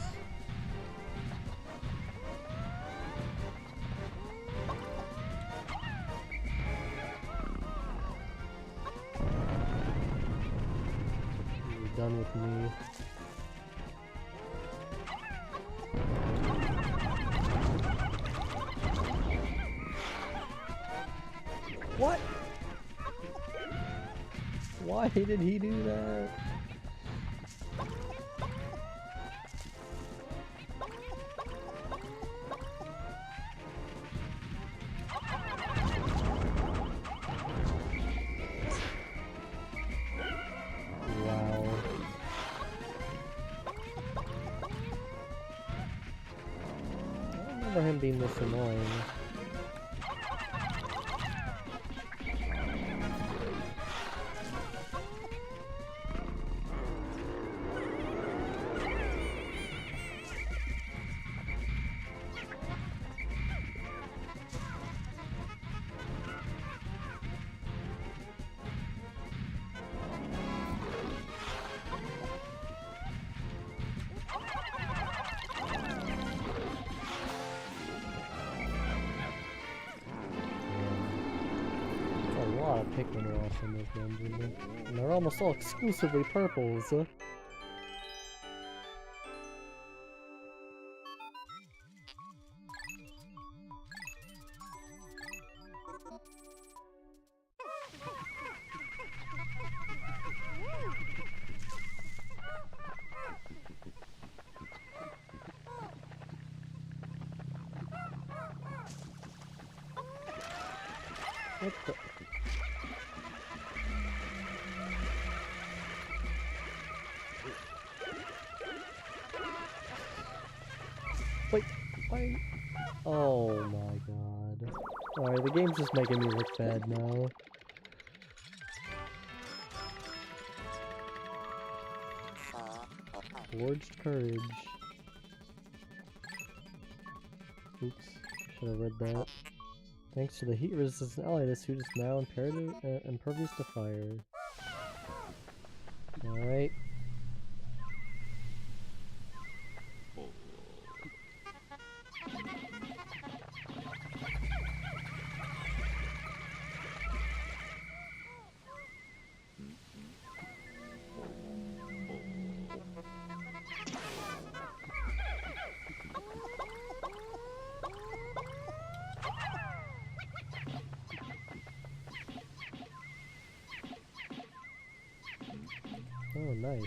Speaker 1: You're done with me. What? Why did he do that? Wow. I don't remember him being this annoying. A lot of Pikmin are also in this dungeon, and they're almost all exclusively purples. What the? Wait, why? Oh my god. Alright, the game's just making me look bad now. Forged courage. Oops, should have read that. Thanks to the heat-resistant ally, this suit is now impervious to fire. Alright. Oh, nice.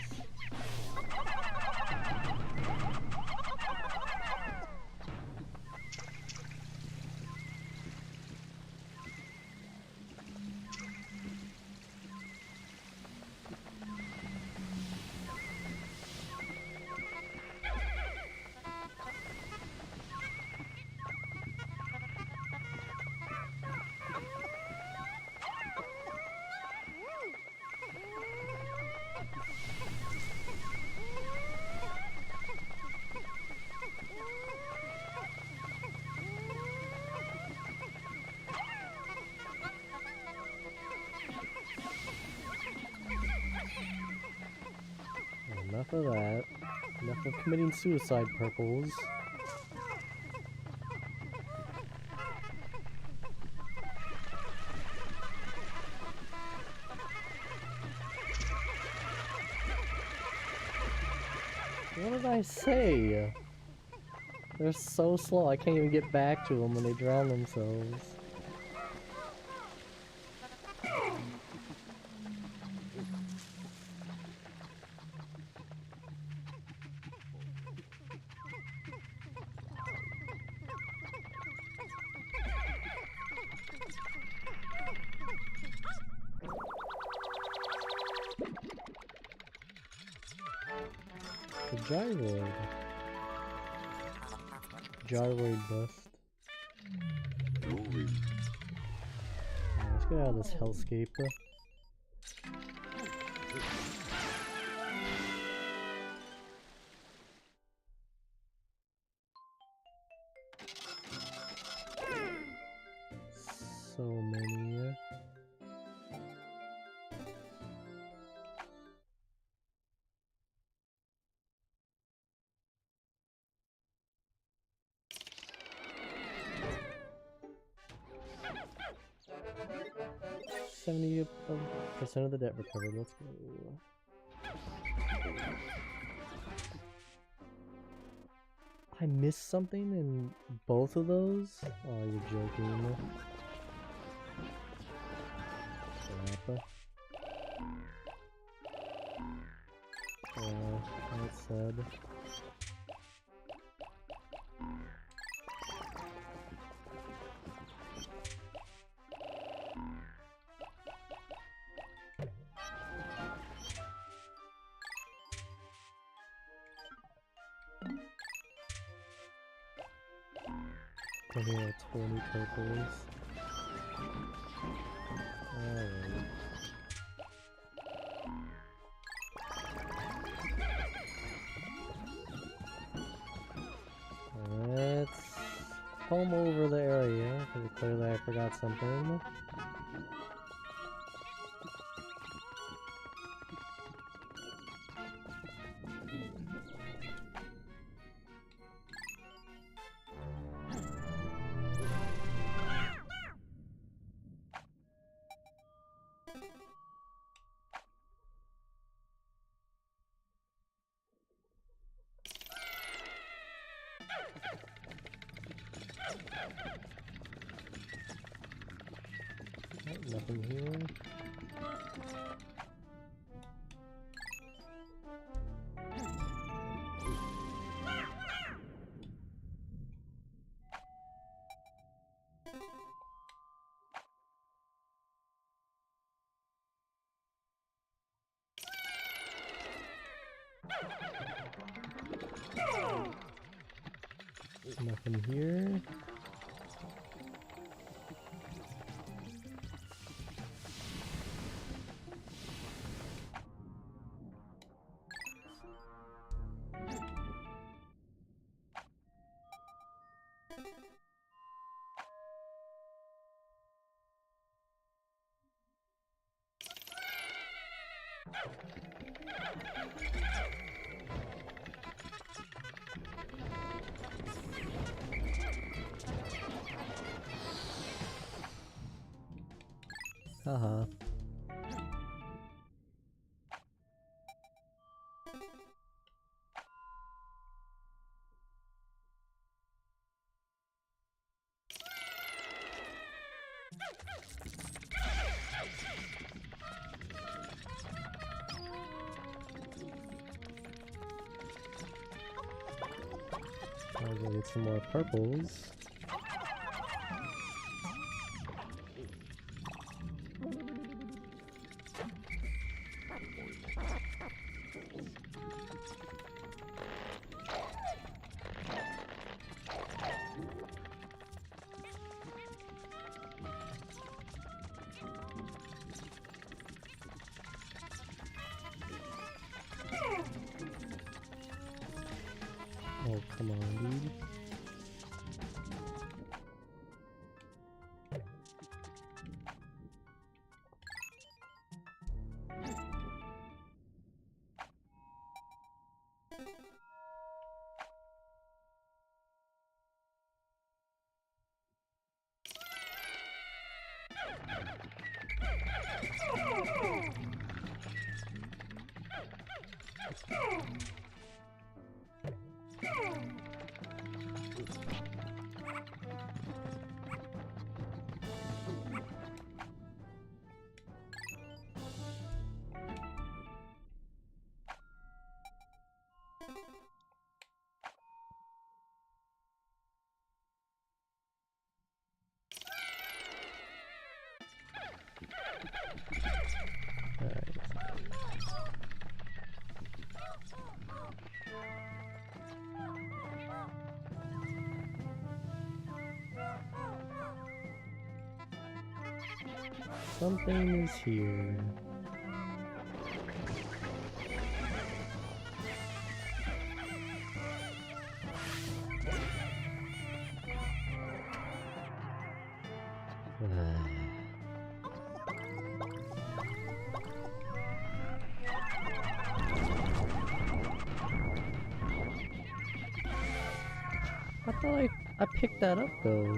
Speaker 1: Enough of that. Enough of committing suicide, Purples. What did I say? They're so slow, I can't even get back to them when they drown themselves. The gyroid. Gyroid bust. Let's get out of this hellscape. So many. 70% of the debt recovered. Let's go. I missed something in both of those? Oh, you're joking. Crap. Oh, that's sad. I think I have 20 purples. Alright. Let's comb over the area, because clearly I forgot something. Nothing here. Nothing here. Haha. I'll go get some more purples. Oh, come on, dude. Something is here. I thought I picked that up though.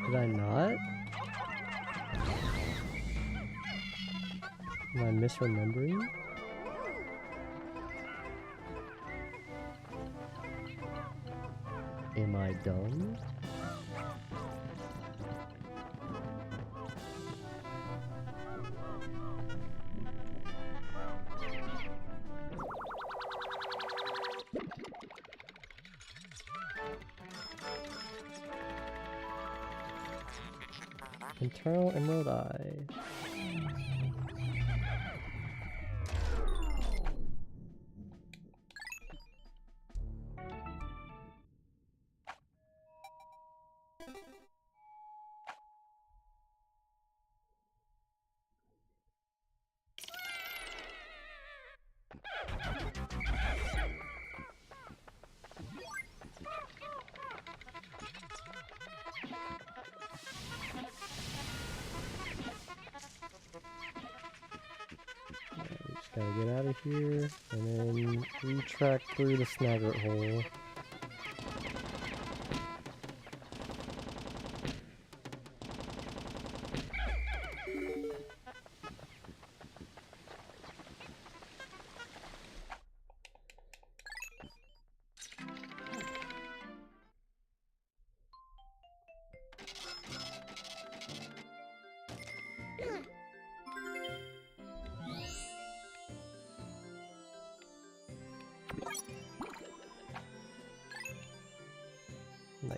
Speaker 1: Did I not? Am I misremembering? Am I dumb? Internal Emerald Eye. Gotta get out of here, and then retrack through the snaglet hole. Nice.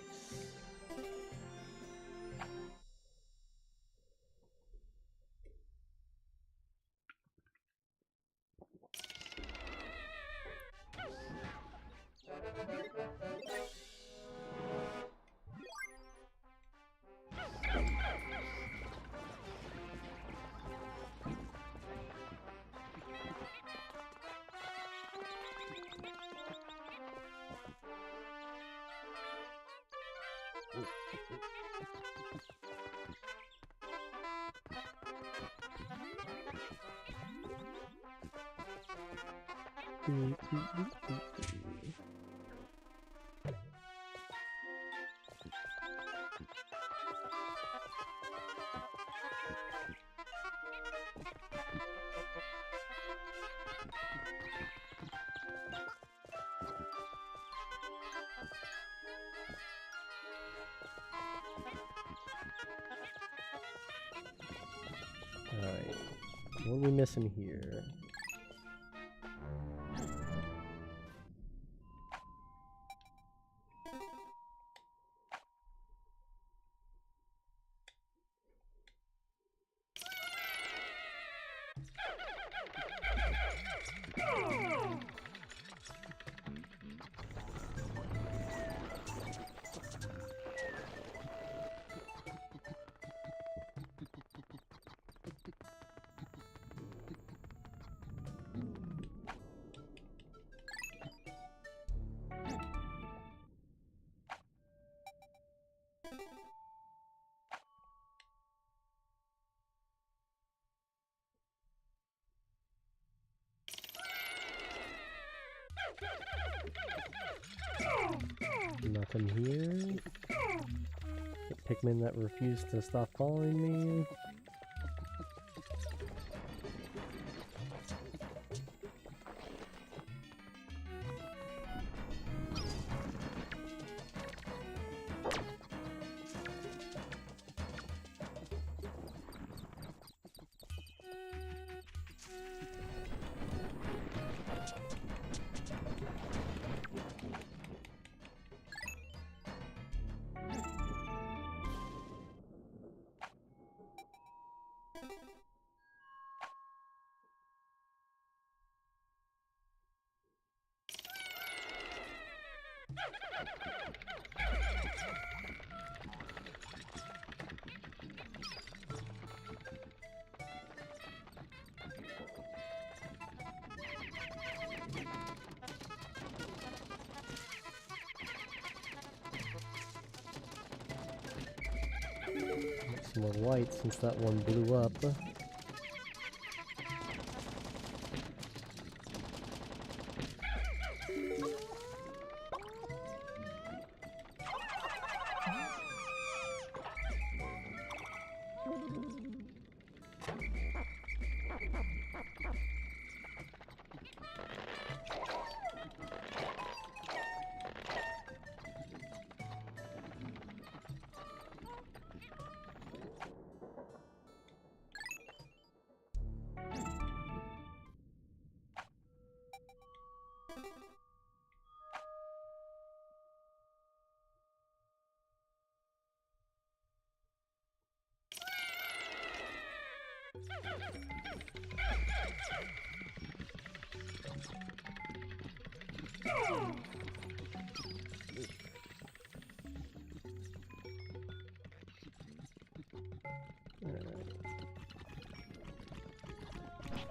Speaker 1: Alright, what are we missing here? Nothing here. The Pikmin that refused to stop following me. Some more white since that one blew up.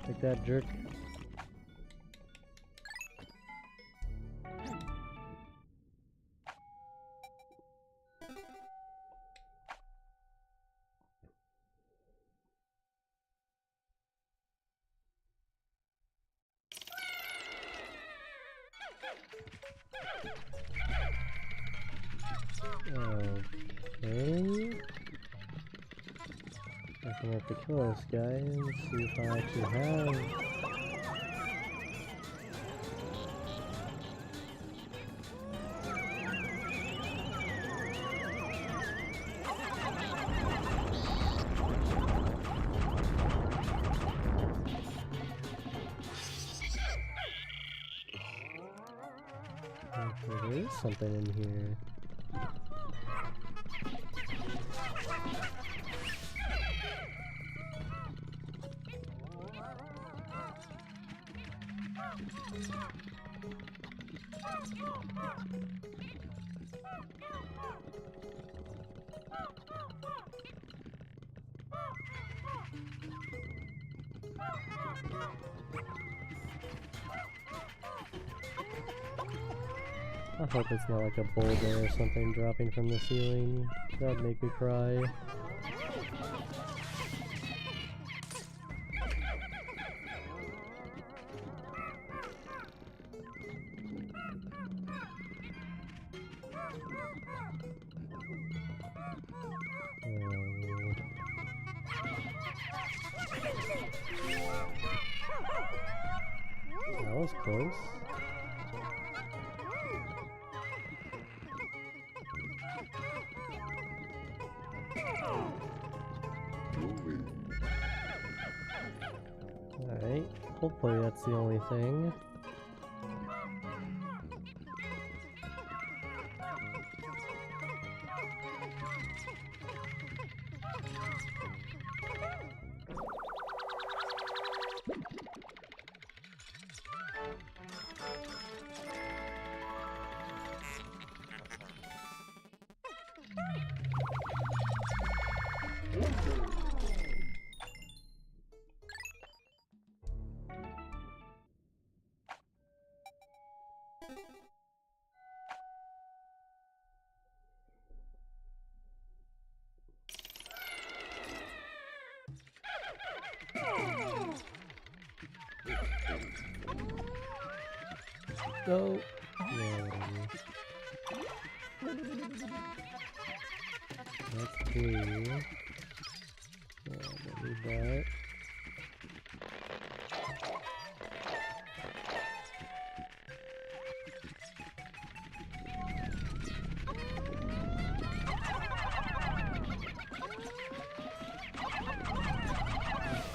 Speaker 1: Take that, jerk. Okay. I'm gonna have to kill this guy and see if I actually have. Okay, there is something in here. I hope it's not like a boulder or something dropping from the ceiling. That'd make me cry. That was close. Alright, hopefully that's the only thing. No. Yeah, that's blue. Don't need that.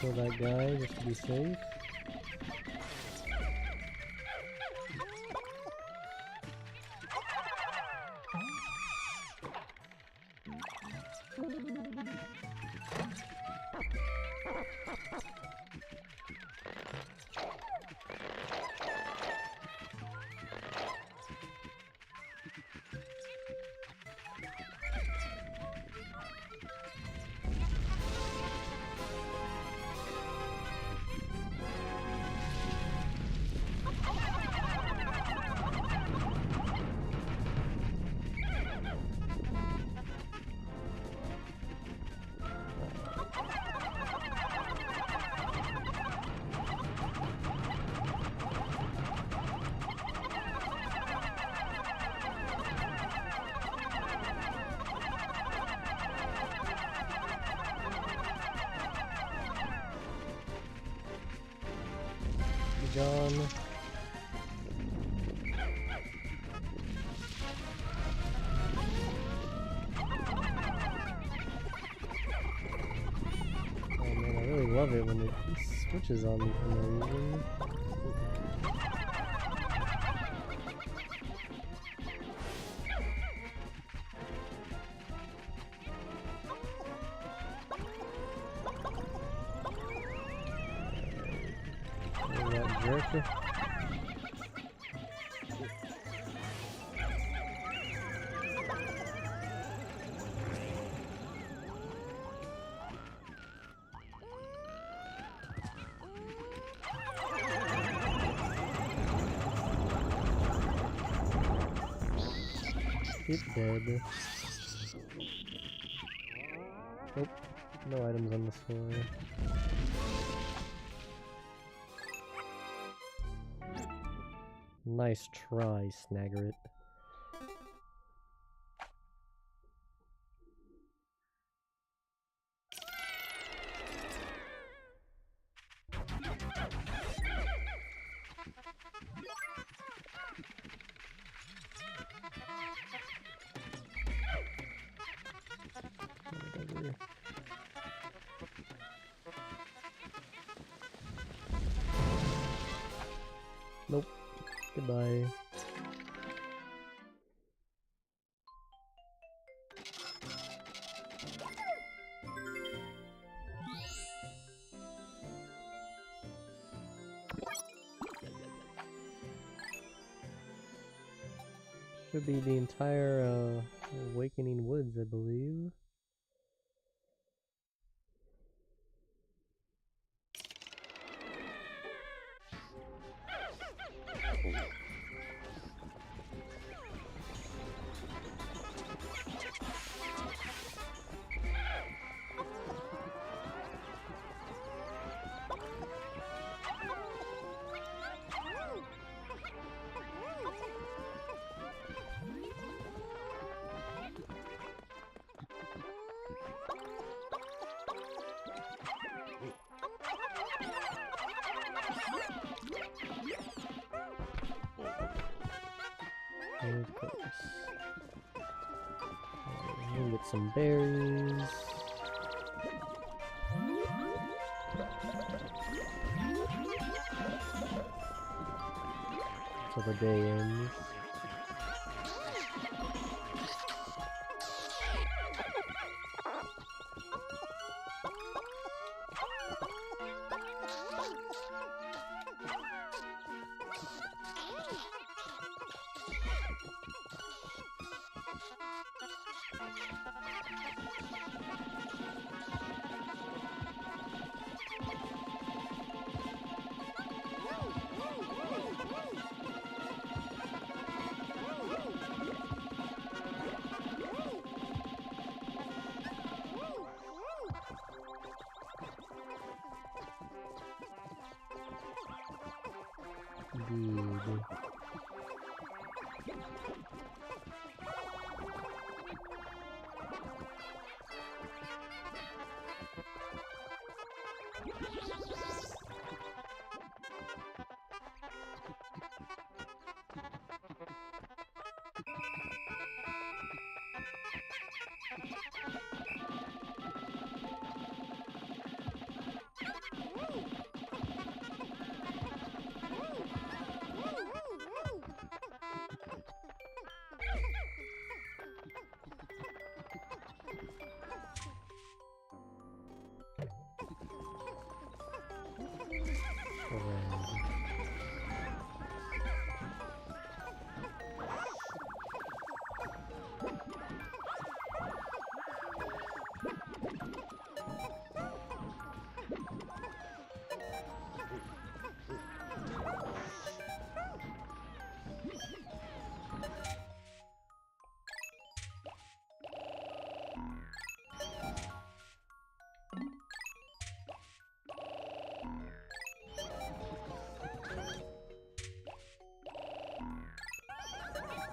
Speaker 1: Kill that guy just to be safe. Gone. Oh man, I really love it when it switches on me for no reason. That jerk. It's dead. Nope, no items on this floor. Nice try, Snaggerit. Nope. Goodbye. Should be the entire Awakening Woods, I believe. Of course. We'll get some berries. Till the day ends. Good.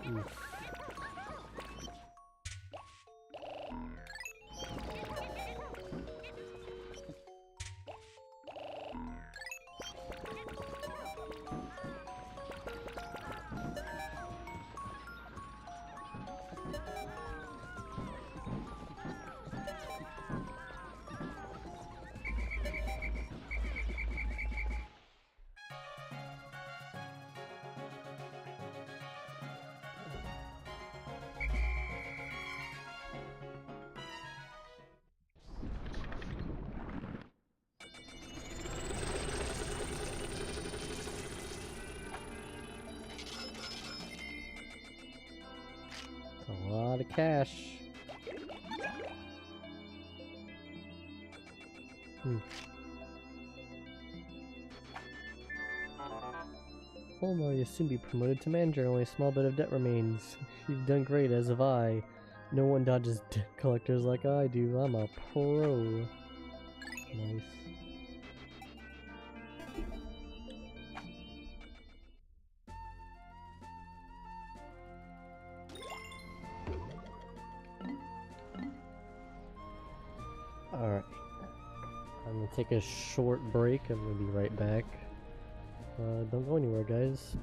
Speaker 1: Oof. A lot of cash. Homer, you'll soon be promoted to manager. Only a small bit of debt remains. You've done great, as have I. No one dodges debt collectors like I do. I'm a pro. Nice. Alright. I'm gonna take a short break. I'm gonna be right back. Don't go anywhere, guys.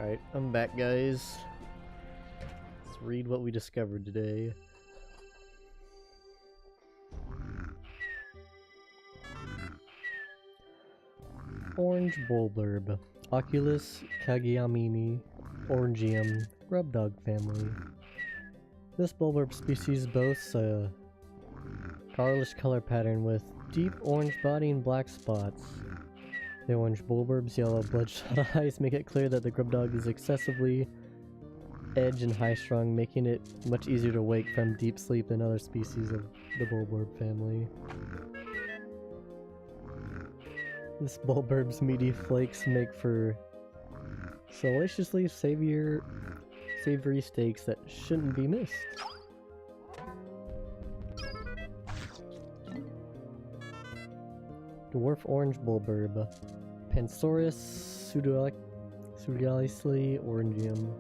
Speaker 1: Alright, I'm back, guys. Let's read what we discovered today. Orange bulburb, Oculus cagiamini, Orangium, grub dog family. This bulburb species boasts a garlish color pattern with deep orange body and black spots. The orange bulburb's yellow bloodshot eyes make it clear that the grub dog is excessively edge and high-strung, making it much easier to wake from deep sleep than other species of the bulburb family. This bulburb's meaty flakes make for salaciously savory steaks that shouldn't be missed. Dwarf orange bulburb, Pansorus pseudolicely orangium,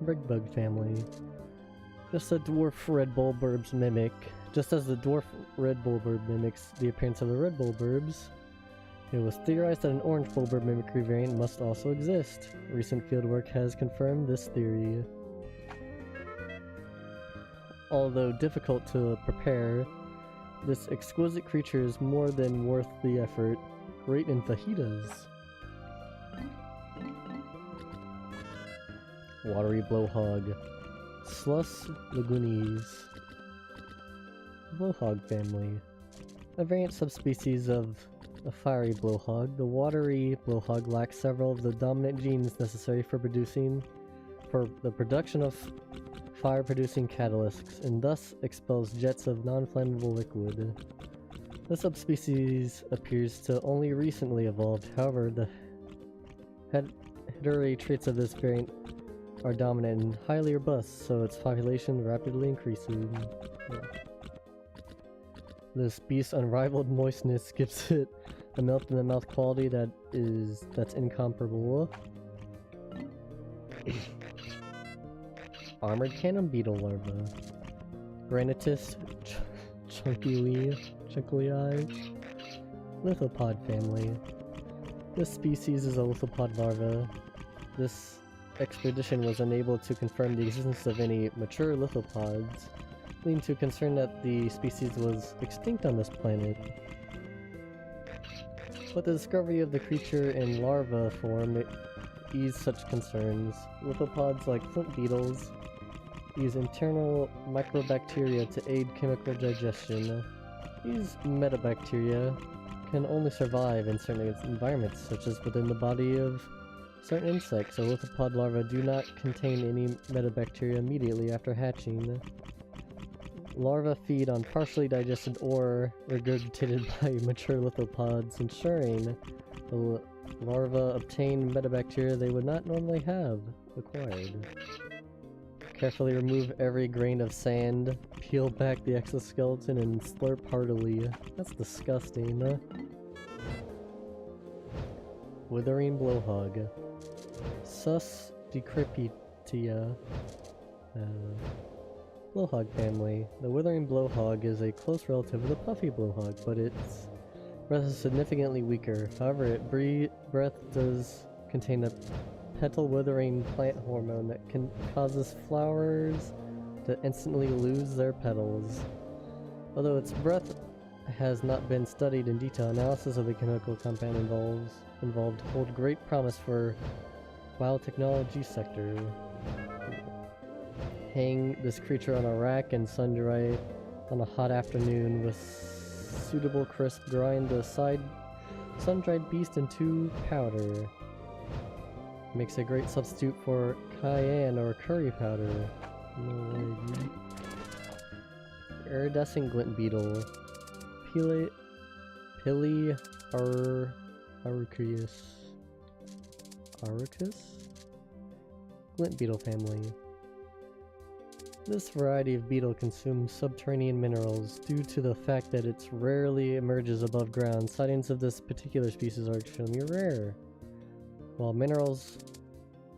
Speaker 1: brigbug family. Just as the dwarf red bulburbs mimics the appearance of the red bulburbs, it was theorized that an orange bulburb mimicry variant must also exist. Recent fieldwork has confirmed this theory. Although difficult to prepare, this exquisite creature is more than worth the effort. Great in fajitas. Watery blowhog, Slus lagunis, blowhog family. A variant subspecies of a fiery blowhog, the watery blowhog lacks several of the dominant genes necessary for the production of fire-producing catalysts, and thus expels jets of non-flammable liquid. The subspecies appears to only recently evolved. However, the hereditary traits of this variant are dominant and highly robust, so its population rapidly increases. This beast's unrivaled moistness gives it a melt-in-the-mouth quality that's incomparable. Armored cannon beetle larva, Granitus chunklii, lithopod family. This species is a lithopod larva. This expedition was unable to confirm the existence of any mature lithopods, leading to concern that the species was extinct on this planet. But the discovery of the creature in larva form eased such concerns. Lithopods, like flint beetles, use internal microbacteria to aid chemical digestion. These metabacteria can only survive in certain environments, such as within the body of certain insects. So lithopod larvae do not contain any metabacteria immediately after hatching. Larvae feed on partially digested ore regurgitated by mature lithopods, ensuring the larvae obtain metabacteria they would not normally have acquired. Carefully remove every grain of sand, peel back the exoskeleton, and slurp heartily. That's disgusting. Withering blowhog, Sus decrepitia, blowhog family. The withering blowhog is a close relative of the puffy blowhog, but its breath is significantly weaker. However, its breath does contain a petal withering plant hormone that causes flowers to instantly lose their petals. Although its breath has not been studied in detail, analysis of the chemical compound involved hold great promise for biotechnology sector. Hang this creature on a rack and sun dry on a hot afternoon with suitable crisp. Grind the sun-dried beast into powder. Makes a great substitute for cayenne or curry powder. No way, dude. Iridescent glint beetle, Araucus? Glint beetle family. This variety of beetle consumes subterranean minerals due to the fact that it rarely emerges above ground. Sightings of this particular species are extremely rare. While minerals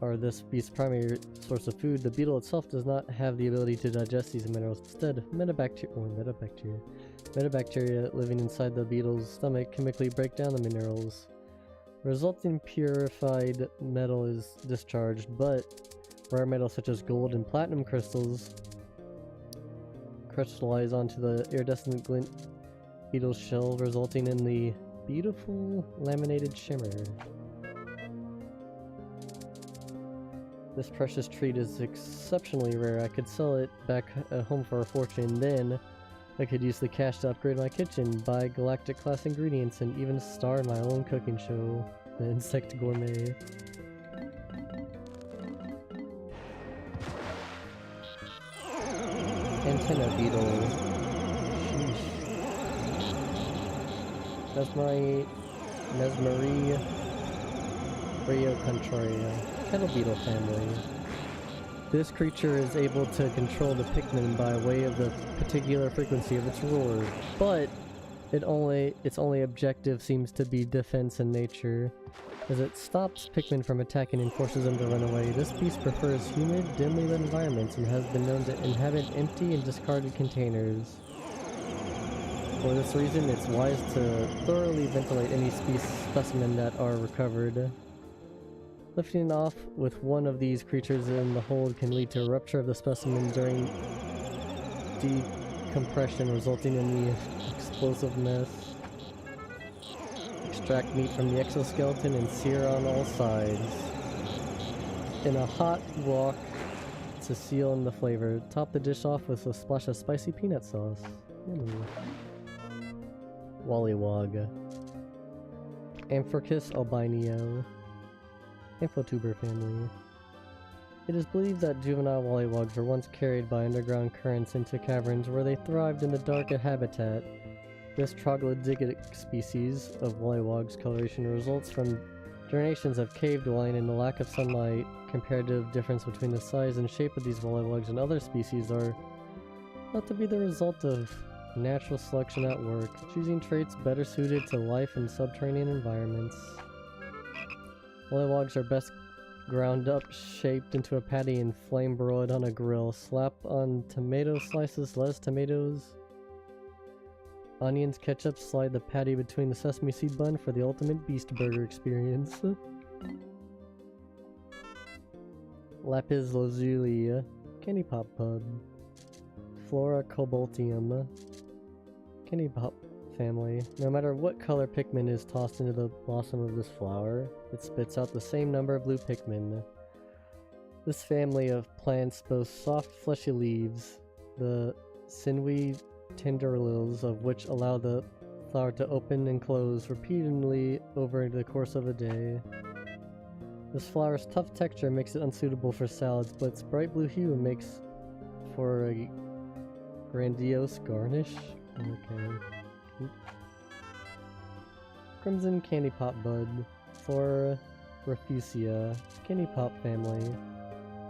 Speaker 1: are this beast's primary source of food, the beetle itself does not have the ability to digest these minerals. Instead, metabacteria living inside the beetle's stomach chemically break down the minerals. Resulting purified metal is discharged, but rare metals such as gold and platinum crystals crystallize onto the iridescent glint beetle's shell, resulting in the beautiful laminated shimmer. This precious treat is exceptionally rare. I could sell it back at home for a fortune. Then I could use the cash to upgrade my kitchen, buy galactic class ingredients, and even star in my own cooking show, The Insect Gourmet. Antenna beetle. Sheesh. Mesmerie. Rio Contraria. Kettle beetle family. This creature is able to control the Pikmin by way of the particular frequency of its roar, but its only objective seems to be defense in nature, as it stops Pikmin from attacking and forces them to run away. This beast prefers humid, dimly lit environments and has been known to inhabit empty and discarded containers. For this reason, it's wise to thoroughly ventilate any specimen that are recovered. Lifting off with one of these creatures in the hold can lead to a rupture of the specimen during decompression, resulting in the explosive mess. Extract meat from the exoskeleton and sear on all sides. In a hot wok to seal in the flavor. Top the dish off with a splash of spicy peanut sauce. Wollywog. Amphorchus albineo. Amphotuber family. It is believed that juvenile wollywogs were once carried by underground currents into caverns where they thrived in the dark habitat. This troglodytic species of wollywogs coloration results from generations of cave dwelling and the lack of sunlight. Comparative difference between the size and shape of these wollywogs and other species are thought to be the result of natural selection at work, choosing traits better suited to life in subterranean environments. Wollywogs are best ground up, shaped into a patty and flame broiled on a grill. Slap on tomato slices, lettuce, tomatoes, onions, ketchup, slide the patty between the sesame seed bun for the ultimate beast burger experience. Lapis lazuli, candy pop pub. Flora cobaltium, candy pop family. No matter what color Pikmin is tossed into the blossom of this flower, it spits out the same number of blue Pikmin. This family of plants boasts soft, fleshy leaves, the sinewy tendrils of which allow the flower to open and close repeatedly over the course of a day. This flower's tough texture makes it unsuitable for salads, but its bright blue hue makes for a grandiose garnish. Okay. Crimson candy pop bud. Flora refusia, candy pop family.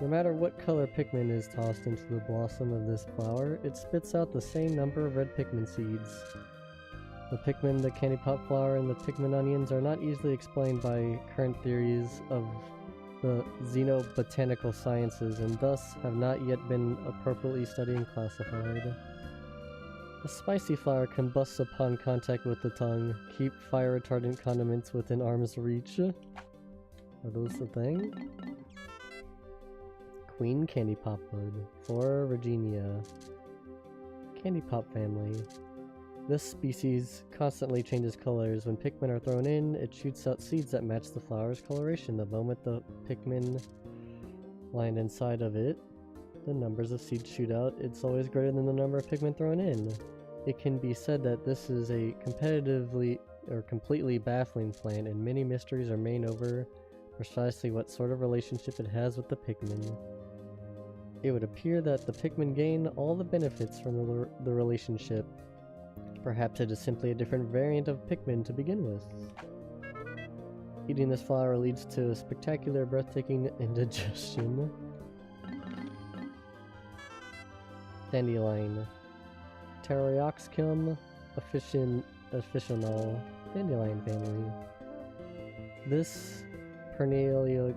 Speaker 1: No matter what color Pikmin is tossed into the blossom of this flower, it spits out the same number of red Pikmin seeds. The Pikmin, the candy pop flower, and the Pikmin onions are not easily explained by current theories of the xenobotanical sciences, and thus have not yet been appropriately studied and classified. The spicy flower combusts upon contact with the tongue. Keep fire retardant condiments within arm's reach. Are those the thing? Queen candy pop bud. Flora regenia. Candy pop family. This species constantly changes colors. When Pikmin are thrown in, it shoots out seeds that match the flower's coloration. The moment the Pikmin land inside of it, the numbers of seeds shoot out. It's always greater than the number of Pikmin thrown in. It can be said that this is a competitively or completely baffling plant, and many mysteries remain over precisely what sort of relationship it has with the Pikmin. It would appear that the Pikmin gain all the benefits from the relationship. Perhaps it is simply a different variant of Pikmin to begin with. Eating this flower leads to a spectacular, breathtaking indigestion. Dandelion. Pteroxychum officinal, dandelion family. This perennial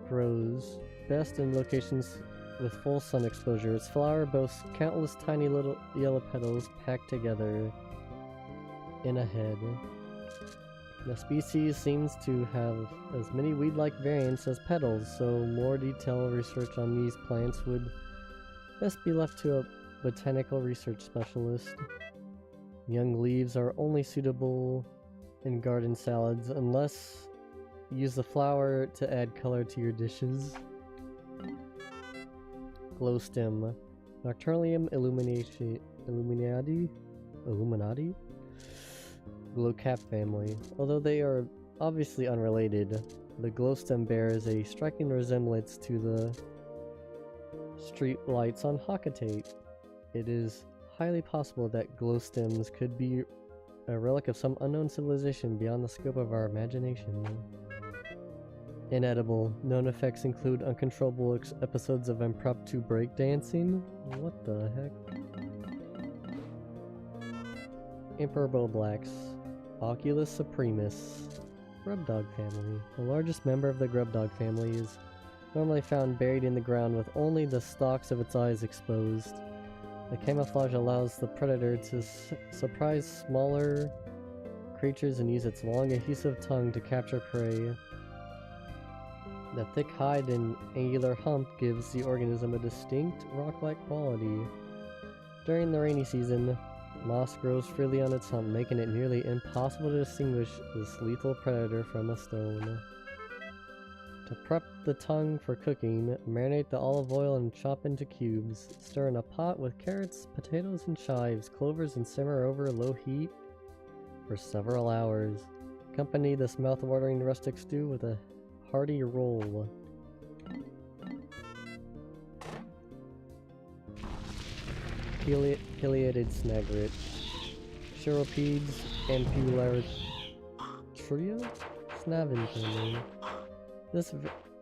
Speaker 1: grows best in locations with full sun exposure. Its flower boasts countless tiny little yellow petals packed together in a head. The species seems to have as many weed-like variants as petals, so more detailed research on these plants would best be left to a botanical research specialist. Young leaves are only suitable in garden salads unless you use the flower to add color to your dishes. Glowstem. Nocturnium Illuminati? Glowcap family. Although they are obviously unrelated, the glowstem bears a striking resemblance to the street lights on Hakatate. It is highly possible that glowstems could be a relic of some unknown civilization beyond the scope of our imagination. Inedible. Known effects include uncontrollable episodes of impromptu breakdancing. What the heck? Imperable Blacks. Oculus Supremus. Grubdog family. The largest member of the grubdog family is normally found buried in the ground with only the stalks of its eyes exposed. The camouflage allows the predator to surprise smaller creatures and use its long adhesive tongue to capture prey. The thick hide and angular hump gives the organism a distinct rock-like quality. During the rainy season, moss grows freely on its hump, making it nearly impossible to distinguish this lethal predator from a stone. To prep the tongue for cooking, marinate the olive oil and chop into cubes. Stir in a pot with carrots, potatoes, and chives, clovers, and simmer over low heat for several hours. Accompany this mouth-watering rustic stew with a hearty roll. Pileated snagret. Chiropedes Ampullaritria? Snavin family. This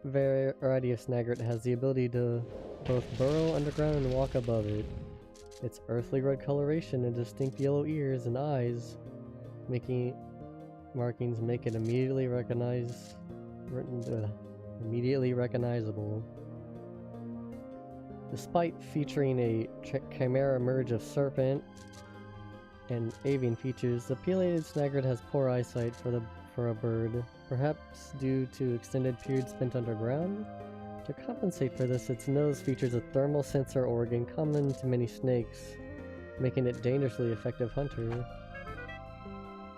Speaker 1: variety of snagret has the ability to both burrow underground and walk above it. Its earthly red coloration and distinct yellow ears and eyes markings make it immediately recognizable. Despite featuring a chimera merge of serpent and avian features, the pileated snagret has poor eyesight for a bird, perhaps due to extended periods spent underground. To compensate for this, its nose features a thermal sensor organ common to many snakes, making it a dangerously effective hunter.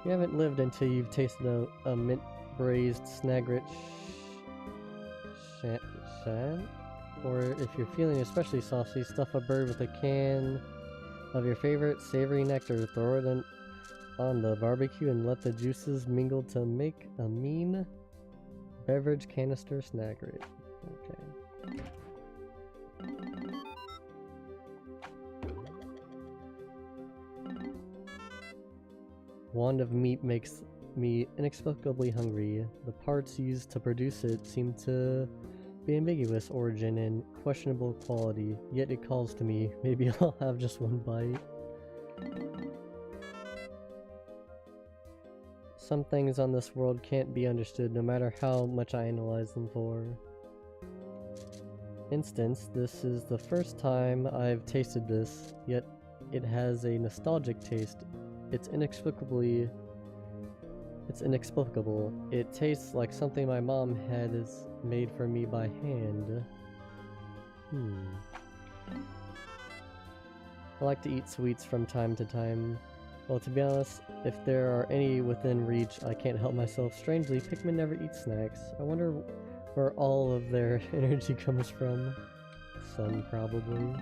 Speaker 1: You haven't lived until you've tasted a mint-braised snagret shan? Or if you're feeling especially saucy, stuff a bird with a can of your favorite savory nectar, throw it on the barbecue and let the juices mingle to make a mean beverage canister snagret. Okay. Wand of meat makes me inexplicably hungry. The parts used to produce it seem to be ambiguous origin and questionable quality, yet it calls to me. Maybe I'll have just one bite. Some things on this world can't be understood no matter how much I analyze them for. Instance, this is the first time I've tasted this, yet it has a nostalgic taste. It's inexplicable. It tastes like something my mom had made for me by hand. I like to eat sweets from time to time. Well, to be honest, if there are any within reach, I can't help myself. Strangely, Pikmin never eat snacks. I wonder where all of their energy comes from. Sun, probably.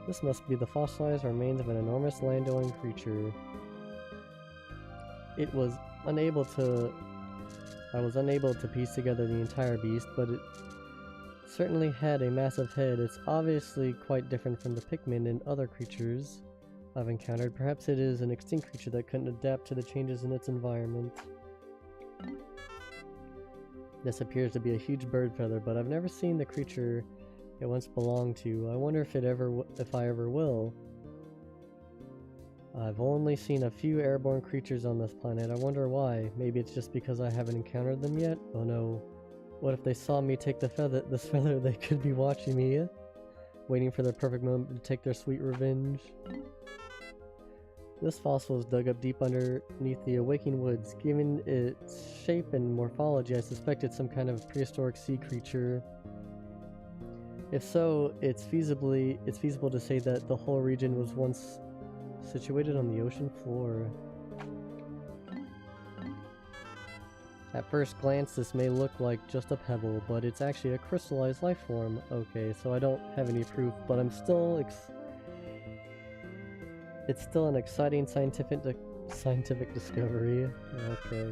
Speaker 1: This must be the fossilized remains of an enormous land-dwelling creature. I was unable to piece together the entire beast, but it certainly had a massive head. It's obviously quite different from the Pikmin and other creatures I've encountered. Perhaps it is an extinct creature that couldn't adapt to the changes in its environment. This appears to be a huge bird feather, but I've never seen the creature it once belonged to. I wonder if I ever will. I've only seen a few airborne creatures on this planet. I wonder why. Maybe it's just because I haven't encountered them yet? Oh no. What if they saw me take this feather? They could be watching me, waiting for the perfect moment to take their sweet revenge. This fossil is dug up deep underneath the awaking woods. Given its shape and morphology, I suspect it's some kind of prehistoric sea creature. If so, it's feasible to say that the whole region was once situated on the ocean floor. At first glance, this may look like just a pebble, but it's actually a crystallized life form. Okay, so I don't have any proof, but I'm still it's still an exciting scientific discovery. Okay.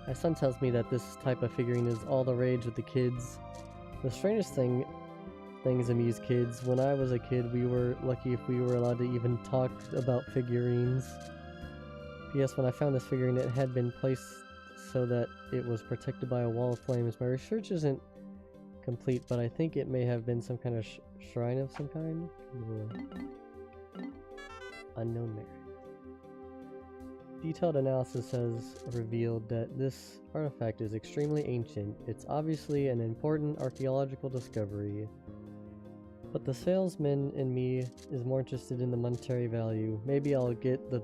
Speaker 1: My son tells me that this type of figurine is all the rage with the kids. The strangest things amuse kids. When I was a kid, we were lucky if we were allowed to even talk about figurines. P.S. When I found this figurine, it had been placed so that it was protected by a wall of flames. My research isn't complete, but I think it may have been some kind of shrine of some kind. Unknown merit. Detailed analysis has revealed that this artifact is extremely ancient. It's obviously an important archaeological discovery. But the salesman in me is more interested in the monetary value. Maybe I'll get the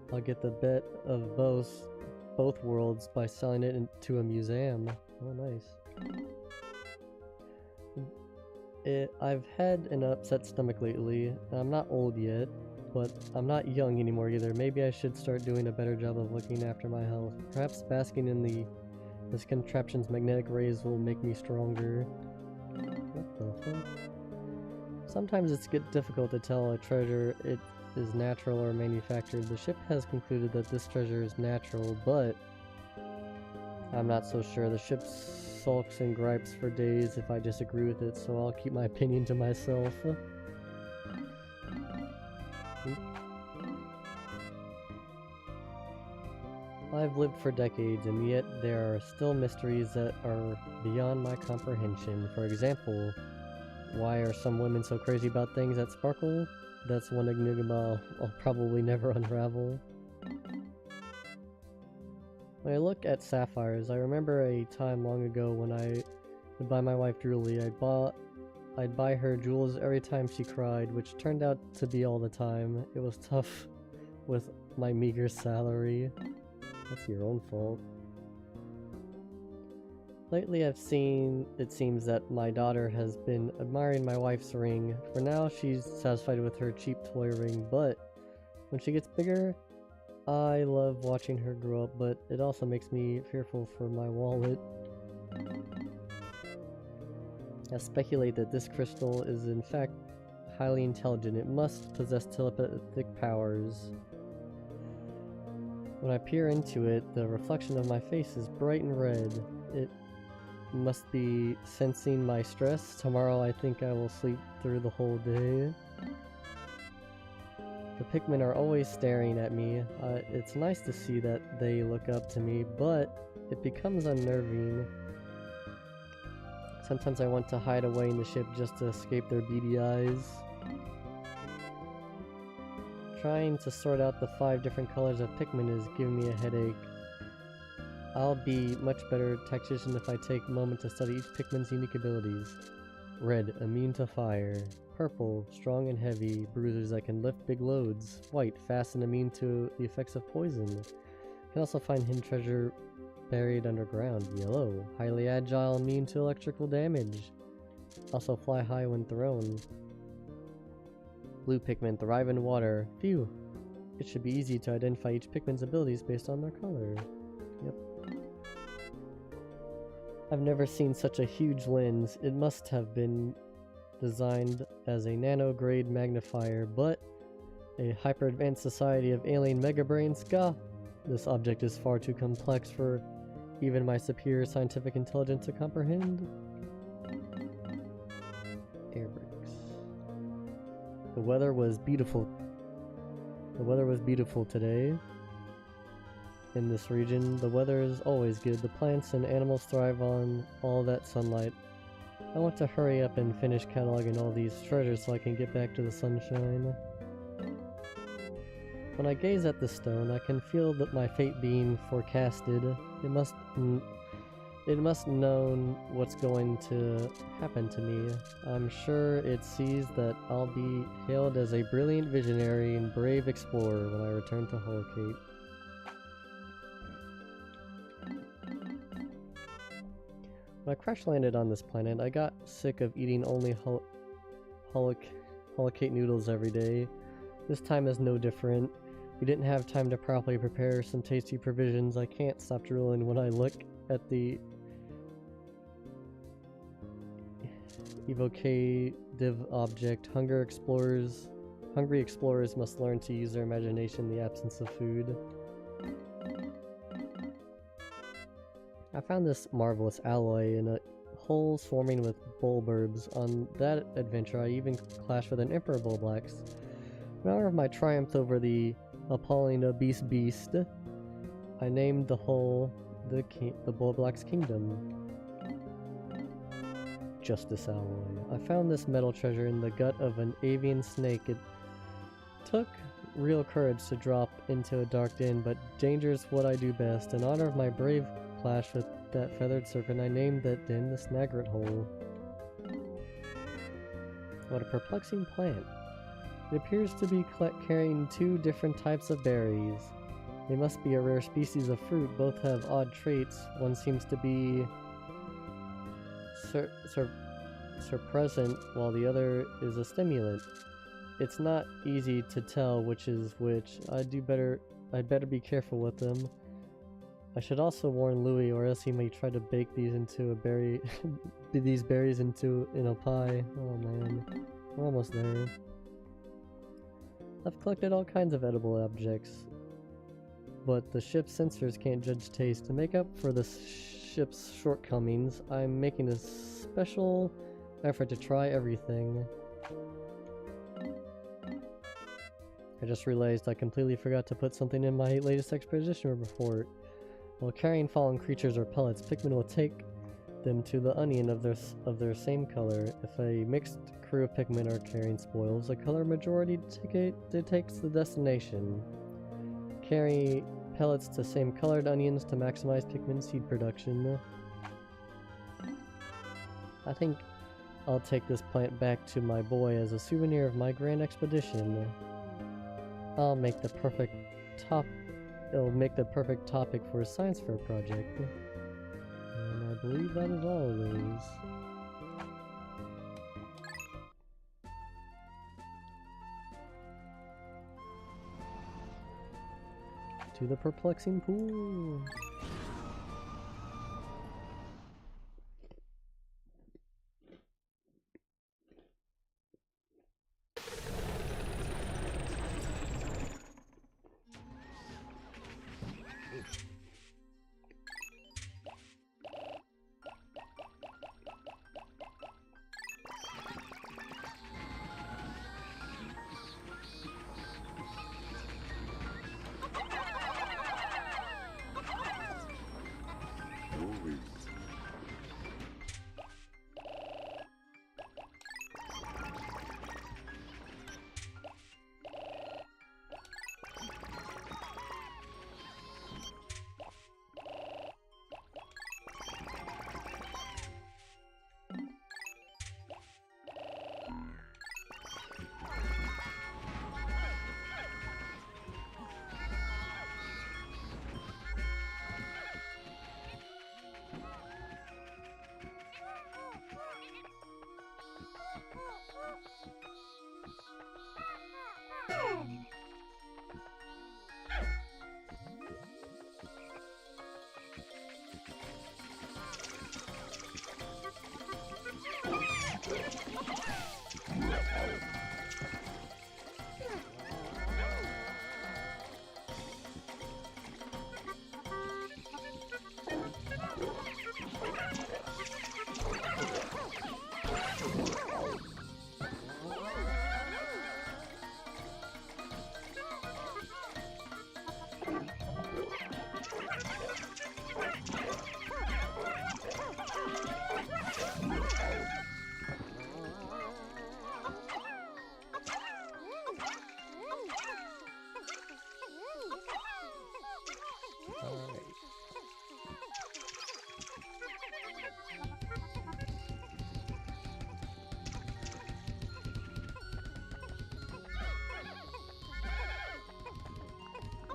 Speaker 1: bet of both worlds by selling it to a museum. Oh, nice. I've had an upset stomach lately. I'm not old yet, but I'm not young anymore either. Maybe I should start doing a better job of looking after my health. Perhaps basking in this contraption's magnetic rays will make me stronger. What the fuck? Sometimes it's difficult to tell a treasure it is natural or manufactured. The ship has concluded that this treasure is natural, but I'm not so sure. The ship sulks and gripes for days if I disagree with it, so I'll keep my opinion to myself. I've lived for decades, and yet there are still mysteries that are beyond my comprehension. For example, why are some women so crazy about things that sparkle? That's one enigma I'll probably never unravel. When I look at sapphires, I remember a time long ago when I would buy my wife jewelry. I'd buy her jewels every time she cried, which turned out to be all the time. It was tough with my meager salary. That's your own fault. Lately it seems that my daughter has been admiring my wife's ring. For now, she's satisfied with her cheap toy ring, but when she gets bigger, I love watching her grow up, but it also makes me fearful for my wallet. I speculate that this crystal is in fact highly intelligent. It must possess telepathic powers. When I peer into it, the reflection of my face is bright and red. It must be sensing my stress. Tomorrow I think I will sleep through the whole day. The Pikmin are always staring at me. It's nice to see that they look up to me, but it becomes unnerving. Sometimes I want to hide away in the ship just to escape their beady eyes. Trying to sort out the 5 different colors of Pikmin is giving me a headache. I'll be much better tactician if I take a moment to study each Pikmin's unique abilities. Red, immune to fire. Purple, strong and heavy, bruisers that can lift big loads. White, fast and immune to the effects of poison. You can also find hidden treasure buried underground. Yellow, highly agile, immune to electrical damage. Also fly high when thrown. Blue Pikmin thrive in water. Phew. It should be easy to identify each Pikmin's abilities based on their color. Yep. I've never seen such a huge lens. It must have been designed as a nano-grade magnifier, but a hyper-advanced society of alien megabrains? Gah! This object is far too complex for even my superior scientific intelligence to comprehend. Air brakes. The weather was beautiful. The weather was beautiful today. In this region, the weather is always good. The plants and animals thrive on all that sunlight. I want to hurry up and finish cataloging all these treasures so I can get back to the sunshine. When I gaze at the stone, I can feel that my fate being forecasted. It It must known what's going to happen to me. I'm sure it sees that I'll be hailed as a brilliant visionary and brave explorer when I return to Holocate. When I crash landed on this planet, I got sick of eating only Holocate noodles every day. This time is no different. We didn't have time to properly prepare some tasty provisions. I can't stop drooling when I look at the evocative object. Hungry explorers must learn to use their imagination in the absence of food. I found this marvelous alloy in a hole swarming with bulburbs. On that adventure, I even clashed with an Emperor Bulblax. In honor of my triumph over the appalling beast, I named the hole the Bulblax Kingdom. Justice alloy. I found this metal treasure in the gut of an avian snake. It took real courage to drop into a dark den, but danger is what I do best. In honor of my brave clash with that feathered serpent, I named that den the Snagret Hole. What a perplexing plant. It appears to be carrying two different types of berries. They must be a rare species of fruit. Both have odd traits. One seems to be suppressant, while the other is a stimulant. It's not easy to tell which is which. I'd better be careful with them. I should also warn Louis, or else he may try to bake these into a berry these berries in a pie. Oh man. We're almost there. I've collected all kinds of edible objects, but the ship's sensors can't judge taste. To make up for the ship's shortcomings, I'm making a special effort to try everything. I just realized I completely forgot to put something in my latest expedition report. While carrying fallen creatures or pellets, Pikmin will take them to the onion of their same color. If a mixed crew of Pikmin are carrying spoils, a color majority dictates the destination. Carry pellets to same colored onions to maximize Pikmin seed production. I think I'll take this plant back to my boy as a souvenir of my grand expedition. It'll make the perfect topic for a science fair project. And I believe that is all of those. To the perplexing pool.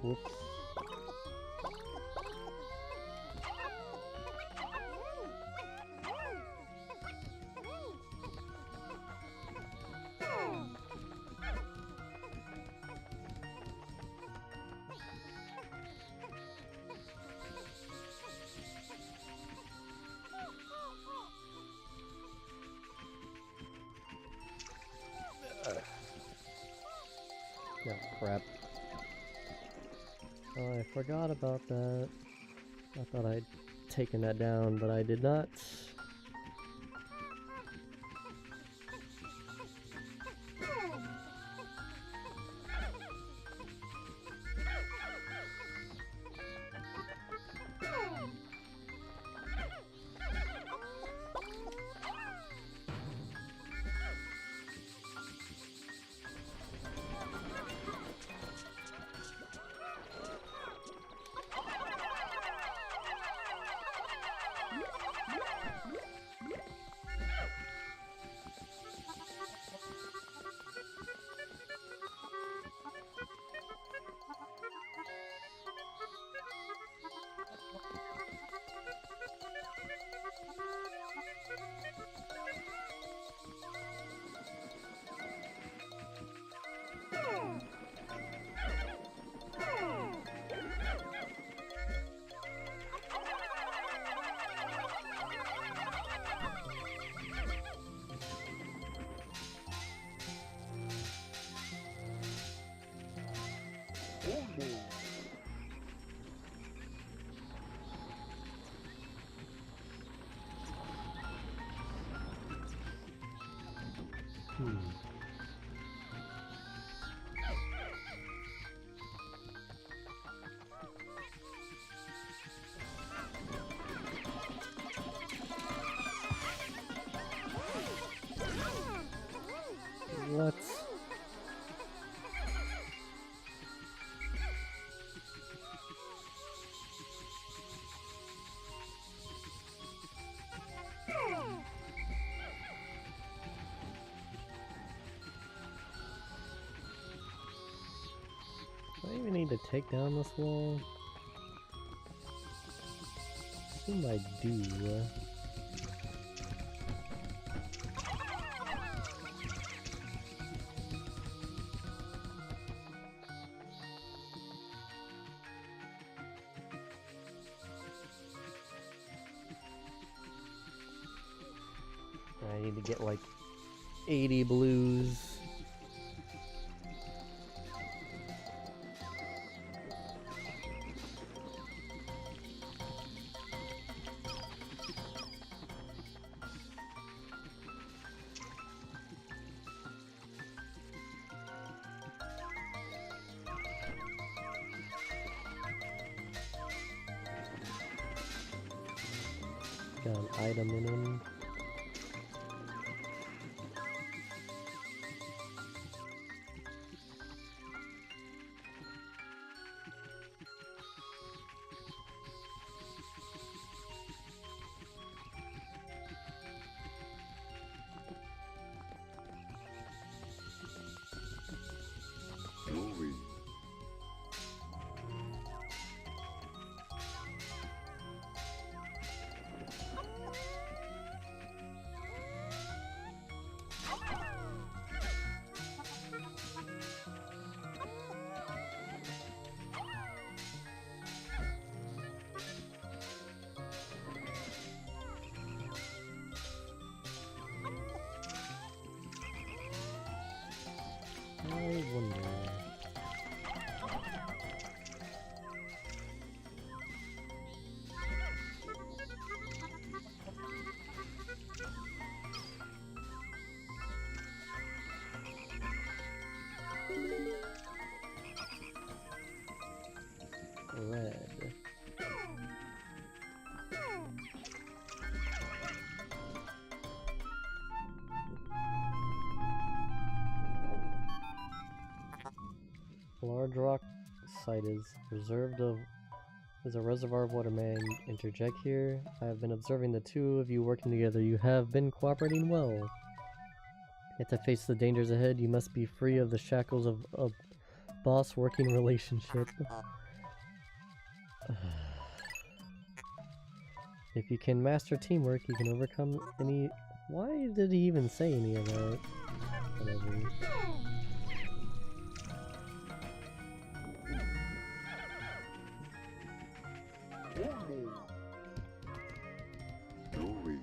Speaker 1: Whoops. Oh crap. Oh, I forgot about that. I thought I'd taken that down, but I did not. What? Do I even need to take down this wall? I assume I do. I need to get like 80 blues. Got an item in him.
Speaker 2: Glory.
Speaker 1: I wonder. Red. A large rock site is a reservoir of water. May I interject here? I have been observing the two of you working together. You have been cooperating well. You have to face the dangers ahead. You must be free of the shackles of boss working relationship. If you can master teamwork, you can overcome any... Why did he even say any of that? Whatever.
Speaker 2: Glory.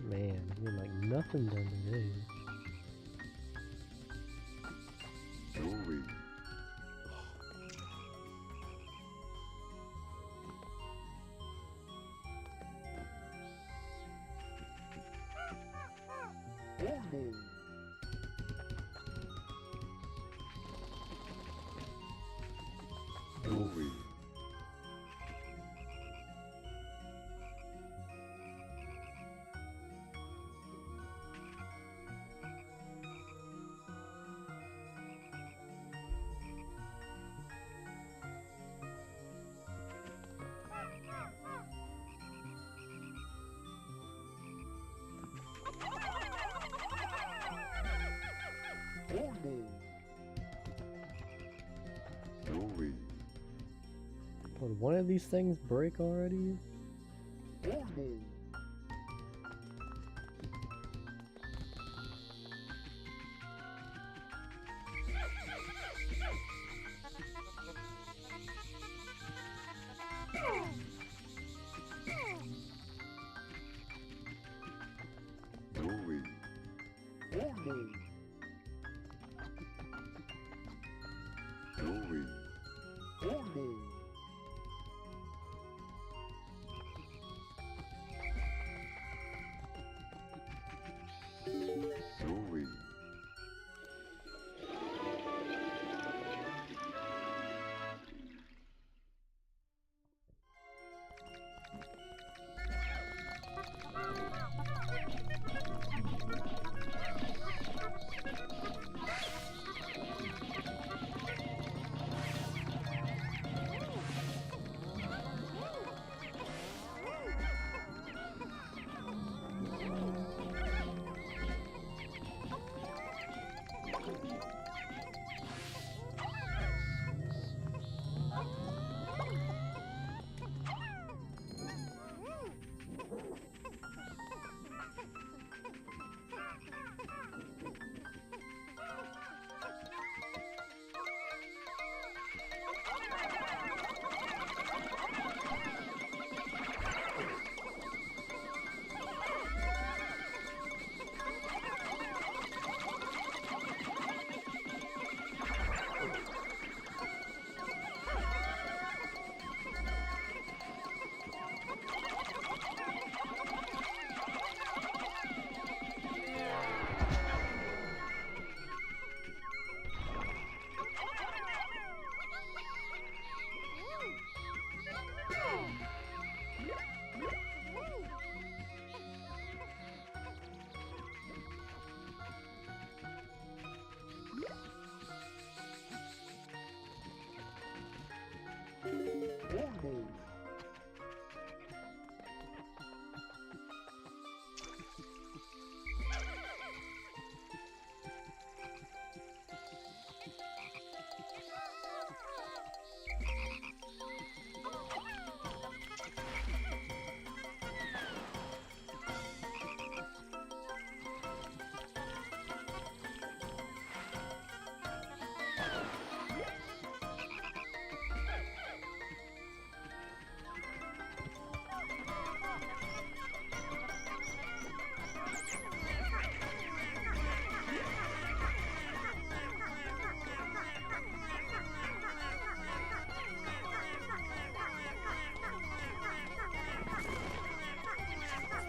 Speaker 1: Man, I mean, like nothing done today.
Speaker 2: Glory. Glory. Glory.
Speaker 1: Would one of these things break already?
Speaker 2: Glory. Glory. Glory.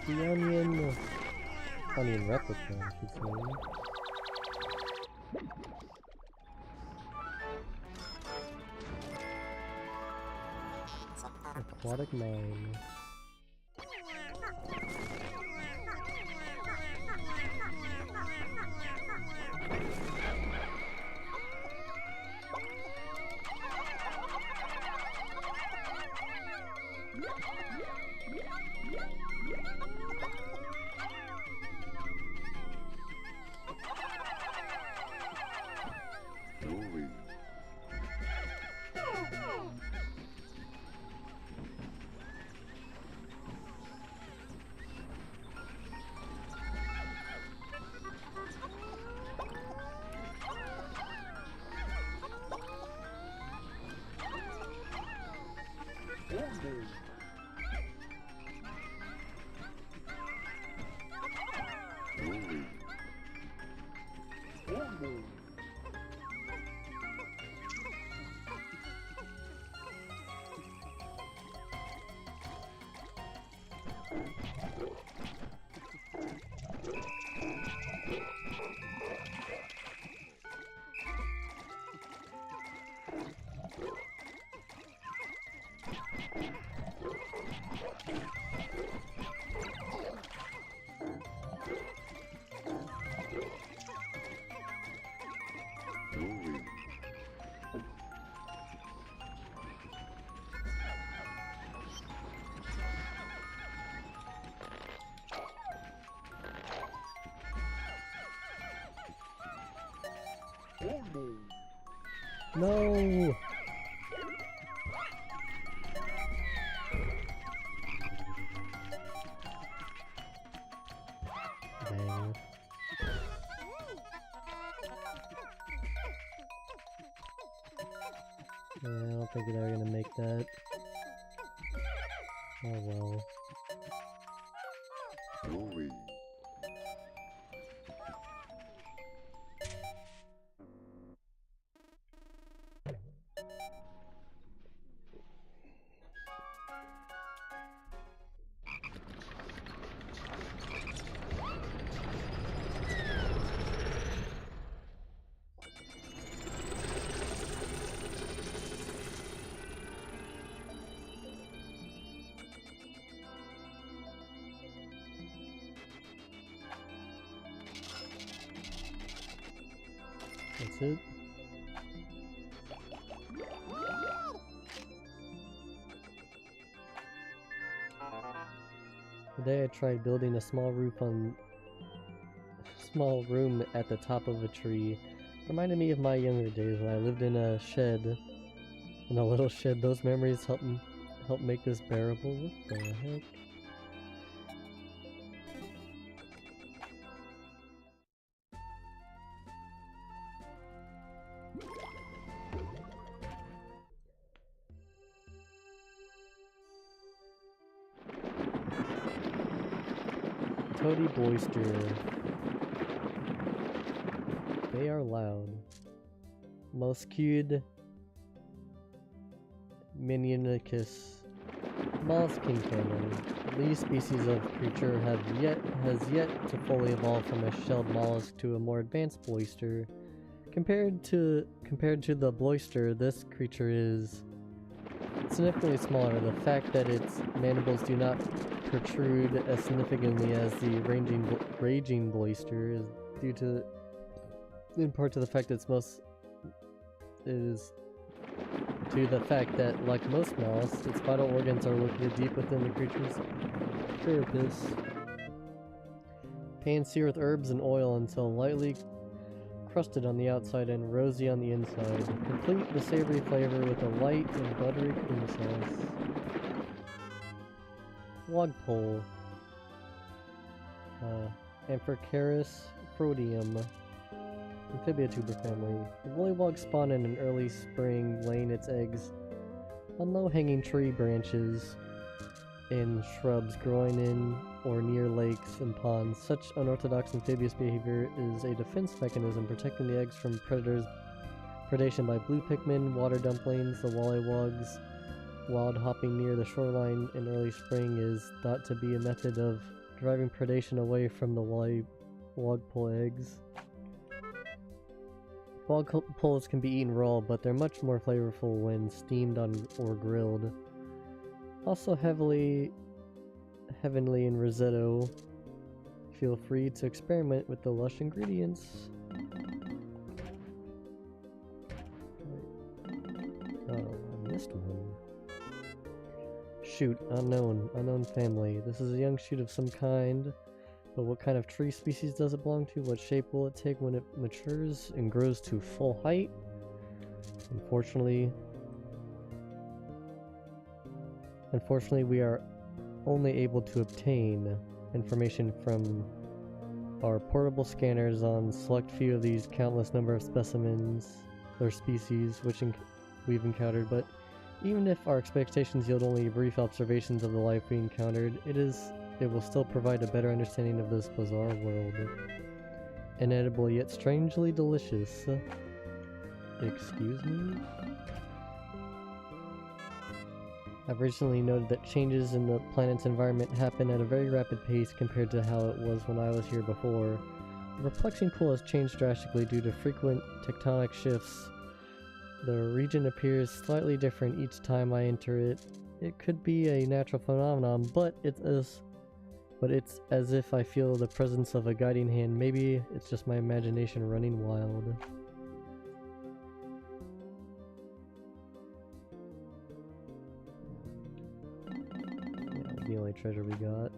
Speaker 1: The onion replica, I should say. Aquatic mine.
Speaker 2: Glory. Glory. Glory.
Speaker 1: No! Dang. Yeah, I don't think they're gonna make that. Oh well.
Speaker 2: Glory.
Speaker 1: That's it? Today I tried building a small room at the top of a tree. Reminded me of my younger days when I lived in a shed. In a little shed. Those memories help make this bearable. What the heck? Toady Boister. They are loud. Muscued Minionicus. Mollusking family. These species of creature has yet to fully evolve from a shelled mollusk to a more advanced boister. Compared to the boister, this creature is significantly smaller. The fact that its mandibles do not protrude as significantly as the raging boister is due to, in part, to the fact that like most mollusks, its vital organs are located deep within the creature's carapace. Pan sear with herbs and oil until lightly crusted on the outside and rosy on the inside. Complete the savory flavor with a light and buttery cream sauce. Logpole. Amphicarus Frodium. Amphibiatuber family. The woolly-wog spawn in an early spring, laying its eggs on low-hanging tree branches and shrubs growing in or near lakes and ponds. Such unorthodox amphibious behavior is a defense mechanism protecting the eggs from predation by blue Pikmin, water dumplings. The wollywogs wild hopping near the shoreline in early spring is thought to be a method of driving predation away from the wollywogpole eggs. Walpoles can be eaten raw, but they're much more flavorful when steamed or grilled. Also heavenly in risotto. Feel free to experiment with the lush ingredients. Oh, I missed one. Shoot, unknown family. This is a young shoot of some kind, but what kind of tree species does it belong to? What shape will it take when it matures and grows to full height? Unfortunately, we are only able to obtain information from our portable scanners on select few of these countless number of specimens or species which we've encountered, but even if our expectations yield only brief observations of the life we encountered, it will still provide a better understanding of this bizarre world. Inedible yet strangely delicious. Excuse me? I've recently noted that changes in the planet's environment happen at a very rapid pace compared to how it was when I was here before. The perplexing pool has changed drastically due to frequent tectonic shifts. The region appears slightly different each time I enter it. It could be a natural phenomenon, but it's as if I feel the presence of a guiding hand. Maybe it's just my imagination running wild. Yeah, the only treasure we got.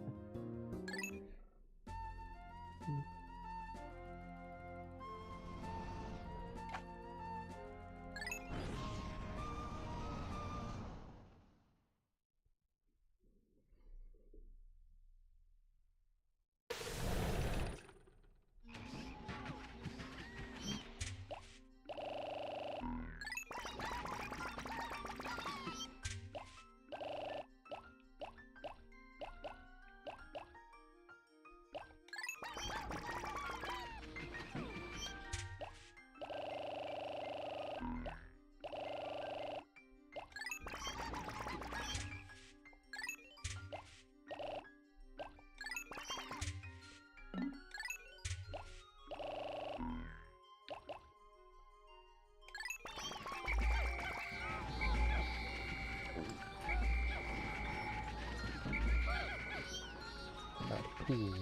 Speaker 1: Cool.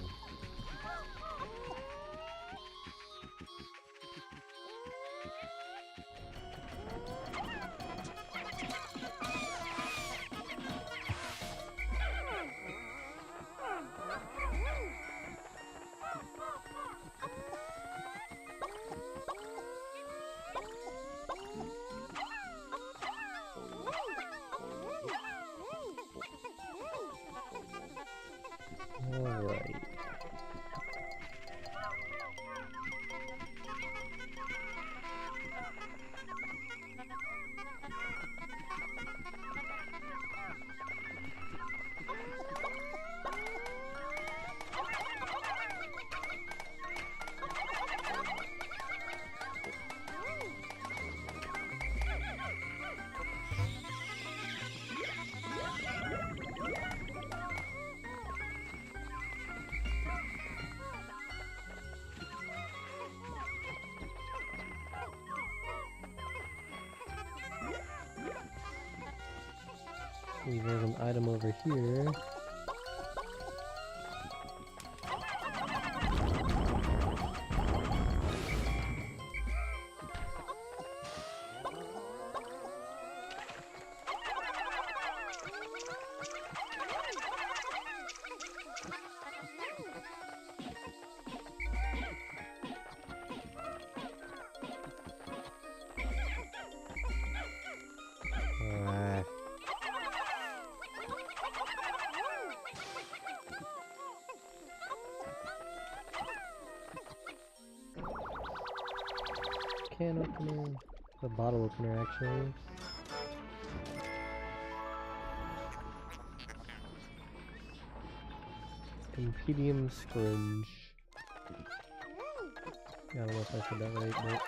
Speaker 1: Alright. There's an item over here. Can opener, a bottle opener actually. Impedium Scringe. I don't know if I said that right, but...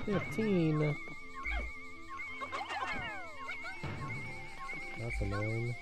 Speaker 1: 15. That's annoying.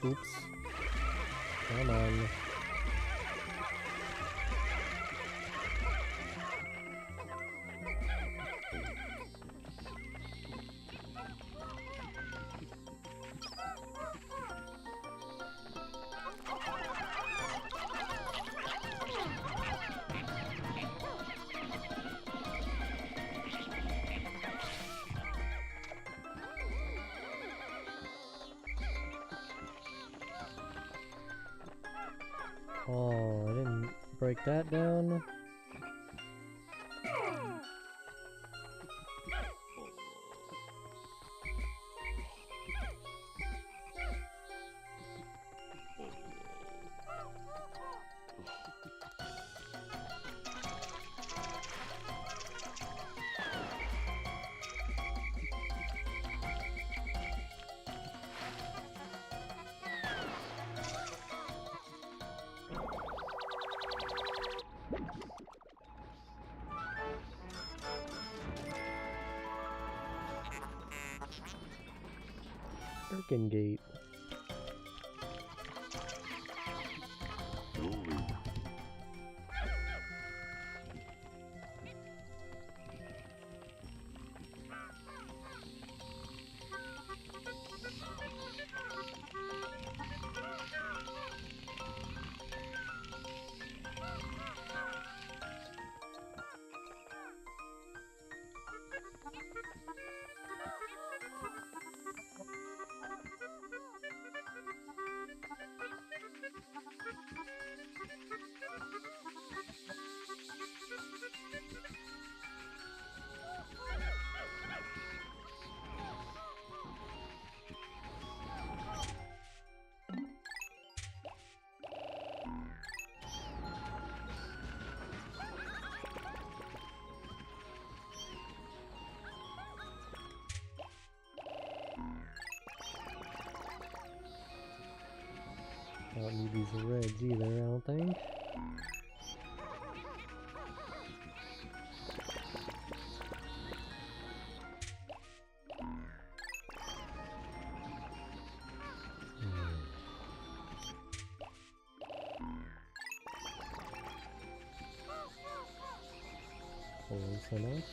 Speaker 1: Oops. Come on. Oh, I didn't break that down. Gate.
Speaker 2: Slowly.
Speaker 1: I don't need these reds either, I don't think. Close enough.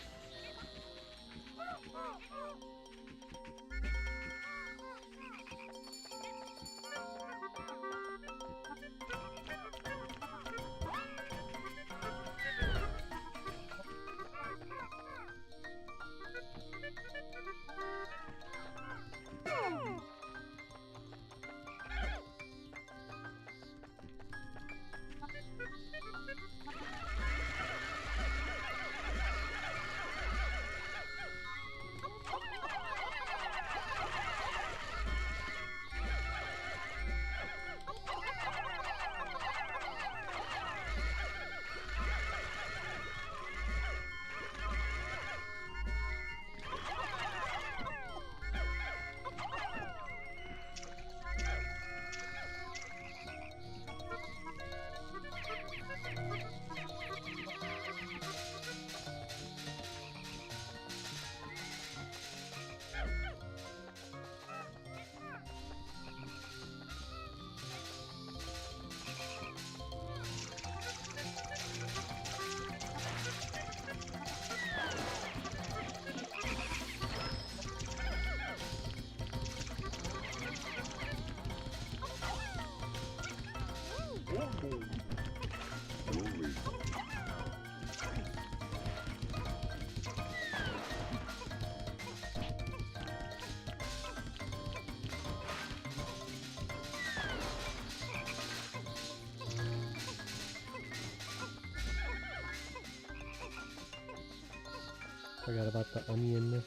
Speaker 1: Forgot about the onion.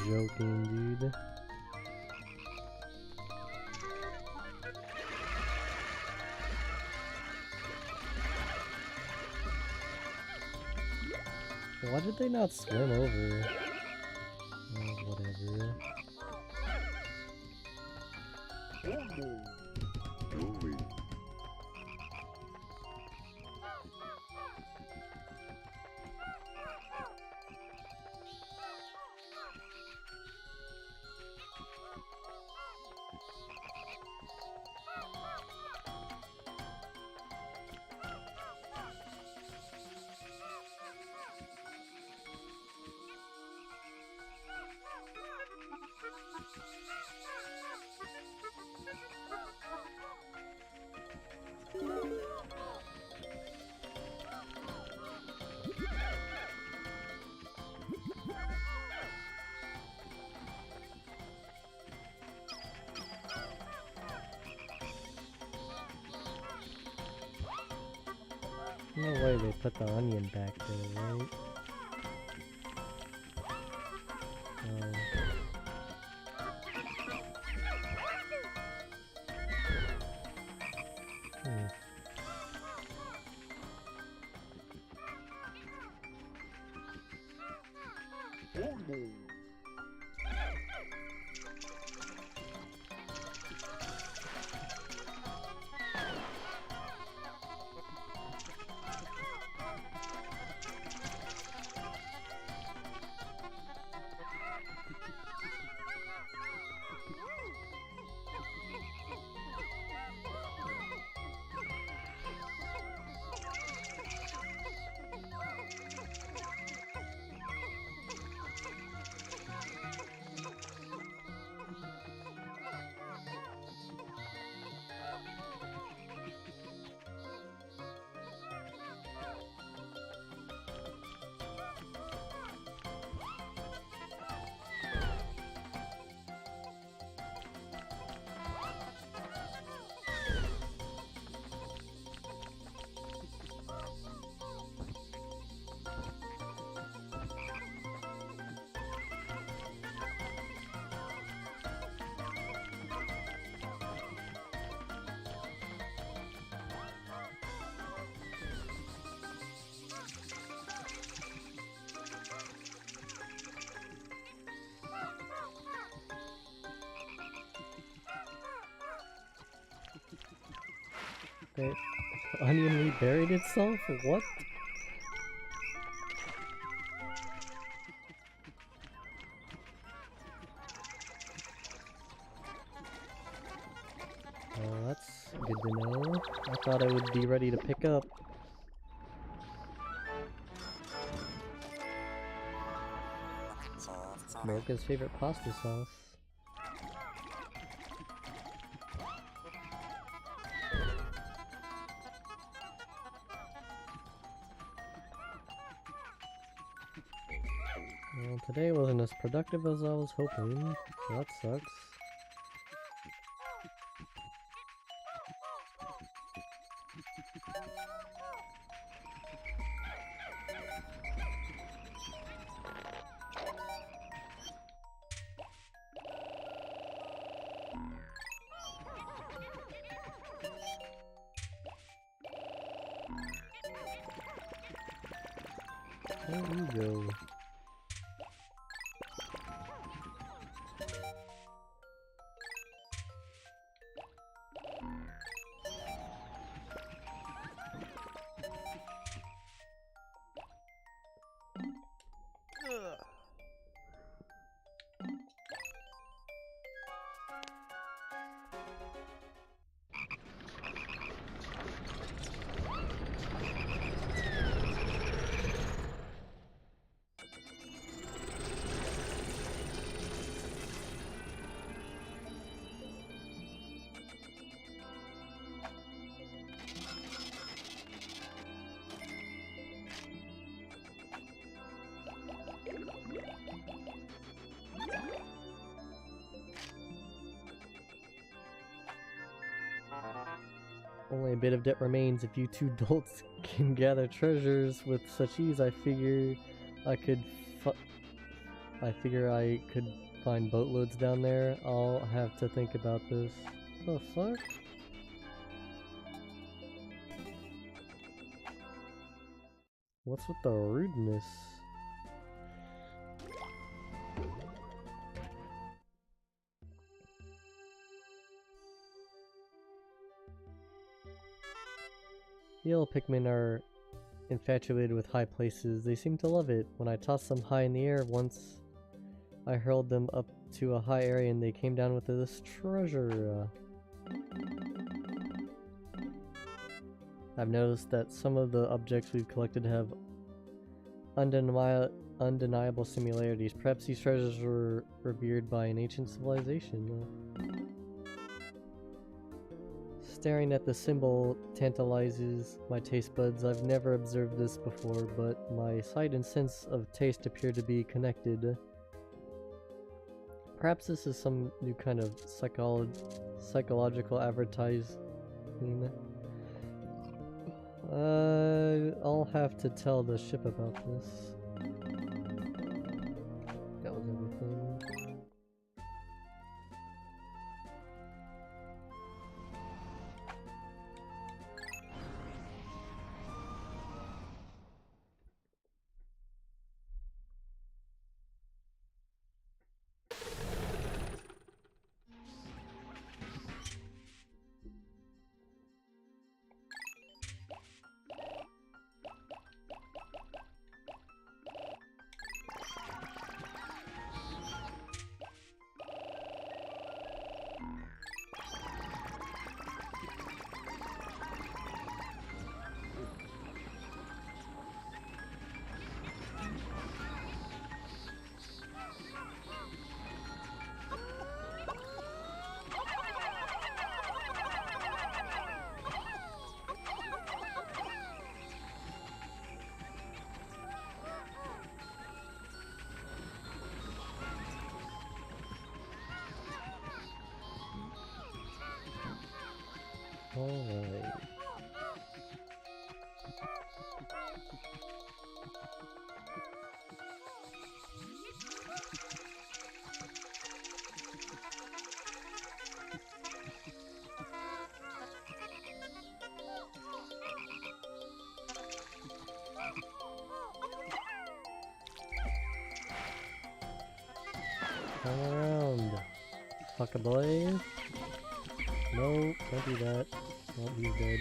Speaker 1: You're joking, dude. Why did they not swim over? Oh, whatever.
Speaker 2: Movie.
Speaker 1: No way they put the onion back there, right? Hmm. The onion reburied itself? What? Well, that's good to know. I thought I would be ready to pick up. America's favorite pasta sauce. Well, today wasn't as productive as I was hoping, so that sucks. There you go. Only a bit of debt remains. If you two dolts can gather treasures with such ease, I figure I could find boatloads down there. I'll have to think about this. What the fuck? What's with the rudeness? Yellow Pikmin are infatuated with high places. They seem to love it. When I tossed them high in the air once, I hurled them up to a high area and they came down with this treasure. I've noticed that some of the objects we've collected have undeniable similarities. Perhaps these treasures were revered by an ancient civilization. Staring at the symbol tantalizes my taste buds. I've never observed this before, but my sight and sense of taste appear to be connected. Perhaps this is some new kind of psychological advertising. I'll have to tell the ship about this. That was everything. Alright. Turn around, fuckaboy. No, don't do that. Oh, he's dead.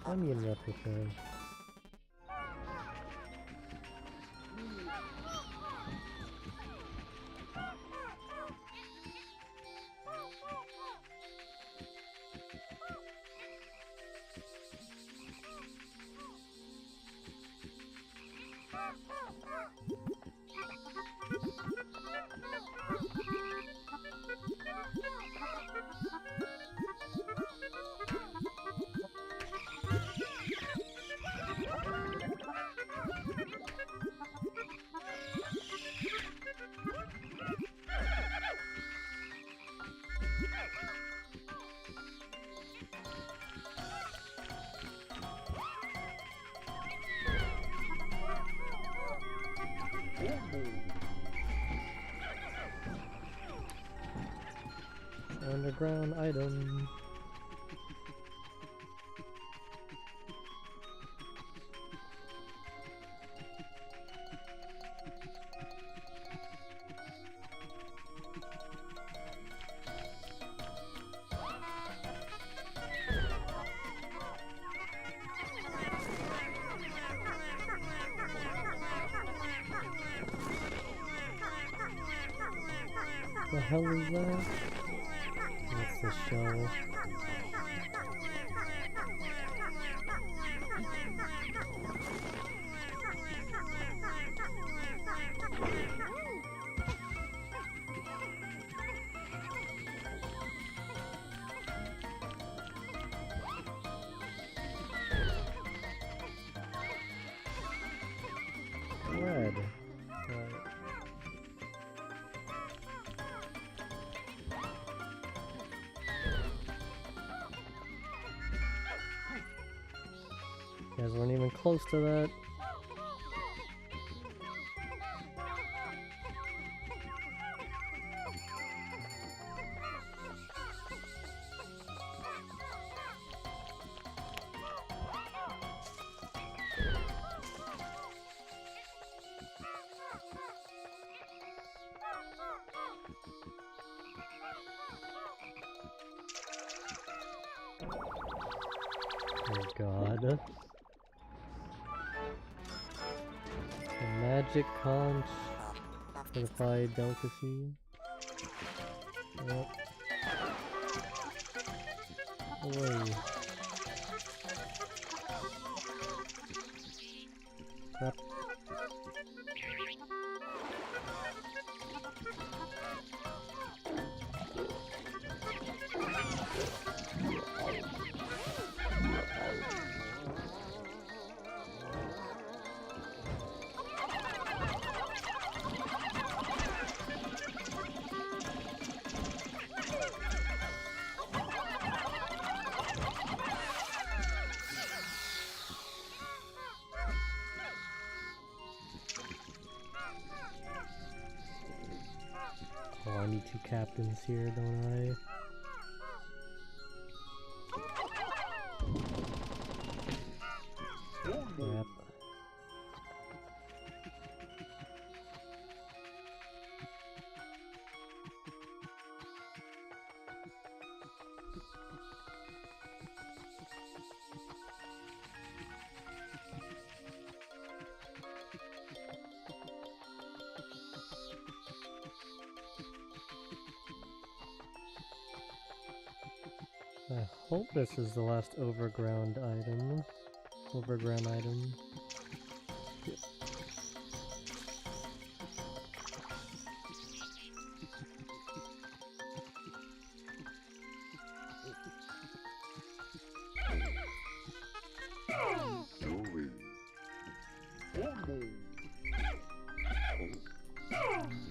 Speaker 1: onion replica. Underground item. The hell is that? That's the shell. Red. Right. You guys weren't even close to that. Oh god. The magic conch. Certified delicacy. Yep. Away. Crap. Oh, I need two captains here, don't I? Crap. I hope this is the last overground item. Overground item. Yes.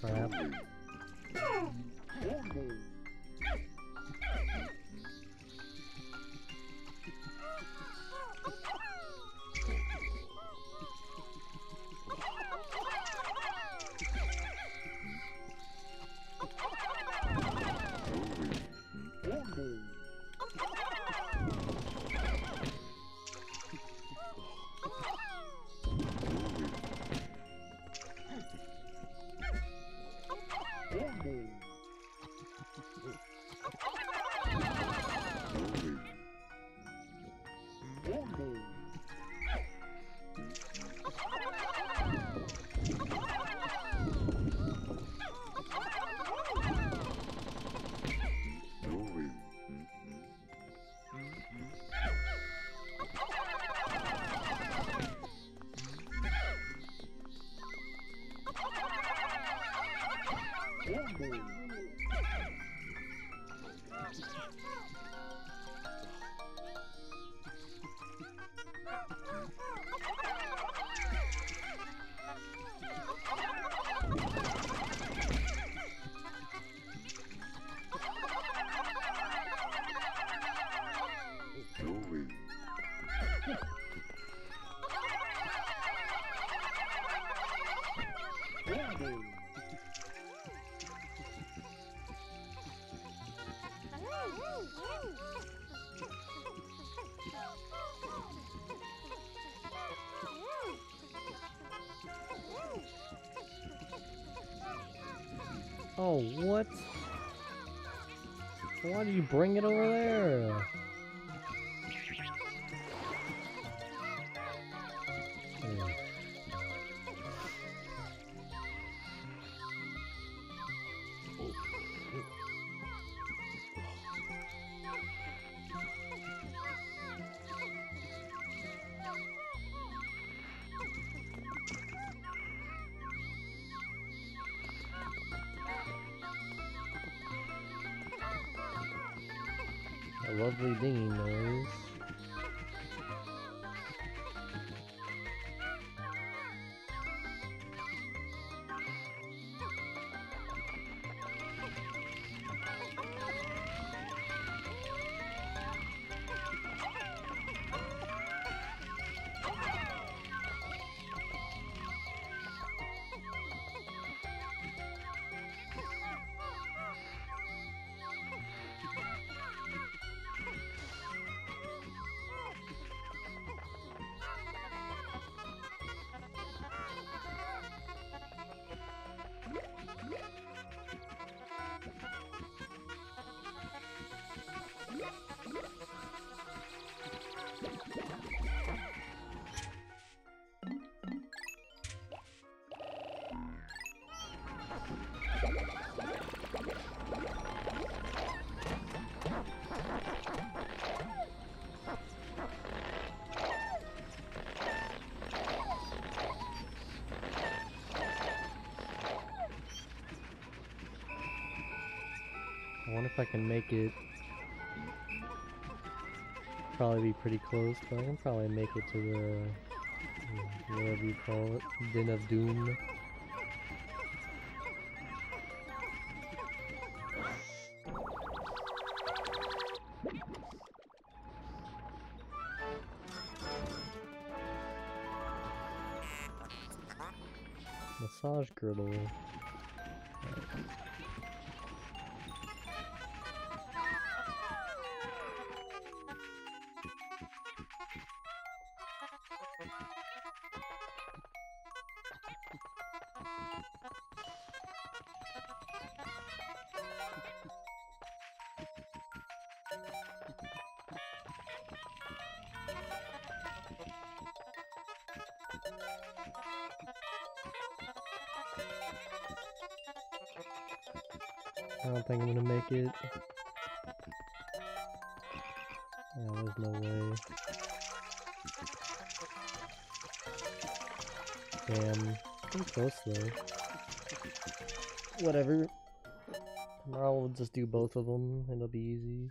Speaker 1: Crap. Oh, what? Why do you bring it over there? A lovely dinging noise. I wonder if I can make it. Probably be pretty close, but I can probably make it to the whatever you call it, Den of Doom. Massage girdle. I don't think I'm gonna make it. Yeah, there's no way. Damn. Pretty close though. Whatever. Tomorrow we'll just do both of them. It'll be easy.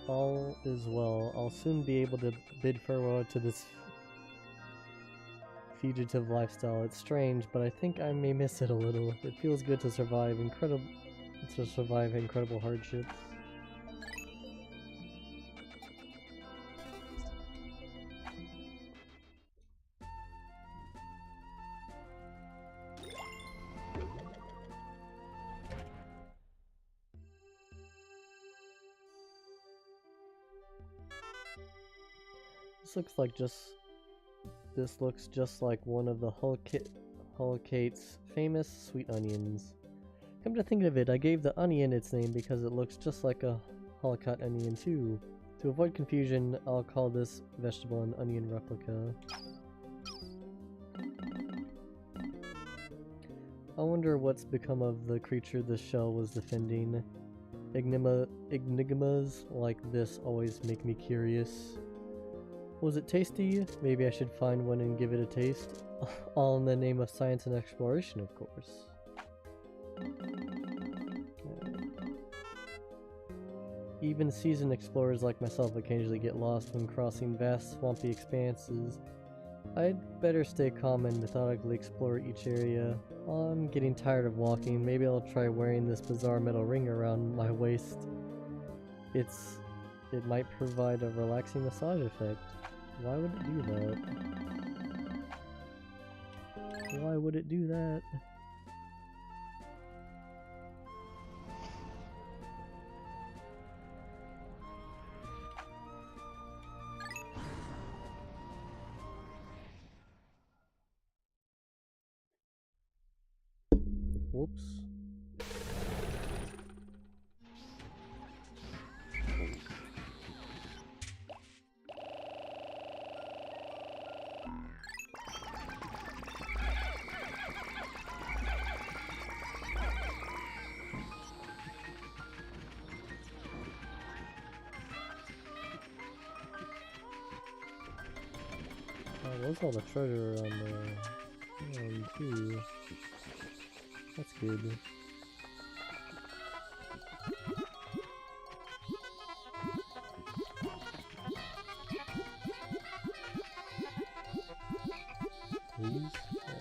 Speaker 1: All is well. I'll soon be able to bid farewell to this fugitive lifestyle. It's strange, but I think I may miss it a little. It feels good to survive incredible hardships. This looks just like one of the Hulkate's famous sweet onions. Come to think of it, I gave the onion its name because it looks just like a Hulkat onion too. To avoid confusion, I'll call this vegetable an onion replica. I wonder what's become of the creature this shell was defending. Enigmas like this always make me curious. Was it tasty? Maybe I should find one and give it a taste. All in the name of science and exploration, of course. Even seasoned explorers like myself occasionally get lost when crossing vast swampy expanses. I'd better stay calm and methodically explore each area. I'm getting tired of walking. Maybe I'll try wearing this bizarre metal ring around my waist. It might provide a relaxing massage effect. Why would it do that? Why would it do that? Whoops. Oh, what's all the treasure around there? Too. That's good. Please? There we go.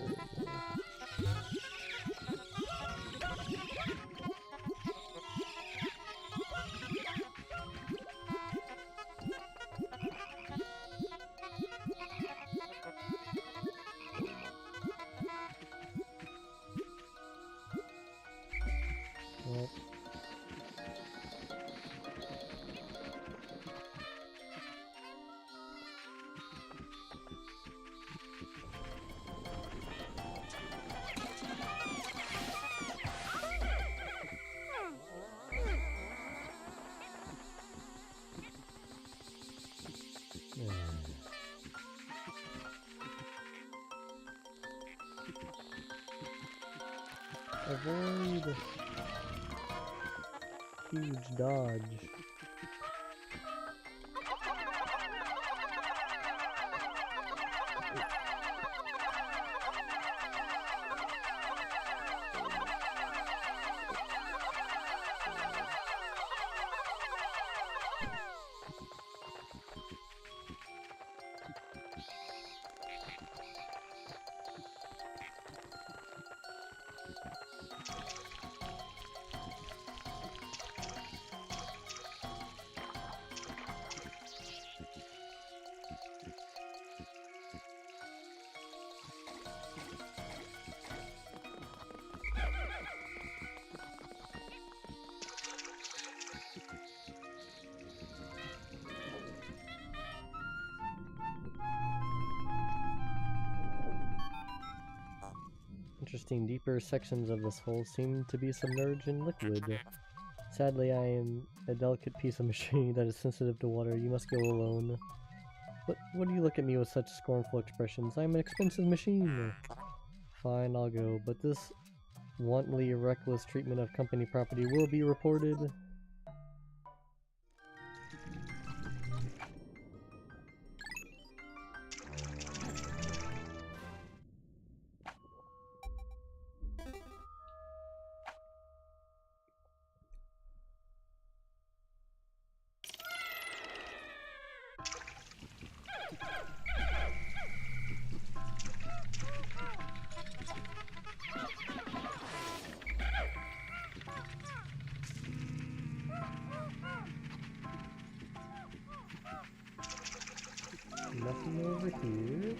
Speaker 1: Well, avoid huge dodge. Interesting, deeper sections of this hole seem to be submerged in liquid. Sadly, I am a delicate piece of machinery that is sensitive to water. You must go alone. What do you look at me with such scornful expressions? I'm an expensive machine. Fine, I'll go, but this wantonly reckless treatment of company property will be reported. Nothing over here.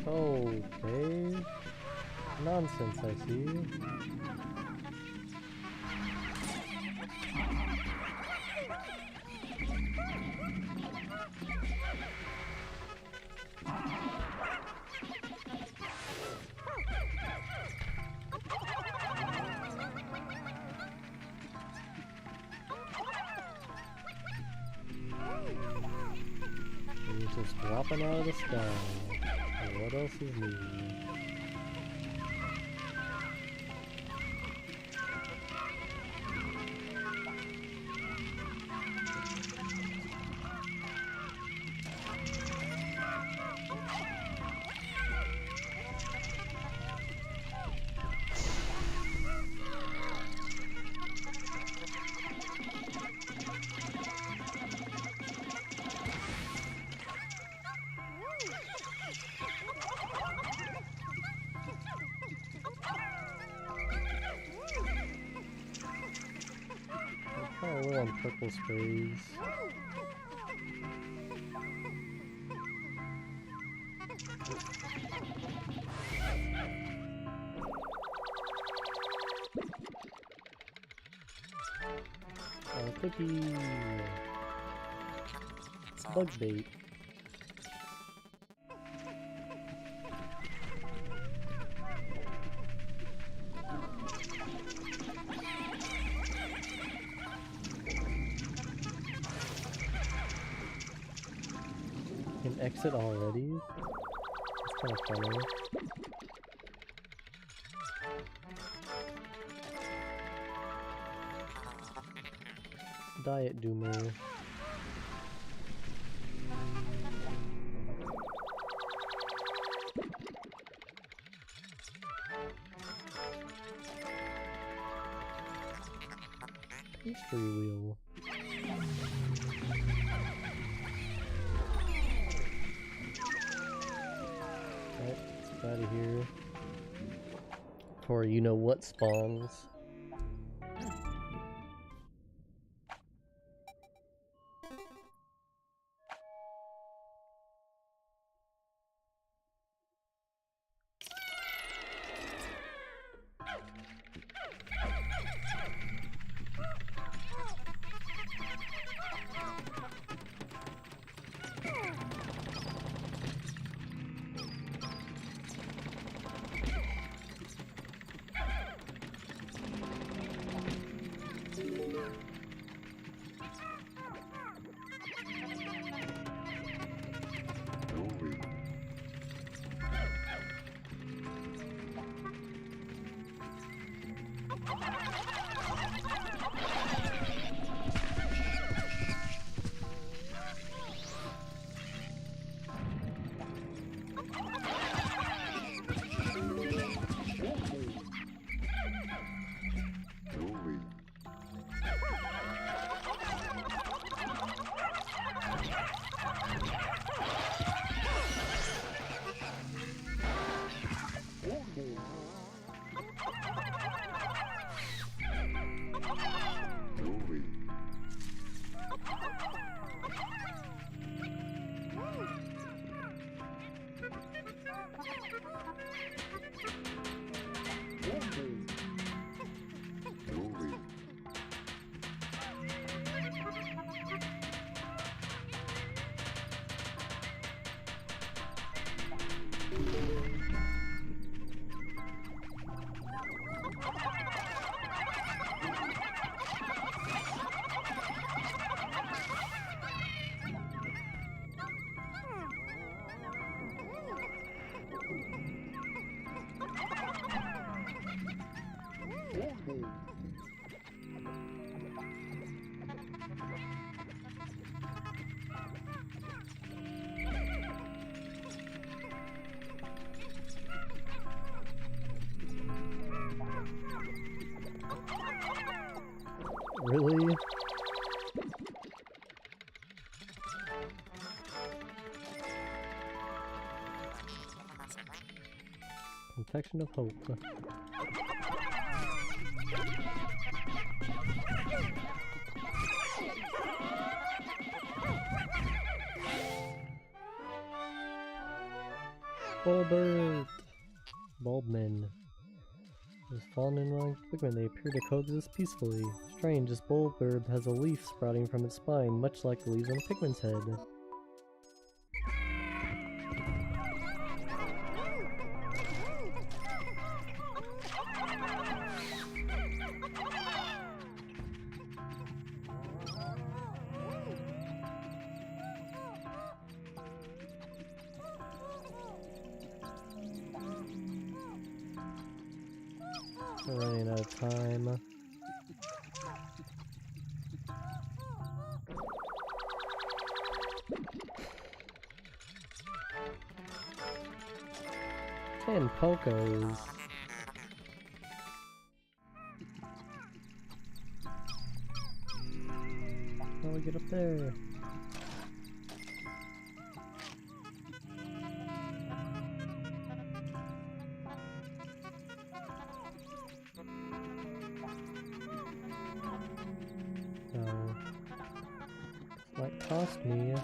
Speaker 1: Okay. Nonsense, I see. He's just dropping out of the sky. What else is new? purple sprays. Cookie! Bug bait. Can exit already? That's kind of funny. Diet Doomer. Mystery wheel. Alright, let's get out of here. Before you know what spawns.
Speaker 2: Glory. Glory. Glory. Glory.
Speaker 1: Really? Confection of Hope. Bulbert! Bulbmin. Has fallen in line with Pikmin. They appear to coexist peacefully. Strange, this Bulburb has a leaf sprouting from its spine, much like the leaves on Pikmin's head. We're running out of time. Ten Pokos. How do we get up there? No. Might cost me.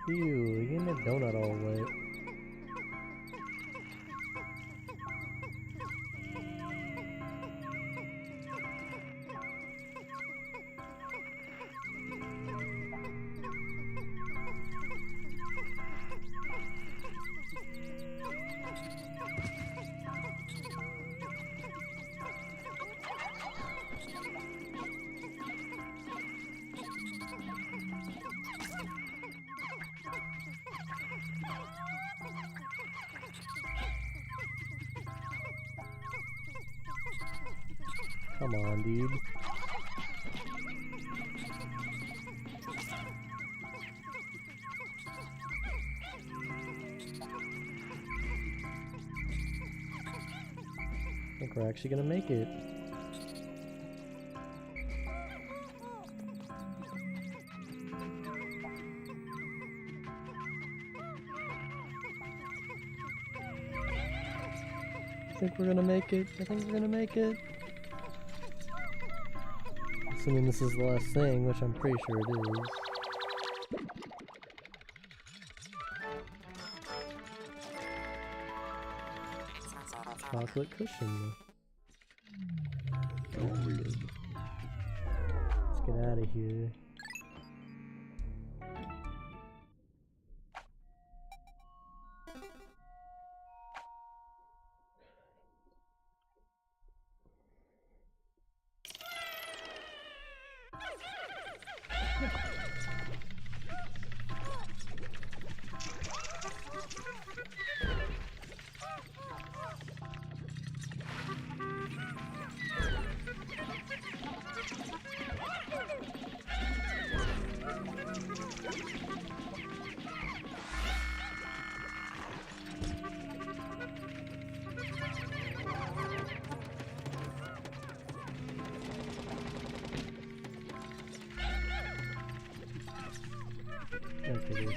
Speaker 1: Ew, you're getting a donut all wet. Come on, dude. I think we're actually gonna make it. I think we're gonna make it. I think we're gonna make it. Assuming this is the last thing, which I'm pretty sure it is. Chocolate cushion. Let's get out of here. Okay, this.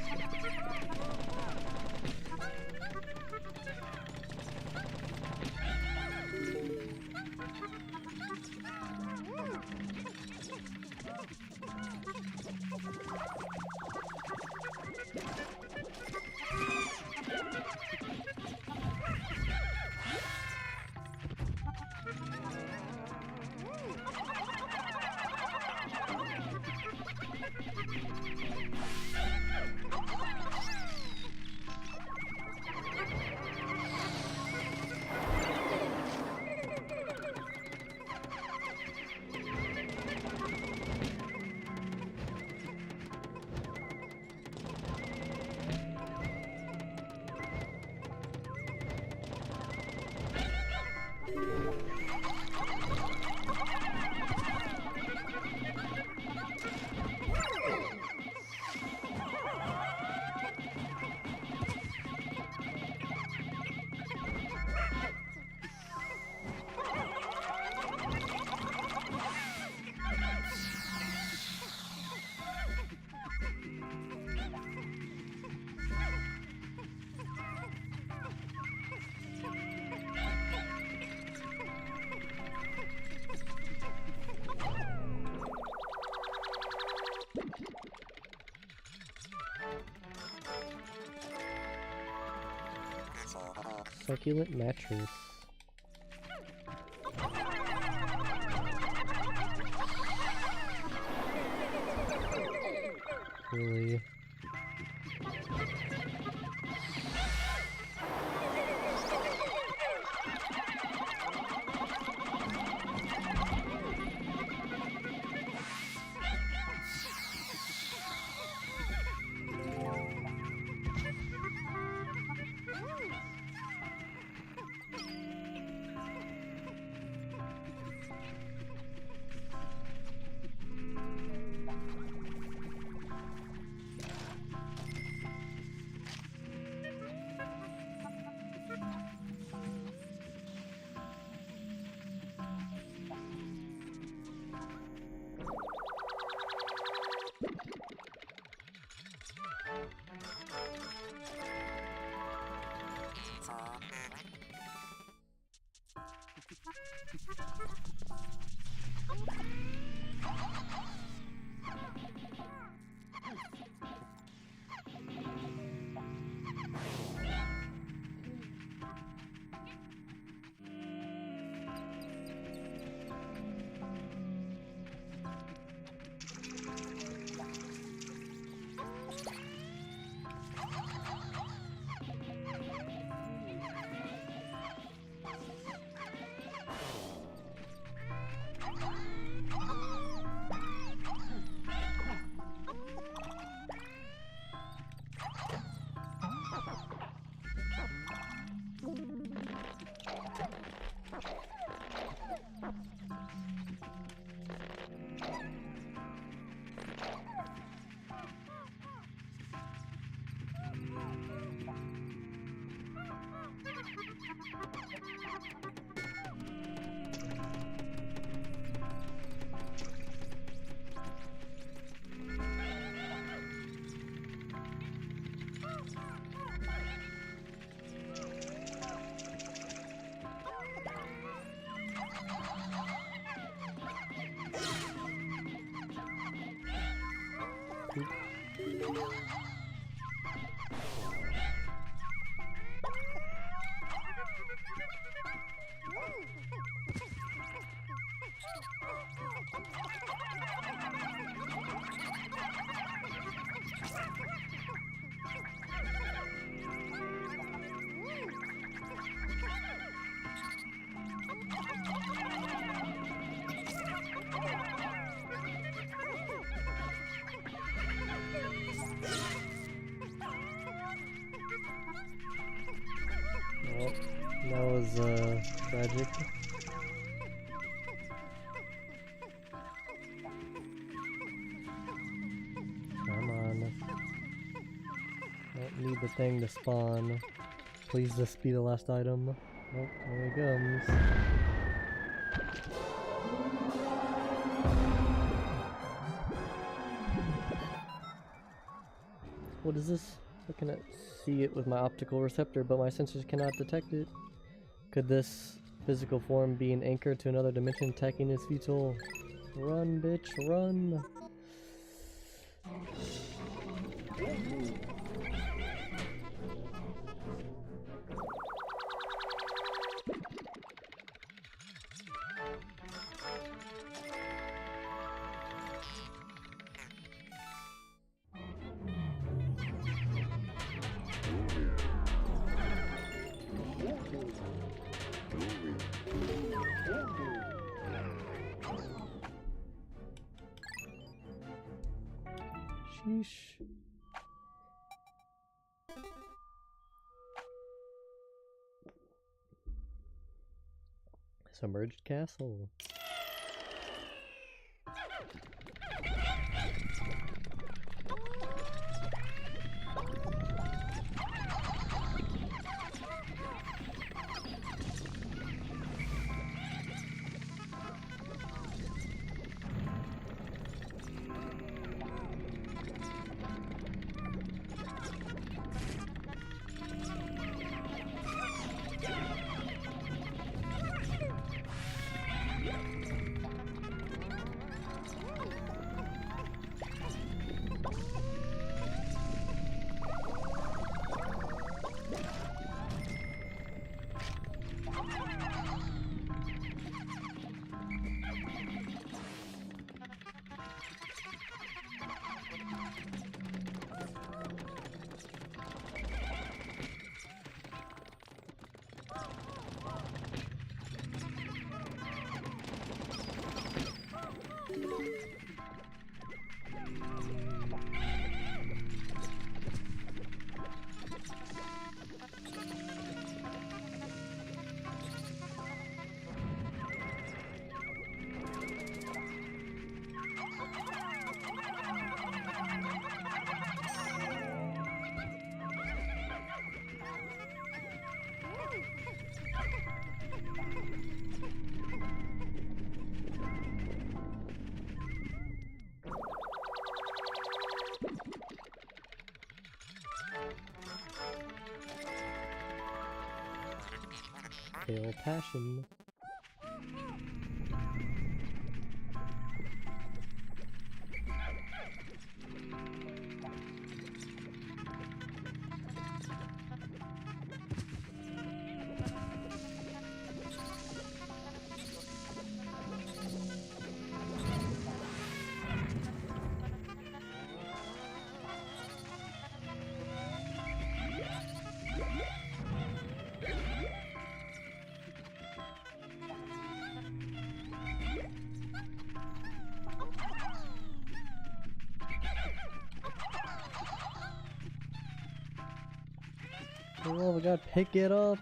Speaker 1: Succulent mattress. Really? Well, that was tragic. Come on. Don't need the thing to spawn. Please just be the last item. Oh, here it comes. What is this? I cannot see it with my optical receptor, but my sensors cannot detect it. Could this physical form be an anchor to another dimension? Attacking is futile. Run, bitch, run! Sheesh. Submerged castle. Pale passion. Oh, we gotta pick it up.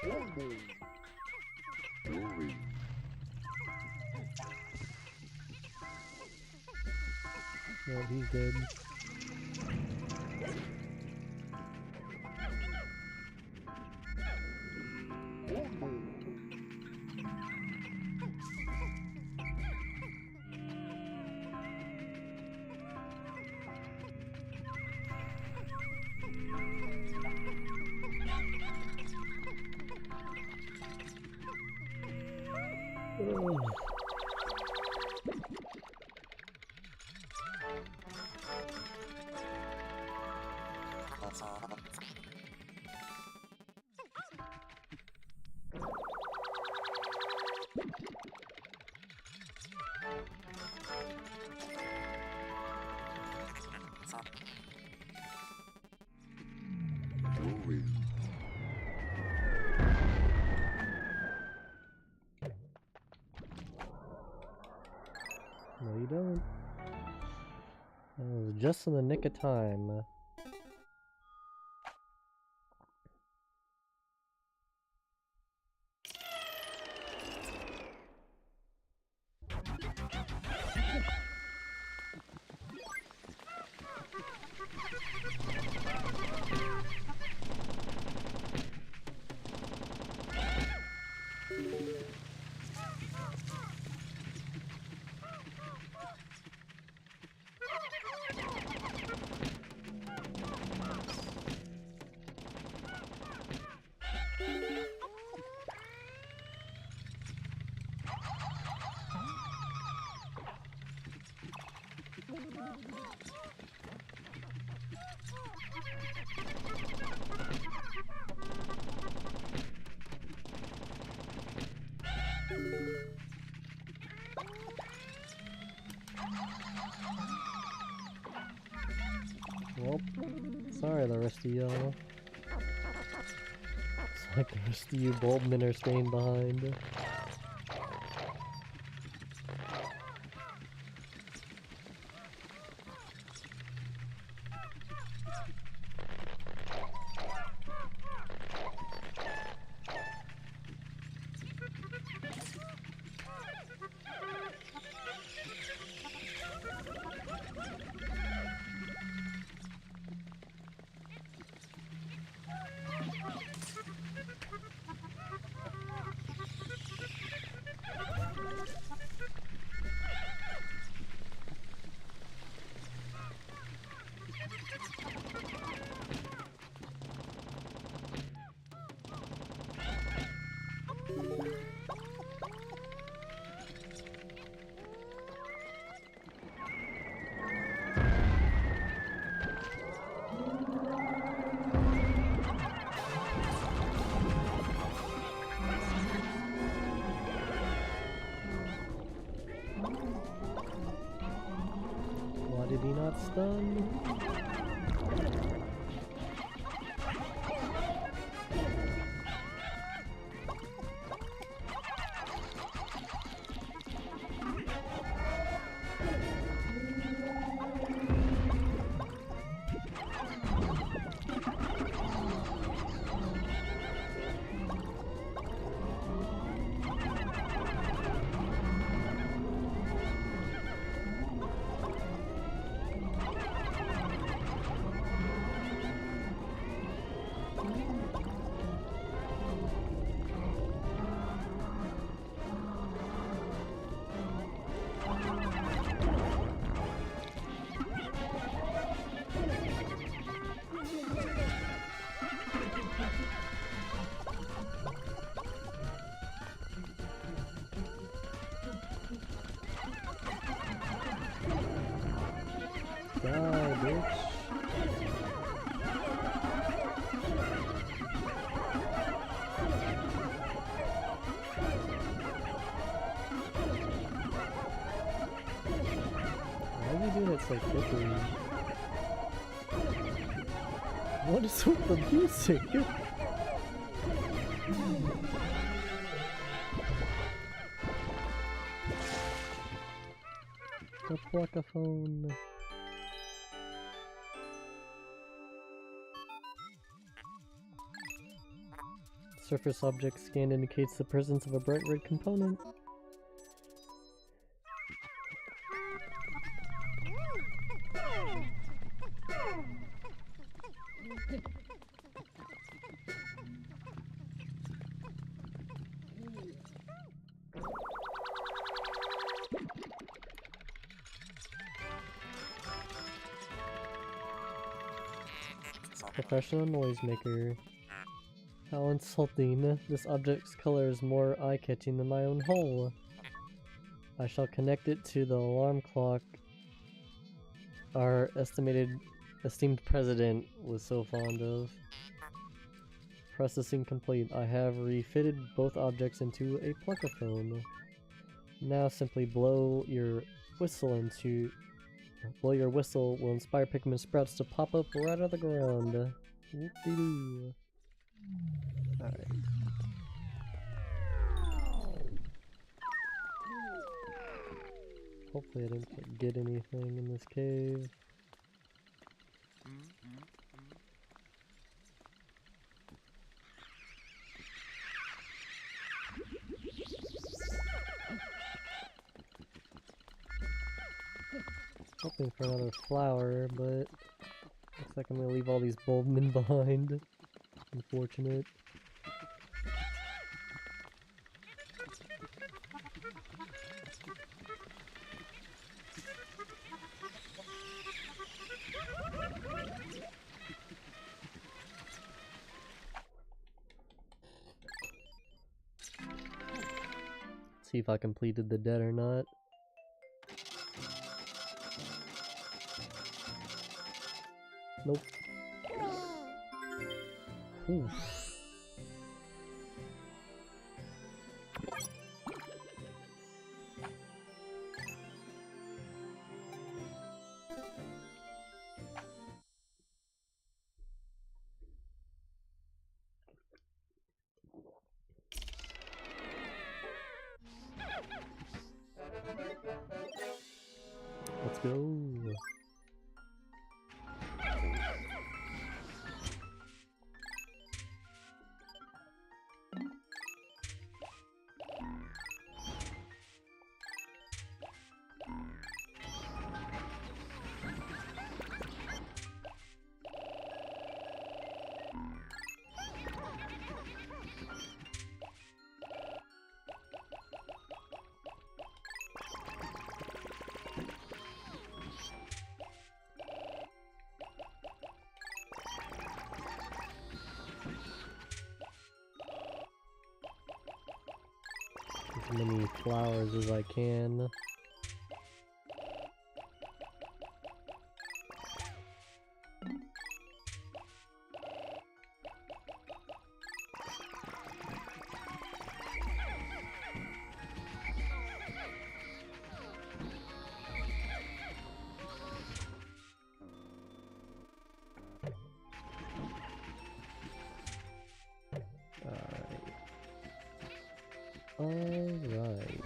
Speaker 2: Glory. Glory.
Speaker 1: No, he's dead. Ugh.
Speaker 2: Glory.
Speaker 1: No, you don't. That was just in the nick of time. Well, sorry the rest of y'all. It's like the rest of you Bulbmen are staying behind. not stun. Die, bitch. Why are you doing it so quickly? What is with the music? The pluckaphone. Surface object scan indicates the presence of a bright red component. Professional noisemaker. How insulting. This object's color is more eye-catching than my own hole. I shall connect it to the alarm clock our esteemed president was so fond of. Processing complete. I have refitted both objects into a pluckaphone. Now simply blow your whistle will inspire Pikmin sprouts to pop up right out of the ground. Whoop-de-doo. Alright. Hopefully I didn't get anything in this cave. Hoping for another flower, but looks like I'm gonna leave all these Bulbmen behind. Unfortunate. See if I completed the debt or not. Nope. Ooh. Let's go. As many flowers as I can. Alright.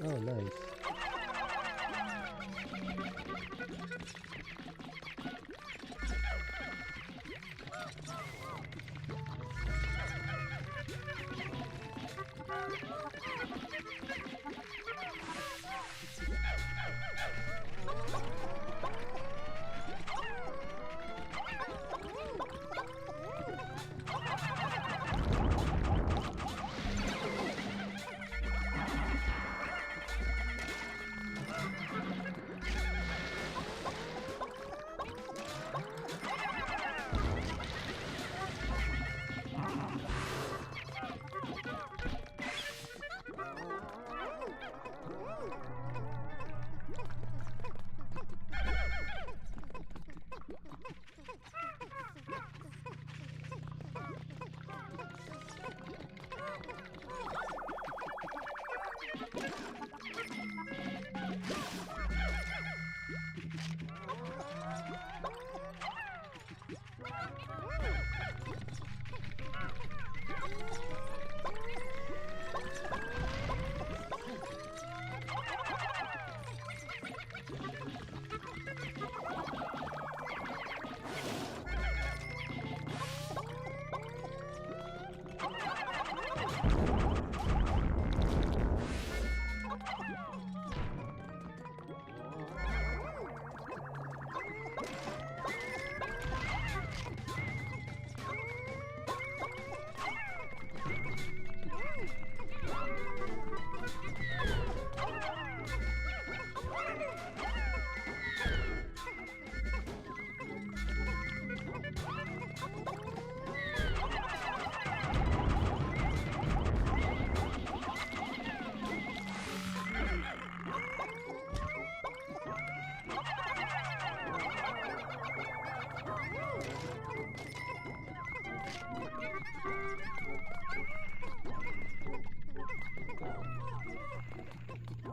Speaker 1: Oh, nice.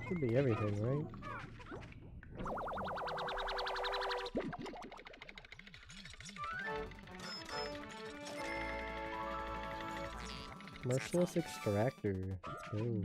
Speaker 1: Should be everything, right? Merciless extractor. Oh.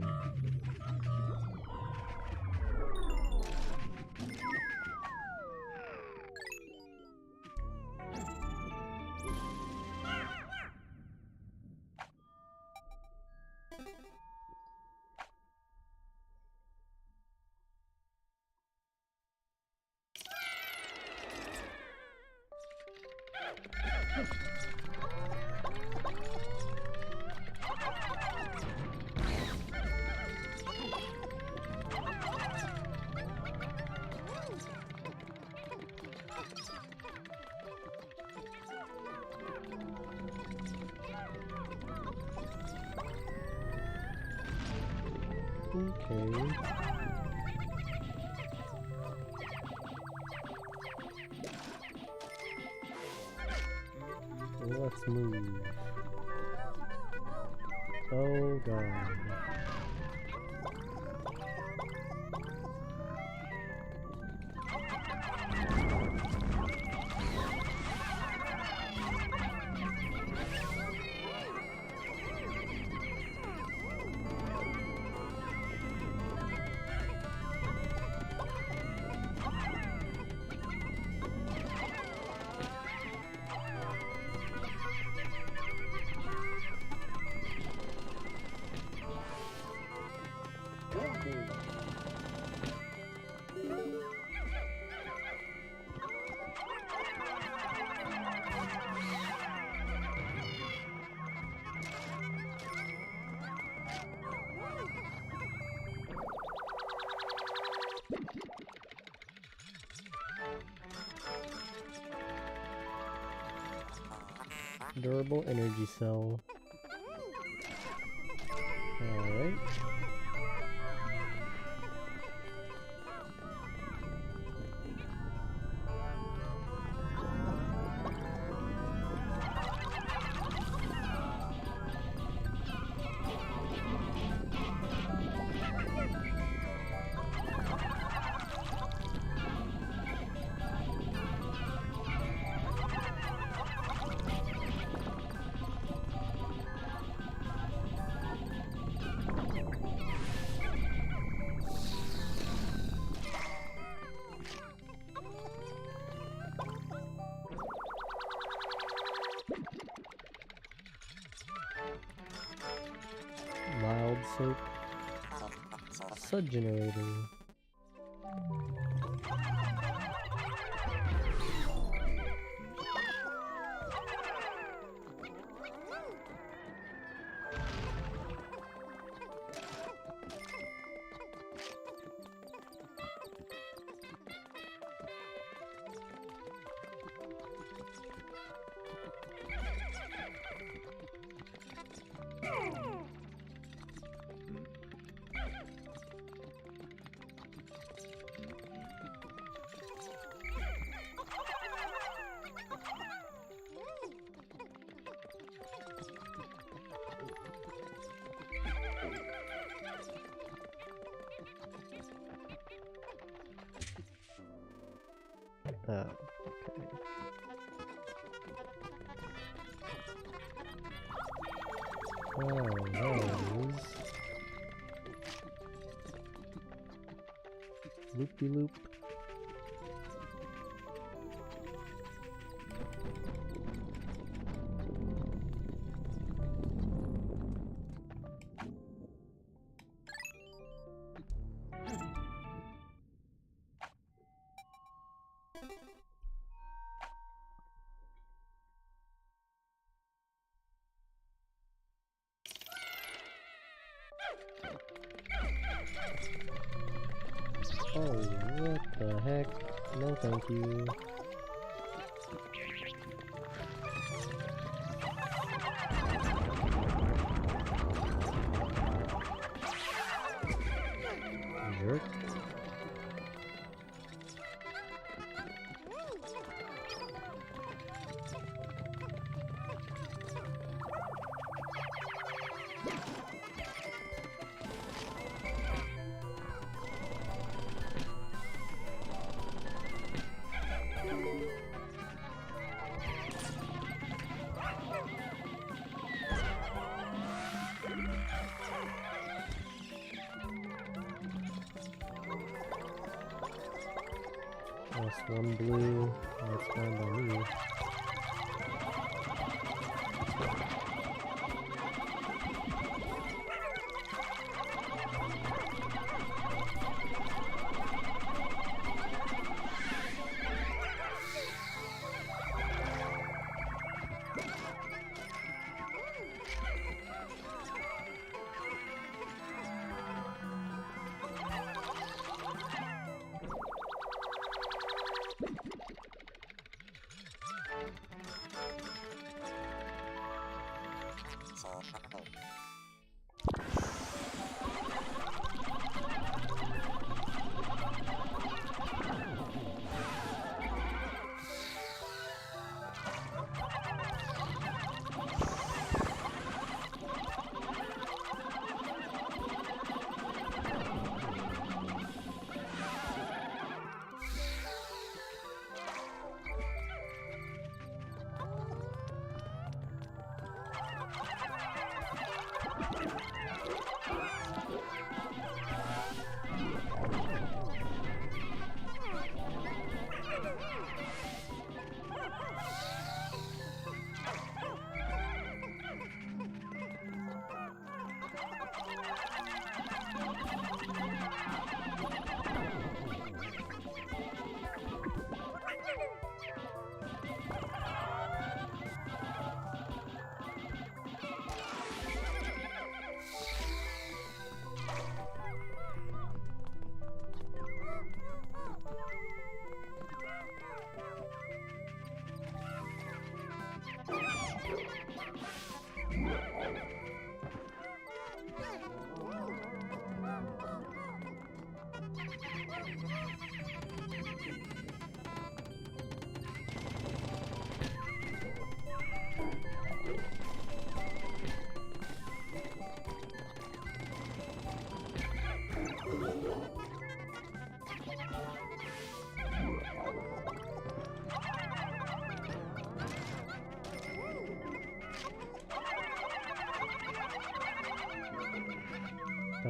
Speaker 1: Okay. Let's move. Oh god. Durable energy cell. Alright. Mild soap. Sud generator. Okay. Oh, loop-de-loop. Oh, what the heck? No thank you. Jerk. That's one blue. That's fine by me.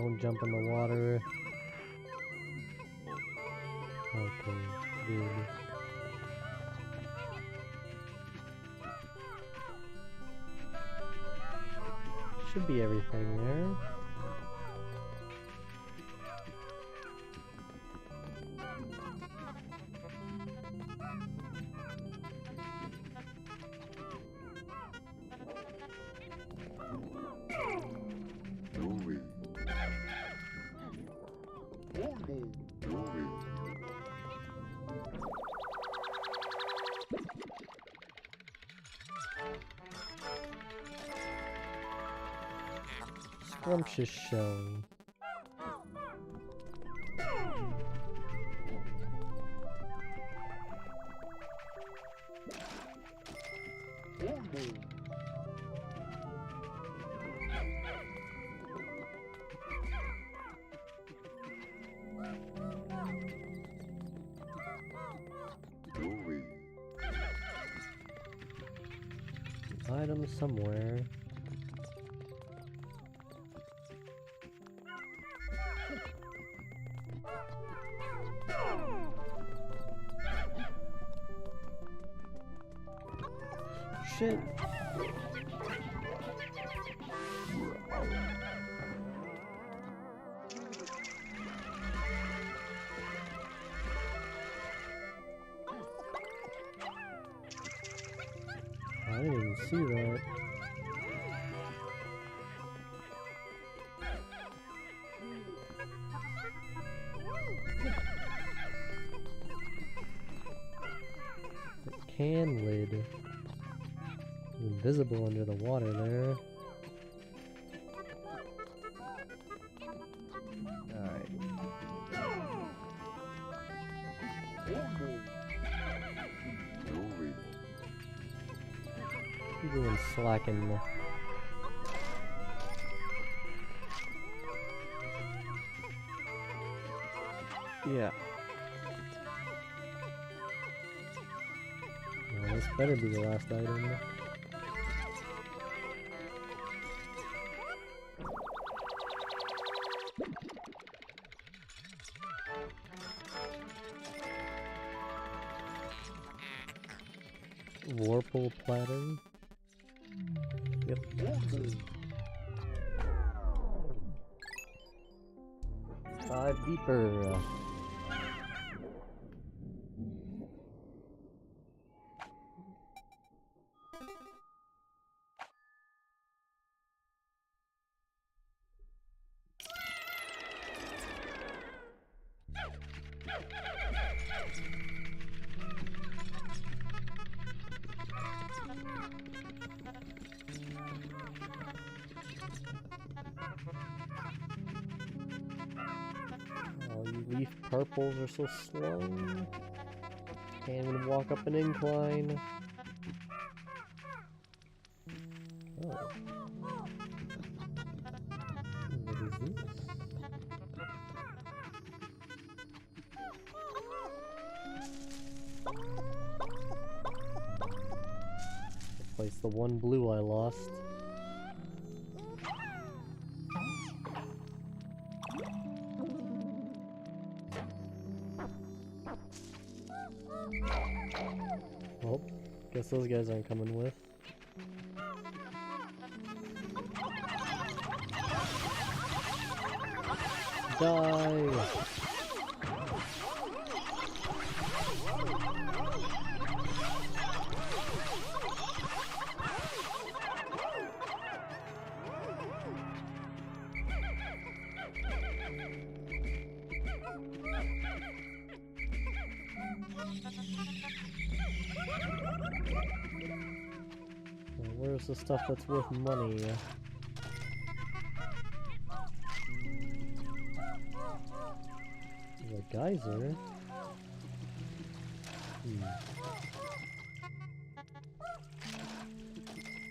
Speaker 1: Don't jump in the water. Okay, good. Should be everything there.
Speaker 2: Glory. Glory.
Speaker 1: Scrumptious shell.
Speaker 2: Glory.
Speaker 1: Item somewhere. Shit. I didn't even see that. The can lid. Invisible under the water there. Alright.
Speaker 2: Glory.
Speaker 1: People been slacking. Yeah. Well, this better be the last item. Warple platter. Yep. 5 deeper. Oh, you leaf purples are so slow. Can't even walk up an incline. Oh. What is this? Replace the one blue I lost. Well, guess those guys aren't coming with. Die! Well, where's the stuff that's worth money? There's a geyser.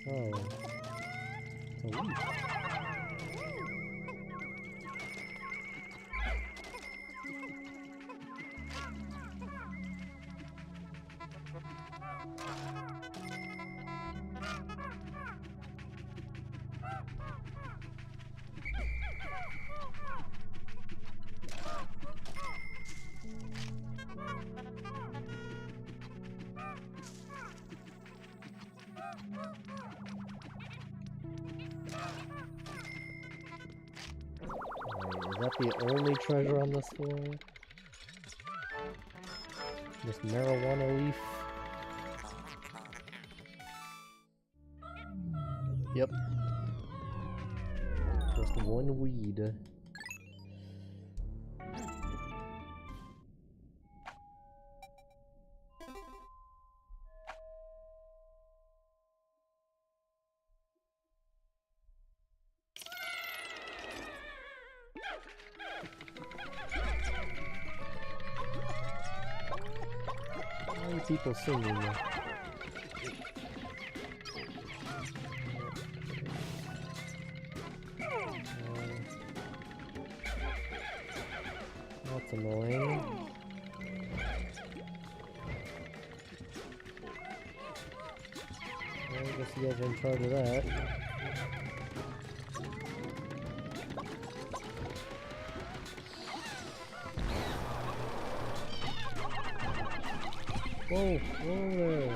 Speaker 1: Oh. It's a leaf. that the only treasure on this floor? This marijuana leaf? Yep. Just one weed. Why are people singing? That's annoying. Well, I guess you guys are in charge of that. Whoa, whoa there.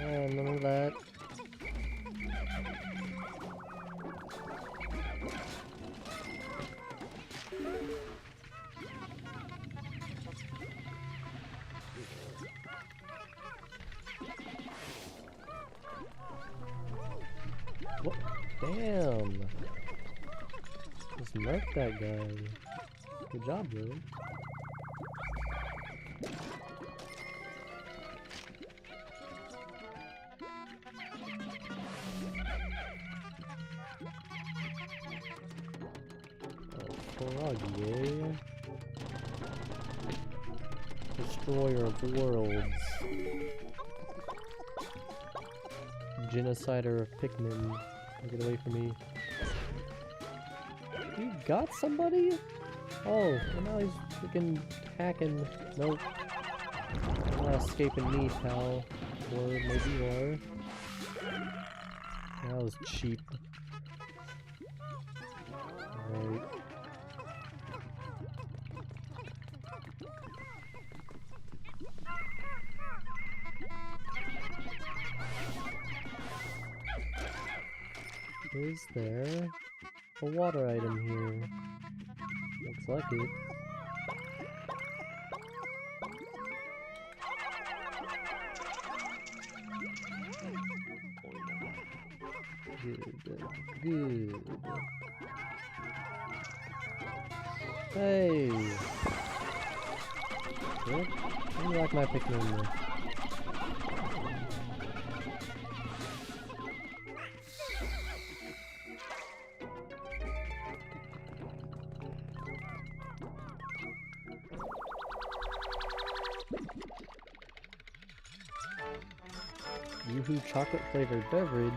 Speaker 1: Oh, none of that. What? Damn! Just murked that guy. Good job, bro. Froggy, Destroyer of worlds. Genocider of Pikmin. Get away from me. You got somebody? Oh, well now he's freaking hacking. Nope. You're not escaping me, pal. Or maybe you are. That was cheap. Alright. Is there a water item here? Looks like it. Good. Good. Hey! What? How do you like my Pikmin? Yoo-hoo chocolate flavored beverage.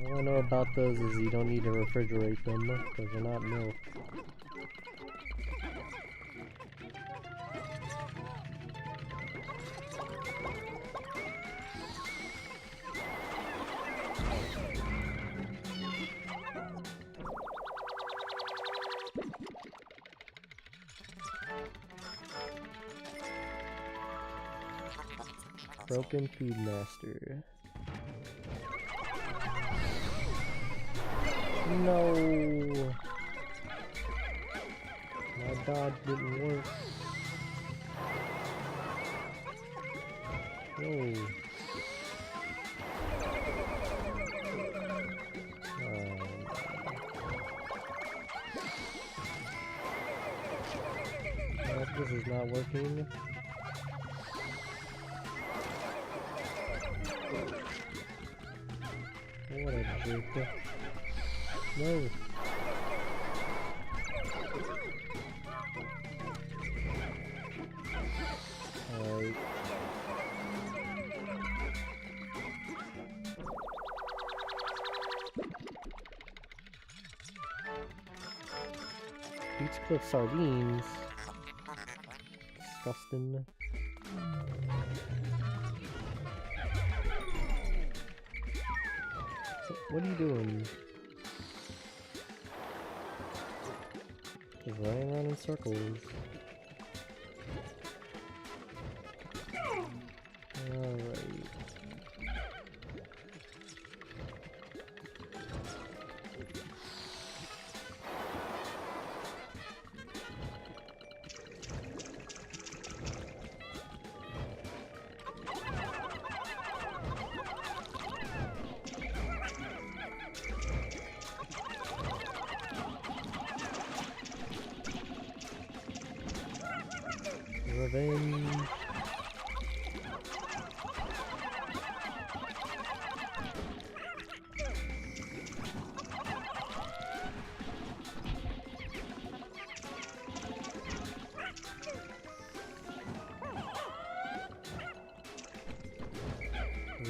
Speaker 1: All I know about those is you don't need to refrigerate them because they're not milk. Broken Food Master. No! My dodge didn't work. No. This is not working. What a jerk. No. Alright. Beach Cliff sardines. Disgusting. What are you doing? Just running around in circles. Revenge.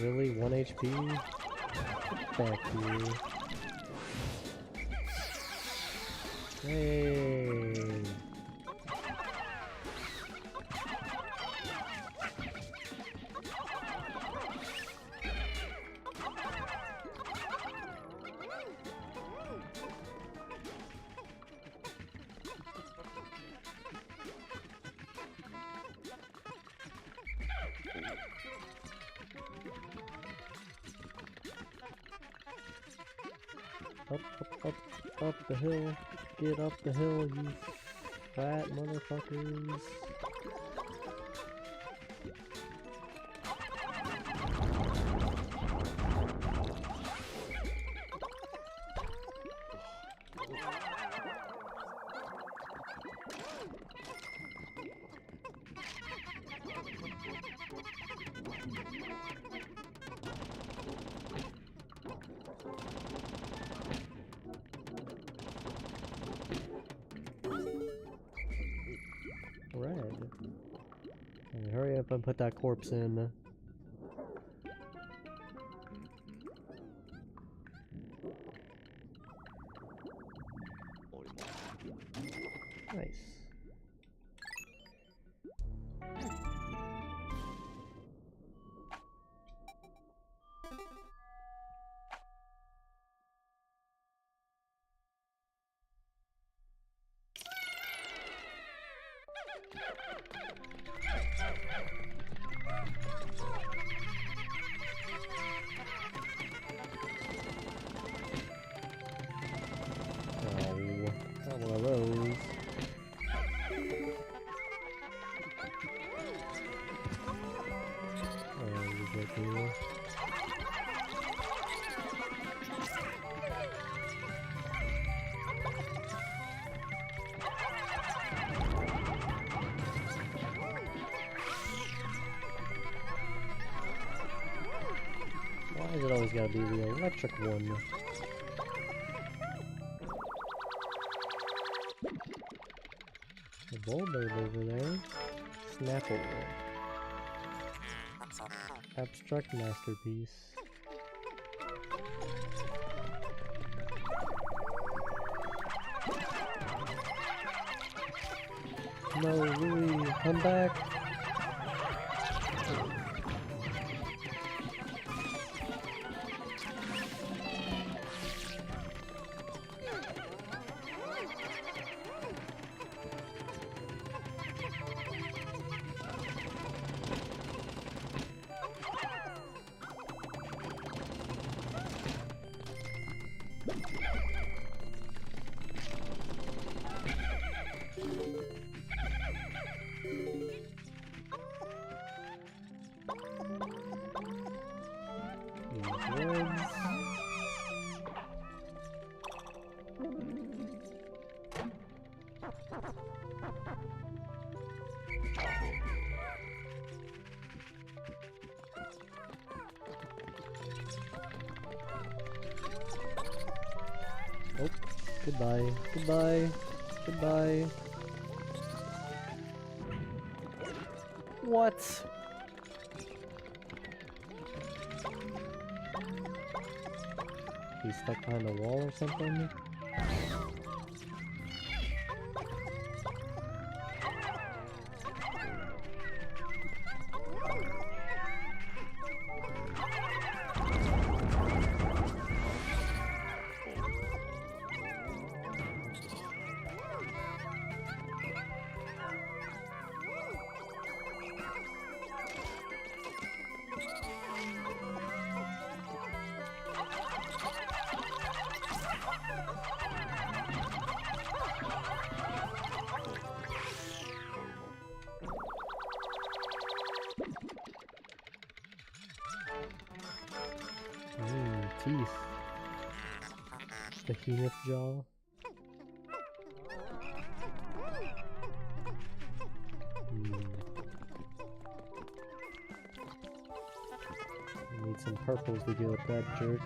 Speaker 1: Really? 1 HP? Get back here. Hey! Up the hill. Get up the hill, you fat motherfuckers. Red. Okay, hurry up and put that corpse in. Nice. Not one of those. Ridiculous. Why is it always gotta be the electric one? The bulbird over there. Snapple. Abstract masterpiece. No, Louie, come back. Oh, goodbye, goodbye, goodbye. What? He's stuck behind a wall or something? Teeth. Behemoth jaw. need some purples to deal with that jerk.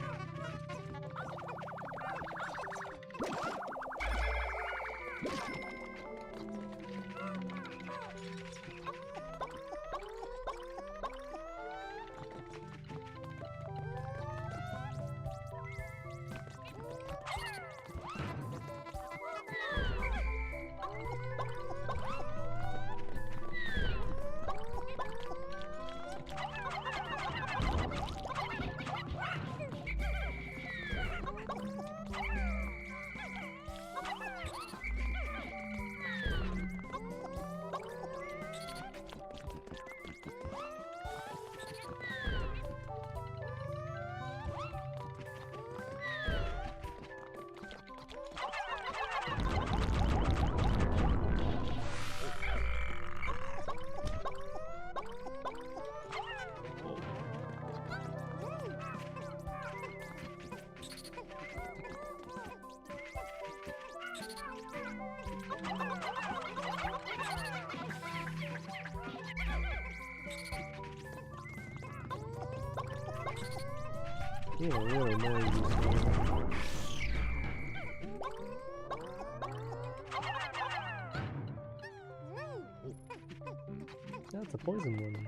Speaker 1: Yeah, really noisy. That's a poison one.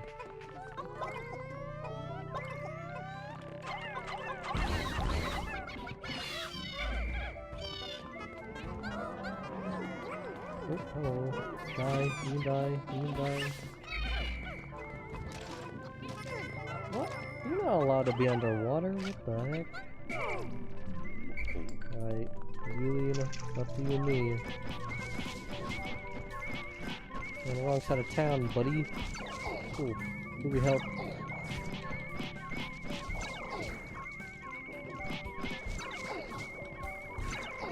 Speaker 1: Oh, hello. Die, you can die, you can die. What? You're not allowed to be underwater? What the heck? Alright, Julian, up to you and me. You're on the wrong side of town, buddy. Ooh, who we help?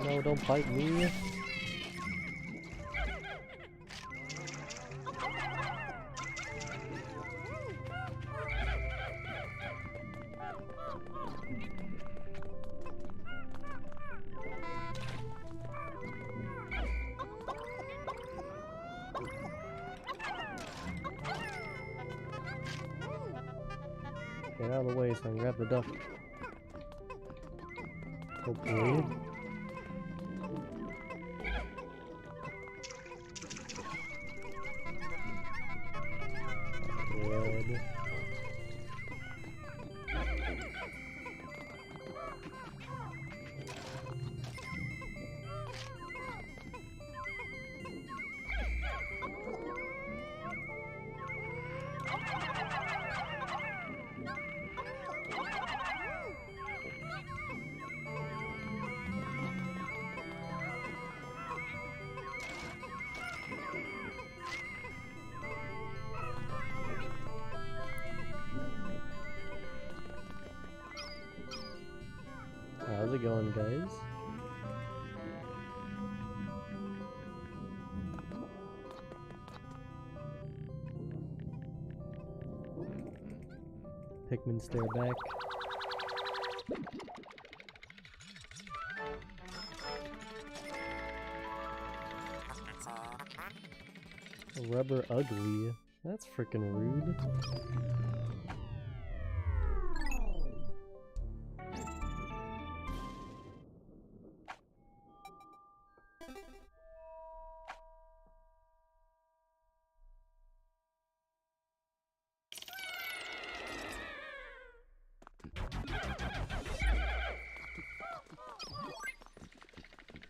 Speaker 1: No, don't bite me. Get out of the way so I can grab the duck. Hopefully. Good. How's it going, guys? Pikmin stare back. Rubber ugly. That's freaking rude.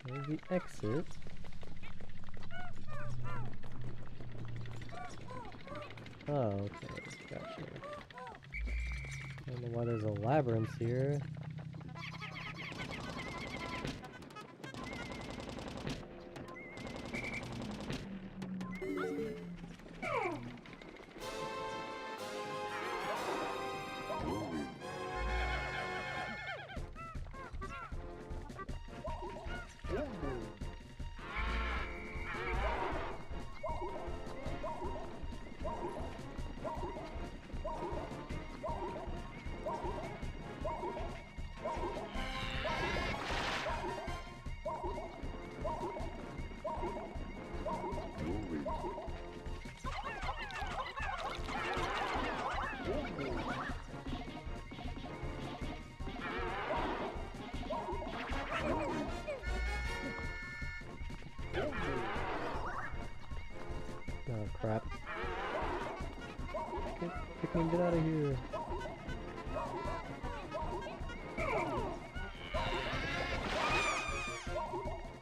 Speaker 1: There's the exit. Oh, okay, gotcha. I don't know why there's a labyrinth here. Oh crap. Pikmin, get out of here.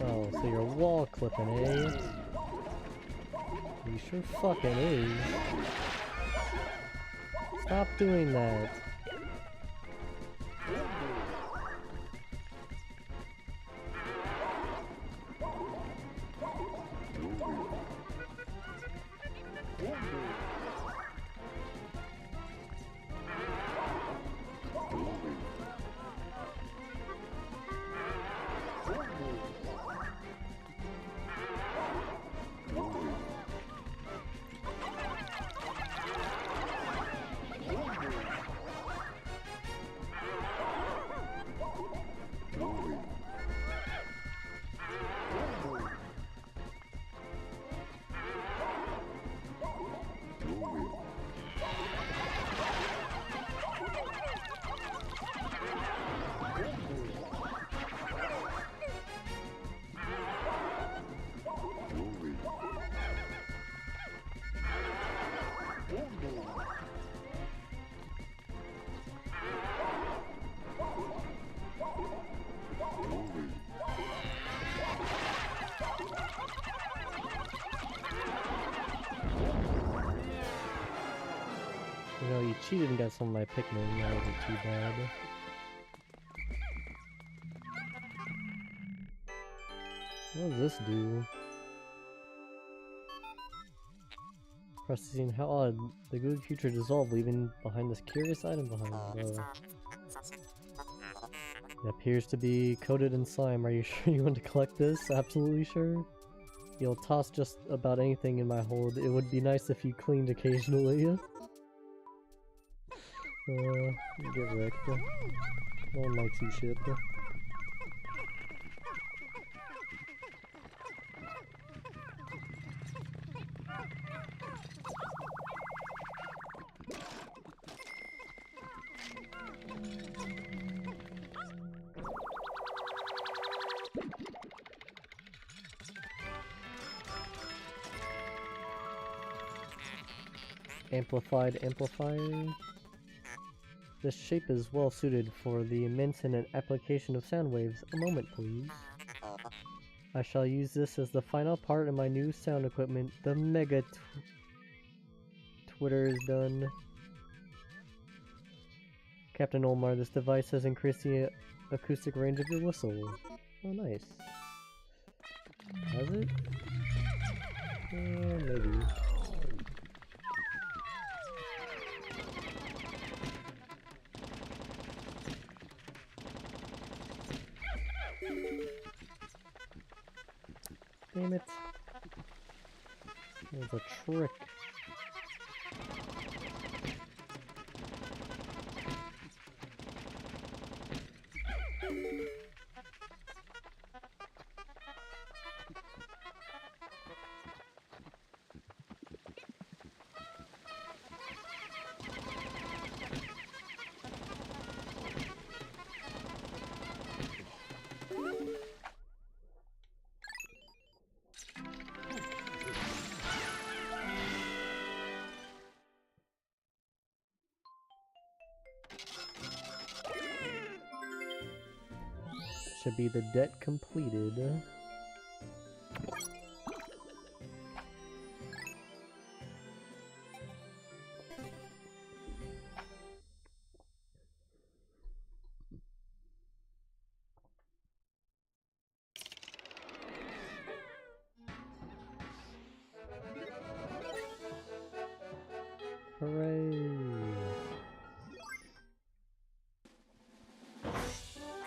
Speaker 1: Oh, so you're wall clipping, eh? You sure fucking is. Stop doing that. You know, you cheated and got some of my Pikmin, that wasn't too bad. What does this do? Processing, how odd. The good creature dissolved, leaving behind this curious item behind. It appears to be coated in slime. Are you sure you want to collect this? Absolutely sure? You'll toss just about anything in my hold. It would be nice if you cleaned occasionally. Get wrecked. No one likes you, shit. Amplified amplifier. This shape is well suited for the immense application of sound waves. A moment, please. I shall use this as the final part of my new sound equipment. The Mega Twitter is done. Captain Olmar, this device has increased the acoustic range of your whistle. Oh, nice. Has it? Maybe. Damn it. That was a trick. Should be the debt completed. Hooray!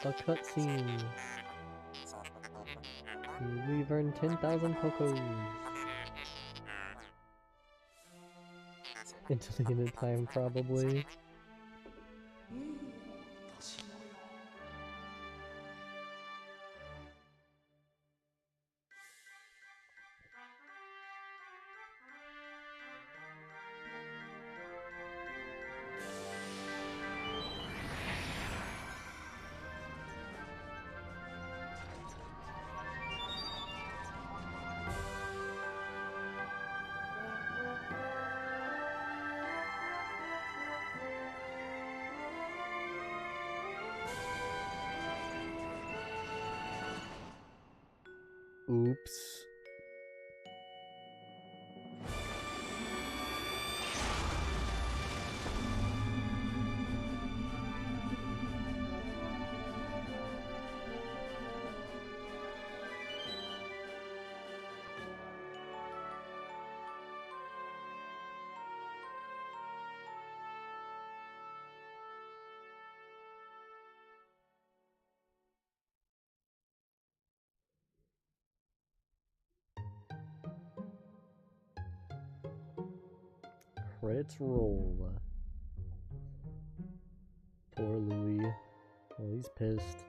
Speaker 1: A cutscene! We've earned 10,000 Pokos! Into the end of time, probably. Oops. Credits roll. Poor Louis. Oh, he's pissed.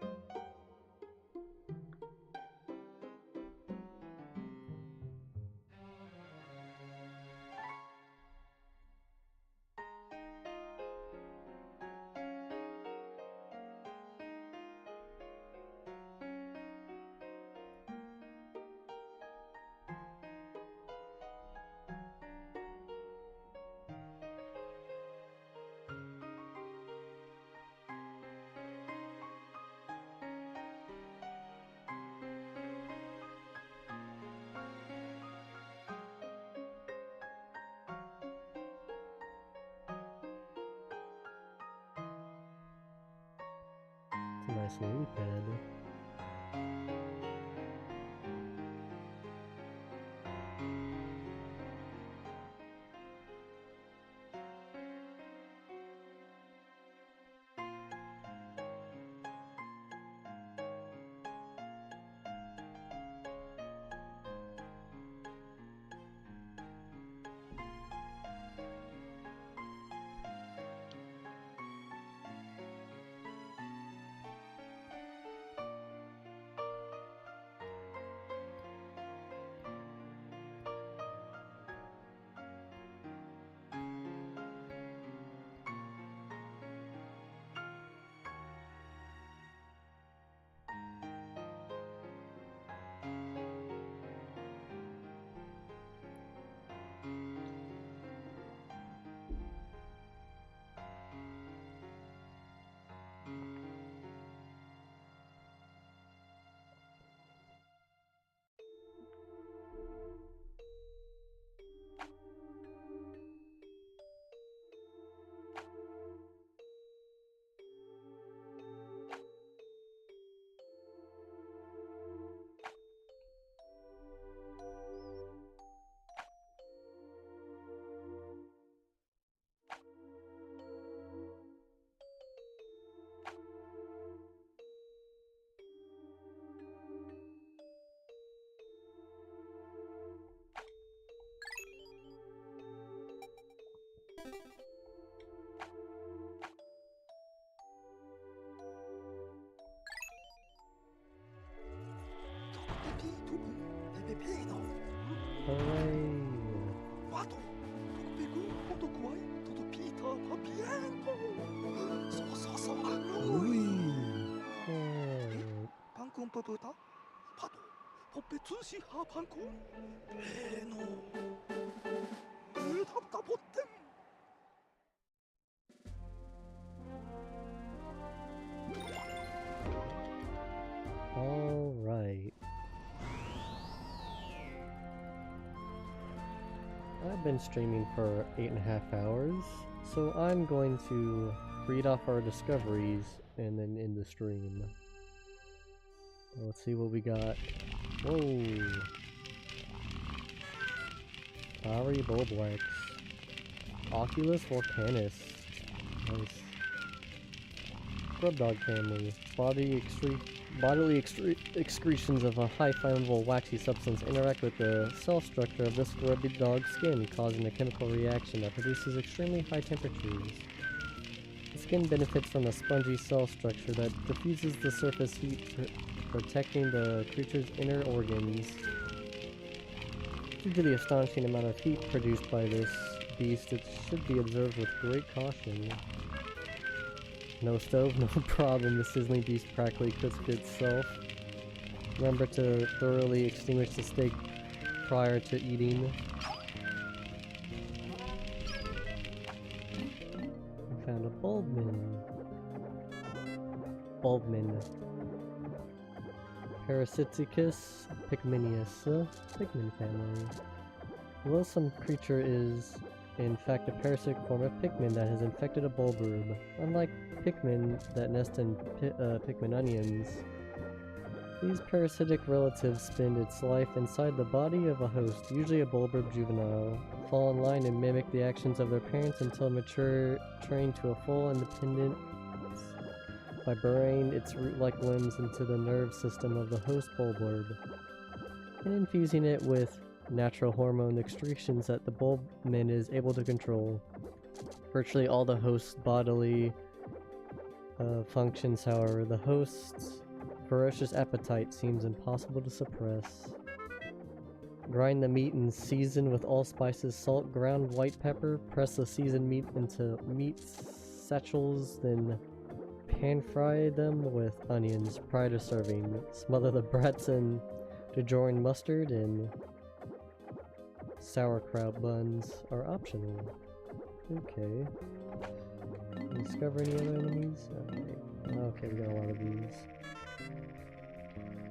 Speaker 1: It's a nice lily pad. Hooray! Louis! Alright. I've been streaming for 8.5 hours, so I'm going to read off our discoveries and then end the stream. Let's see what we got. Whoa! Flowery Bulbwax. Oculus Volcanus. Nice. Grub Dog family. Bodily excretions of a high flammable waxy substance interact with the cell structure of this grubby dog's skin, causing a chemical reaction that produces extremely high temperatures. The skin benefits from a spongy cell structure that diffuses the surface heat, protecting the creature's inner organs. Due to the astonishing amount of heat produced by this beast, it should be observed with great caution. No stove, no problem. The sizzling beast practically cooks itself. Remember to thoroughly extinguish the steak prior to eating. I found a Bulbmin. Parasiticus Pikminius, Pikmin family. The loathsome creature is, in fact, a parasitic form of Pikmin that has infected a bulborb. Unlike Pikmin that nest in Pikmin onions, these parasitic relatives spend its life inside the body of a host, usually a bulborb juvenile, fall in line and mimic the actions of their parents until mature, trained to a full independence by burrowing its root-like limbs into the nerve system of the host bulborb and infusing it with natural hormone excretions that the bulbmin is able to control. Virtually all the host's bodily functions, however, the host's ferocious appetite seems impossible to suppress. Grind the meat and season with all spices, salt, ground white pepper. Press the seasoned meat into meat satchels, then pan-fry them with onions prior to serving. Smother the brats in Dijon mustard, and sauerkraut buns are optional. Okay. Discover any other enemies? Okay, we got a lot of these.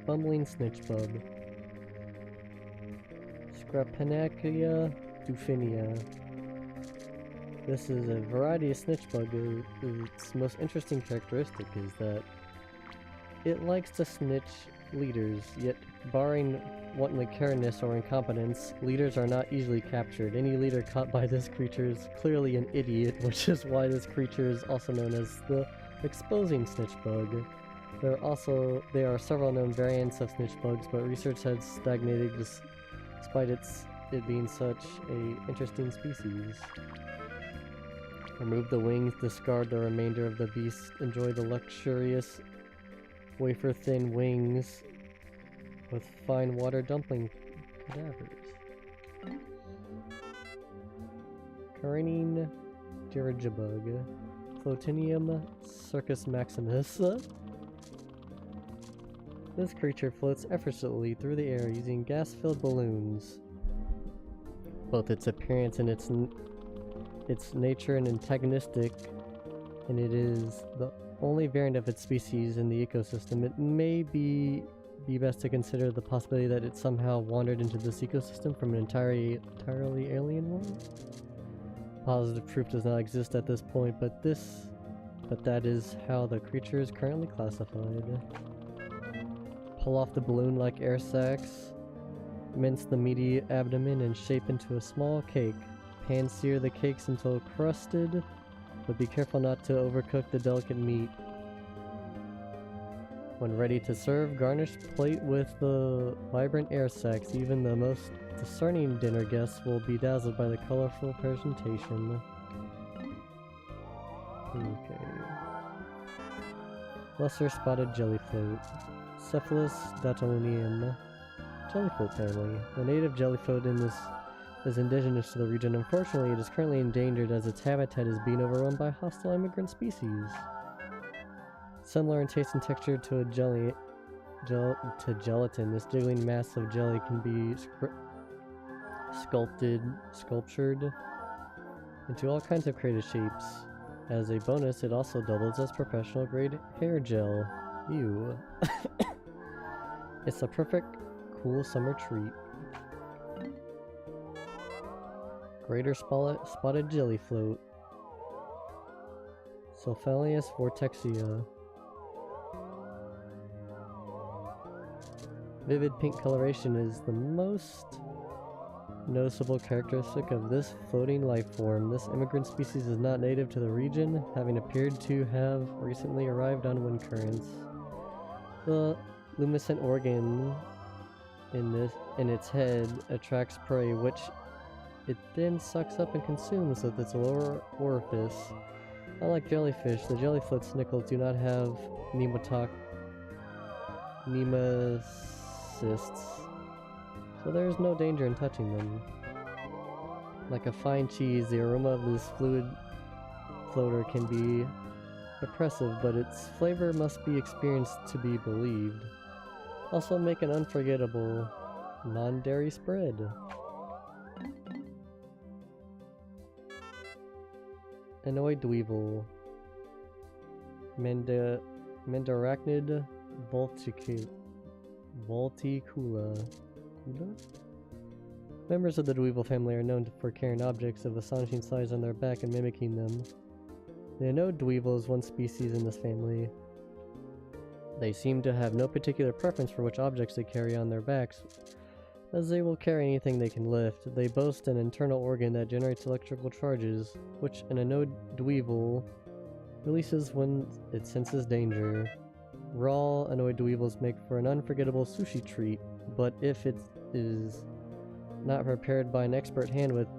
Speaker 1: Bumbling snitchbug. Scrapenacea dufinia. This is a variety of snitchbug. Its most interesting characteristic is that it likes to snitch leaders, yet barring wanton carelessness or incompetence, leaders are not easily captured. Any leader caught by this creature is clearly an idiot, which is why this creature is also known as the exposing snitchbug. There are several known variants of snitchbugs, but research has stagnated despite it being such a interesting species. Remove the wings, discard the remainder of the beast, enjoy the luxurious wafer-thin wings with fine water dumpling cadavers. Careening dirigibug, Flotinium circus maximus. This creature floats effortlessly through the air using gas-filled balloons. Both its appearance and its nature and antagonistic, and it is the only variant of its species in the ecosystem. It may be best to consider the possibility that it somehow wandered into this ecosystem from an entirely alien world. Positive proof does not exist at this point, but that is how the creature is currently classified. Pull off the balloon-like air sacs, mince the meaty abdomen, and shape into a small cake. Pan-sear the cakes until crusted, but be careful not to overcook the delicate meat. When ready to serve, garnish plate with the vibrant air sacs. Even the most discerning dinner guests will be dazzled by the colorful presentation. Okay. Lesser spotted jellyfloat. Cephalus datalonium. Jellyfloat family. The native jellyfloat is indigenous to the region. Unfortunately, it is currently endangered as its habitat is being overrun by hostile immigrant species. Similar in taste and texture to gelatin, this jiggling mass of jelly can be sculptured into all kinds of creative shapes. As a bonus, it also doubles as professional grade hair gel. Ew. It's a perfect cool summer treat. Greater spotted jellyfloat. Cephalus vortexia. Vivid pink coloration is the most noticeable characteristic of this floating life form. This immigrant species is not native to the region, having appeared to have recently arrived on wind currents. The luminescent organ in its head attracts prey, which it then sucks up and consumes with its lower orifice. Unlike jellyfish, the jellyfloat snickles do not have nemocysts, so there is no danger in touching them. Like a fine cheese, the aroma of this fluid floater can be oppressive, but its flavor must be experienced to be believed. Also make an unforgettable non-dairy spread. Annoyed Dweevil. Mandarachnid Volticula. Members of the Dweevil family are known for carrying objects of astonishing size on their back and mimicking them. The Anode Dweevil is one species in this family. They seem to have no particular preference for which objects they carry on their backs, as they will carry anything they can lift. They boast an internal organ that generates electrical charges, which an Anode Dweevil releases when it senses danger. Raw Anode Dweevils make for an unforgettable sushi treat, but if it is not prepared by an expert hand with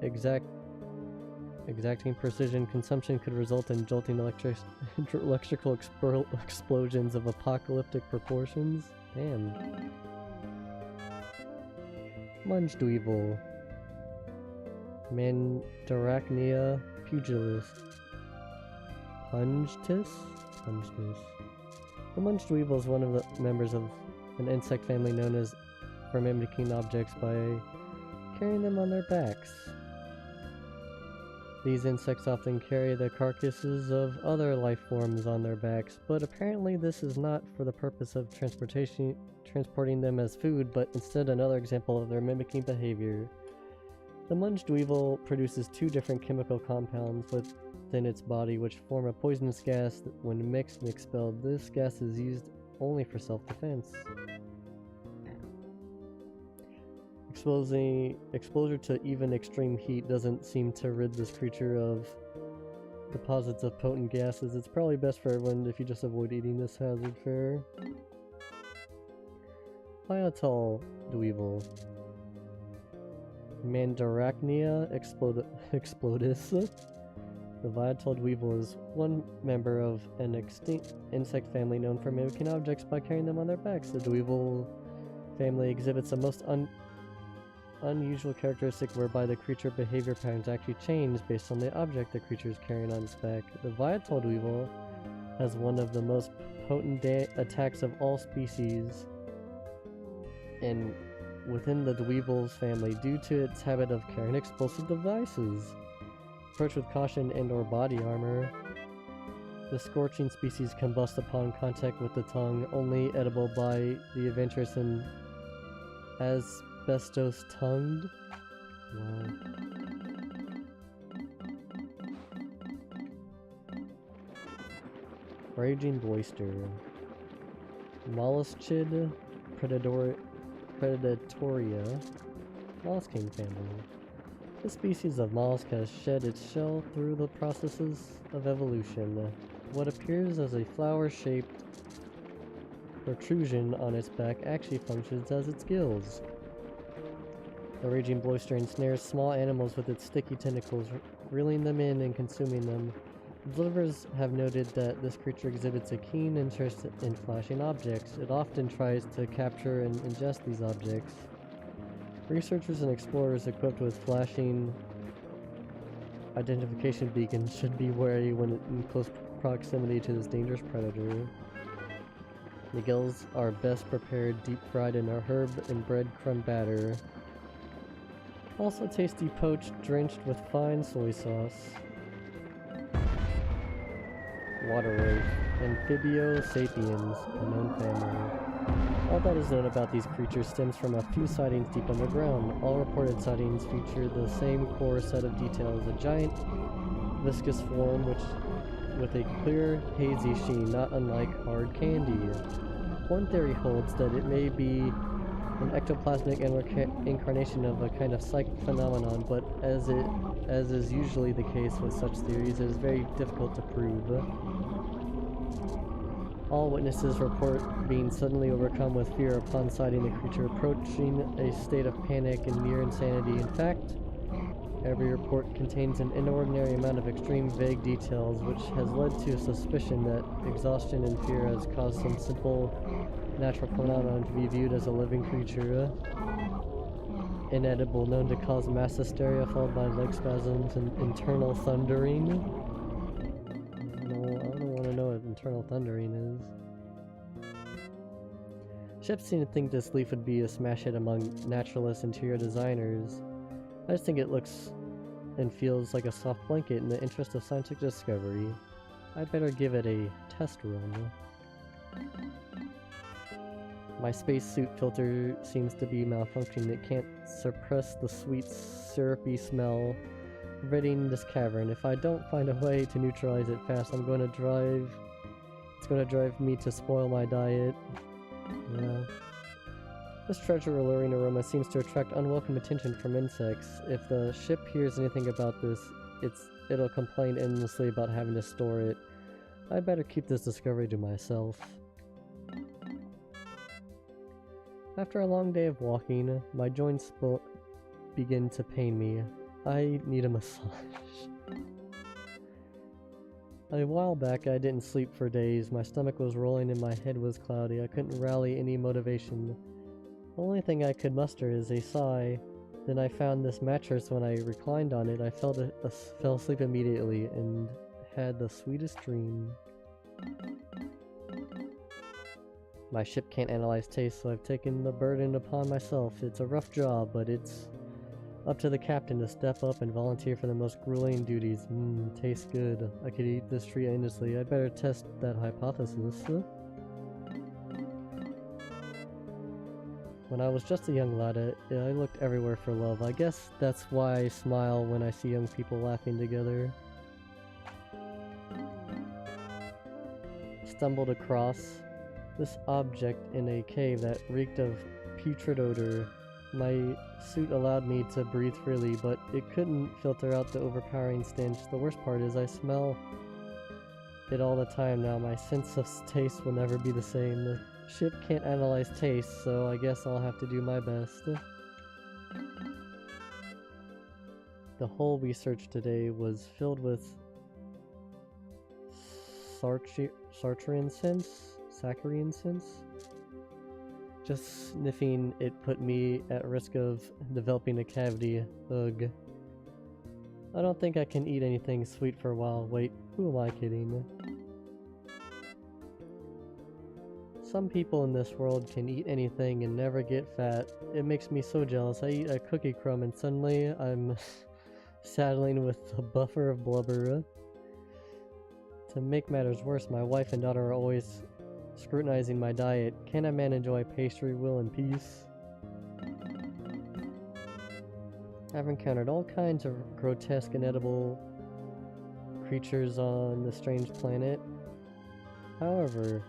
Speaker 1: exacting precision, consumption could result in jolting electrical explosions of apocalyptic proportions. Damn. Munch Dweevil. Mandarachnia pugilis. Pungetis? The Munch Dweevil is one of the members of an insect family known as for mimicking objects by carrying them on their backs. These insects often carry the carcasses of other life forms on their backs, but apparently this is not for the purpose of transporting them as food, but instead another example of their mimicking behavior. The Munch Dweevil produces two different chemical compounds within its body which form a poisonous gas that, when mixed and expelled, this gas is used only for self-defense. Exposure to even extreme heat doesn't seem to rid this creature of deposits of potent gases. It's probably best for everyone if you just avoid eating this hazard fare. Viatal Dweevil. Mandarachnia explodis. The Viatal Dweevil is one member of an extinct insect family known for mimicking objects by carrying them on their backs. The Dweevil family exhibits a most unusual characteristic whereby the creature behavior patterns actually change based on the object the creature is carrying on its back. The Viatal Dweevil has one of the most potent attacks of all species and within the Dweevil's family due to its habit of carrying explosive devices. Approach with caution and or body armor. The scorching species combust upon contact with the tongue, only edible by the adventurous and asbestos-tongued. Wow. Raging Boister. Molluschid predatoria. Mollusking family. This species of mollusk has shed its shell through the processes of evolution. What appears as a flower-shaped protrusion on its back actually functions as its gills. The raging boister ensnares small animals with its sticky tentacles, reeling them in and consuming them. Observers have noted that this creature exhibits a keen interest in flashing objects. It often tries to capture and ingest these objects. Researchers and explorers equipped with flashing identification beacons should be wary when in close proximity to this dangerous predator. The gills are best prepared deep-fried in a herb and breadcrumb batter. Also tasty poached, drenched with fine soy sauce. Water wraith. Amphibio sapiens, a known family. All that is known about these creatures stems from a few sightings deep underground. All reported sightings feature the same core set of details, a giant viscous form with a clear, hazy sheen, not unlike hard candy. One theory holds that it may be an ectoplasmic incarnation of a kind of psychic phenomenon, but as is usually the case with such theories, it is very difficult to prove. All witnesses report being suddenly overcome with fear upon sighting the creature, approaching a state of panic and near insanity. In fact, every report contains an inordinate amount of extreme vague details, which has led to a suspicion that exhaustion and fear has caused some simple natural phenomenon to be viewed as a living creature. Inedible, known to cause mass hysteria followed by leg spasms and internal thundering. I don't want to know what internal thundering is. Ships seem to think this leaf would be a smash hit among naturalist interior designers. I just think it looks and feels like a soft blanket in the interest of scientific discovery. I'd better give it a test run. My spacesuit filter seems to be malfunctioning. It can't suppress the sweet, syrupy smell pervading this cavern. If I don't find a way to neutralize it fast, it's gonna drive me to spoil my diet. Yeah. This treasure-alluring aroma seems to attract unwelcome attention from insects. If the ship hears anything about this, it'll complain endlessly about having to store it. I better keep this discovery to myself. After a long day of walking, my joints begin to pain me. I need a massage. A while back, I didn't sleep for days. My stomach was rolling and my head was cloudy. I couldn't rally any motivation. The only thing I could muster is a sigh. Then I found this mattress. When I reclined on it, I fell asleep immediately and had the sweetest dream. My ship can't analyze taste, so I've taken the burden upon myself. It's a rough job, but it's up to the captain to step up and volunteer for the most grueling duties. Tastes good. I could eat this treat endlessly. I'd better test that hypothesis. When I was just a young lad, I looked everywhere for love. I guess that's why I smile when I see young people laughing together. Stumbled across this object in a cave that reeked of putrid odor. My suit allowed me to breathe freely, but it couldn't filter out the overpowering stench. The worst part is I smell it all the time now. My sense of taste will never be the same. The ship can't analyze taste, so I guess I'll have to do my best. The hole we searched today was filled with Saccharine scents. Just sniffing it put me at risk of developing a cavity. Ugh. I don't think I can eat anything sweet for a while. Wait, who am I kidding? Some people in this world can eat anything and never get fat. It makes me so jealous. I eat a cookie crumb and suddenly I'm saddling with a buffer of blubber. To make matters worse, my wife and daughter are always scrutinizing my diet. Can a man enjoy pastry will in peace? I've encountered all kinds of grotesque and edible creatures on this strange planet. However,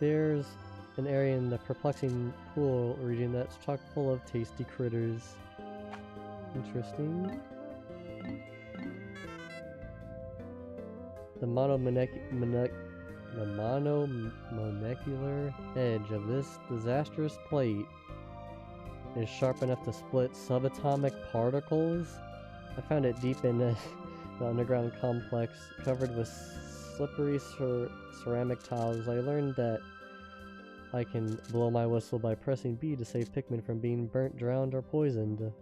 Speaker 1: there's an area in the perplexing pool region that's chock full of tasty critters. Interesting. The monomolecular edge of this disastrous plate is sharp enough to split subatomic particles. I found it deep in the underground complex, covered with slippery ceramic tiles. I learned that I can blow my whistle by pressing B to save Pikmin from being burnt, drowned, or poisoned.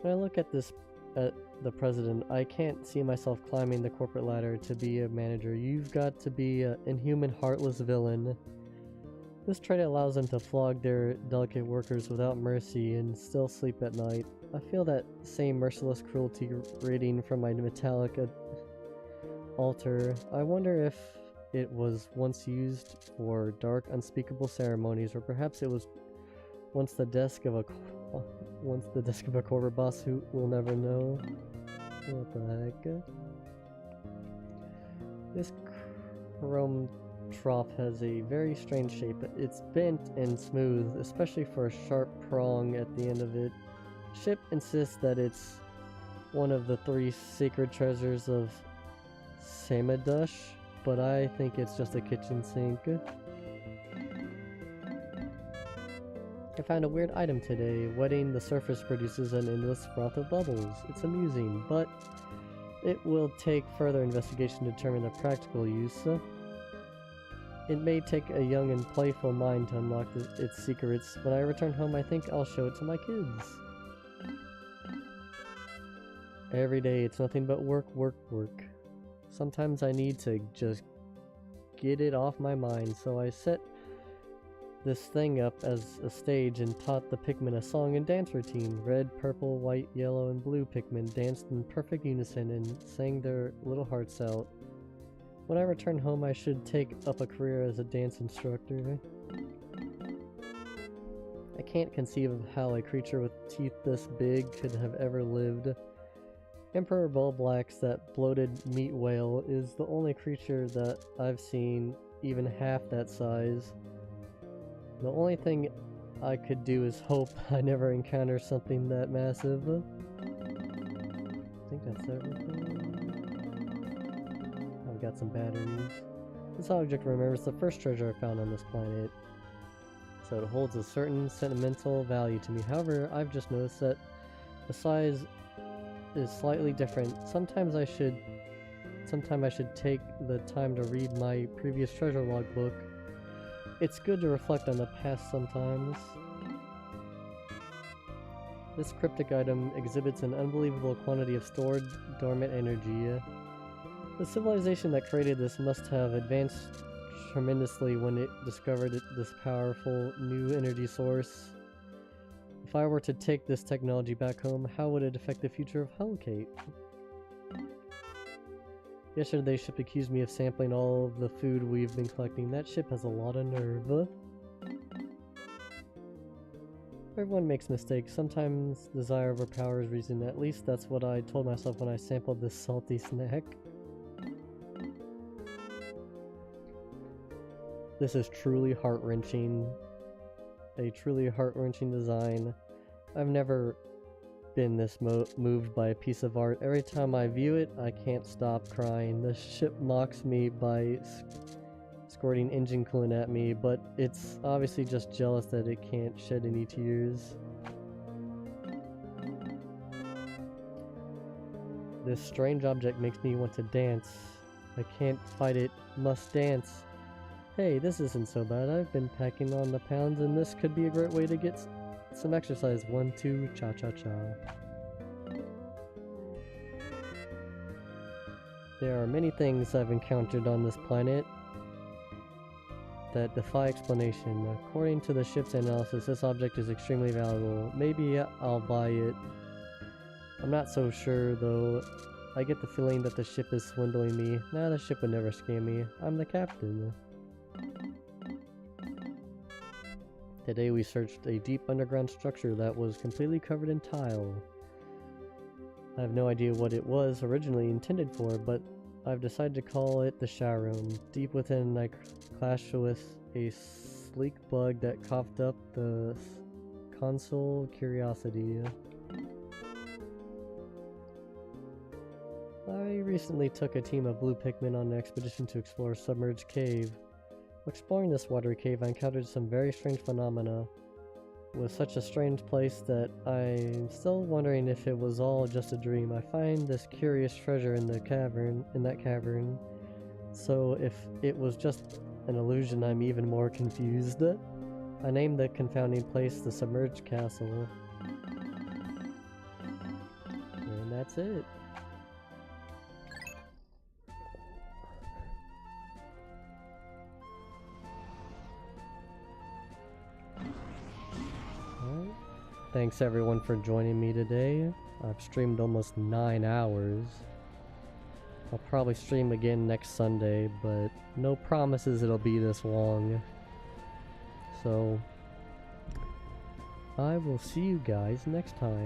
Speaker 1: When I look at the president, I can't see myself climbing the corporate ladder to be a manager. You've got to be an inhuman, heartless villain. This trait allows them to flog their delicate workers without mercy and still sleep at night. I feel that same merciless cruelty radiating from my metallic altar. I wonder if it was once used for dark, unspeakable ceremonies, or perhaps it was once the desk of a corporate boss who will never know. What the heck? This chrome trough has a very strange shape. It's bent and smooth, especially for a sharp prong at the end of it. Ship insists that it's one of the 3 sacred treasures of Samadush, but I think it's just a kitchen sink. I found a weird item today. Wetting the surface produces an endless froth of bubbles. It's amusing, but it will take further investigation to determine the practical use. It may take a young and playful mind to unlock its secrets. When I return home, I think I'll show it to my kids. Every day, it's nothing but work, work, work. Sometimes I need to just get it off my mind, so I set this thing up as a stage and taught the Pikmin a song and dance routine. Red, purple, white, yellow, and blue Pikmin danced in perfect unison and sang their little hearts out. When I return home, I should take up a career as a dance instructor. I can't conceive of how a creature with teeth this big could have ever lived. Emperor Bullblack's, that bloated meat whale, is the only creature that I've seen even half that size. The only thing I could do is hope I never encounter something that massive. I think that's everything. I've got some batteries. This object remembers the first treasure I found on this planet, so it holds a certain sentimental value to me. However, I've just noticed that the size is slightly different. Sometime I should take the time to read my previous treasure logbook. It's good to reflect on the past sometimes. This cryptic item exhibits an unbelievable quantity of stored, dormant energy. The civilization that created this must have advanced tremendously when it discovered this powerful new energy source. If I were to take this technology back home, how would it affect the future of Hellgate? Yesterday, the ship accused me of sampling all of the food we've been collecting. That ship has a lot of nerve. Everyone makes mistakes. Sometimes desire overpowers reason. At least that's what I told myself when I sampled this salty snack. This is truly heart-wrenching. A truly heart-wrenching design. I've never been this moved by a piece of art. Every time I view it, I can't stop crying. The ship mocks me by squirting engine coolant at me, but it's obviously just jealous that it can't shed any tears. This strange object makes me want to dance. I can't fight it. Must dance. Hey, this isn't so bad. I've been packing on the pounds, and this could be a great way to get some exercise. 1, 2, cha-cha-cha. There are many things I've encountered on this planet that defy explanation. According to the ship's analysis, this object is extremely valuable. Maybe I'll buy it. I'm not so sure, though. I get the feeling that the ship is swindling me. Nah, the ship would never scam me. I'm the captain. Today we searched a deep underground structure that was completely covered in tile. I have no idea what it was originally intended for, but I've decided to call it the shower room. Deep within, I clashed with a sleek bug that coughed up the console curiosity. I recently took a team of blue Pikmin on an expedition to explore a submerged cave. While exploring this watery cave, I encountered some very strange phenomena. It was such a strange place that I'm still wondering if it was all just a dream. I find this curious treasure in that cavern. So if it was just an illusion, I'm even more confused. I named the confounding place the Submerged Castle. And that's it. Thanks everyone for joining me today. I've streamed almost 9 hours. I'll probably stream again next Sunday, but no promises it'll be this long. So, I will see you guys next time.